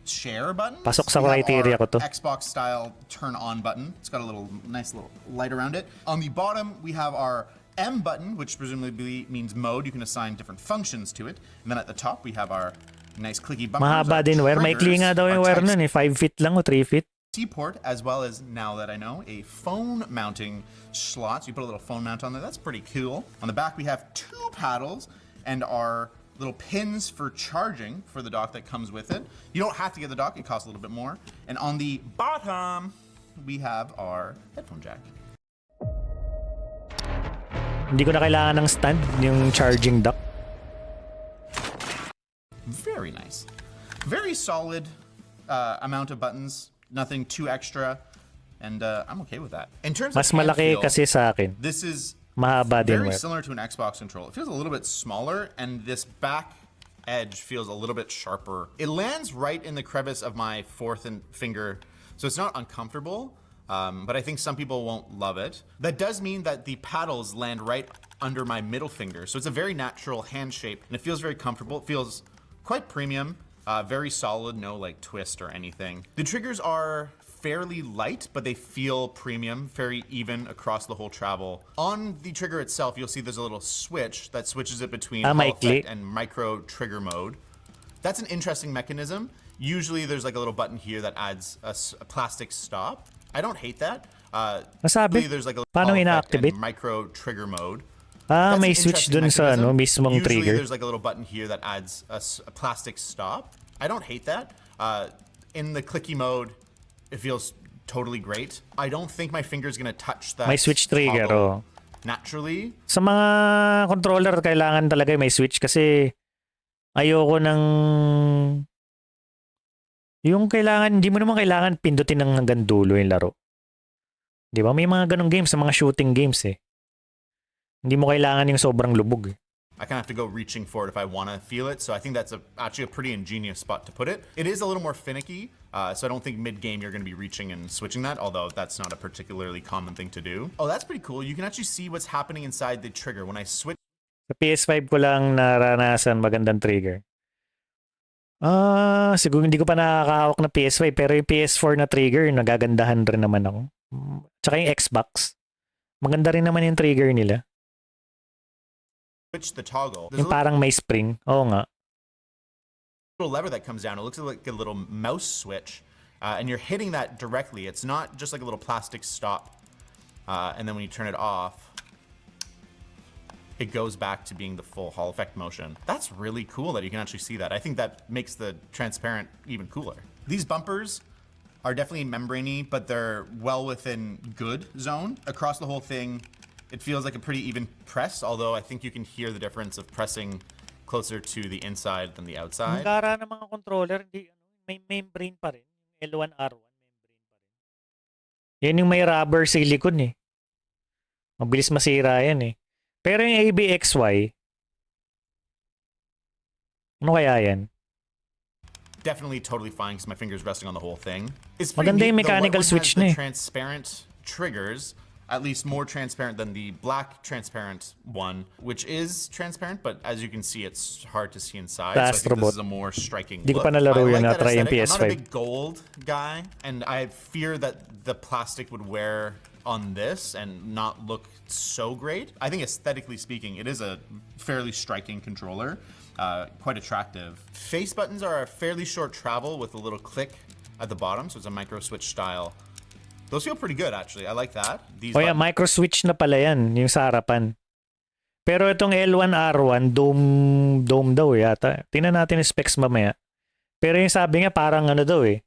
Share button. Pasok sa criteria ko to. Xbox style turn on button. It's got a nice little light around it. On the bottom, we have our M button, which presumably means mode. You can assign different functions to it. And then at the top, we have our nice clicky bumpers. Mahaba din wire. Maikli nga daw yung wire nun eh. 5 feet lang o 3 feet. port, as well as, now that I know, a phone mounting slot. So you put a little phone mount on there. That's pretty cool. On the back, we have 2 paddles and our little pins for charging for the dock that comes with it. You don't have to get the dock. It costs a little bit more. And on the bottom, we have our headphone jack. Hindi ko na kailangan ng stand, yung charging dock. Very nice. Very solid amount of buttons. Nothing too extra. And I'm okay with that. In terms Mas of malaki hand feel, kasi sa akin. this is Mahaba din. very similar to an Xbox controller. It feels a little bit smaller, and this back edge feels a little bit sharper. It lands right in the crevice of my 4th finger, so it's not uncomfortable, but I think some people won't love it. That does mean that the paddles land right under my middle finger, so it's a very natural hand shape, and it feels very comfortable. It feels quite premium, very solid, no like twist or anything. The triggers are fairly light, but they feel premium, very even across the whole travel. On the trigger itself, you'll see there's a little switch that switches it between Hall Effect and micro trigger mode. That's an interesting mechanism. Usually there's like a little button here that adds a plastic stop. I don't hate that. Masabi, there's like a paano Hall Effect ina-activate? and micro trigger mode. Ah, That's may an switch interesting dun sa mechanism. mismong Usually trigger. there's like a little button here that adds a plastic stop. I don't hate that. In the clicky mode, it feels totally great. I don't think my finger's gonna touch that. May switch trigger, oh. Naturally. Sa mga controller, kailangan talaga may switch kasi ayoko ng... Yung kailangan, hindi mo naman kailangan pindutin ng hanggang dulo yung laro. Di ba? May mga ganong games sa mga shooting games eh. Hindi mo kailangan yung sobrang lubog eh. I kind of have to go reaching for it if I want to feel it. So I think that's actually a pretty ingenious spot to put it. It is a little more finicky. So I don't think mid-game you're going to be reaching and switching that, although that's not a particularly common thing to do. Oh, that's pretty cool. You can actually see what's happening inside the trigger. When I switch... Sa PS5 ko lang naranasan magandang trigger. Siguro hindi ko pa nakakahawak na PS5 pero yung PS4 na trigger, nagagandahan rin naman ako. Tsaka yung Xbox. Maganda rin naman yung trigger nila. Switch the toggle. Yung parang may spring. Oo nga. Little lever that comes down. It looks like a little mouse switch, and you're hitting that directly. It's not just like a little plastic stop, and then when you turn it off, it goes back to being the full Hall Effect motion. That's really cool that you can actually see that. I think that makes the transparent even cooler. These bumpers are definitely membraney, but they're well within good zone. Across the whole thing, it feels like a pretty even press, although I think you can hear the difference of pressing closer to the inside than the outside. Ang gara ng mga controller, may membrane pa rin. L1, R1, membrane pa rin. Yan yung may rubber silicone eh. Mabilis masira yan eh. Pero yung ABXY, ano kaya yan? Definitely totally fine because my finger's resting on the whole thing. It's maganda yung neat, mechanical switch na eh. Transparent triggers, at least more transparent than the black transparent one, which is transparent, but as you can see, it's hard to see inside. So I think this is a more striking Di ko look. pa nalaro yun, that na-try yung aesthetic. PS5. I'm not a big gold guy, and I fear that the plastic would wear on this and not look so great. I think aesthetically speaking, it is a fairly striking controller, quite attractive. Face buttons are a fairly short travel with a little click at the bottom, so it's a micro switch style. Those feel pretty good actually. I like that. These yeah, micro switch na pala yan, yung sa harapan. Pero itong L1, R1, dome daw yata. Tingnan natin yung specs mamaya. Pero yung sabi nga parang ano daw eh.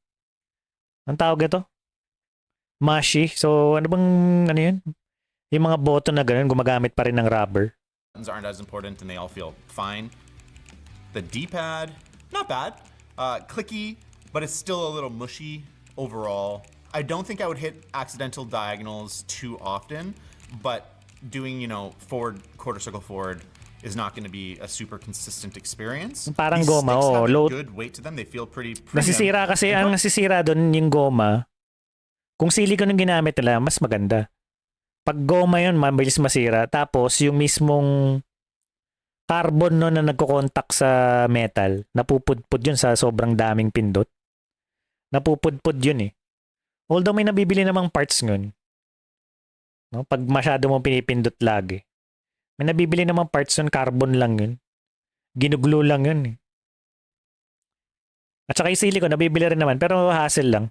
Ang tawag ito? Mushy. So ano bang ano yun? Yung mga button na ganun, gumagamit pa rin ng rubber. Buttons aren't as important and they all feel fine. The D-pad, not bad. Clicky, but it's still a little mushy overall. I don't think I would hit accidental diagonals too often, but doing, you know, forward, quarter circle forward is not going to be a super consistent experience. Parang These goma, sticks have a load. good weight to them. They feel pretty premium. Nasisira kasi, ang nasisira doon yung goma. Kung silicone yung ginamit nila, mas maganda. Pag goma yun, mabilis masira. Tapos yung mismong carbon no na nagko-contact sa metal, napupudpud yun sa sobrang daming pindot. Napupudpud yun eh. Although may nabibili namang parts ngun. No? Pag masyado mong pinipindot lagi. May nabibili namang parts nun, carbon lang yun. Ginuglo lang yun eh. At saka yung silicone, nabibili rin naman, pero hassle lang.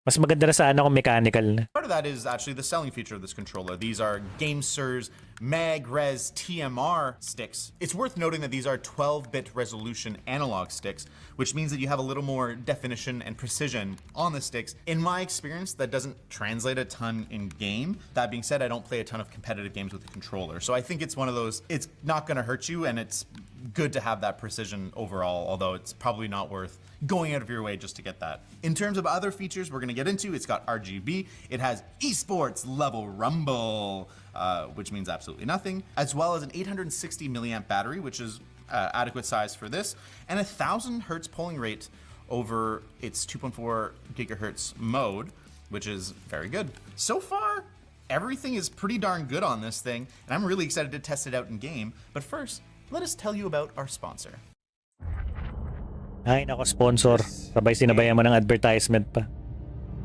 Mas maganda na sana kung mechanical na. Part of that is actually the selling feature of this controller. These are GameSir's Mag Res TMR sticks. It's worth noting that these are 12-bit resolution analog sticks, which means that you have a little more definition and precision on the sticks. In my experience, that doesn't translate a ton in game. That being said, I don't play a ton of competitive games with the controller. So I think it's one of those, it's not going to hurt you, and it's good to have that precision overall, although it's probably not worth going out of your way just to get that. In terms of other features we're going to get into, it's got RGB, it has esports level rumble, which means absolutely nothing, as well as an 860 milliamp battery, which is adequate size for this, and 1000 hertz polling rate over its 2.4 gigahertz mode, which is very good. So far, everything is pretty darn good on this thing, and I'm really excited to test it out in game. But first, let us tell you about our sponsor. Ay, nako, sponsor. Sabay sinabayan mo ng advertisement pa.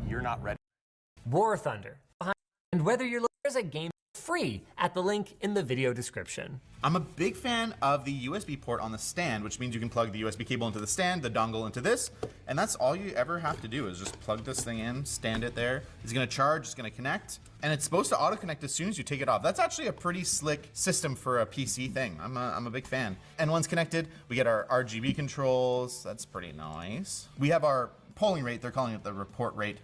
You're not ready. War Thunder. And whether you're looking at a game free at the link in the video description. I'm a big fan of the USB port on the stand, which means you can plug the USB cable into the stand, the dongle into this, and that's all you ever have to do is just plug this thing in, stand it there. It's gonna charge, it's gonna connect, and it's supposed to auto-connect as soon as you take it off. That's actually a pretty slick system for a PC thing. I'm a big fan. And once connected, we get our RGB controls. That's pretty nice. We have our polling rate, they're calling it the report rate.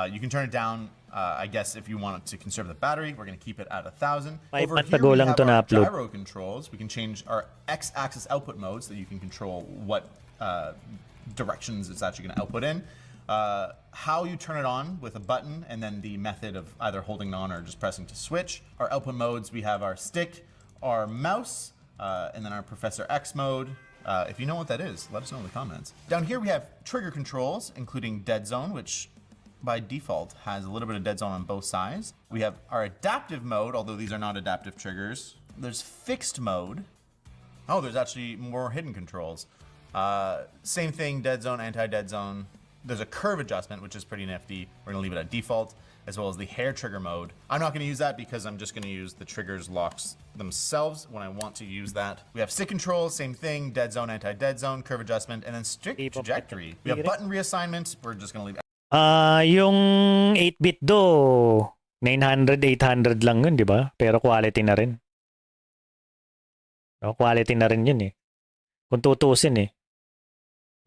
You can turn it down, I guess, if you want to conserve the battery. We're going to keep it at 1000. Over here we have our gyro controls. We can change our X-axis output mode so that you can control what directions it's actually going to output in. How you turn it on with a button, and then the method of either holding on or just pressing to switch. Our output modes, we have our stick, our mouse, and then our Professor X mode. If you know what that is, let us know in the comments. Down here we have trigger controls, including dead zone, which by default has a little bit of dead zone on both sides. We have our adaptive mode, although these are not adaptive triggers. There's fixed mode. Oh, there's actually more hidden controls. Same thing, dead zone, anti-dead zone. There's a curve adjustment, which is pretty nifty. We're gonna leave it at default, as well as the hair trigger mode. I'm not gonna use that because I'm just gonna use the triggers locks themselves when I want to use that. We have stick controls, same thing, dead zone, anti-dead zone, curve adjustment, and then strict trajectory. We have button reassignment. We're just gonna leave it. Yung 8-bit do, 900, 800 lang yun, di ba? Pero quality na rin. No, quality na rin yun eh. Kung tutusin eh.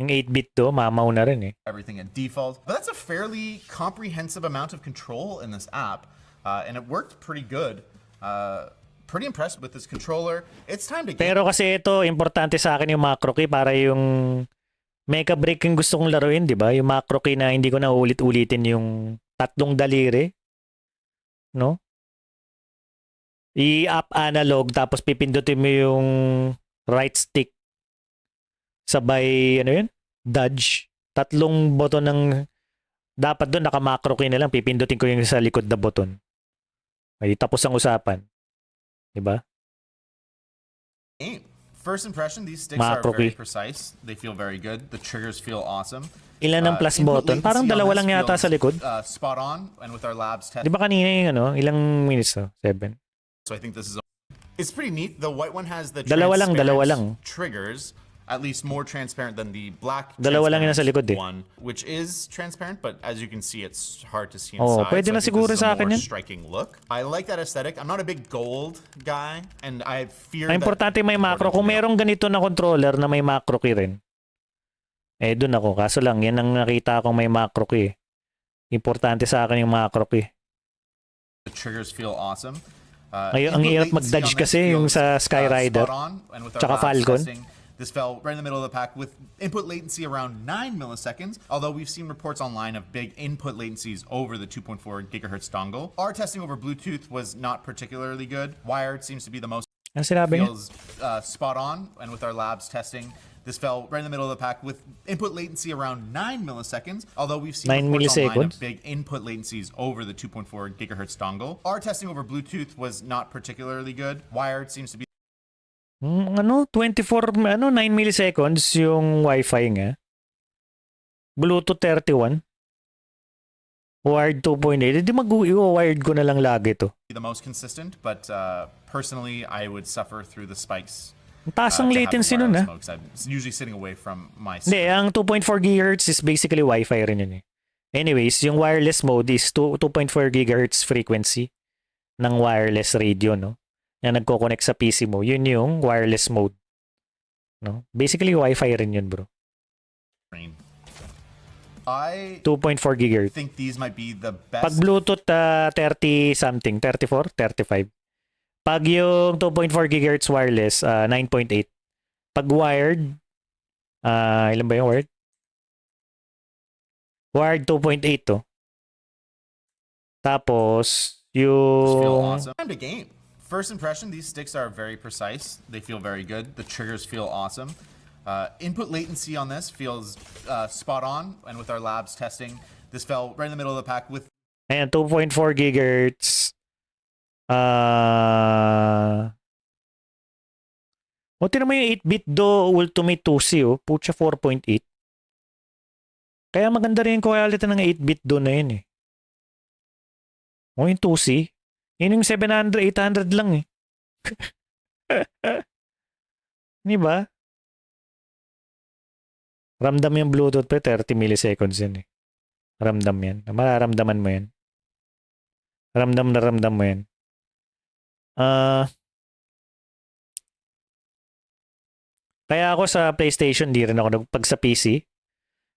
Yung 8-bit do, mamaw na rin eh. Everything at default. But that's a fairly comprehensive amount of control in this app. And it worked pretty good. Pretty impressed with this controller. It's time to get... Pero kasi ito, importante sa akin yung macro key para yung Mecha Break yung gusto kong laruin, di ba? Yung macro key na hindi ko na ulit-ulitin yung tatlong daliri. No? I-up analog tapos pipindutin mo yung right stick. Sabay, ano yun? Dodge. Tatlong button ng... Dapat doon naka-macro key na lang. Pipindutin ko yung sa likod na button. Ay, tapos ang usapan. Di ba? First impression, these sticks are very precise. They feel very good. The triggers feel awesome. Ilan ang plus button? Parang dalawa lang yata sa likod. Spot on, and with our labs test. Di ba kanina yung ano, ilang minutes to? 7. So I think this is... It's pretty neat. The white one has the dalawa lang. triggers. At least more transparent than the black dalawa lang yun sa likod eh. one, which is transparent, but as you can see, it's hard to see Oh, inside. pwede so na siguro sa akin yan. Striking look. I like that aesthetic. I'm not a big gold guy, and I fear Ang importante may macro. Kung merong ganito na controller na may macro key rin, eh dun ako. Kaso lang, yan ang nakita kong may macro key. Importante sa akin yung macro key. The triggers feel awesome. Ngayon, ang hirap mag-dodge kasi yung sa Skyrider tsaka Falcon. This fell right in the middle of the pack with input latency around 9 milliseconds, although we've seen reports online of big input latencies over the 2.4 gigahertz dongle. Our testing over Bluetooth was not particularly good. Wired seems to be the most feels spot on, and with our labs testing, this fell right in the middle of the pack with input latency around 9 milliseconds, although we've seen reports online of big input latencies over the 2.4 gigahertz dongle. Our testing over Bluetooth was not particularly good. Wired seems to be 24, 9 milliseconds yung Wi-Fi nga. Bluetooth 31. Wired 2.8. Hindi mag-wired ko na lang lagi to. The most consistent, but personally, I would suffer through the spikes. Ang taas ang latency nun I'm usually sitting away from my... Hindi, ang 2.4 GHz is basically Wi-Fi rin yun eh. Anyways, yung wireless mode is 2.4 GHz frequency ng wireless radio, no? Na nagko-connect sa PC mo. Yun yung wireless mode. No? Basically, Wi-Fi rin yun, bro. I 2.4 GHz. think these might be the best. Pag Bluetooth, 30 something, 34, 35. Pag yung 2.4 GHz wireless, 9.8. Pag wired, ilan ba yung wired? Wired 2.8 to. Tapos, Feel yung... awesome. Time to game. First impression, these sticks are very precise. They feel very good. The triggers feel awesome. Input latency on this feels spot on. And with our labs testing, this fell right in the middle of the pack with... Ayan, 2.4 GHz. O, tinan mo yung 8-bit do Ultimate 2C, oh. Pucha 4.8. Kaya maganda rin yung quality ng 8-bit do na yun, eh. O, yung 2C. Yun yung 700, 800 lang, eh. Di ba? Ramdam yung Bluetooth pre, 30 milliseconds yun, eh. Ramdam yan. Mararamdaman mo yan. Ramdam na ramdam mo yan. Kaya ako sa PlayStation, hindi rin ako pag sa PC,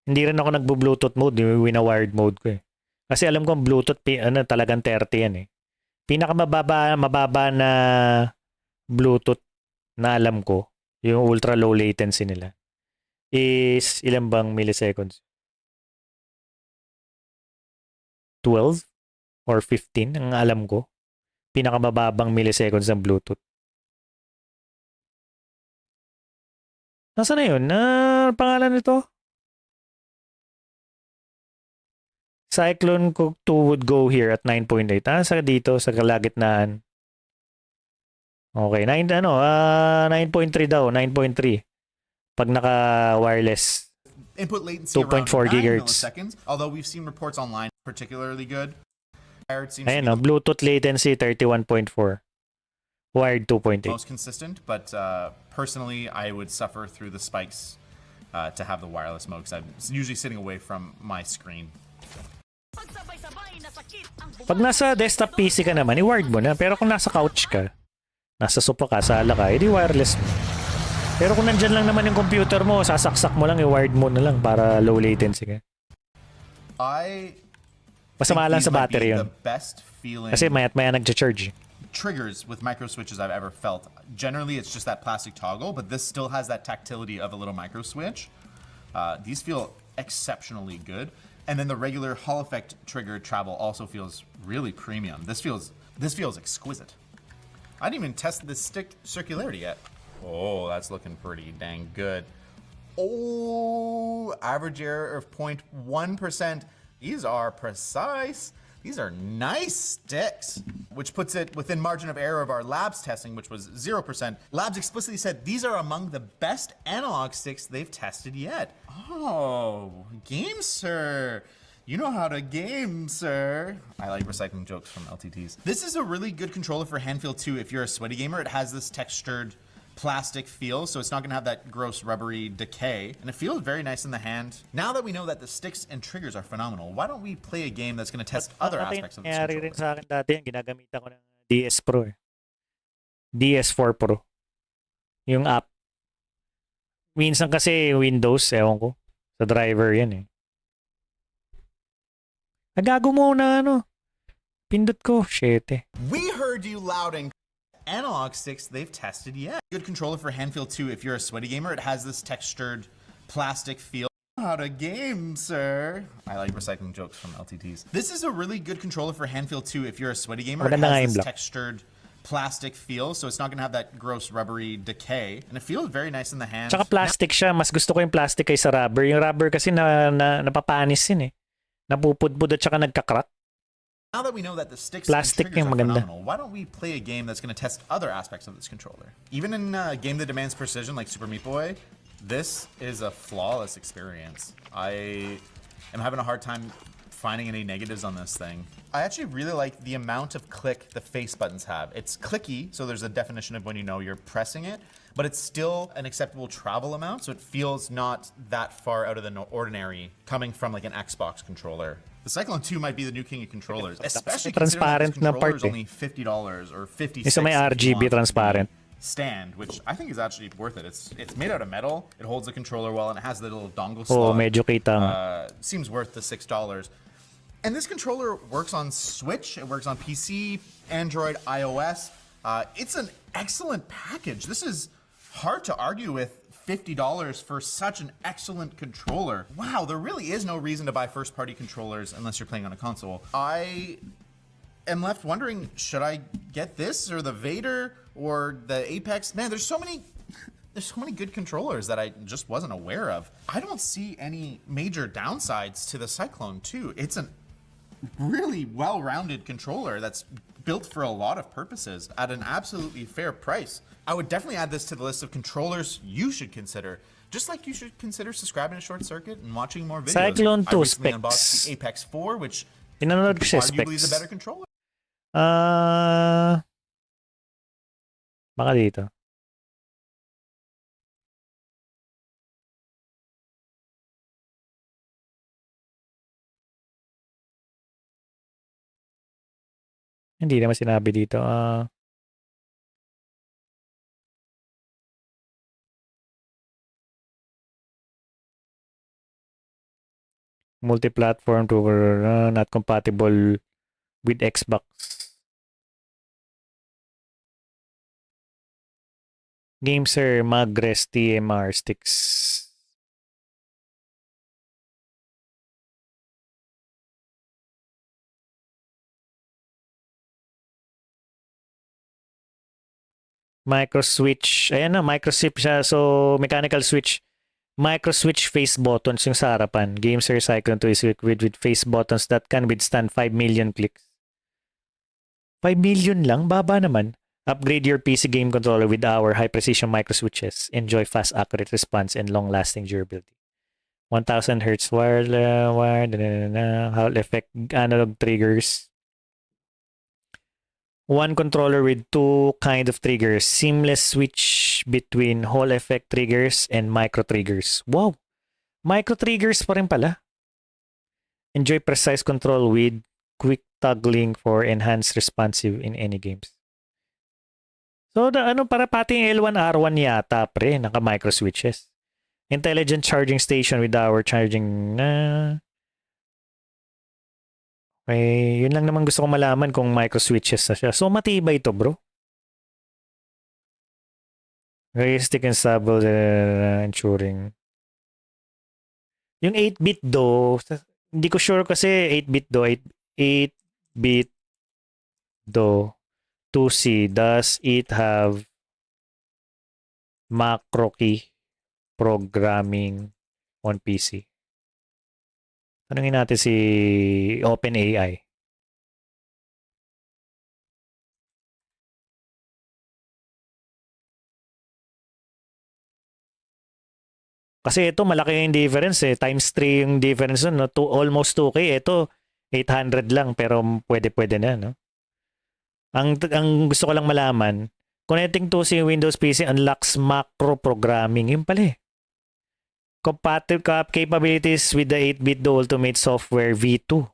hindi rin ako nagbo-Bluetooth mode, wina-wired mode ko eh. Kasi alam ko ang Bluetooth talagang 30 yan eh. Mababa na Bluetooth na alam ko, yung ultra low latency nila is ilan bang milliseconds? 12 or 15 ang alam ko. Pinakamababang milliseconds ng Bluetooth. Nasaan na yun? Pangalan nito? Cyclone 2 would go here at 9.8. Sa dito, sa kalagitnaan. Okay, 9.3 daw, 9.3. Pag naka-wireless. Input latency 2.4 around 9 GHz. milliseconds, although we've seen reports online particularly good. Ayan, Bluetooth latency 31.4. Wired 2.8. Most consistent, but personally, I would suffer through the spikes to have the wireless mode because I'm usually sitting away from my screen. Pag nasa desktop PC ka naman, i-wired mo na. Pero kung nasa couch ka, nasa sofa ka, sala ka, edi wireless mo. Pero kung nandyan lang naman yung computer mo, sasaksak mo lang, i-wired mo na lang para low latency ka. Masama lang sa battery yun. Kasi maya't maya nag-charge. Triggers with micro switches I've ever felt. Generally, it's just that plastic toggle, but this still has that tactility of a little micro switch. These feel exceptionally good. And then the regular Hall effect trigger travel also feels really premium. This feels exquisite. I didn't even test the stick circularity yet. Oh, that's looking pretty dang good. Oh, average error of 0.1%. These are precise. These are nice sticks, which puts it within margin of error of our labs testing, which was 0%. Labs explicitly said these are among the best analog sticks they've tested yet. Oh, game, sir. You know how to game, sir. I like recycling jokes from LTTs. This is a really good controller for hand feel too if you're a sweaty gamer. It has this textured plastic feel, so it's not going to have that gross rubbery decay, and it feels very nice in the hand. Now that we know that the sticks and triggers are phenomenal, why don't we play a game that's going to test other aspects of this controller? Rin sa akin dati, ginagamitan ko ng DS Pro eh. DS4 Pro. Yung app. Minsan kasi Windows, ewan ko. Sa driver yan eh. Nagago mo na Pindot ko, shit eh. We heard you loud and analog sticks they've tested yet. Good controller for hand feel too if you're a sweaty gamer. It has this textured plastic feel. How to game, sir. I like recycling jokes from LTTs. This is a really good controller for hand feel too if you're a sweaty gamer. It has this textured plastic feel, so it's not going to have that gross rubbery decay, and it feels very nice in the hand. Tsaka plastic siya. Mas gusto ko yung plastic kaysa rubber. Yung rubber kasi napapanis yun eh. Napupudpud at tsaka nagkakrak. Now that we know that the sticks Plastic and triggers yung are maganda. phenomenal, why don't we play a game that's going to test other aspects of this controller? Even in a game that demands precision like Super Meat Boy, this is a flawless experience. I am having a hard time finding any negatives on this thing. I actually really like the amount of click the face buttons have. It's clicky, so there's a definition of when you know you're pressing it, but it's still an acceptable travel amount, so it feels not that far out of the ordinary coming from like an Xbox controller. The Cyclone 2 might be the new king of controllers, especially considering this controller is only $50 or $56. Isa may RGB transparent. Stand, which I think is actually worth it. It's made out of metal. It holds the controller well, and it has the little dongle Oh, slot. medyo kita nga. Seems worth the $6. And this controller works on Switch. It works on PC, Android, iOS. It's an excellent package. This is hard to argue with. $50 for such an excellent controller. Wow, there really is no reason to buy first-party controllers unless you're playing on a console. I am left wondering, should I get this or the Vader or the Apex? Man, there's so many good controllers that I just wasn't aware of. I don't see any major downsides to the Cyclone 2. It's a really well-rounded controller that's built for a lot of purposes at an absolutely fair price. I would definitely add this to the list of controllers you should consider. Just like you should consider subscribing to Short Circuit and watching more videos. Cyclone 2 I recently specs. unboxed the Apex 4, which Pinanood ko siya arguably is a specs. better controller. Baka dito. Hindi naman sinabi dito. Multi-platform to not compatible with Xbox. Games are Magres TMR sticks. Micro switch. Ayan na, micro switch siya. So, mechanical switch. Micro switch face buttons yung sa harapan. Gameser Cyclone 2 is equipped with face buttons that can withstand 5 million clicks. 5 million lang? Baba naman. Upgrade your PC game controller with our high-precision micro switches. Enjoy fast, accurate response and long-lasting durability. 1000 Hz wired, Hall effect analog triggers. One controller with two kind of triggers. Seamless switch between Hall effect triggers and micro triggers. Wow! Micro triggers pa rin pala. Enjoy precise control with quick toggling for enhanced responsive in any games. So, para pati yung L1R1 yata pre, naka micro switches. Intelligent charging station with our charging na. Okay, yun lang naman gusto ko malaman kung micro switches na siya. So, matibay to, bro. Realistic and stable ensuring. Yung 8-bit do, hindi ko sure kasi 8-bit do, 8-bit do 2C, does it have macro key programming on PC? Tanungin natin si OpenAI. Kasi ito malaki yung difference eh. Times 3 yung difference nun. No? Almost 2K. Ito 800 lang pero pwede na. No? Ang gusto ko lang malaman, connecting to si Windows PC unlocks macro programming. Yun pala eh. Compatible capabilities with the 8-bit do Ultimate software V2.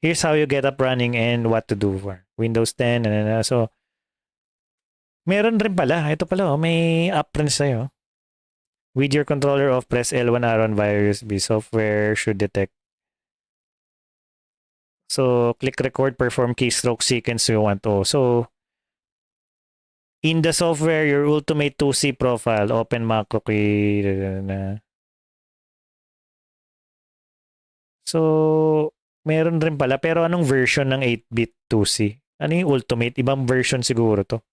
Here's how you get up running and what to do for Windows 10. So, meron rin pala. Ito pala, may app rin sa'yo. With your controller off, press L1R1 via USB. Software should detect. So, click record, perform keystroke sequence you want to. So, in the software, your Ultimate 2C profile, open macro key. So, meron rin pala. Pero anong version ng 8-bit 2C? Ano yung Ultimate? Ibang version siguro to.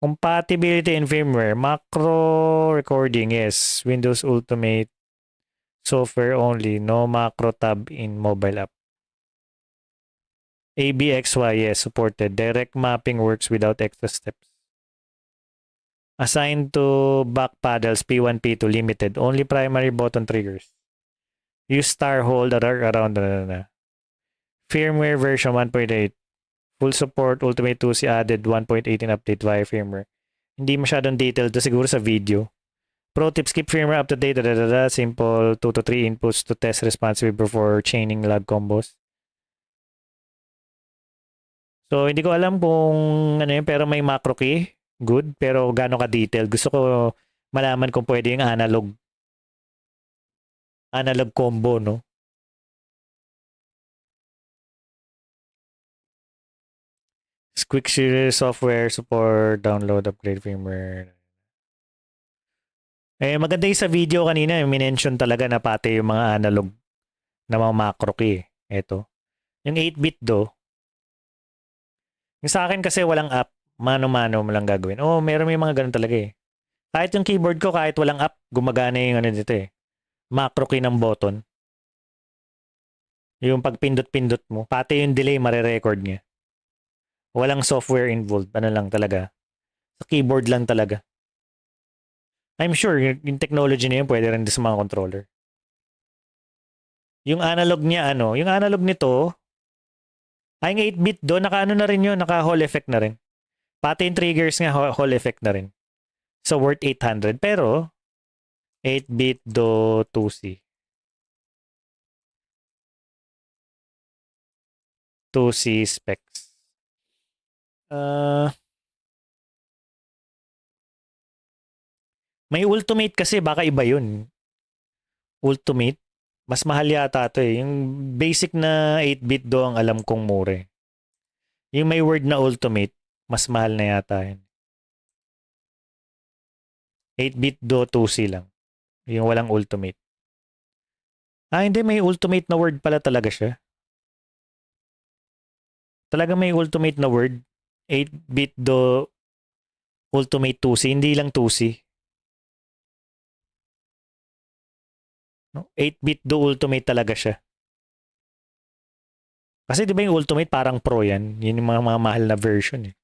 Compatibility and firmware. Macro recording, yes. Windows Ultimate software only. No macro tab in mobile app. ABXY, yes, supported. Direct mapping works without extra steps. Assigned to back paddles P1, P2 limited. Only primary button triggers. Use star hold around. Firmware version 1.8. Full support Ultimate 2C added 1.18 update via firmware. Hindi masyadong detailed to siguro sa video. Pro tips, keep firmware up to date. Simple 2 to 3 inputs to test responsibly before chaining lag combos. So, hindi ko alam kung ano yun, pero may macro key. Good. Pero gaano ka-detailed. Gusto ko malaman kung pwede yung analog combo, no? Quick series software support, download, upgrade firmware. Maganda yung sa video kanina, minention talaga na pati yung mga analog na mga macro key. Ito. Yung 8-bit do. Yung sa akin kasi walang app, mano-mano mo lang gagawin. Meron may mga ganun talaga eh. Kahit yung keyboard ko, kahit walang app, gumagana yung ano dito eh. Macro key ng button. Yung pagpindot-pindot mo, pati yung delay mare-record niya. Walang software involved. Ano lang talaga. Sa keyboard lang talaga. I'm sure yung technology na yun pwede rin sa mga controller. Yung analog niya yung analog nito, ay yung 8-bit do, naka-ano na rin yun, naka-Hall effect na rin. Pati yung triggers nga Hall effect na rin. So worth 800. Pero 8-bit do 2C. 2C specs. May Ultimate kasi, baka iba yun. Ultimate. Mas mahal yata ito eh. Yung basic na 8-bit do ang alam kong mura eh. Yung may word na Ultimate, mas mahal na yata yun. 8-bit do 2C lang. Yung walang Ultimate. Hindi. May Ultimate na word pala talaga siya. Talaga may Ultimate na word. 8-bit do Ultimate 2C. Hindi lang 2C. 8-bit do Ultimate talaga siya. Kasi di ba yung Ultimate parang Pro yan? Yun yung mga mahal na version eh.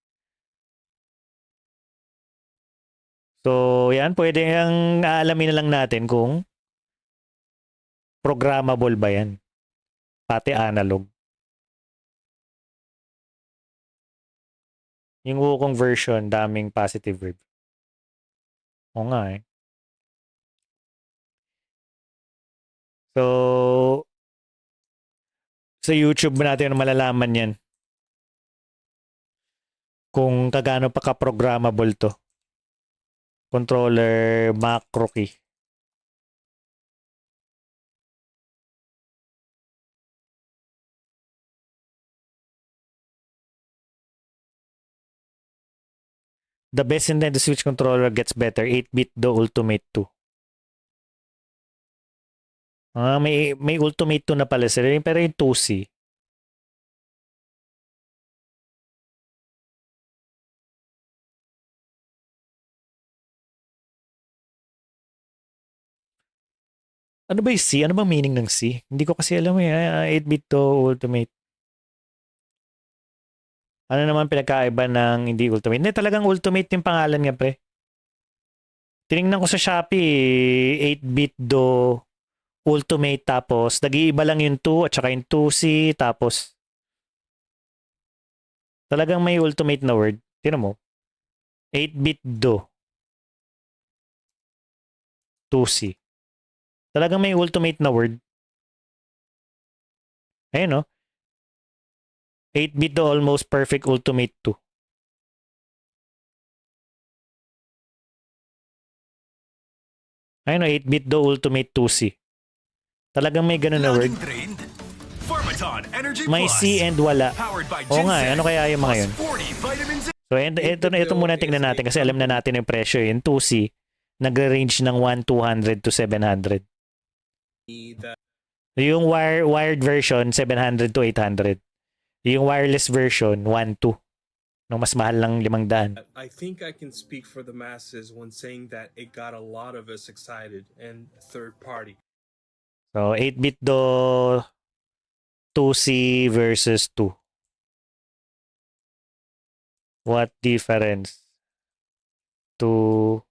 So, yan. Pwede ang aalamin na lang natin kung programmable ba yan. Pati analog. Yung Wukong version, daming positive review. Oo nga eh. So, sa YouTube natin malalaman yan. Kung kagano pa ka-programmable to. Controller macro key. The best Nintendo Switch controller gets better. 8-bit do Ultimate 2. May Ultimate 2 na pala sila. Pero yung 2C. Ano ba yung C? Ano bang meaning ng C? Hindi ko kasi alam eh. 8-bit to Ultimate. Ano naman pinagkaiba ng hindi Ultimate? Hindi, talagang Ultimate yung pangalan nga pre. Tinignan ko sa Shopee, 8-bit do Ultimate tapos nag-iiba lang yung 2 at saka yung 2C tapos talagang may Ultimate na word. Tingnan mo. 8-bit do 2C. Talagang may Ultimate na word. Ayun no. 8-bit do almost perfect Ultimate 2. Ayun no, 8-bit do Ultimate 2C. Talagang may ganun na word. May C and wala. Oo nga, ano kaya yung mga yun? So, ito muna tingnan natin kasi alam na natin yung presyo. Yung 2C, nagre-range ng 1,200 to 700. Yung wired version, 700 to 800. Yung wireless version, 1,200. No, mas mahal lang 500. I think I can speak for the masses when saying that it got a lot of us excited and third party. So, 8-bit do 2C versus 2. What difference? to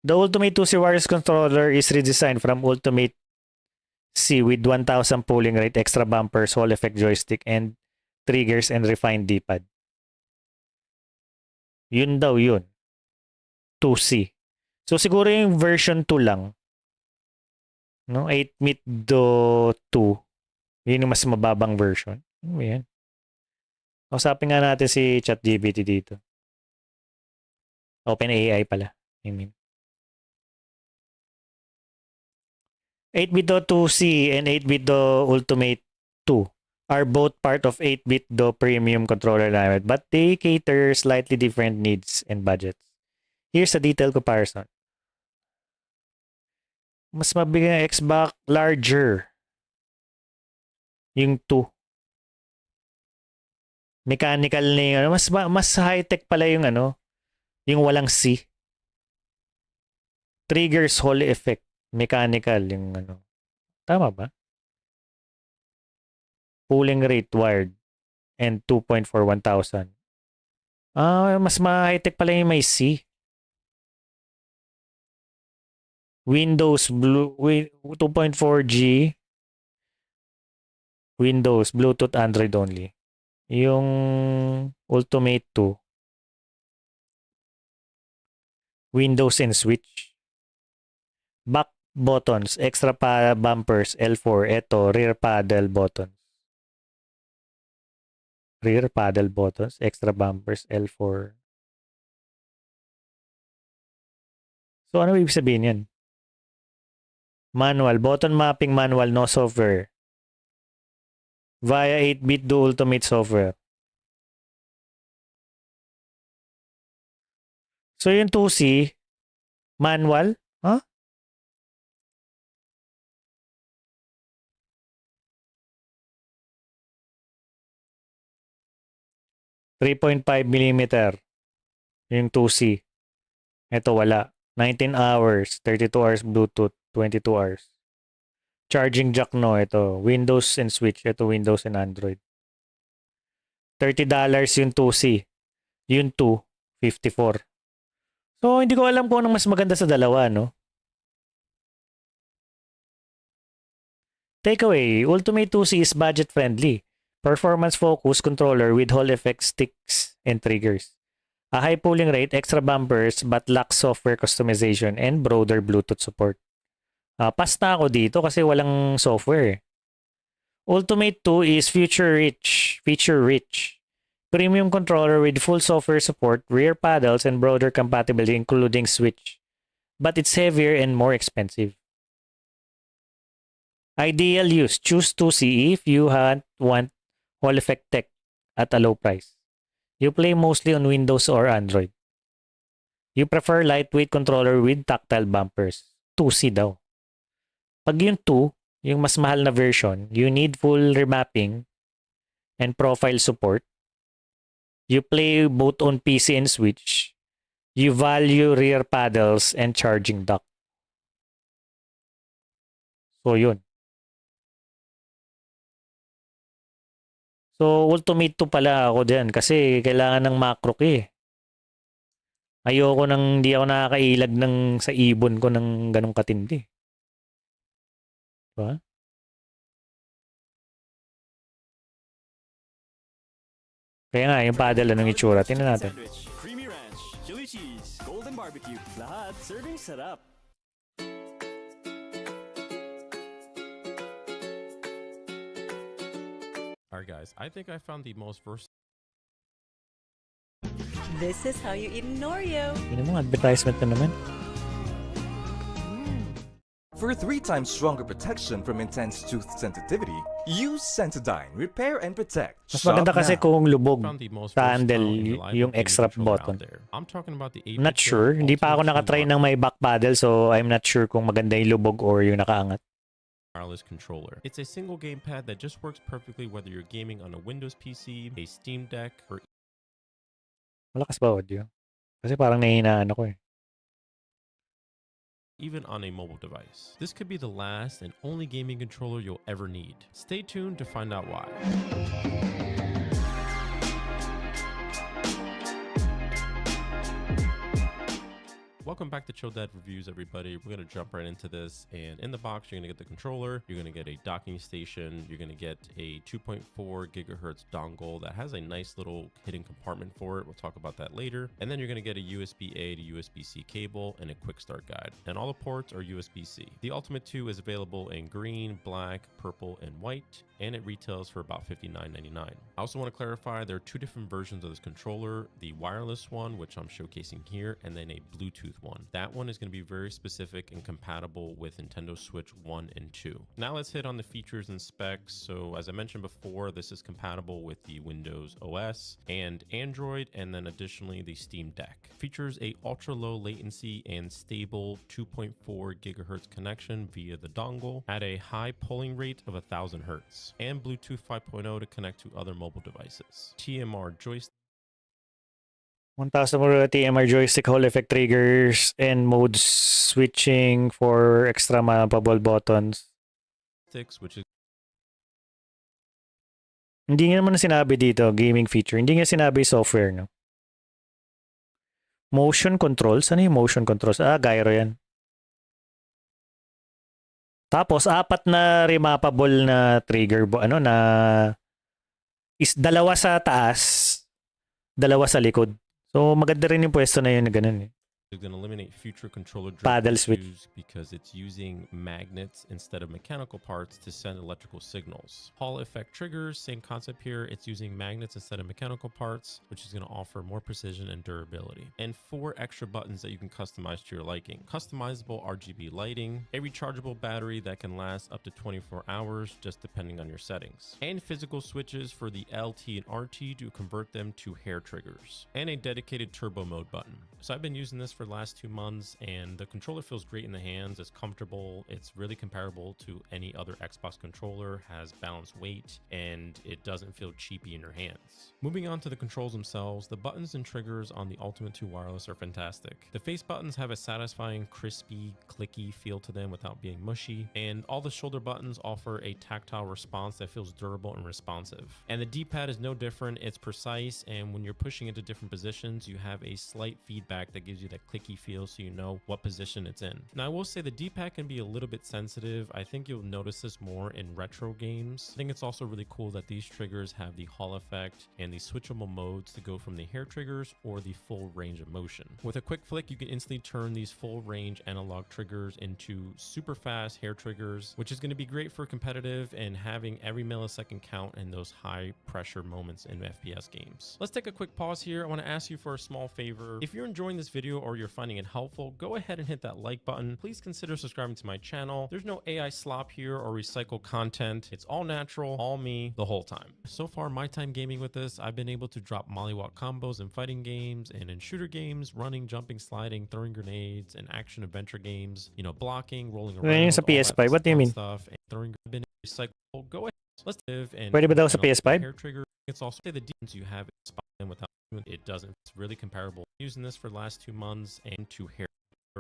the Ultimate 2C wireless controller is redesigned from Ultimate C with 1000 pulling rate, extra bumpers, Hall effect joystick, and triggers and refined D-pad. Yun daw yun. 2C. So siguro yung version 2 lang. No? 8-bit do 2. Yun yung mas mababang version. Ano yan? Kausapin nga natin si ChatGPT dito. OpenAI pala. I mean. 8-bit do 2C and 8-bit do Ultimate 2 are both part of 8-bit do premium controller lineup, but they cater slightly different needs and budgets. Here's a detailed comparison. Mas mabigay Xbox larger yung 2. Mechanical na yung, mas high-tech pala yung yung walang C. Triggers Hall effect. Mechanical yung Tama ba? Pulling rate wired and 2.4 1,000. Mas high-tech pala yung may C. Windows 2.4G. Windows, Bluetooth, Android only. Yung Ultimate 2. Windows and Switch. Back buttons, extra bumpers, L4. Ito, rear paddle buttons. Rear paddle buttons, extra bumpers, L4. So, ano ibig sabihin yan? Manual, button mapping manual, no software. Via 8-bit do Ultimate software. So, yung 2C, manual, huh? .5mm yung 2C. Ito wala. 19 hours, 32 hours Bluetooth, 22 hours. Charging jack no, ito. Windows and Switch, ito Windows and Android. $30 yung 2C. Yung 2, 54. So, hindi ko alam kung anong mas maganda sa dalawa, no? Takeaway, Ultimate 2C is budget-friendly. Performance-focused controller with Hall effect sticks and triggers. A high pulling rate, extra bumpers, but lacks software customization and broader Bluetooth support. Pass na ako dito kasi walang software. Ultimate 2 is feature-rich. Premium controller with full software support, rear paddles, and broader compatibility including Switch. But it's heavier and more expensive. Ideal use. Choose 2C if you want Hall effect tech at a low price. You play mostly on Windows or Android. You prefer lightweight controller with tactile bumpers. 2C daw. Pag yung 2, yung mas mahal na version, you need full remapping and profile support. You play both on PC and Switch. You value rear paddles and charging dock. So, yun. So, Ultimate 2 pala ako dyan kasi kailangan ng macro eh. Ayoko hindi ako nakakailag sa ibon ko ng ganong katindi. Diba? Kaya nga, yung paddle, anong itsura? Tingnan natin. Creamy ranch, chili cheese, golden barbecue. Lahat serving sarap. Alright guys, I think I found the most versatile. This is how you eat an Oreo. Yun mo, advertisement na naman. For 3 times stronger protection from intense tooth sensitivity, use Sensodyne Repair and Protect. Mas maganda kasi kung lubog sa handle yung extra button. I'm talking about the Not sure. Hindi pa ako nakatry ng may back paddle so I'm not sure kung maganda yung lubog or yung nakaangat. Wireless controller. It's a single gamepad that just works perfectly whether you're gaming on a Windows PC, a Steam Deck, or... Malakas ba audio? Kasi parang nahihinaan ako eh. even on a mobile device. This could be the last and only gaming controller you'll ever need. Stay tuned to find out why. Welcome back to Chill Dad Reviews, everybody. We're going to jump right into this, and in the box you're going to get the controller, you're going to get a docking station, you're going to get a 2.4 gigahertz dongle that has a nice little hidden compartment for it. We'll talk about that later. And then you're going to get a USB-A to USB-C cable and a quick start guide. And all the ports are USB-C. The Ultimate 2 is available in green, black, purple, and white, and it retails for about $59.99. I also want to clarify there are two different versions of this controller, the wireless one, which I'm showcasing here, and then a Bluetooth one. That one is going to be very specific and compatible with Nintendo Switch 1 and 2. Now let's hit on the features and specs. So as I mentioned before, this is compatible with the Windows OS and Android, and then additionally the Steam Deck. Features a ultra low latency and stable 2.4 gigahertz connection via the dongle at a high polling rate of 1000 hertz, and Bluetooth 5.0 to connect to other mobile devices. TMR joystick 1000 TMR joystick, Hall effect triggers, and mode switching for extra mappable buttons. which is Hindi nga naman sinabi dito, gaming feature. Hindi nga sinabi software, no? Motion controls? Ano yung motion controls? Gyro yan. Tapos, 4 na remappable na trigger, dalawa sa taas, dalawa sa likod. So, maganda rin yung pwesto na yun na ganun eh. is going to eliminate future controller Paddle drift switch. issues because it's using magnets instead of mechanical parts to send electrical signals. Hall effect triggers, same concept here. It's using magnets instead of mechanical parts, which is going to offer more precision and durability. And 4 extra buttons that you can customize to your liking. Customizable RGB lighting, a rechargeable battery that can last up to 24 hours, just depending on your settings. And physical switches for the LT and RT to convert them to hair triggers. And a dedicated turbo mode button. So I've been using this for the last 2 months, and the controller feels great in the hands. It's comfortable. It's really comparable to any other Xbox controller, has balanced weight, and it doesn't feel cheapy in your hands. Moving on to the controls themselves, the buttons and triggers on the Ultimate 2 Wireless are fantastic. The face buttons have a satisfying, crispy, clicky feel to them without being mushy, and all the shoulder buttons offer a tactile response that feels durable and responsive. And the D-pad is no different. It's precise, and when you're pushing into different positions, you have a slight feedback that gives you that clicky feel so you know what position it's in. Now I will say the D-pad can be a little bit sensitive. I think you'll notice this more in retro games. I think it's also really cool that these triggers have the Hall effect and the switchable modes to go from the hair triggers or the full range of motion. With a quick flick, you can instantly turn these full range analog triggers into super fast hair triggers, which is going to be great for competitive and having every millisecond count in those high pressure moments in FPS games. Let's take a quick pause here. I want to ask you for a small favor. If you're enjoying this video or you're finding it helpful, go ahead and hit that like button. Please consider subscribing to my channel. There's no AI slop here or recycled content. It's all natural, all me, the whole time. So far, my time gaming with this, I've been able to drop mollywalk combos in fighting games and in shooter games, running, jumping, sliding, throwing grenades, and action adventure games, you know, blocking, rolling around, Ngayon sa PS5, what do you mean? stuff, and throwing been recycled. Go ahead. Let's live and Pwede ba daw sa PS5? hair trigger. It's also the demons you have in without it doesn't. It's really comparable. Using this for the last 2 months and to hair.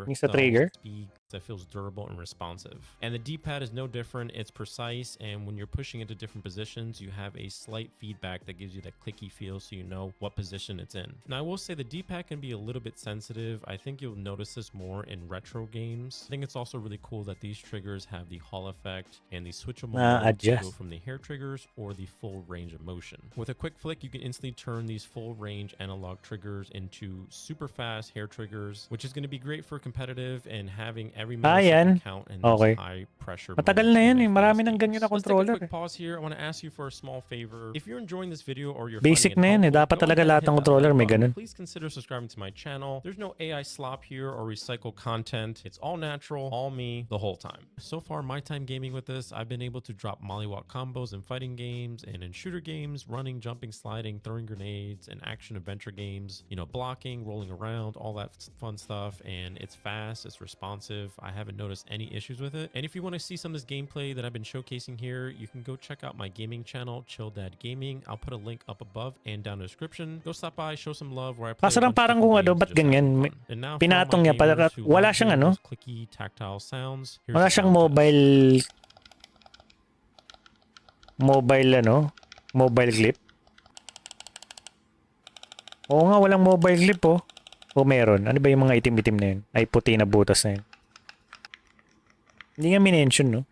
Yung sa trigger? Speed that feels durable and responsive. And the D-pad is no different. It's precise, and when you're pushing into different positions, you have a slight feedback that gives you that clicky feel so you know what position it's in. Now I will say the D-pad can be a little bit sensitive. I think you'll notice this more in retro games. I think it's also really cool that these triggers have the Hall effect and the switchable modes to go from the hair triggers or the full range of motion. With a quick flick, you can instantly turn these full range analog triggers into super fast hair triggers, which is going to be great for competitive and having every millisecond count in those high pressure. Matagal na yan eh. Marami ng ganyan na Let's take a controller. quick pause here. I want to ask you for a small favor. If you're enjoying this video or you're Basic na finding yan it eh. helpful, Dapat go talaga ahead lahat and ng hit that controller like may button. ganun. Please consider subscribing to my channel. There's no AI slop here or recycled content. It's all natural, all me, the whole time. So far, my time gaming with this, I've been able to drop mollywalk combos in fighting games and in shooter games, running, jumping, sliding, throwing grenades, and action adventure games, you know, blocking, rolling around, all that fun stuff. And it's fast, it's responsive, responsive. I haven't noticed any issues with it. And if you want to see some of this gameplay that I've been showcasing here, you can go check out my gaming channel, Chill Dad Gaming. I'll put a link up above and down in the description. Go stop by, show some love where I play a bunch of parang different kung ano, games ba't just having ganyan? fun. And now for all my Pinatong niya, gamers who wala love siyang hearing ano? those clicky tactile sounds, here's Wala the siyang sound test. mobile clip. Oo nga, walang mobile clip oh. O meron. Ano ba yung mga itim-itim na yun? Ay, puti na butas na yun. Hindi nga minention, no?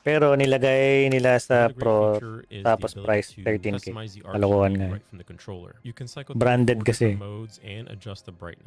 Pero nilagay nila sa Pro tapos price 13K. Kalokohan nga. Branded kasi.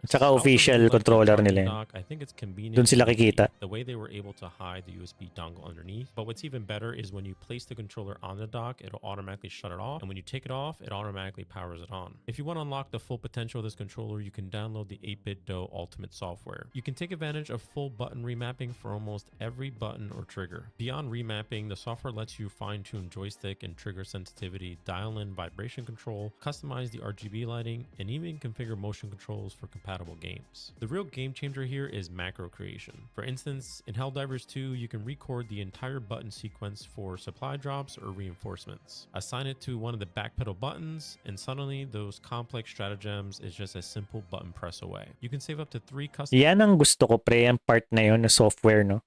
Tsaka official controller nila yun. Doon sila kikita. The way they were able to hide the USB dongle underneath. But what's even better is when you place the controller on the dock, it'll automatically shut it off. And when you take it off, it automatically powers it on. If you want to unlock the full potential of this controller, you can download the 8-bit Do Ultimate software. You can take advantage of full button remapping for almost every button or trigger. Beyond remapping, the software lets you fine-tune joystick and trigger sensitivity, dial in vibration control, customize the RGB lighting, and even configure motion controls for compatible games. The real game changer here is macro creation. For instance, in Helldivers 2, you can record the entire button sequence for supply drops or reinforcements. Assign it to one of the backpedal buttons, and suddenly those complex stratagems is just a simple button press away. You can save up to 3 custom... Yan ang gusto ko, pre, ang part na yun na software, no?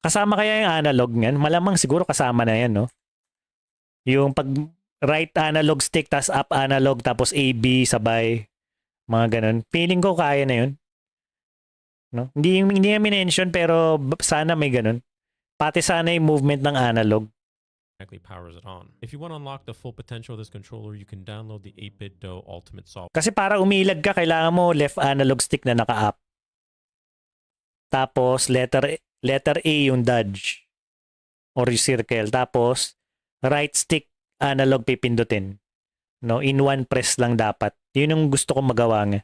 Kasama kaya yung analog niyan? Malamang siguro kasama na yan, no? Yung pag right analog stick, tas up analog, tapos AB sabay. Mga ganun. Feeling ko kaya na yun. No? Hindi niya minention, pero sana may ganun. Pati sana yung movement ng analog. Powers it on. If you want to unlock the full potential of this controller, you can download the 8-bit Do Ultimate software. Kasi para umilag ka, kailangan mo left analog stick na naka-up. Tapos letter A yung dodge or yung circle. Tapos right stick analog pipindutin. No, in one press lang dapat. Yun yung gusto kong magawa nga.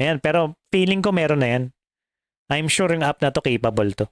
Ayan, pero feeling ko meron na yan. I'm sure yung app na to capable to.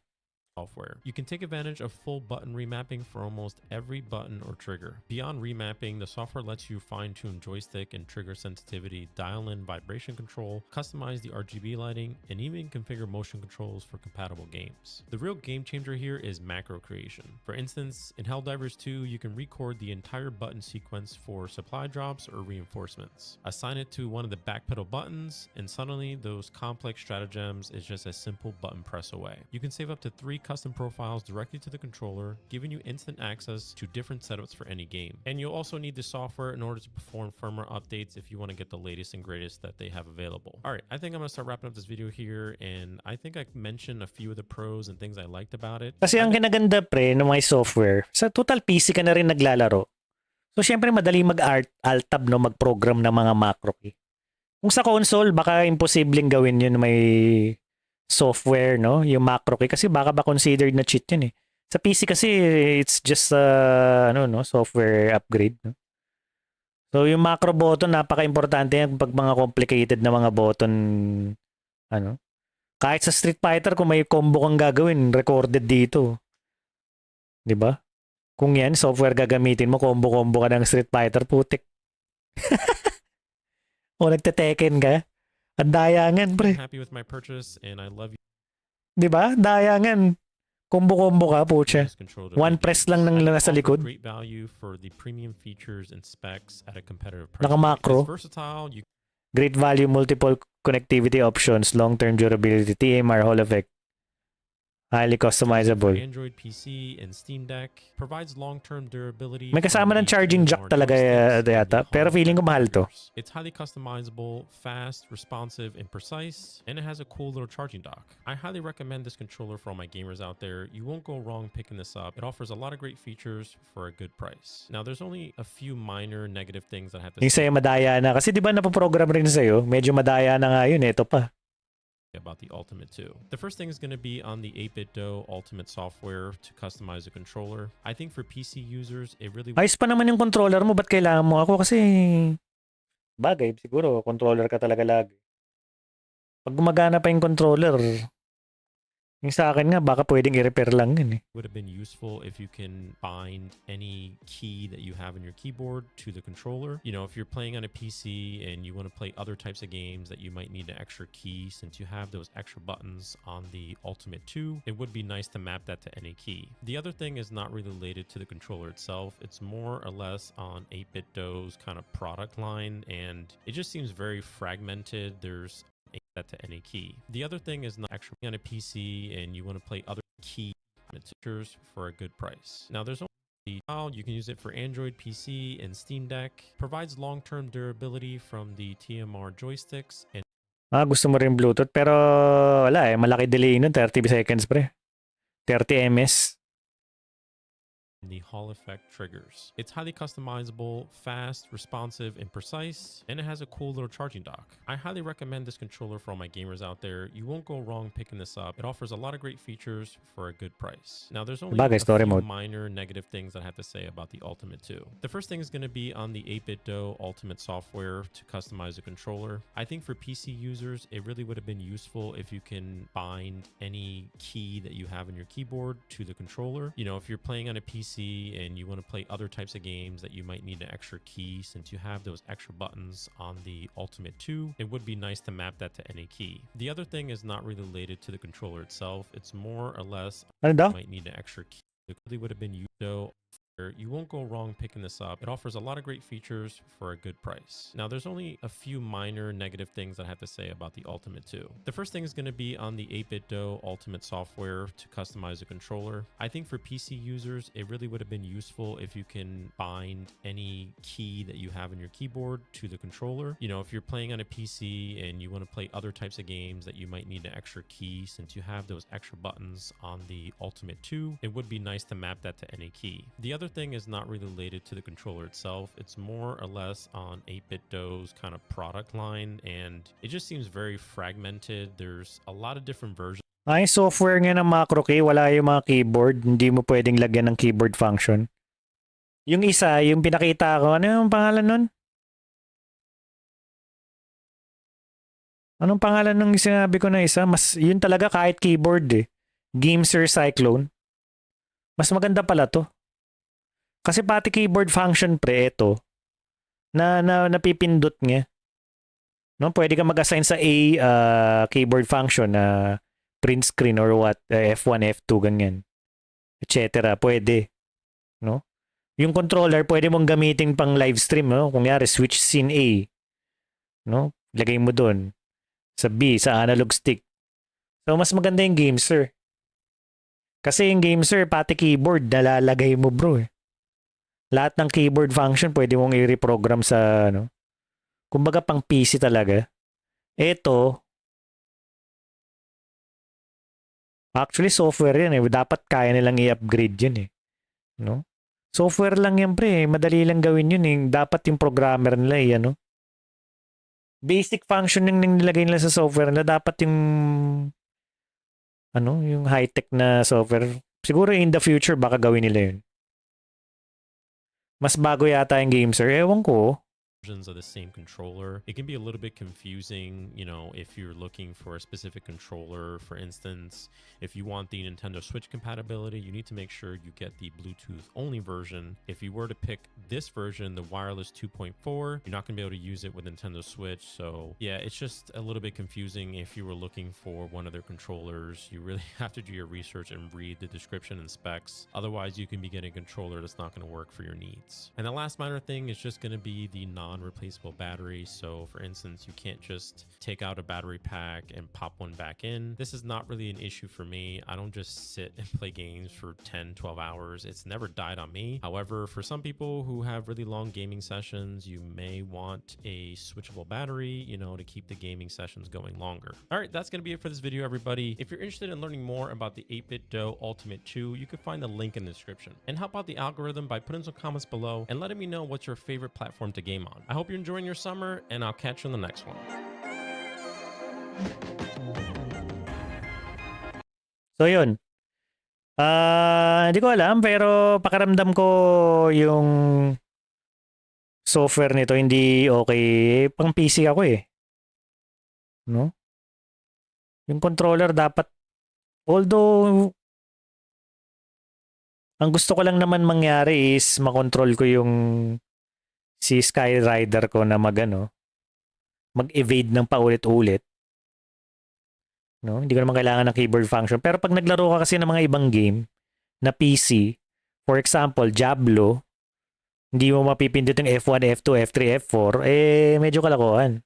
Software. You can take advantage of full button remapping for almost every button or trigger. Beyond remapping, the software lets you fine-tune joystick and trigger sensitivity, dial in vibration control, customize the RGB lighting, and even configure motion controls for compatible games. The real game changer here is macro creation. For instance, in Helldivers 2, you can record the entire button sequence for supply drops or reinforcements. Assign it to one of the backpedal buttons, and suddenly those complex stratagems is just a simple button press away. You can save up to 3 custom profiles directly to the controller, giving you instant access to different setups for any game. And you'll also need the software in order to perform firmware updates if you want to get the latest and greatest that they have available. Alright, I think I'm going to start wrapping up this video here, and I think I mentioned a few of the pros and things I liked about it. Kasi ang ginaganda, pre, ng my software, sa total PC ka na rin naglalaro. So syempre madali mag-alt-tab, no, mag-program ng mga macro key. Kung sa console, baka imposibleng gawin yun may software, no? Yung macro key kasi baka ba considered na cheat yun eh. Sa PC kasi it's just software upgrade, no? So yung macro button napaka-importante yan pag mga complicated na mga button kahit sa Street Fighter kung may combo kang gagawin, recorded dito. 'Di ba? Kung yan software gagamitin mo, combo ka ng Street Fighter, putik. O nagte-Tekken ka. Ang dayangan, pre. Happy with my purchase and I love you. 'Di ba? Dayangan. Combo ka po siya. One press lang ng nasa likod. Great value for the premium features and specs at a competitive price. Naka-macro. Versatile. Great value, multiple connectivity options, long-term durability, TMR, Hall effect. Highly customizable. Android PC and Steam Deck provides long-term durability. May kasama ng charging jack talaga yata, pero feeling ko mahal to. It's highly customizable, fast, responsive, and precise, and it has a cool little charging dock. I highly recommend this controller for all my gamers out there. You won't go wrong picking this up. It offers a lot of great features for a good price. Now, there's only a few minor negative things that I have to say. Yung sa'yo madaya na, kasi di ba napoprogram rin sa'yo, medyo madaya na nga yun, ito pa. About the Ultimate 2. The first thing is going to be on the 8-bit Do Ultimate software to customize the controller. I think for PC users, it really... Ayos pa naman yung controller mo, ba't kailangan mo ako? Kasi bagay, siguro controller ka talaga lagi. Pag gumagana pa yung controller, Yung sa akin nga, baka pwedeng i-repair lang yun eh. Would have been useful if you can bind any key that you have in your keyboard to the controller. You know, if you're playing on a PC and you want to play other types of games that you might need an extra key, since you have those extra buttons on the Ultimate 2, it would be nice to map that to any key. The other thing is not really related to the controller itself. It's more or less on 8BitDo's kind of product line, and it just seems very fragmented. There's that to any key. The other thing is not actually on a PC and you want to play other key features for a good price. Now there's only you can use it for Android, PC, and Steam Deck. Provides long-term durability from the TMR joysticks and Gusto mo rin Bluetooth pero wala eh, malaki delay nun, 30 seconds pre. 30 ms. the Hall effect triggers. It's highly customizable, fast, responsive, and precise, and it has a cool little charging dock. I highly recommend this controller for all my gamers out there. You won't go wrong picking this up. It offers a lot of great features for a good price. Now, there's only a few minor negative things I have to say about the Ultimate 2. The first thing is going to be on the 8BitDo Ultimate software to customize the controller. I think for PC users, it really would have been useful if you can bind any key that you have in your keyboard to the controller. You know, if you're playing on a PC and you want to play other types of games that you might need an extra key, since you have those extra buttons on the Ultimate 2, it would be nice to map that to any key. The other thing is not really related to the controller itself. It's more or less you might need an extra key. It really would have been used. You won't go wrong picking this up. It offers a lot of great features for a good price. Now, there's only a few minor negative things I have to say about the Ultimate 2. The first thing is going to be on the 8BitDo Ultimate software to customize the controller. I think for PC users, it really would have been useful if you can bind any key that you have in your keyboard to the controller. You know, if you're playing on a PC and you want to play other types of games that you might need an extra key, since you have those extra buttons on the Ultimate 2, it would be nice to map that to any key. The other thing is not really related to the controller itself. It's more or less on 8BitDo's kind of product line, and it just seems very fragmented. There's a lot of different versions. Ay, software nga ng macro key, wala yung mga keyboard, hindi mo pwedeng lagyan ng keyboard function. Yung isa, yung pinakita ko, ano yung pangalan nun? Anong pangalan ng sinabi ko na isa? Mas, yun talaga kahit keyboard eh. Gamester Cyclone. Mas maganda pala to. Kasi pati keyboard function pre, ito, na napipindot niya. No, pwede ka mag-assign sa A keyboard function na print screen or what, F1, F2, ganyan. Etc. Pwede. No? Yung controller, pwede mong gamitin pang live stream. No? Kung yari, switch scene A. No? Lagay mo dun. Sa B, sa analog stick. So, mas maganda yung Gamester. Kasi yung Gamester, pati keyboard, nalalagay mo bro eh. Lahat ng keyboard function pwede mong i-reprogram sa ano. Kumbaga pang PC talaga. Ito, actually software yan eh. Dapat kaya nilang i-upgrade yun eh. No? Software lang yan pre. Madali lang gawin yun eh. Dapat yung programmer nila eh. Ano? Basic function yung nilagay nila sa software nila. Dapat yung ano, yung high-tech na software. Siguro in the future baka gawin nila yun. Mas bago yata yung Gamester. Ewan ko. Of the same controller. It can be a little bit confusing, you know, if you're looking for a specific controller. For instance, if you want the Nintendo Switch compatibility, you need to make sure you get the Bluetooth only version. If you were to pick this version, the wireless 2.4, you're not going to be able to use it with Nintendo Switch. So yeah, it's just a little bit confusing. If you were looking for one of their controllers, you really have to do your research and read the description and specs. Otherwise, you can be getting a controller that's not going to work for your needs. And the last minor thing is just going to be the non-replaceable battery. So for instance, you can't just take out a battery pack and pop one back in. This is not really an issue for me. I don't just sit and play games for 10-12 hours. It's never died on me. However, for some people who have really long gaming sessions, you may want a switchable battery, you know, to keep the gaming sessions going longer. All right, that's going to be it for this video, everybody. If you're interested in learning more about the 8BitDo Ultimate 2, you can find the link in the description. And help out the algorithm by putting some comments below and letting me know what's your favorite platform to game on. I hope you're enjoying your summer, and I'll catch you in the next one. So yun. Hindi ko alam, pero pakiramdam ko yung software nito hindi okay. Pang PC ako eh. No? Yung controller dapat Although, ang gusto ko lang naman mangyari is makontrol ko yung si Skyrider ko na mag-evade ng paulit-ulit. No? Hindi ko naman kailangan ng keyboard function. Pero pag naglaro ka kasi ng mga ibang game na PC, for example, Diablo, hindi mo mapipindot yung F1, F2, F3, F4, medyo kalakuhan.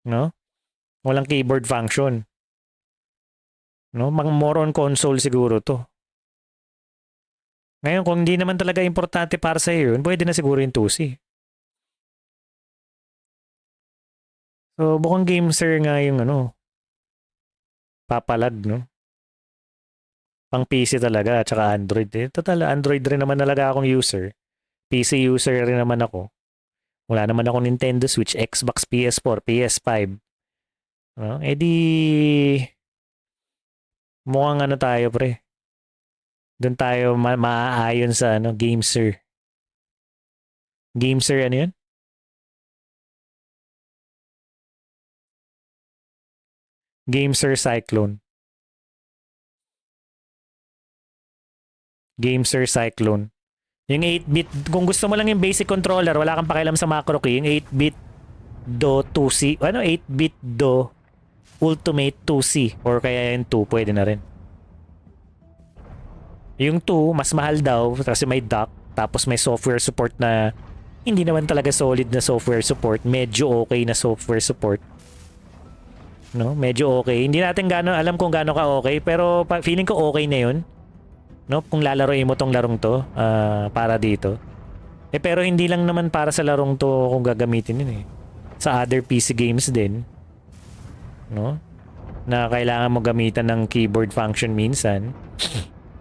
No? Walang keyboard function. No? More on console siguro to. Ngayon, kung hindi naman talaga importante para sa iyo, pwede na siguro yung 2C. So, mukhang GameSir nga yung papalag, no? Pang PC talaga, at saka Android. Total, Android rin naman talaga akong user. PC user rin naman ako. Wala naman ako Nintendo Switch, Xbox, PS4, PS5. No? Di mukhang tayo, pre. Doon tayo maaayon sa GameSir. GameSir, ano yun? GameSir Cyclone. GameSir Cyclone. Yung 8-bit, kung gusto mo lang yung basic controller, wala kang pakialam sa macro key, yung 8-bit Do 2C, 8-bit Do Ultimate 2C, or kaya yung 2, pwede na rin. Yung 2, mas mahal daw kasi may dock, tapos may software support na hindi naman talaga solid na software support, medyo okay na software support. No, medyo okay. Hindi natin alam kung gaano ka okay, pero feeling ko okay na 'yun. No, kung lalaroin mo tong larong to para dito. Pero hindi lang naman para sa larong to kung gagamitin yun sa other PC games din. No? Na kailangan mo gamitan ng keyboard function minsan.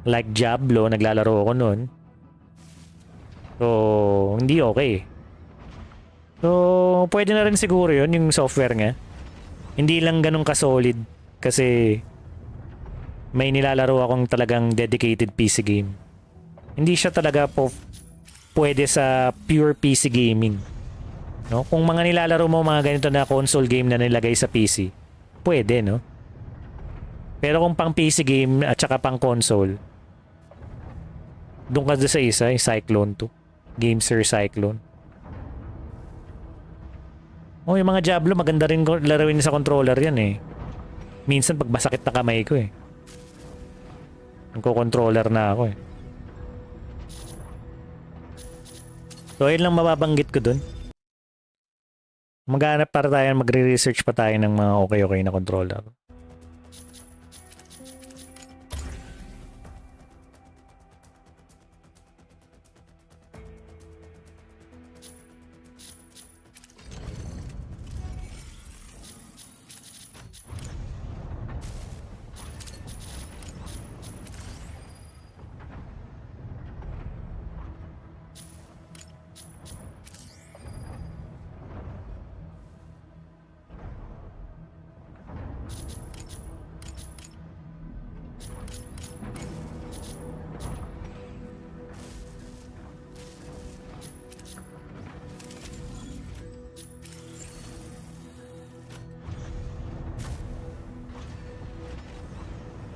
Like Diablo, naglalaro ako noon. So, hindi okay. So, pwede na rin siguro yun, yung software nga. Hindi lang ganun ka-solid kasi may nilalaro akong talagang dedicated PC game. Hindi siya talaga pwede sa pure PC gaming. No? Kung mga nilalaro mo mga ganito na console game na nilagay sa PC, pwede, no? Pero kung pang PC game at saka pang console, doon ka sa isa, yung Cyclone 2. GameSir Cyclone. Yung mga Diablo, maganda rin laruin sa controller yan Minsan pag masakit na kamay ko Nagko-controller na ako So, yun lang mababanggit ko dun. Maghanap para tayo, magre-research pa tayo ng mga okay-okay na controller.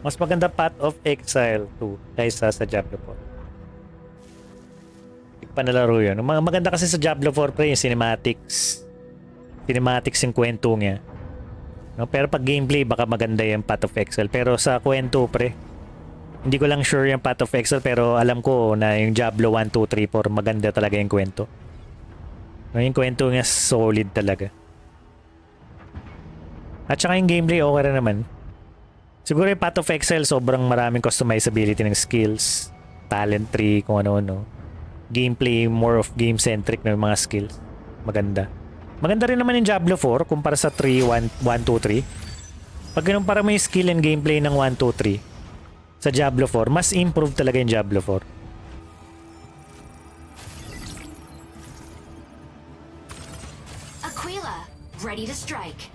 Mas maganda Path of Exile 2 kaysa sa Diablo 4. Hindi pa nalaro yun. Maganda kasi sa Diablo 4 pre, yung cinematics. Cinematics yung kwento niya. No? Pero pag gameplay, baka maganda yung Path of Exile. Pero sa kwento pre, hindi ko lang sure yung Path of Exile, pero alam ko na yung Diablo 1, 2, 3, 4, maganda talaga yung kwento. No? Yung kwento niya solid talaga. At saka yung gameplay okay rin naman. Siguro yung Path of Exile, sobrang maraming customizability ng skills, talent tree, kung ano-ano. Gameplay, more of game-centric na yung mga skills. Maganda. Maganda rin naman yung Diablo 4 kumpara sa 3, 1, 2, 3. Pag kinumpara mo yung skill and gameplay ng 1, 2, 3 sa Diablo 4, mas improved talaga yung Diablo 4. Aquila, ready to strike.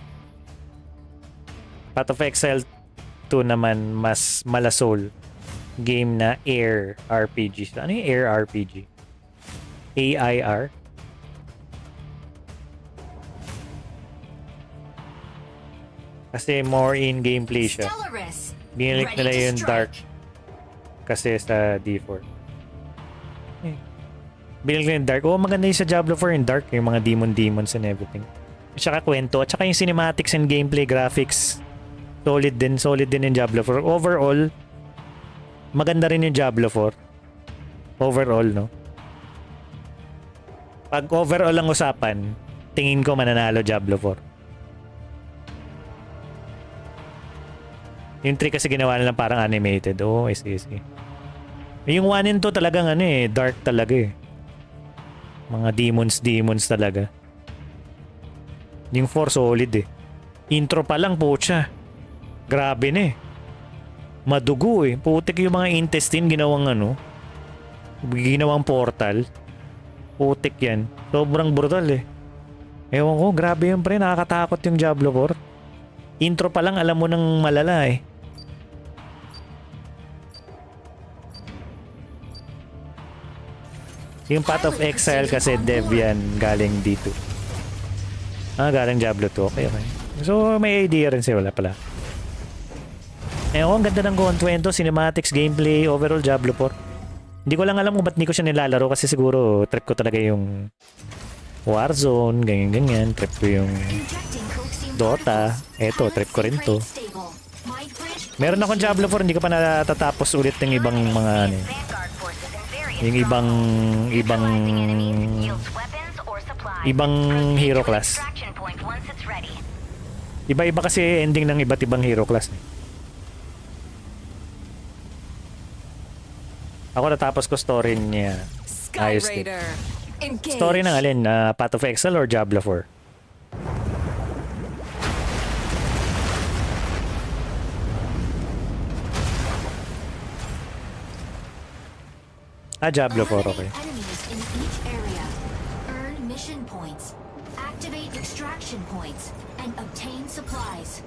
Path of Exile 2 naman mas malasol game na air RPG. Ano yung air RPG? AIR? Kasi more in gameplay siya. Binilik nila yung dark kasi sa D4. Binilik nila yung dark. Oh, maganda yung sa Diablo 4 yung dark. Yung mga demons and everything. At saka kwento. At saka yung cinematics and gameplay graphics. Solid din yung Diablo 4. Overall, maganda rin yung Diablo 4. Overall, no? Pag overall ang usapan, tingin ko mananalo Diablo 4. Yung 3 kasi ginawa nila parang animated. Oh, I see. Yung 1 and 2 talagang dark talaga eh. Mga demons talaga. Yung 4 solid eh. Intro pa lang pocha. Grabe na eh. Madugo eh. Putik yung mga intestine ginawang ginawang portal. Putik yan. Sobrang brutal eh. Ewan ko, grabe yun pre. Nakakatakot yung Diablo 4. Intro pa lang alam mo nang malala eh. Yung Path of Exile kasi dev yan galing dito. Galing Diablo 2. Okay. So may idea rin siya. Wala pala. Ang ganda ng content, cinematics, gameplay, overall Diablo 4. Hindi ko lang alam kung ba't hindi ko siya nilalaro kasi siguro trip ko talaga yung Warzone, ganyan. Trip ko yung Dota. Eto, trip ko rin to. Meron akong Diablo 4, hindi ko pa natatapos ulit yung ibang mga yung ibang hero class. Iba-iba kasi ending ng iba't ibang hero class. Ako natapos ko story niya. Ayos din. Story ng alin? Path of Exile or Diablo 4? Diablo 4, okay. Enemies in each area. Earn mission points. Activate extraction points and obtain supplies.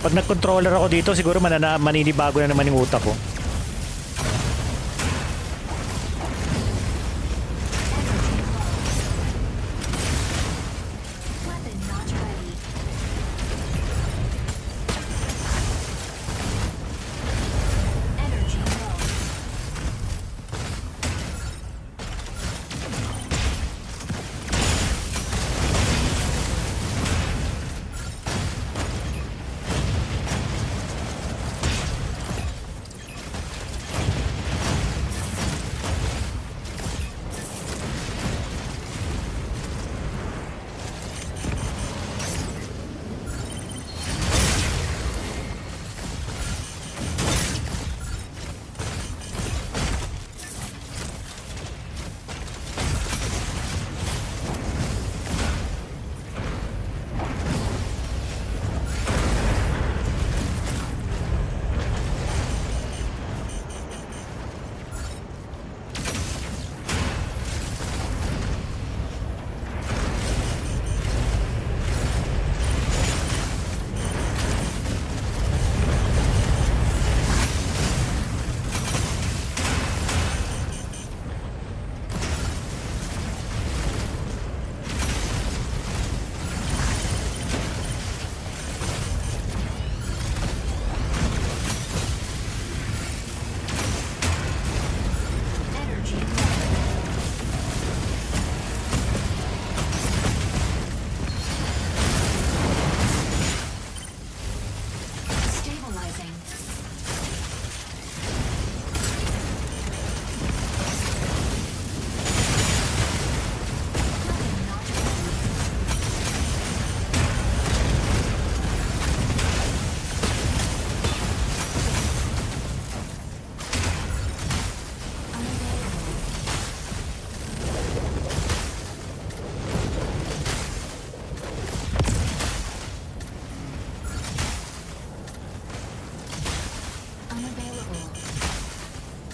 Pag nag-controller ako dito, siguro maninibago na naman yung utak ko.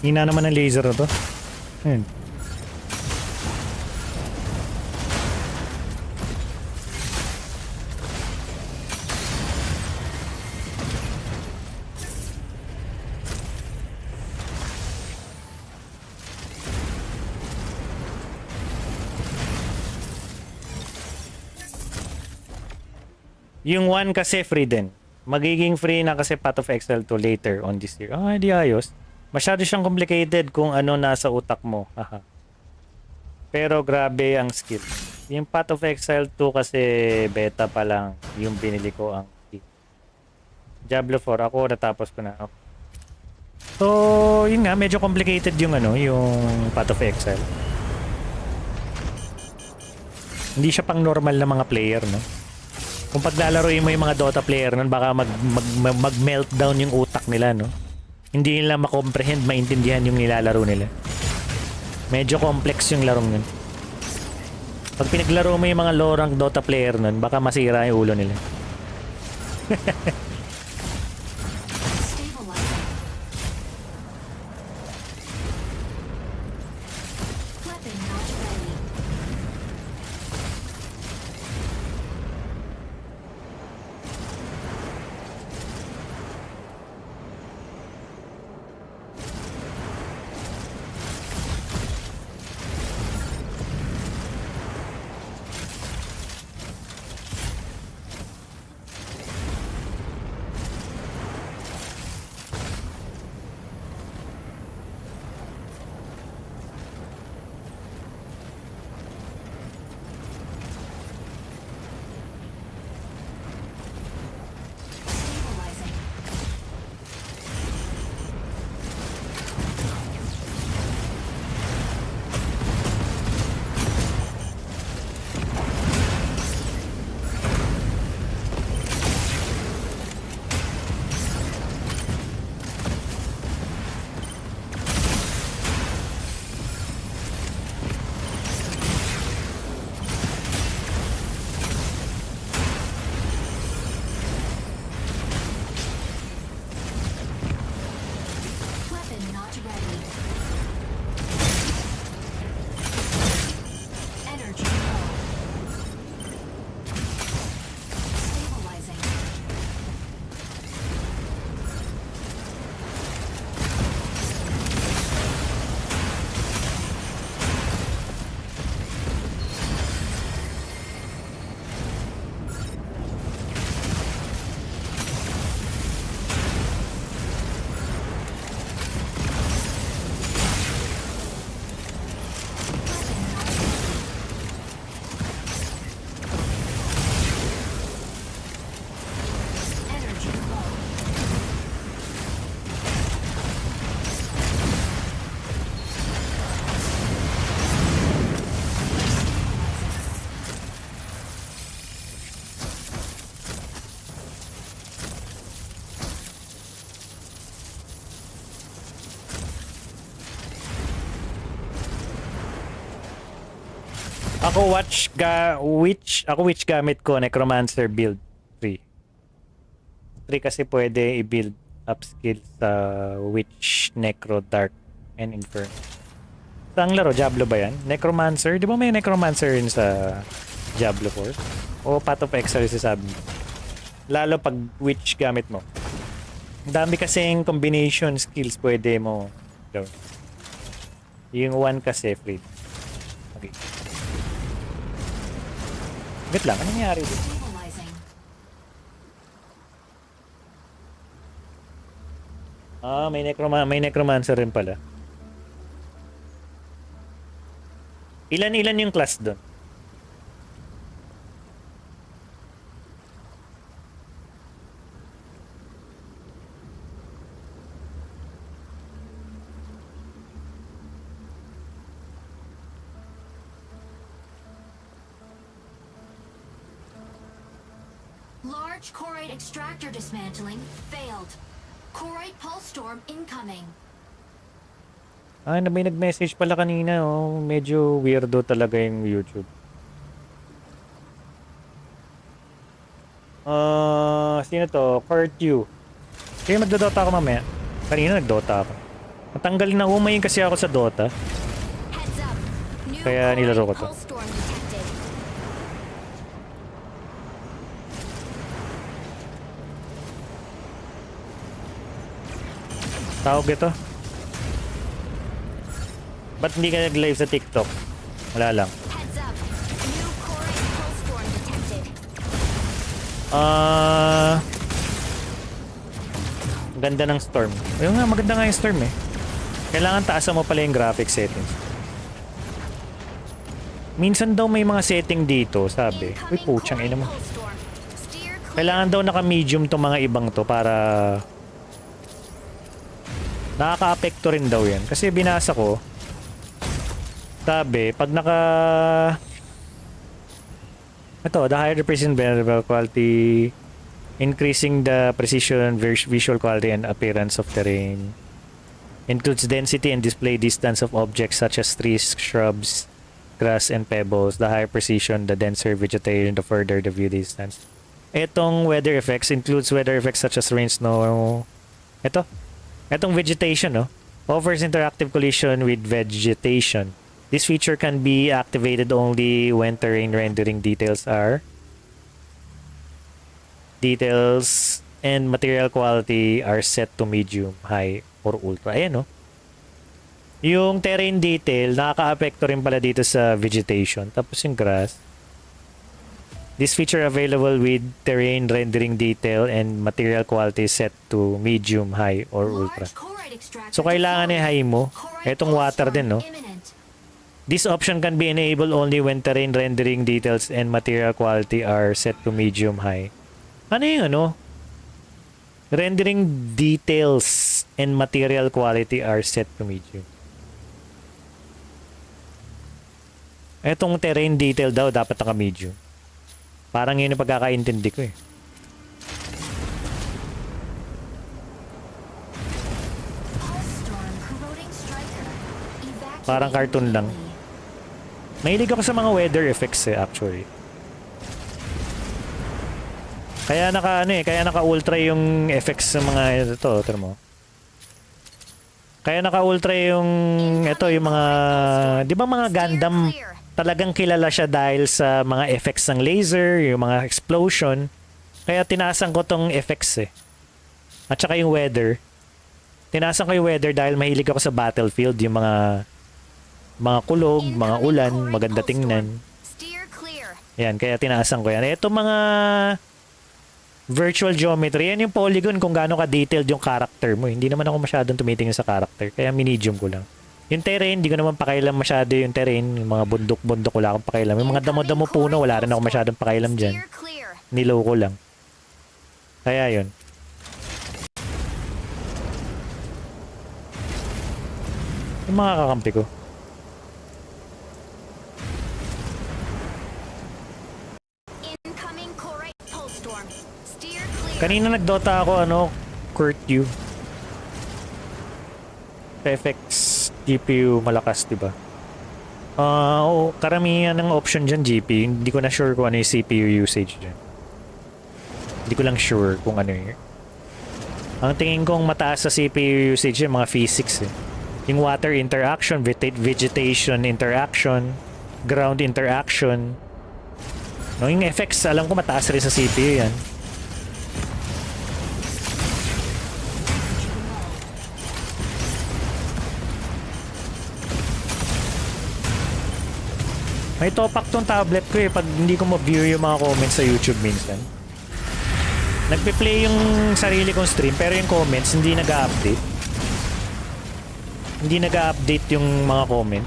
Hina naman ng laser na to. Ayun. Yung 1 kasi free din. Magiging free na kasi Path of Exile to later on this year. Ah, di ayos. Masyado siyang complicated kung ano nasa utak mo. Haha. Pero grabe ang skill. Yung Path of Exile 2 kasi beta pa lang yung binili ko ang Diablo 4. Ako natapos ko na. Okay. So, yun nga, medyo complicated yung ano, yung Path of Exile. Hindi siya pang normal na mga player, no? Kung paglalaroin mo yung mga Dota player nun, baka mag-meltdown yung utak nila, no? Hindi nila makomprehend, maintindihan yung nilalaro nila. Medyo complex yung larong nun. Pag pinaglaro mo yung mga low-rank Dota player nun, baka masira yung ulo nila. Ako which gamit ko Necromancer build 3. 3 kasi pwede i-build up skill sa Witch, Necro, Dark, and Inferno. Sa ang laro, Diablo ba yan? Necromancer? Di ba may Necromancer rin sa Diablo 4? O Path of Exile sasabi mo? Lalo pag Witch gamit mo. Ang dami kasing combination skills pwede mo gawin. Yung 1 kasi free. Okay. Wait lang, anong nangyari dito? Ah, may necromancer rin pala. Ilan yung class doon? Large choroid extractor dismantling failed. Choroid pulse storm incoming. Ah, may nag-message pala kanina, oh. Medyo weirdo talaga yung YouTube. Sino to? Kurt Yu. Kaya magdodota ako mamaya. Kanina nagdota ako. Natanggal na humayin kasi ako sa Dota. Kaya nilaro ko to. Tawag ito. Ba't hindi ka nag-live sa TikTok? Wala lang. Ganda ng storm. Ayun nga, maganda nga yung storm eh. Kailangan taasan mo pala yung graphic settings. Minsan daw may mga setting dito, sabi. Uy, puchang ina mo. Kailangan daw naka-medium to mga ibang to para nakaka-apekto rin daw yan. Kasi binasa ko, sabi, pag naka... Ito, the higher the precision variable quality, increasing the precision, visual quality, and appearance of terrain. Includes density and display distance of objects such as trees, shrubs, grass, and pebbles. The higher precision, the denser vegetation, the further the view distance. Etong weather effects includes weather effects such as rain, snow. Etong vegetation, no? Offers interactive collision with vegetation. This feature can be activated only when terrain rendering details and material quality are set to medium, high, or ultra. Ayan, no? Yung terrain detail, nakaka-apekto rin pala dito sa vegetation. Tapos yung grass. This feature available with terrain rendering detail and material quality set to medium, high, or ultra. So, kailangan i-high mo. Etong water din, no? This option can be enabled only when terrain rendering details and material quality are set to medium, high. Ano yung ano? Rendering details and material quality are set to medium. Etong terrain detail daw dapat naka-medium. Parang yun yung pagkakaintindi ko eh. Parang cartoon lang. Mahilig ako sa mga weather effects eh, actually. Kaya naka-ultra yung effects sa mga ito, tignan mo. Kaya naka-ultra yung yung mga, 'di ba mga Gundam talagang kilala siya dahil sa mga effects ng laser, yung mga explosion. Kaya tinasan ko tong effects eh. At saka yung weather. Tinasan ko yung weather dahil mahilig ako sa battlefield, yung mga kulog, mga ulan, maganda tingnan. Yan, kaya tinaasan ko yan. Ito mga virtual geometry, yan yung polygon kung gaano ka-detailed yung character mo. Hindi naman ako masyadong tumitingin sa character, kaya minedium ko lang. Yung terrain, hindi ko naman pakailam masyado yung terrain. Yung mga bundok-bundok, wala akong pakailam. Yung mga damo-damo puno, wala rin ako masyadong pakailam dyan. Nilow ko lang. Kaya yun. Yung mga kakampi ko. Kanina nag-Dota ako, Curtiu. FX, GPU, malakas, diba? Karamihan ng option dyan, GPU. Hindi ko na sure kung ano yung CPU usage dyan. Hindi ko lang sure kung ano yun. Ang tingin kong mataas sa CPU usage yung mga physics eh. Yung water interaction, vegetation interaction, ground interaction. Yung effects, alam ko mataas rin sa CPU yan. May topak tong tablet ko eh pag hindi ko ma-view yung mga comments sa YouTube minsan. Nagpe-play yung sarili kong stream pero yung comments hindi nag-update. Hindi nag-update yung mga comment.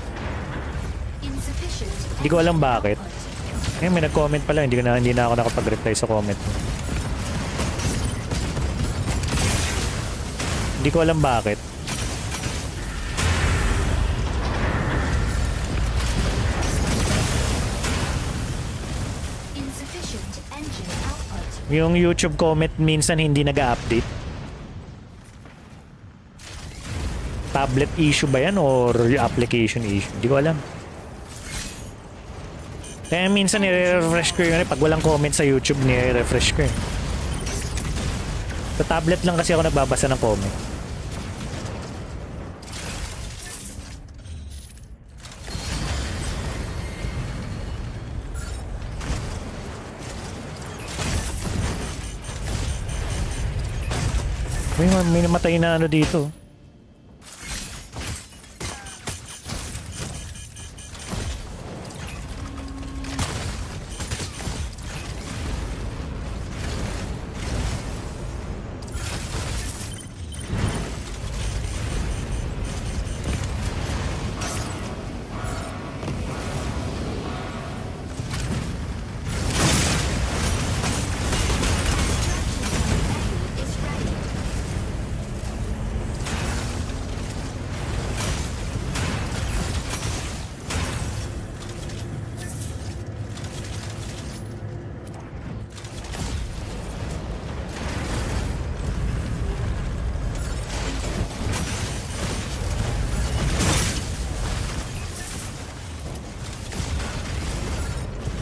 Hindi ko alam bakit. Eh, may nag-comment pala, hindi na ako nakapag-reply sa comment. Hindi ko alam bakit. Yung YouTube comment minsan hindi nag-update. Tablet issue ba yan or application issue? Hindi ko alam. Kaya minsan nire-refresh ko yun pag walang comment sa YouTube, nire-refresh ko eh. Sa tablet lang kasi ako nagbabasa ng comment. May namatay na ano dito.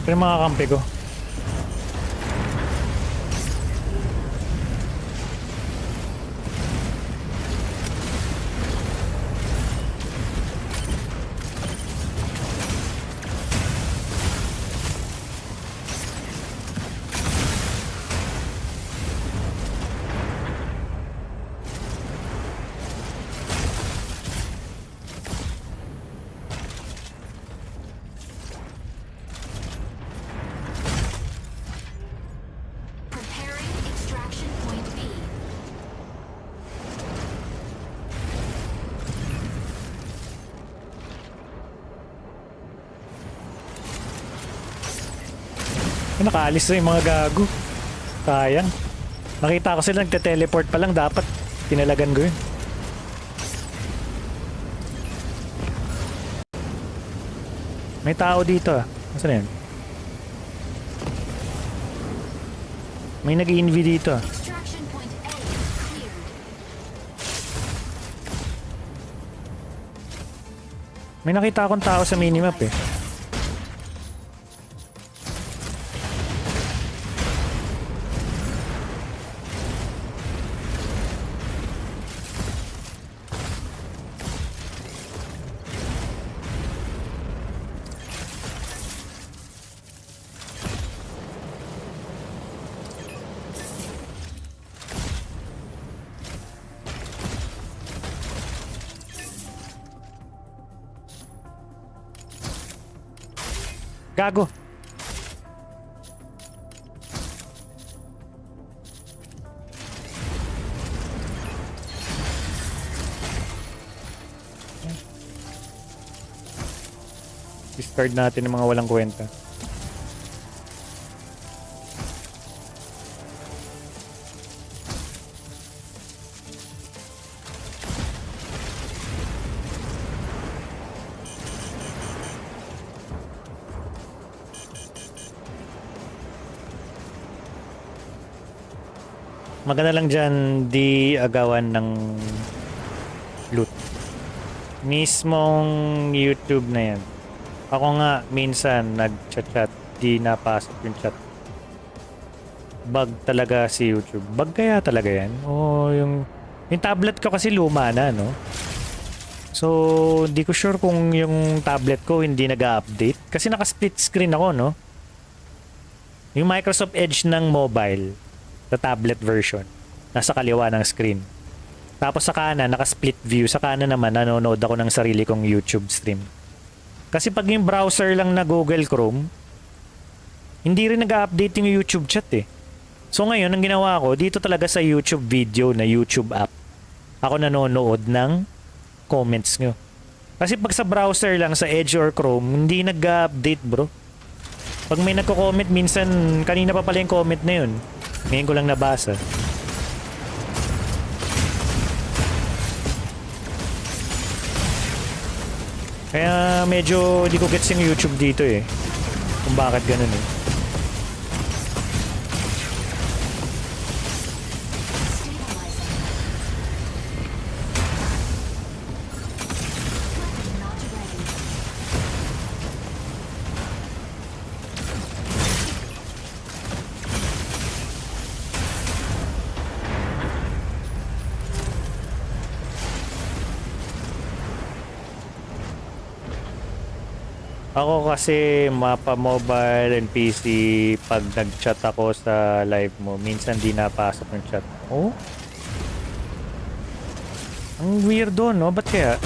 Pero mga kampi ko. Preparing extraction point B. Nakaalis na yung mga gago. Sayang. Nakita ko sila nagte-teleport pa lang. Dapat pinalagan ko yun. May tao dito ah. Nasaan na yun? May nag-invi dito ah. Extraction point A cleared. May nakita akong tao sa minimap eh. Gago. Discard natin ng mga walang kwenta. Maganda lang dyan, di agawan ng loot. Mismong YouTube na yan. Ako nga, minsan, nag-chat-chat, di napasok yung chat. Bug talaga si YouTube. Bug kaya talaga yan? O yung tablet ko kasi luma na, no? So, di ko sure kung yung tablet ko hindi nag-update. Kasi naka-split screen ako, no? Yung Microsoft Edge ng mobile, the tablet version, nasa kaliwa ng screen. Tapos sa kanan, naka-split view. Sa kanan naman, nanonood ako ng sarili kong YouTube stream. Kasi pag yung browser lang na Google Chrome, hindi rin nag-update yung YouTube chat eh. So ngayon, ang ginawa ko, dito talaga sa YouTube video na YouTube app, ako nanonood ng comments nyo. Kasi pag sa browser lang, sa Edge or Chrome, hindi nag-update bro. Pag may nagko-comment, minsan, kanina pa pala yung comment na yun. Ngayon ko lang nabasa. Kaya medyo di ko gets yung YouTube dito eh. Kung bakit ganun eh. Ako kasi mapa mobile and PC, pag nag-chat ako sa live mo, minsan di napasok yung chat. Oh? Ang weirdo, no? Ba't kaya?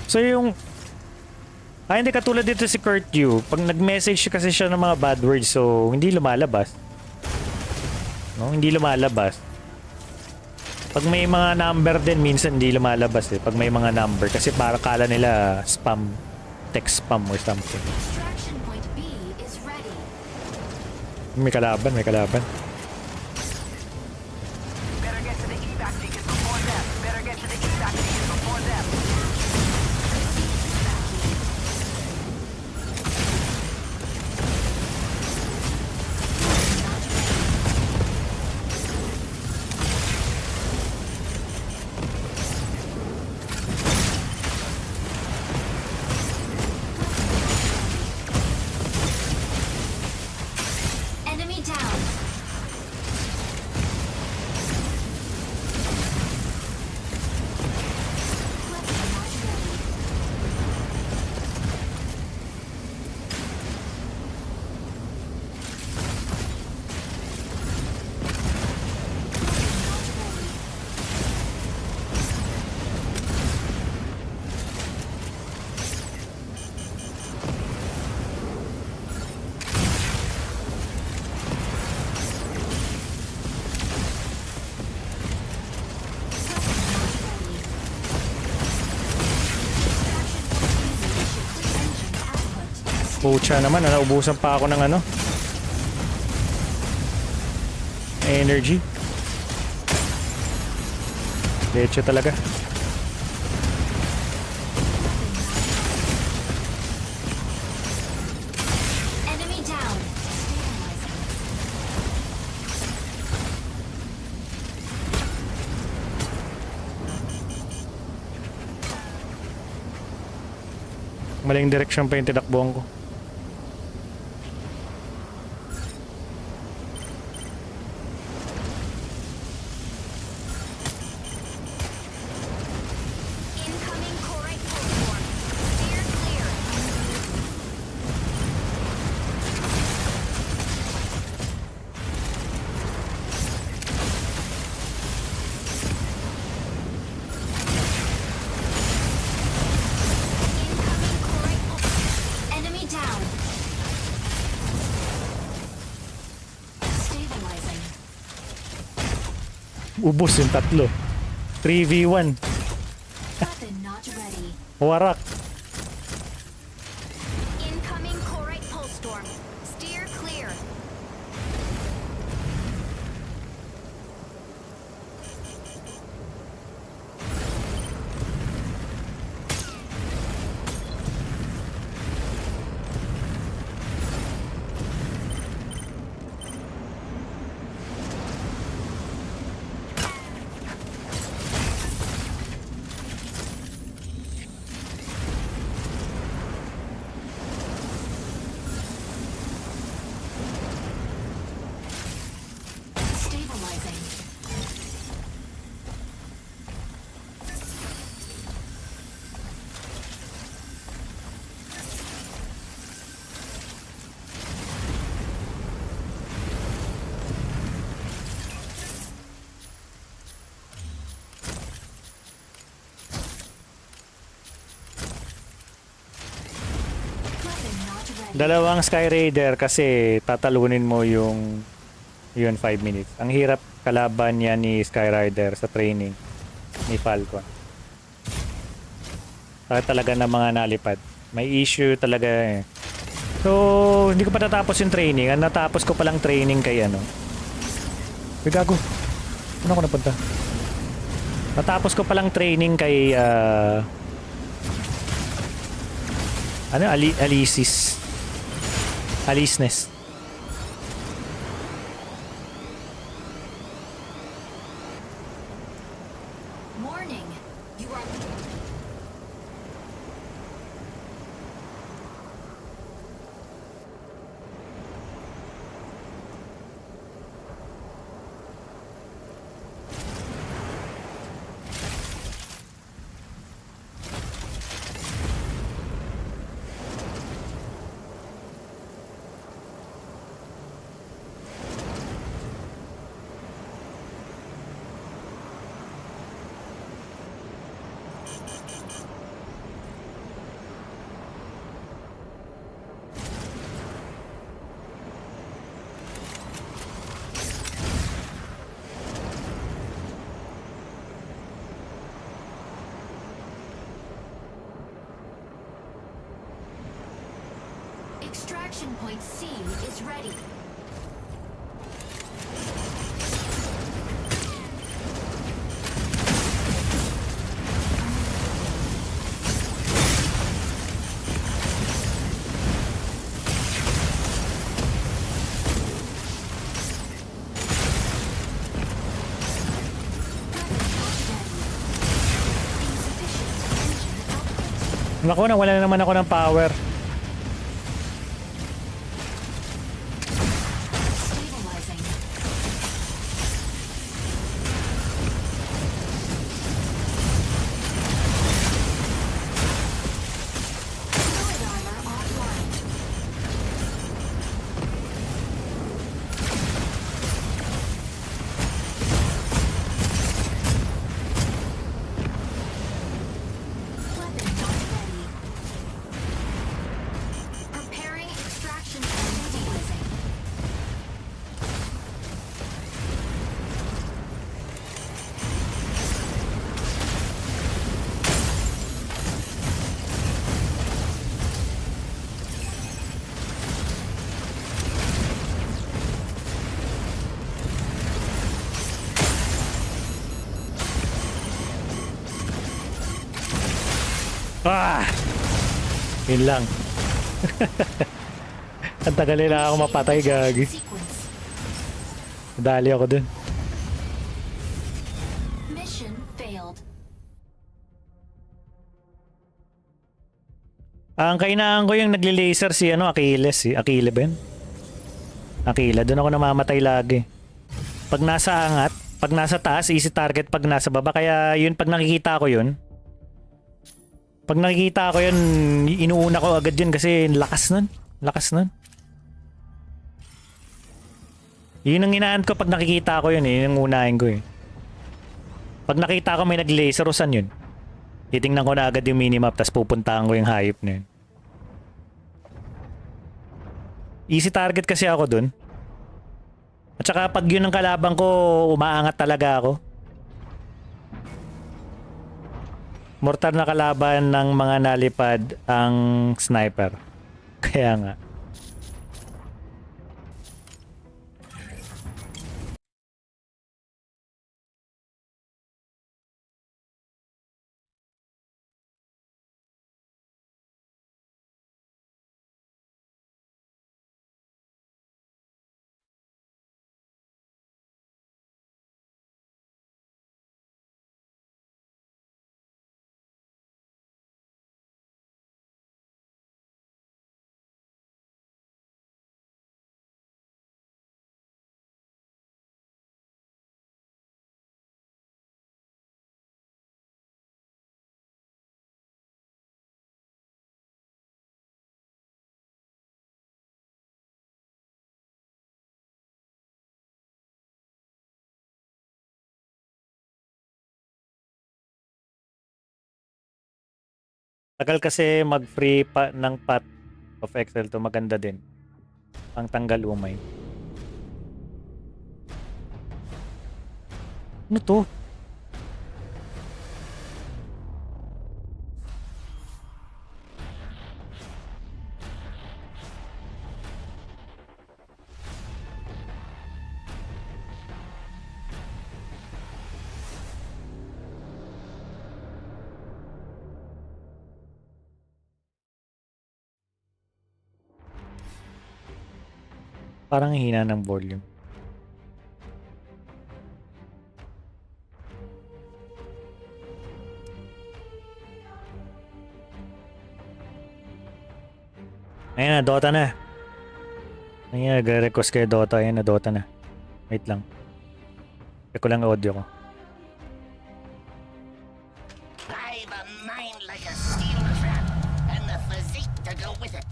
So yung... hindi katulad dito si Kurt Yu. Pag nag-message kasi siya ng mga bad words, so hindi lumalabas. No? Hindi lumalabas. Pag may mga number din, minsan hindi lumalabas eh. Pag may mga number. Kasi para kala nila spam. Text spam or something. May kalaban, may kalaban. Pucha naman, naubusan pa ako ng ano. Energy. Leche talaga. Enemy down. Maling direksyon pa yung tinakbuhan ko. Ubus yung tatlo. 3v1. Warak. Incoming Corite Pulse Storm. Steer clear. Dalawang Sky Raider kasi tatalunin mo yung 5 minutes. Ang hirap kalaban niya ni Sky Rider sa training ni Falcon. Kaya talaga na mga nalipad. May issue talaga eh. So, hindi ko pa natapos yung training. Ang natapos ko palang training kay ano. Uy, gago. Ano ako napunta? Natapos ko palang training kay Alisnes. Morning. You are Extraction point C is ready. Naku na, wala na naman ako ng power. Ah! Yun lang. Ang tagal nila ako mapatay, gagi. Dali ako dun. Mission failed. Ang kainaan ko yung nagli-laser si Achilles, si Achille ba yun? Achille, dun ako namamatay lagi. Pag nasa angat, pag nasa taas, easy target pag nasa baba. Kaya yun, pag nakikita ko yun, inuuna ko agad yun kasi lakas nun. Lakas nun. Yun ang inaan ko pag nakikita ko yun eh. Yun ang unahin ko eh. Pag nakita ko may nag-laser o saan yun, titingnan ko na agad yung minimap tapos pupuntahan ko yung hayop na yun. Easy target kasi ako dun. At saka pag yun ang kalabang ko, umaangat talaga ako. Mortal na kalaban ng mga nalipad ang sniper. Kaya nga. Tagal kasi mag-free pa ng path of Excel to, maganda din. Ang tanggal umay. Ano to? Parang hina ng volume. Ayan na, Dota na. Ayan, nag-request kayo Dota. Ayan na, Dota na. Wait lang. Check ko lang audio ko. I've a mind like a steel trap, and the physique to go with it.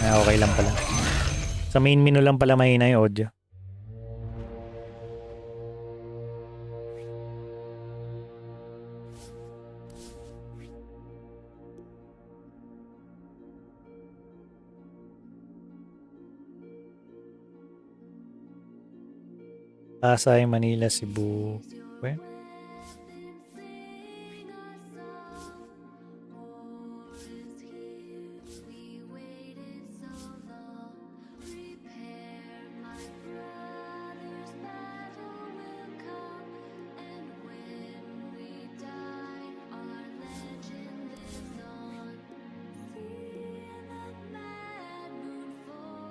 Okay lang pala. Sa main menu lang pala mahina yung audio. Pasay, Manila, Cebu. Where?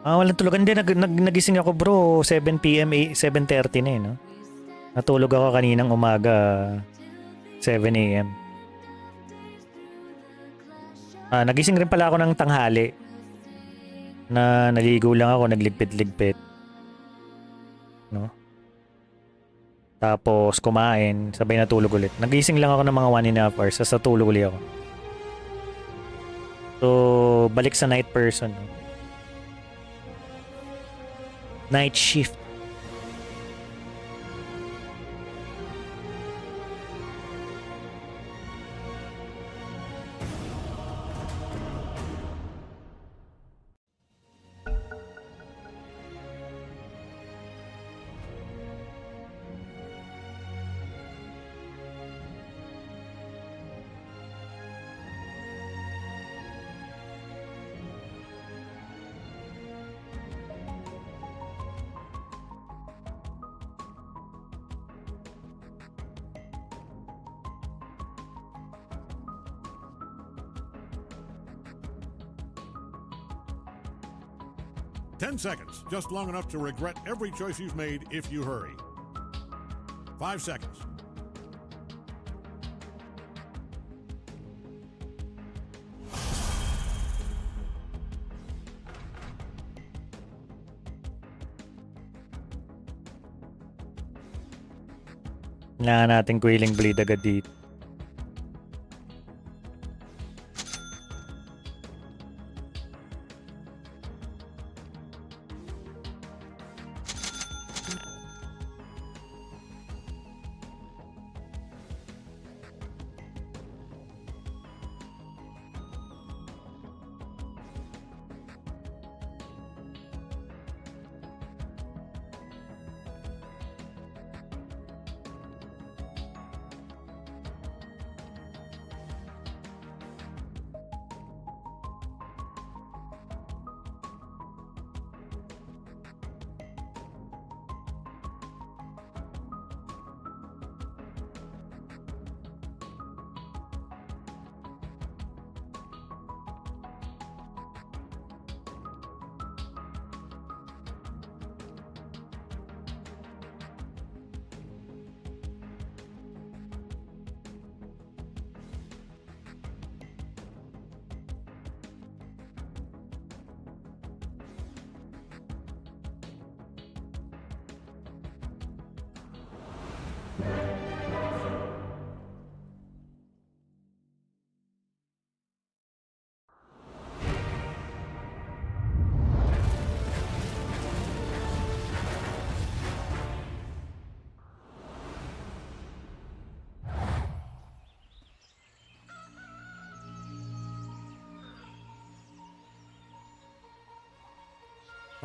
Walang tulog. Hindi, nagising ako bro. 7 p.m., 7:30 na eh, no? Natulog ako kaninang umaga, 7 a.m. Nagising rin pala ako ng tanghali. Na naligo lang ako, nagligpit-ligpit. No? Tapos kumain, sabay natulog ulit. Nagising lang ako ng mga 1.5 hours, sa tulog ulit ako. So, balik sa night person. No? Night shift. Ten seconds, just long enough to regret every choice you've made if you hurry. 5 seconds. Kailangan natin Quelling Blade agad dito.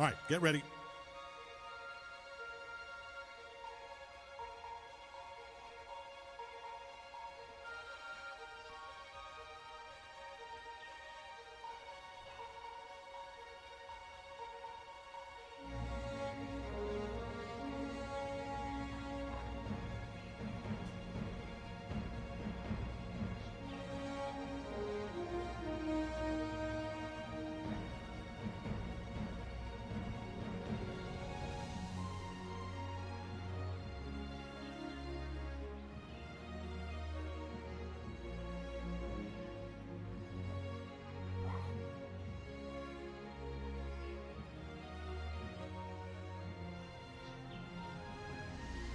All right, get ready.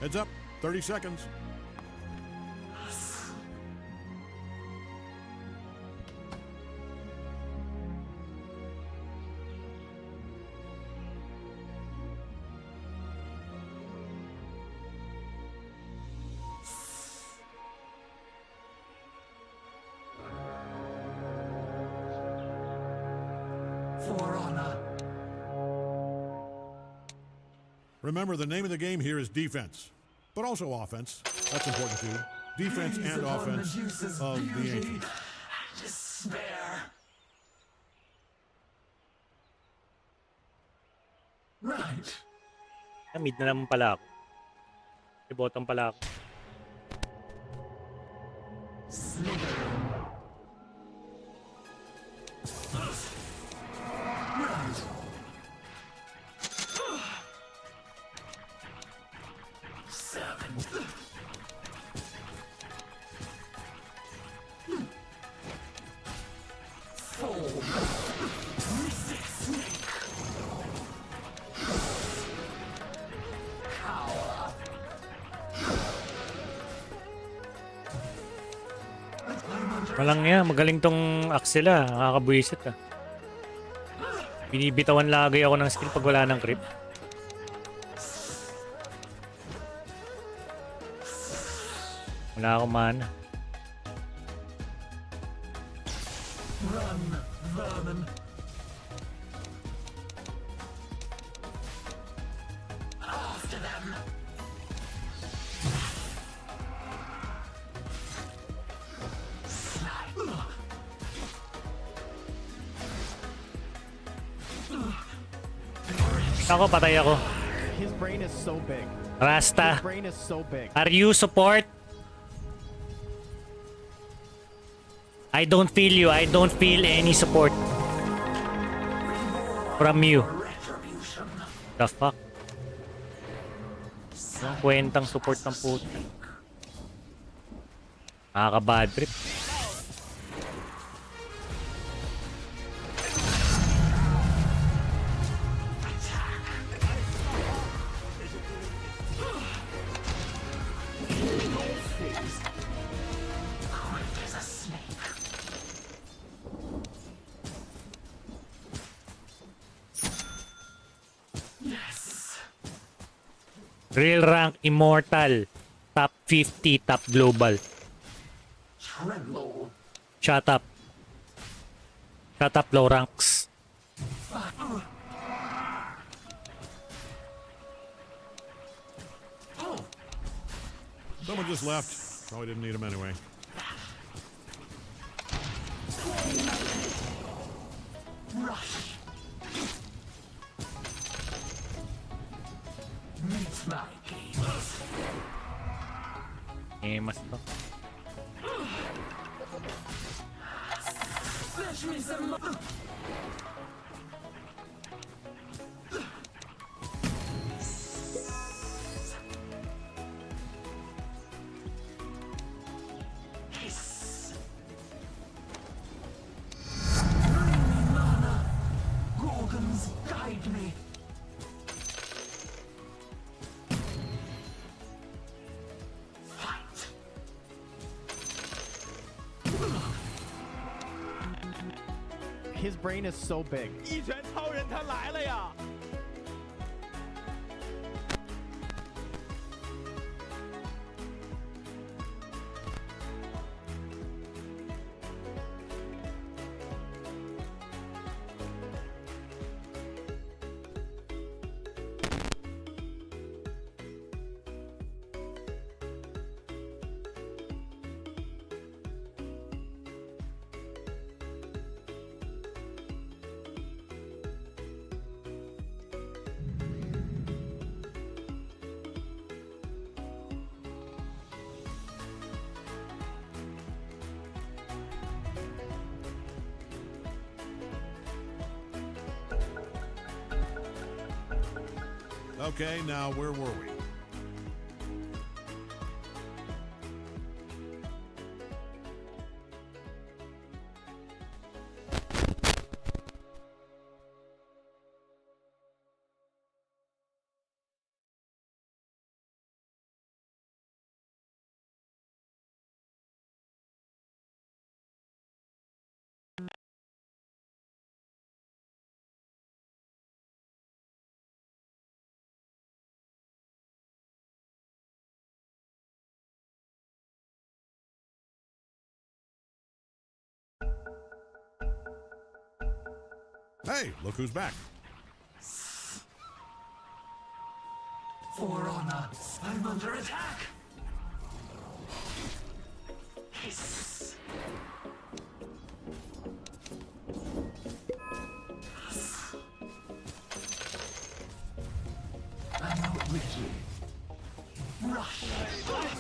Heads up, 30 seconds. For honor. Remember, the name of the game here is defense, but also offense. That's important too. Defense and offense of the ancients. Despair. Right. Mid na naman pala ako. May bottom pala ako. Right. Seven. Four. Mystic snake. Cower. Walang yan, magaling tong Axela. Nakakabuisit ah. Binibitawan lagi ako ng skill pag wala ng creep. Wala akong mana. Run, vermin. After them. Ako, patay ako. His brain is so big. Rasta, His brain is so big. are you support? I don't feel you. I don't feel any support from you. The fuck? Ang kwentang support ng puto. Nakaka-bad trip. Real rank immortal. Top 50, top global. Tremble. Shut up. Shut up, low ranks. Someone just left. Probably didn't need him anyway. Rush. Meet my gaze. Mas to. Fetch me some more. Hiss. Bring me mana. Gorgons, guide me. His brain is so big. 一拳超人他来了呀！ Okay, now where were we? Hey, look who's back. For honor, I'm under attack. Hiss. I'm not ready. Rush.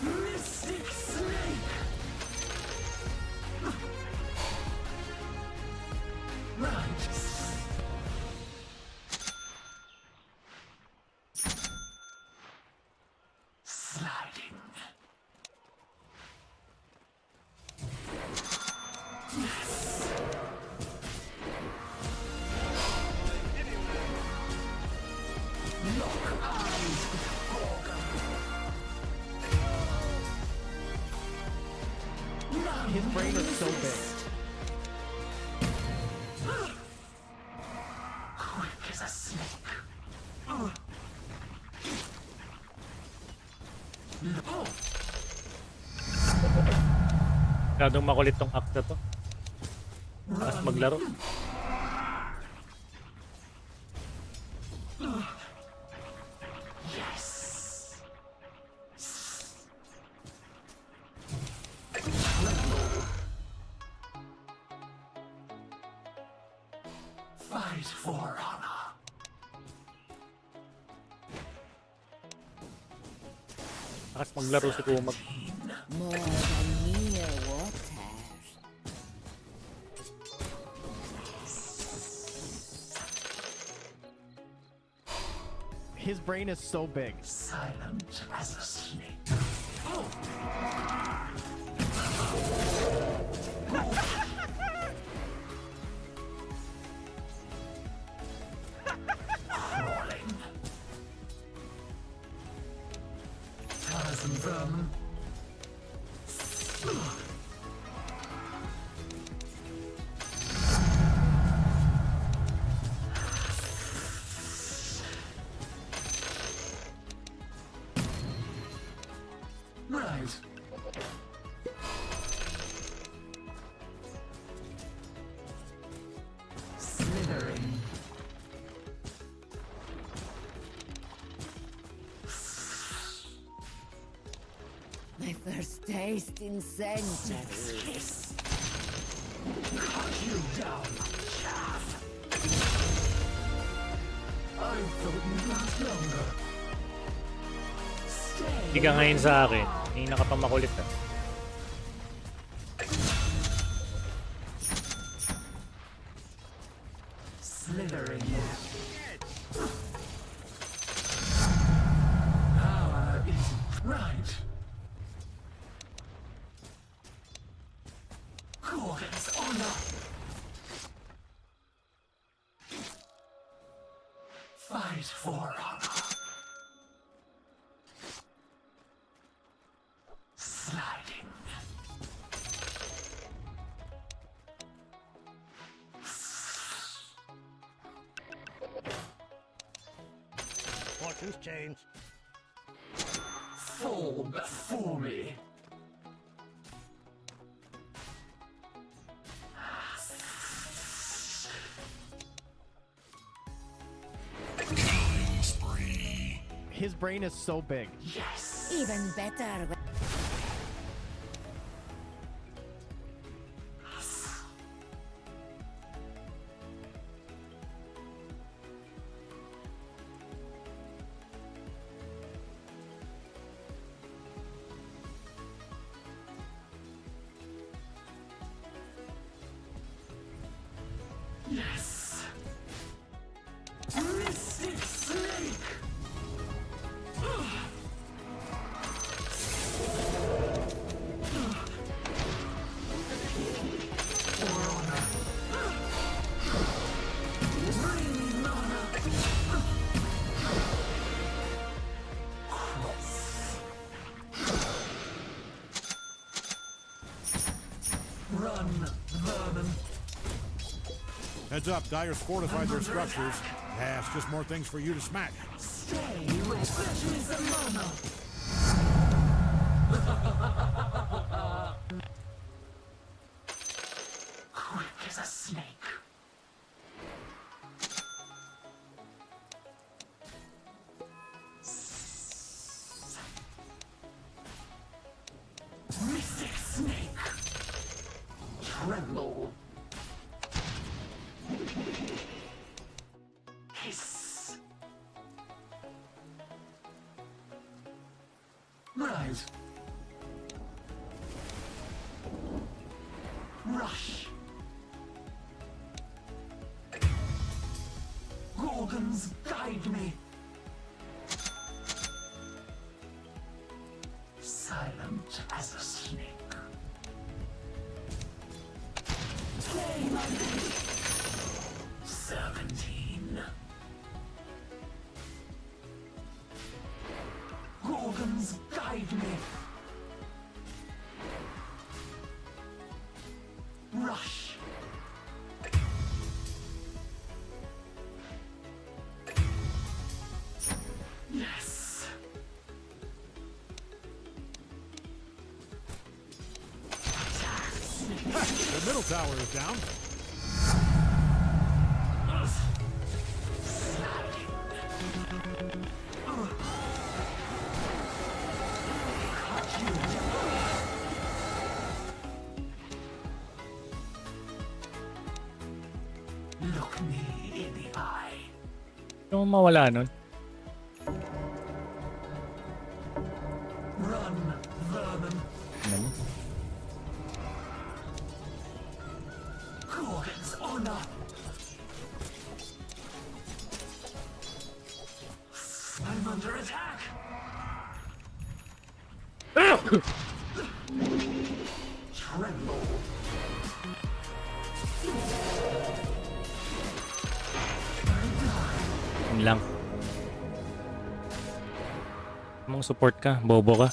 Mystic Snake. Right. Sliding. Yes. Lock eyes with Gorgon. His brain is so big. Quick as a snake. Masyadong makulit tong act na to. Mas maglaro. Yes. Fight for honor. Lakas maglaro si Kumag. More than mere water. His brain is so big. Silent as a snake. Crawling. Tiresome vermin. Right. Slithering. My first taste in centuries. Cut you down, chaff. I thought you'd last longer. Hindi ka ngayon sa akin. Hindi na ka pa makulit ah. Slithering. Power is right. Gorgon's honor. Fight for honor. Sliding. Fortune's change. Fall before me. Killing spree. His brain is so big. Yes. Even better. Yes. Mystic Snake. For honor. Bring mana. Cross. Run, vermin. Heads up, Dyer's fortified their structures. Yeah, it's just more things for you to smack. Stay with specialism mana. Quick as a snake. eyes. Rush. Gorgons, guide me. Silent as a snake. Play my game. Serpentine. Gorgons, guide me. Rush. Yes. The middle tower is down. Look me in the eye. Yung mawala nun. Run, vermin. Gorgon's honor. I'm under attack. Tremble. Yun lang. Mong support ka, bobo ka.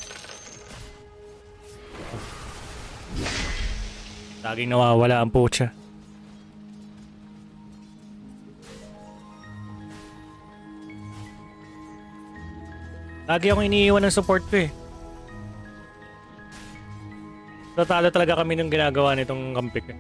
Laging nawawala ang pocha. Lagi akong iniiwan ng support ko eh. Tatalo talaga kami nung ginagawa nitong kampik eh.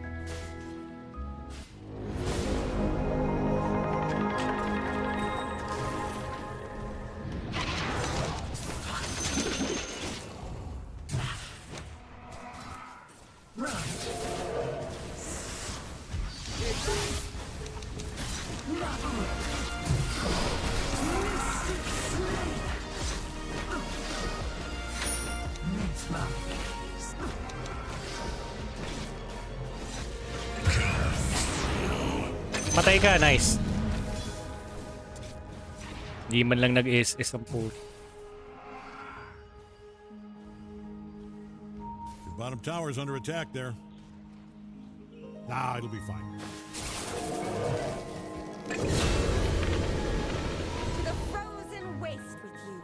Matay ka, nice. Hindi man lang nag-SS ang push. Your bottom tower is under attack there. Nah, it'll be fine. To the frozen waste with you.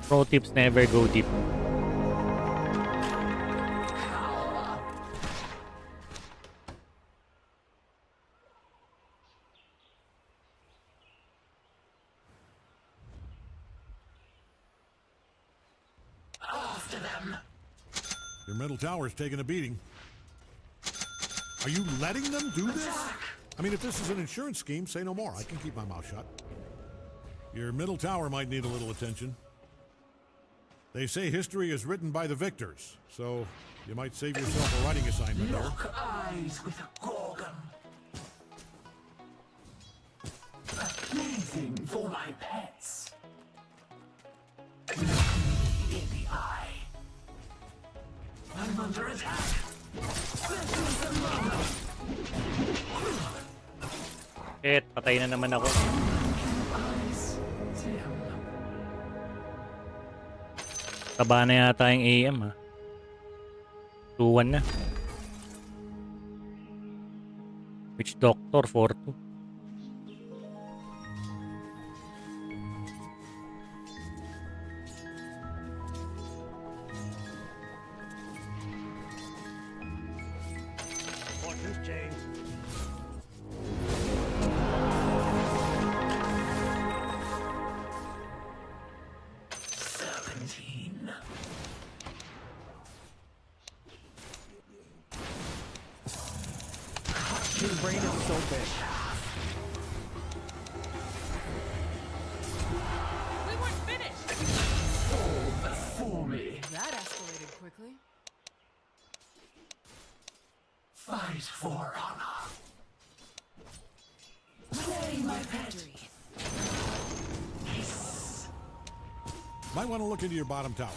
Pro tips, never go deep. Your middle tower's taking a beating. Are you letting them do this? I mean, if this is an insurance scheme, say no more. I can keep my mouth shut. Your middle tower might need a little attention. They say history is written by the victors, so you might save yourself a writing assignment there. Lock eyes with a Gorgon. A plaything for my pets. Look me in the eye. I'm under attack. This is the moment. Patay na naman ako. Eyes dim. Taba na yata yung AM ha. 2-1 na. Witch Doctor 4-2. Fortune's changed. Serpentine. His brain is so big. We weren't finished. Fall before me. That escalated quickly. Fight for honor. Play my pet. Might want to look into your bottom tower.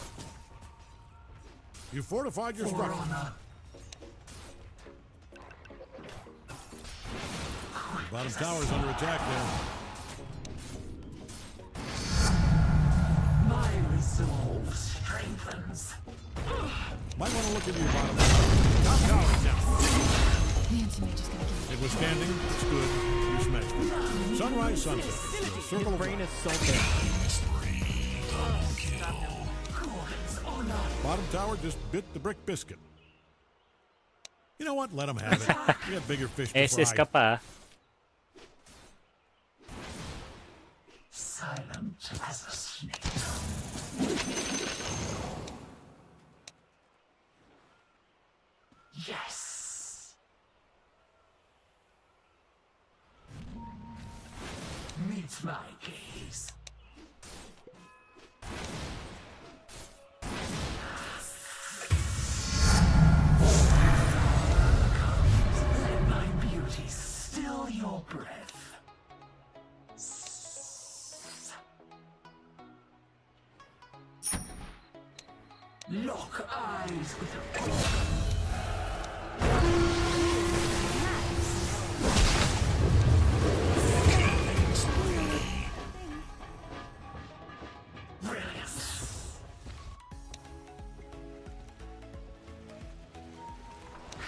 You fortified your structure. Your bottom tower is under attack there. My resolve strengthens. Might want to look into your bottom tower. Top tower is down. It was standing. It's good. You smashed it. Sunrise, sunset. Circle of brain life. is so big. Bottom tower just bit the brick biscuit. You know what? Let them have it. We have bigger fish to SS ka fry. pa. Silent as a snake. Yes. Meet my gaze. Let my beauty still your breath. Lock eyes with a brilliant.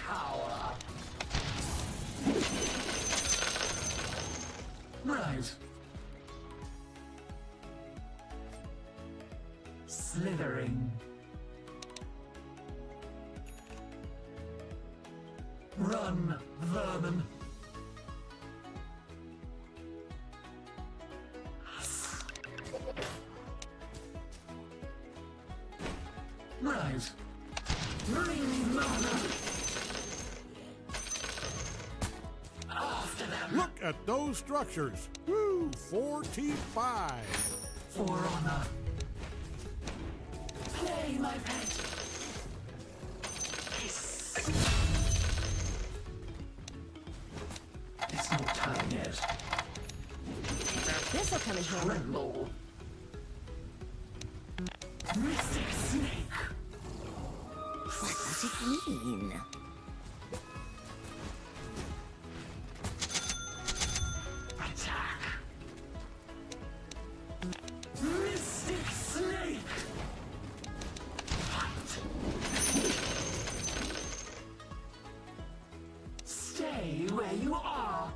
Cower. Right. Slithering. Run, vermin. Right. Bring me mana. After them. Look at those structures. Woo! 45. For honor. Play, my pet. Kiss. It's no time yet. This'll come in handy. Tremble. Mystic snake. What does it mean? Attack. Mystic snake. Fight. Stay where you are.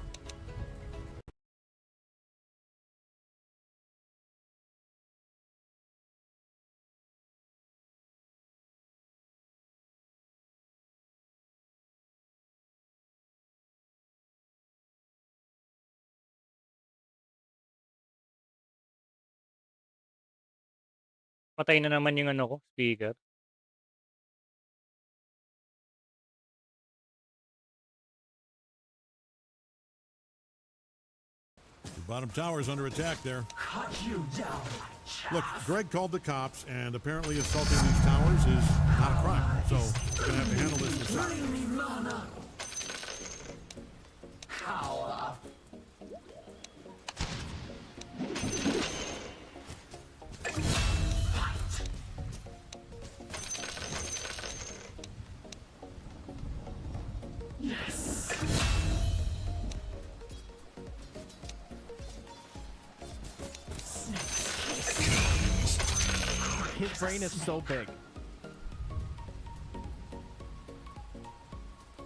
Patay na naman yung ano ko, speaker. Your bottom tower is under attack there. Cut you down. Look, Greg called the cops, and apparently assaulting these towers is not a crime. So you're gonna have to handle this yourself. Bring me mana. Cower. Fight. Yes. His brain is so big.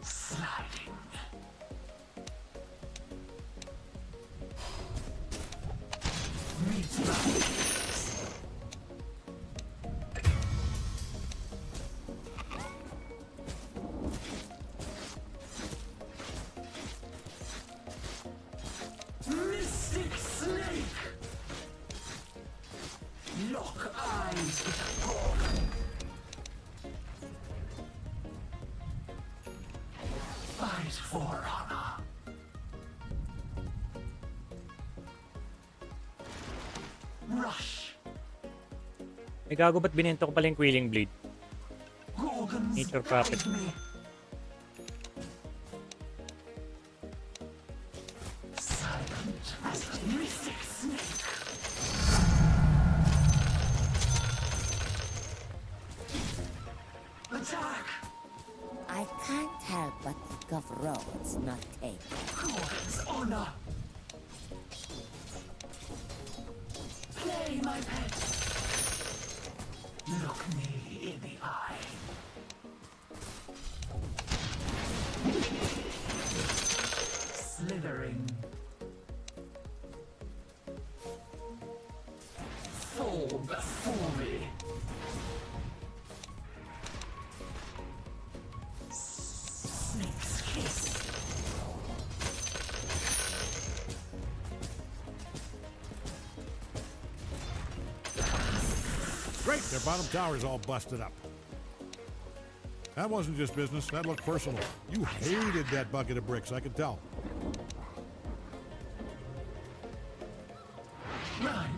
Sliding. Meet my gaze. Mystic snake. Lock eyes with a gorgon. Fight for honor. Rush. Eh gago, ba't binento ko pala yung Quilling Blade? Gorgons Nature Prophet. guide me. Silent as a mystic snake. I can't help but think of roads not taken. Gorgon's honor. Play, my pet. Look me in the eye. Slithering. Fall before me. Snake's kiss. Great, their bottom tower is all busted up. That wasn't just business, that looked personal. You hated that bucket of bricks, I could tell. Right.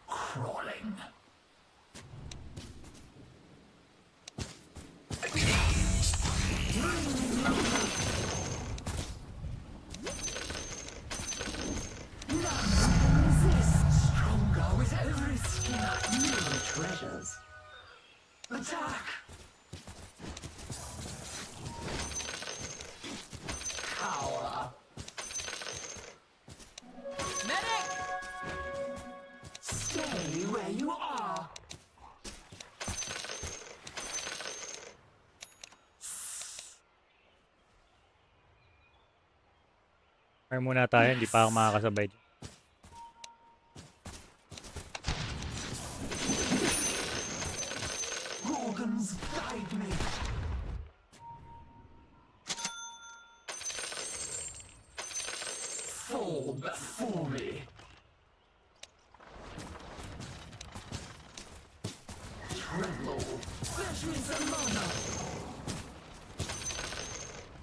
Crawling. Stronger with every skin. New treasures. Attack! Cower. Medic! Stay where you are. Ay muna tayo, hindi pa ako makakasabay. Gorgons, guide me. Fall before me. Tremble. Fetch me some mana.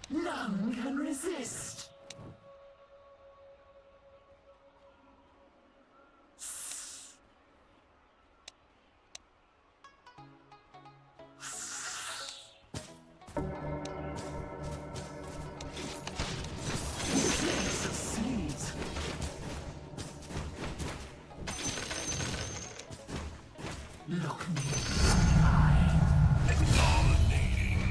None can resist. Snakes of seeds. Look me in the eye. Dominating.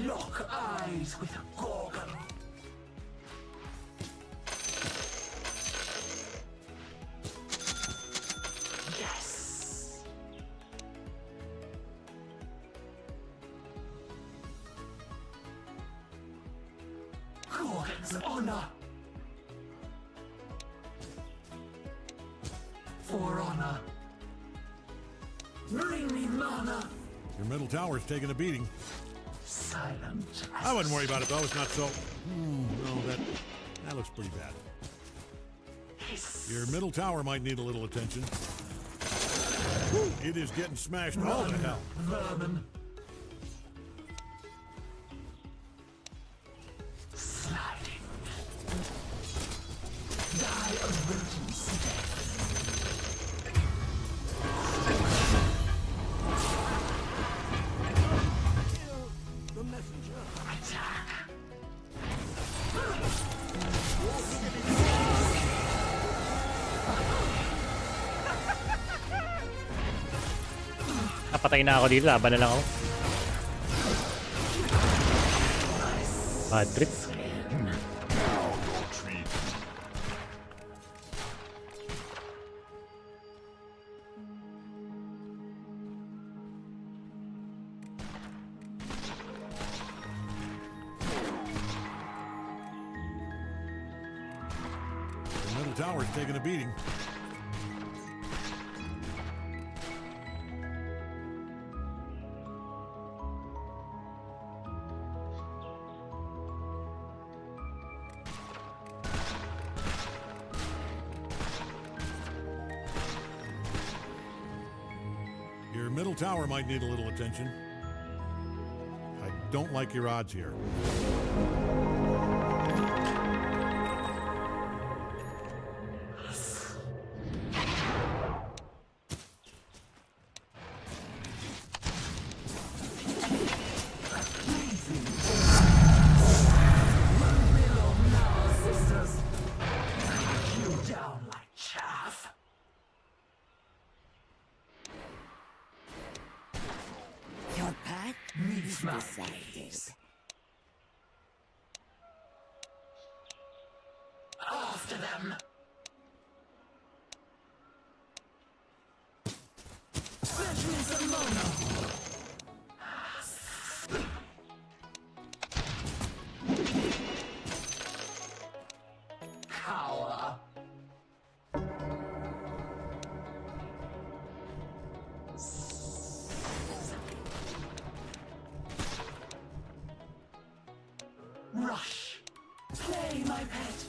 Lock eyes with a Gorgon. Yes. Gorgon's honor. For honor. Bring me mana. Your middle tower's taking a beating. Silent. I wouldn't worry about it though, it's not so... no, that looks pretty bad. Your middle tower might need a little attention. It is getting smashed all to hell. Vermin. Sliding. Die a virgin's death. The messenger. Attack. Napatay na ako dito, laban na lang ako. Bad trip. The middle tower's taking a beating. Your middle tower might need a little attention. I don't like your odds here. decided. After them. Fetch me some mana. Cower. Rush. Play, my pet.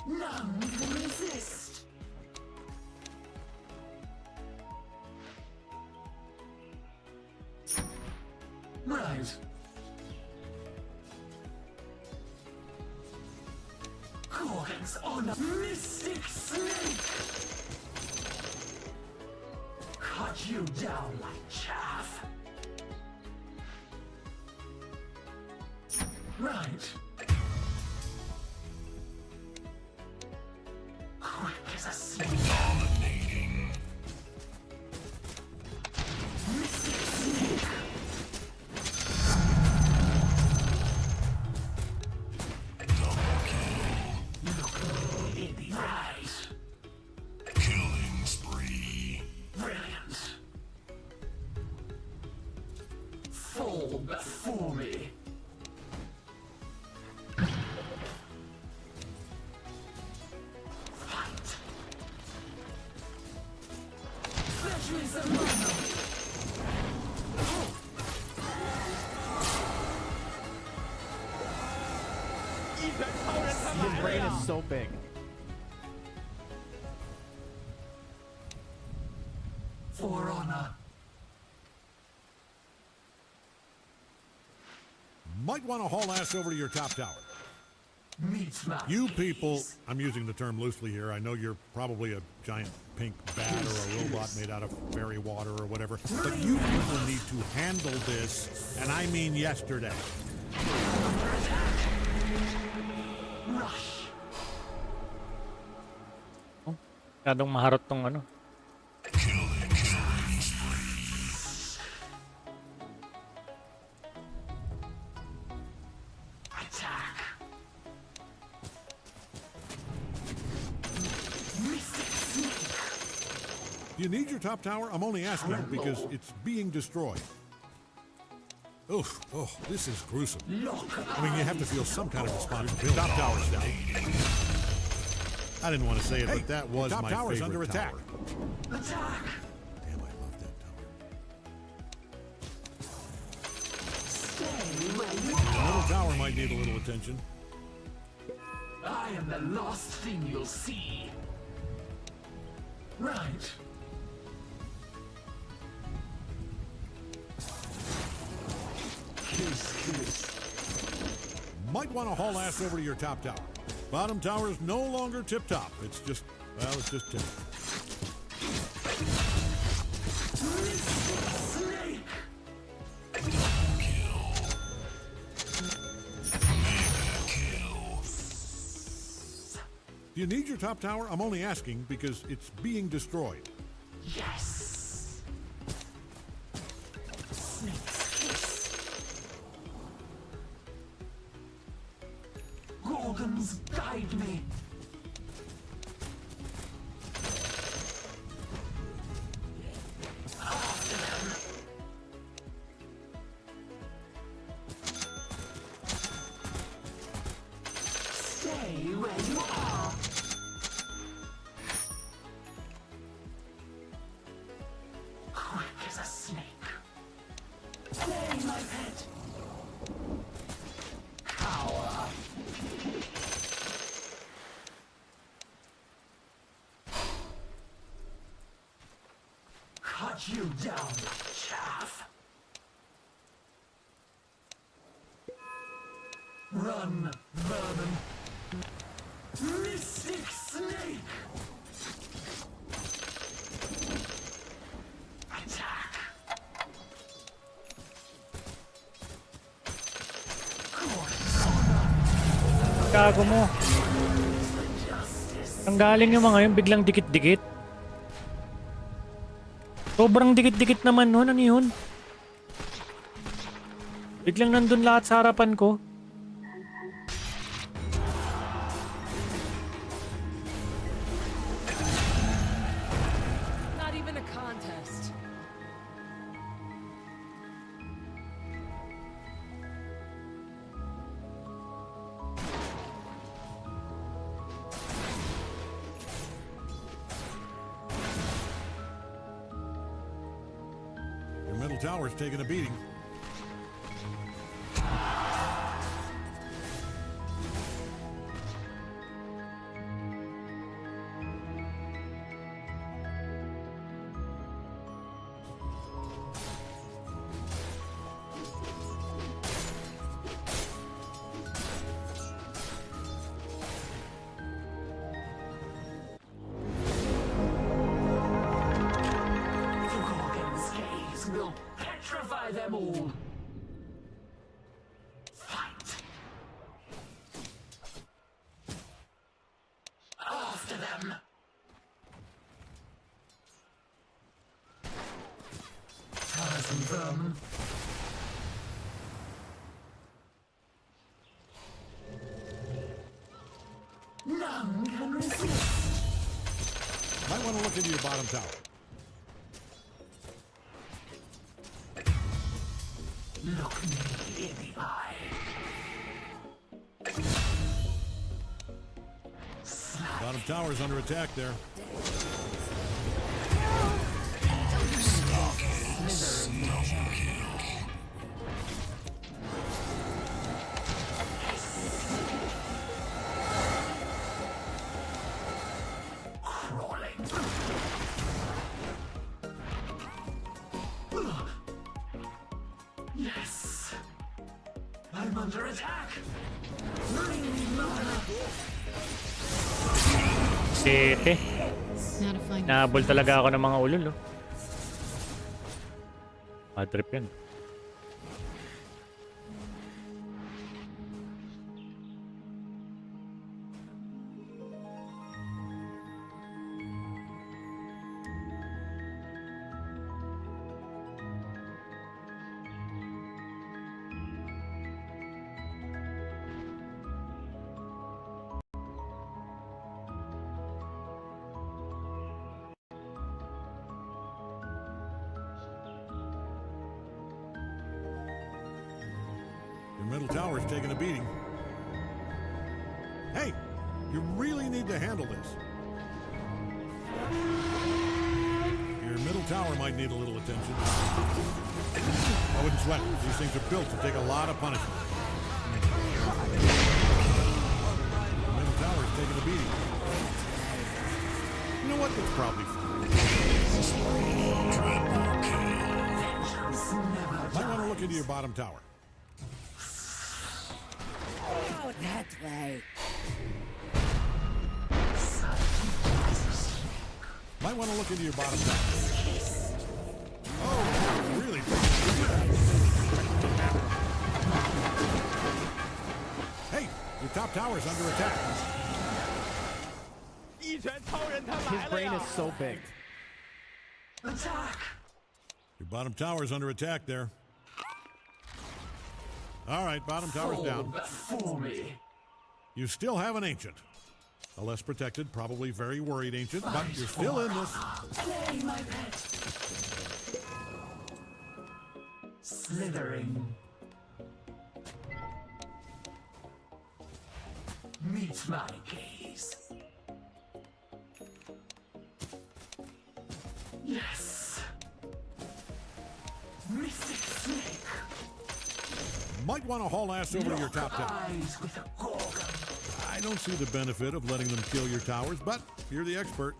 None can resist. Right. Gorgon's honor. Mystic snake. Cut you down like chaff. Right. Quick as a snake. Dominating. Mystic snake. Double kill. Look in the eyes. Killing spree. Brilliant. Fall before me. Your brain is so big. For honor. Might want to haul ass over to your top tower. Meet my You people, I'm using the term loosely here. I know you're probably a giant pink bat or a robot made out of fairy water or whatever, but you people need to handle this, and I mean yesterday. Rush. Masyadong maharot tong ano. Attack. Do you need your top tower? I'm only asking because it's being destroyed. Oof, oh, this is gruesome. I mean, you have to feel some kind of responsibility. Top tower's down. I didn't want to say it, but that was my favorite under attack. Attack. Damn, I love that tower. Stay where you The are. little tower might need a little attention. I am the last thing you'll see. Right. Might want to haul ass over to your top tower. Bottom tower is no longer tip-top. It's just, well, it's just tip. Snake. Do you need your top tower? I'm only asking because it's being destroyed. Yes. Snake's kiss. Gorgons, guide me. After them. Stay where you are. Quick as a snake. Play, my pet. Cower. Cut you down like chaff. Run, vermin. Mystic snake. Attack. Gago mo. Ang galing yung mga yun, biglang dikit-dikit. Sobrang dikit-dikit naman nun. Ano yun? Biglang nandun lahat sa harapan ko. Not even a contest. Your middle tower's taking a beating. The Gorgon's gaze will petrify them all. Fight. After them. Thousand vermin. None can resist. Might want to look into your bottom tower. Look me in the eye. Bottom tower's under attack there. Crawling. Yes. I'm under attack. Bring me mana. Sete. Nahabol talaga ako ng mga ulol, oh. Bad trip yan. Your middle tower's taking a beating. Hey, you really need to handle this. Your middle tower might need a little attention. I wouldn't sweat it. These things are built to take a lot of punishment. Your middle tower's taking a beating. You know what? It's probably fine. Might want to look into your bottom tower. Out that way. Might want to look into your bottom tower. Oh, really? Hey, your top tower's under attack. His brain is so big. Attack. Your bottom tower's under attack there. All right, bottom tower's down. Before me. You still have an ancient. A less protected, probably very worried ancient, but you're still in this. Play my pet. Slithering. Meet my gaze. Yes. Mystic snake. Might want to haul ass over to your top tower. Eyes with a gorgon. I don't see the benefit of letting them kill your towers, but you're the expert.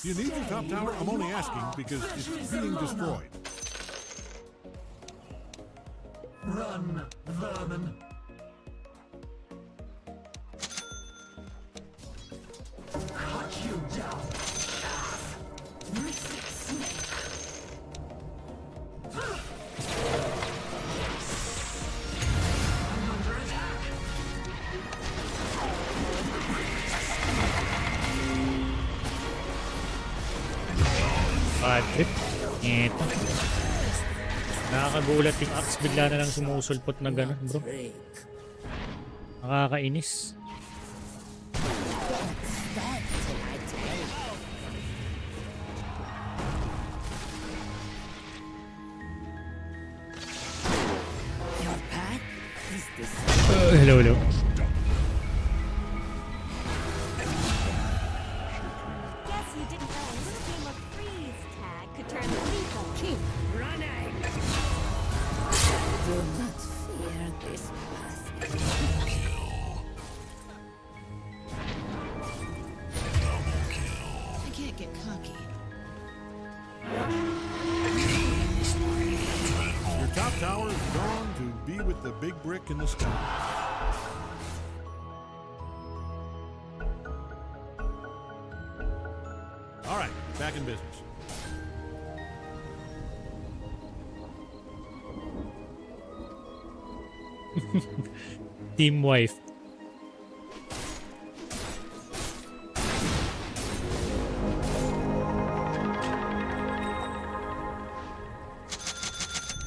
Do you need your top tower? I'm only asking because it's being destroyed. Run, vermin. Cut you down, chaff. Mystic snake. I'm under attack. Bad trip. Ito. Nakakagulat yung axe. Bigla na lang sumusulpot na gano'n, bro. Nakakainis. Hello, hello. Guess you didn't know a little game of freeze tag could turn lethal. Keep running. Do not fear this path. I can't get cocky. Your top tower is gone to be with the big brick in the sky. All right, back in business. Team wife.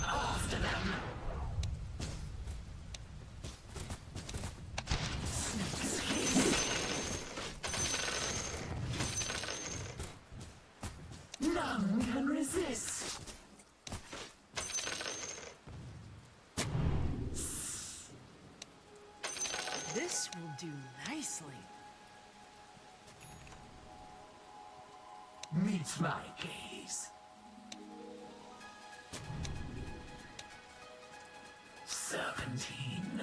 After them. None can resist. This will do nicely. Meet my gaze. 17.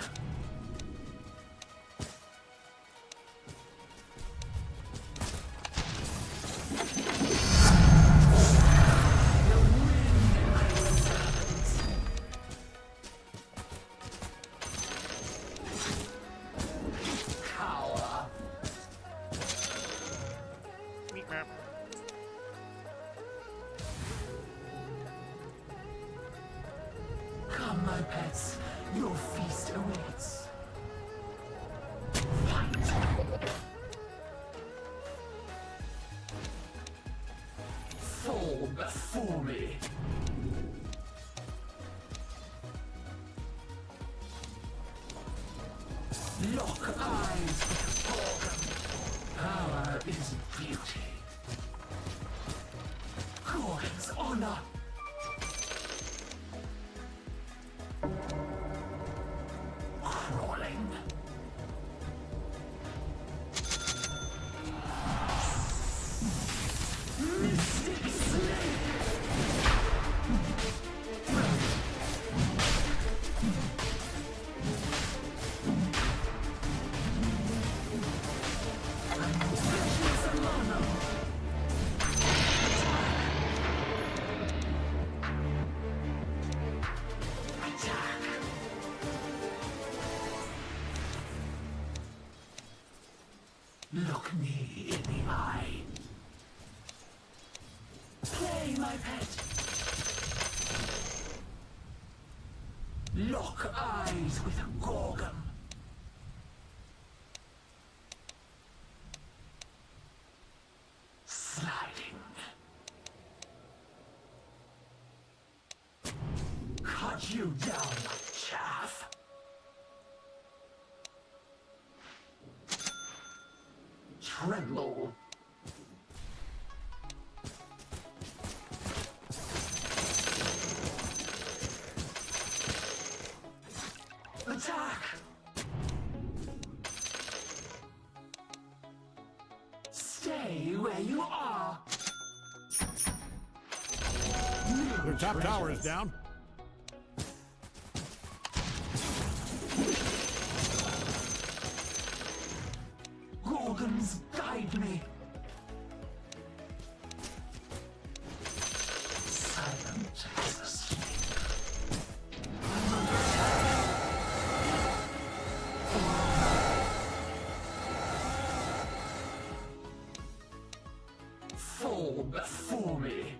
Cower. Come, my pets. Your feast awaits. Fight. Fall before me. Lock eyes with Gorgon. Power is beauty. Gorgon's honor. Crawling. Mystic Slave. Look me in the eye. Play, my pet. Lock eyes with Gorgon. Sliding. Cut you down like chaff. Tremble. Attack! Stay where you are. Their top tower is down. Gorgons, guide me. Silent as a snake. Fall before me.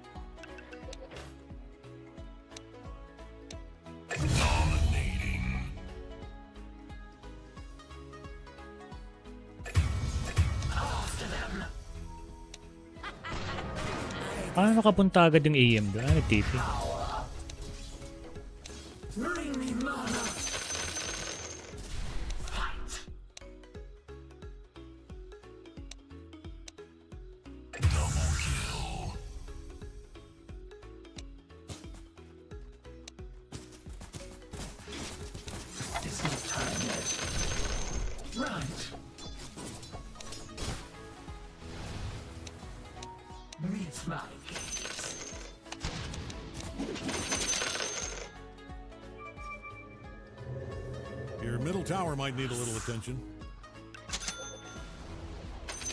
Paano nakapunta agad yung AM doon? Ah, nag-TP. Bring me mana. Fight. Double kill. It's not time yet. Right. Meet my gaze. Your middle tower might need a little attention.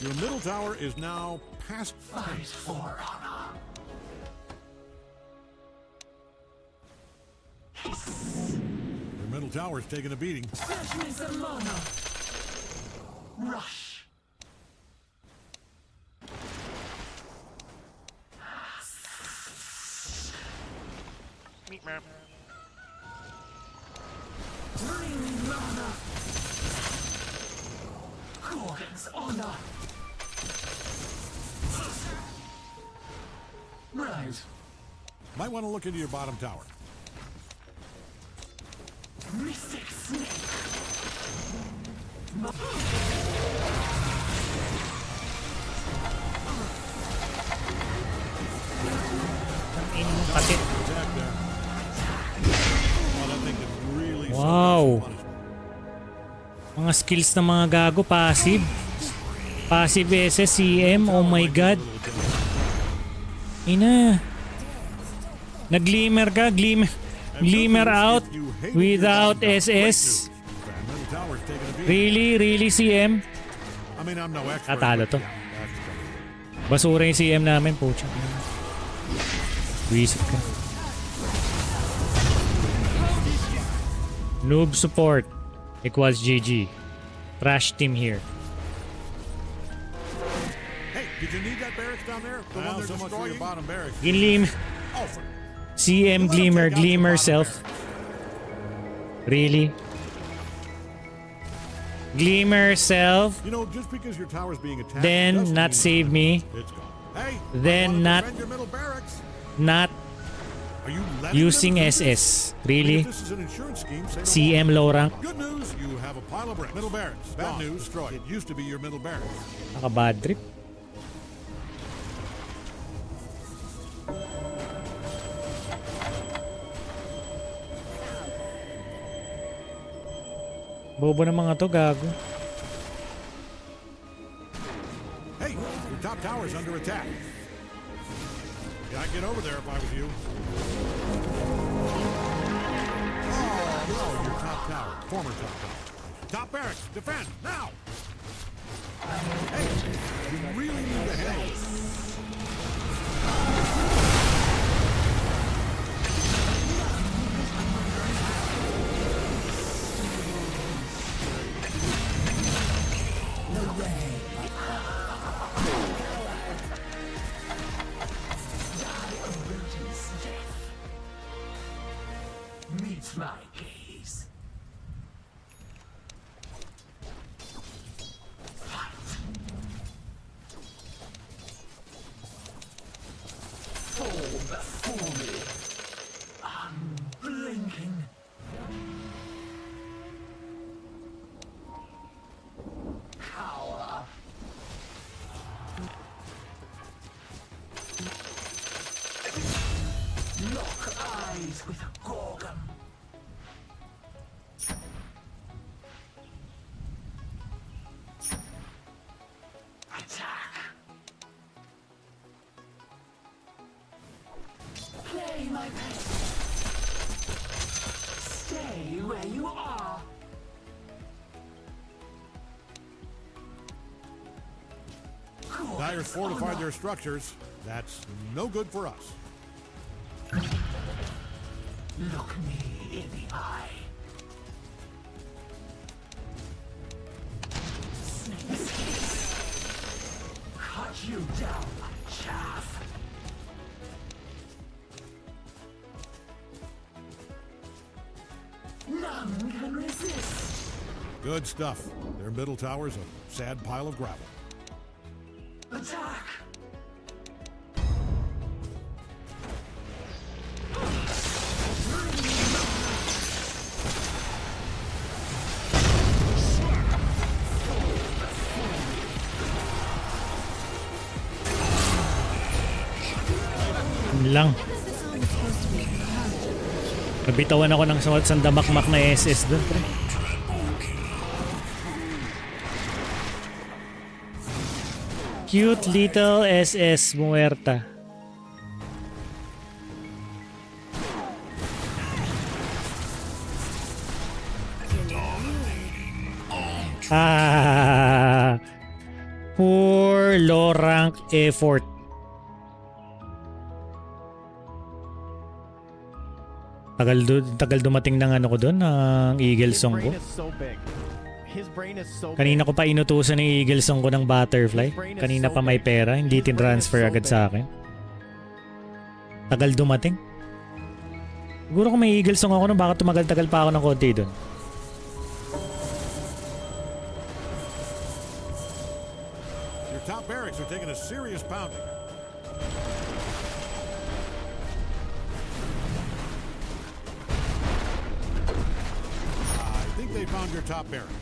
Your middle tower is now past. Fight for honor. Your middle tower is taking a beating. Fetch me some mana. Rush. Bring me mana. Gorgon's honor. Right. Might want to look into your bottom tower. Mystic Snake. Kapit. Attack there. Oh, that thing can really Wow. Mga skills ng mga gago, passive. Passive SS, CM, oh my god. Ina. Nag-glimmer ka, glimmer out without SS. Really, really CM? I mean, I'm no expert. Tatalo to. Basura yung CM namin, pucha. Wisit ka. Noob support equals GG. Trash team here. Hey, did you need that barracks down there? The one so much for your bottom barracks. Glim. Oh, for CM glimmer self. Really? Glimmer self. You know, just because your tower's being attacked, Then doesn't not mean save me. it's gone. Hey, Then not defend your middle barracks. not Are you letting using them do this? SS. Really? If this is an insurance scheme, say no CM low rank. more. Good news, you have a pile of bricks. Middle barracks. Bad news, destroyed. It used to be your middle barracks. Naka bad trip. Bobo na mga to, gago. Hey, your top tower's under attack. Yeah, I'd get over there if I was you. Oh, no, your top tower. Former top tower. Top barracks, defend, now! Hey, you really need to handle this. Meet my gaze. Fight. Fall before me. Unblinking. Cower. Lock eyes with a Gorgon. Attack. Play my pace. Stay where you are. Dyer's fortified their structures. That's no good for us. Look me in the eye. Cut you down like chaff. None can resist. Good stuff. Their middle tower's a sad pile of gravel. Attack. Yun lang. Nabitawan ako ng sandamakmak na SS doon, pre. Cute little SS Muerta. Poor low rank effort. Tagal dumating ng ano ko doon, ng Eagle Song ko. Kanina ko pa inutusan ng Eagle Song ko ng Butterfly. Kanina pa may pera, hindi tin-transfer agad sa akin. Tagal dumating. Siguro kung may Eagle Song ako, baka tumagal-tagal pa ako ng konti doon. Your top barracks are taking a serious pounding. I think they found your top barracks.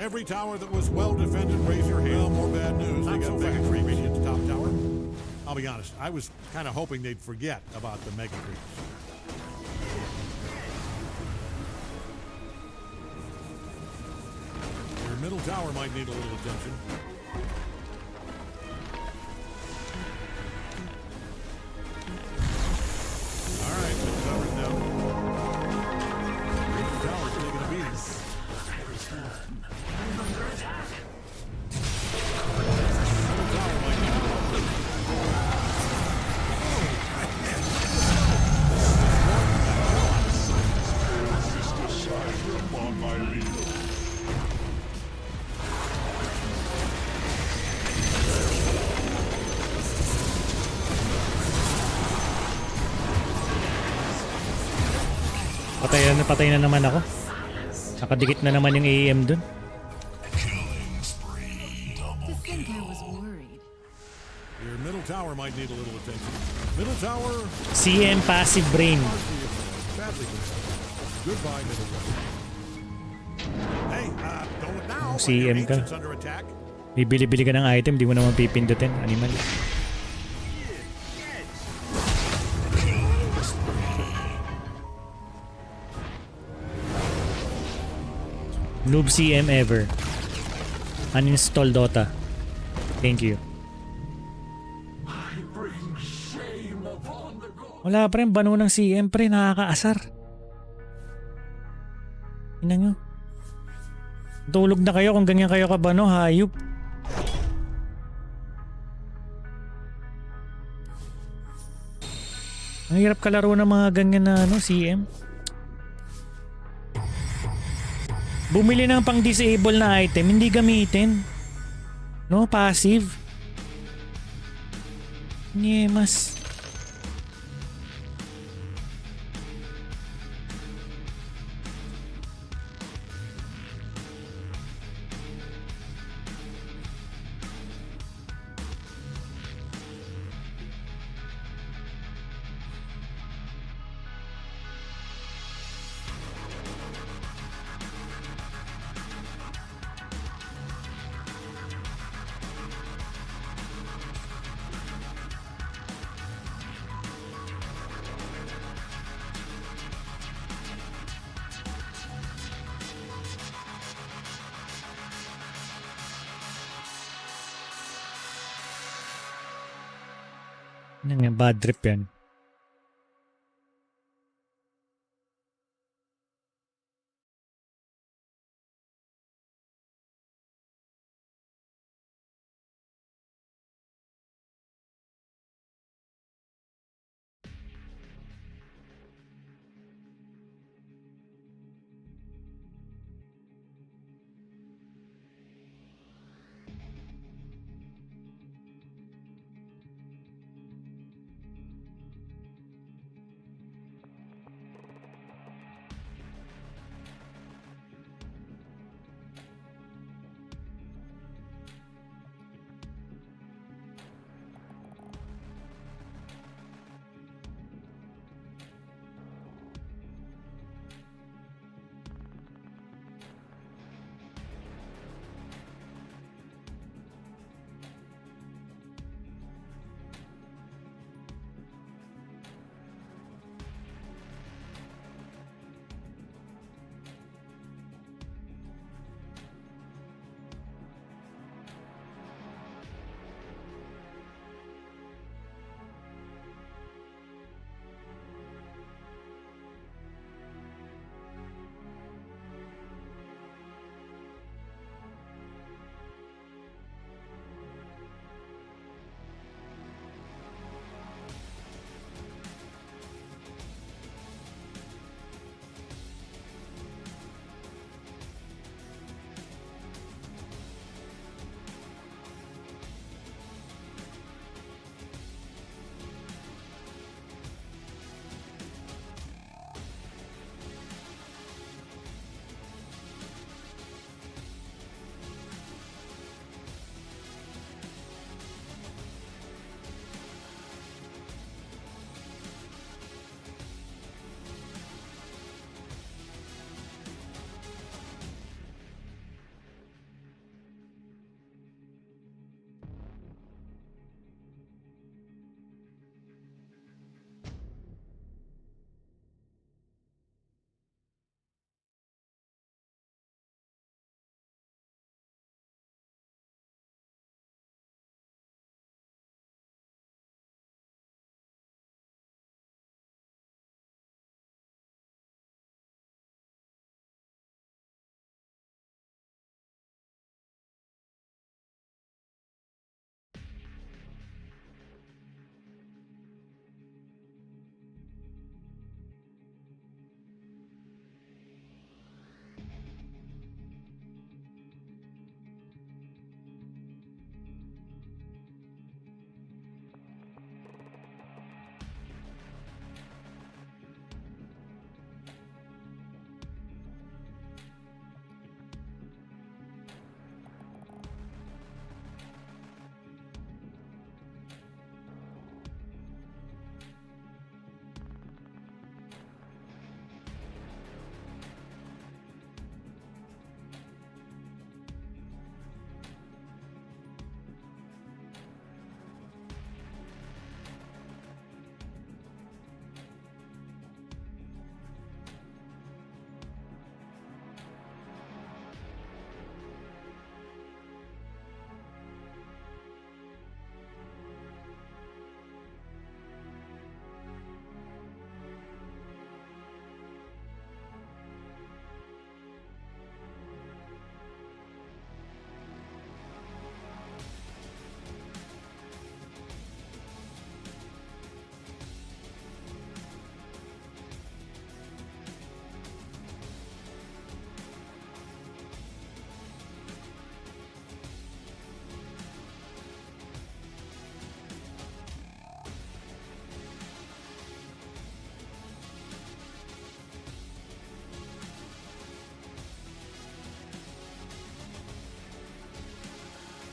Every tower that was well defended, raise your hand. More bad news. They got mega creeps at the top tower. I'll be honest, I was kind of hoping they'd forget about the mega creeps. Your middle tower might need a little attention. All right, middle tower's down. Middle tower's taking a beating. Patay na naman ako. Nakadikit na naman yung AEM dun. Your middle tower might need a little attention. Middle tower. CM passive brain. Badly. Goodbye, middle tower. Hey, don't now. CM ka. Bibili-bili ka ng item, di mo naman pipindutin. Animal. Noob CM ever. Uninstall Dota. Thank you. Wala pa rin bano ng CM pre, nakakaasar. Ina nyo. Tulog na kayo kung ganyan kayo kabano, hayop. Ang hirap kalaro ng mga ganyan na ano, CM. Bumili ng pang-disable na item, hindi gamitin. No, passive. Niemas. Ano nga, bad trip yan.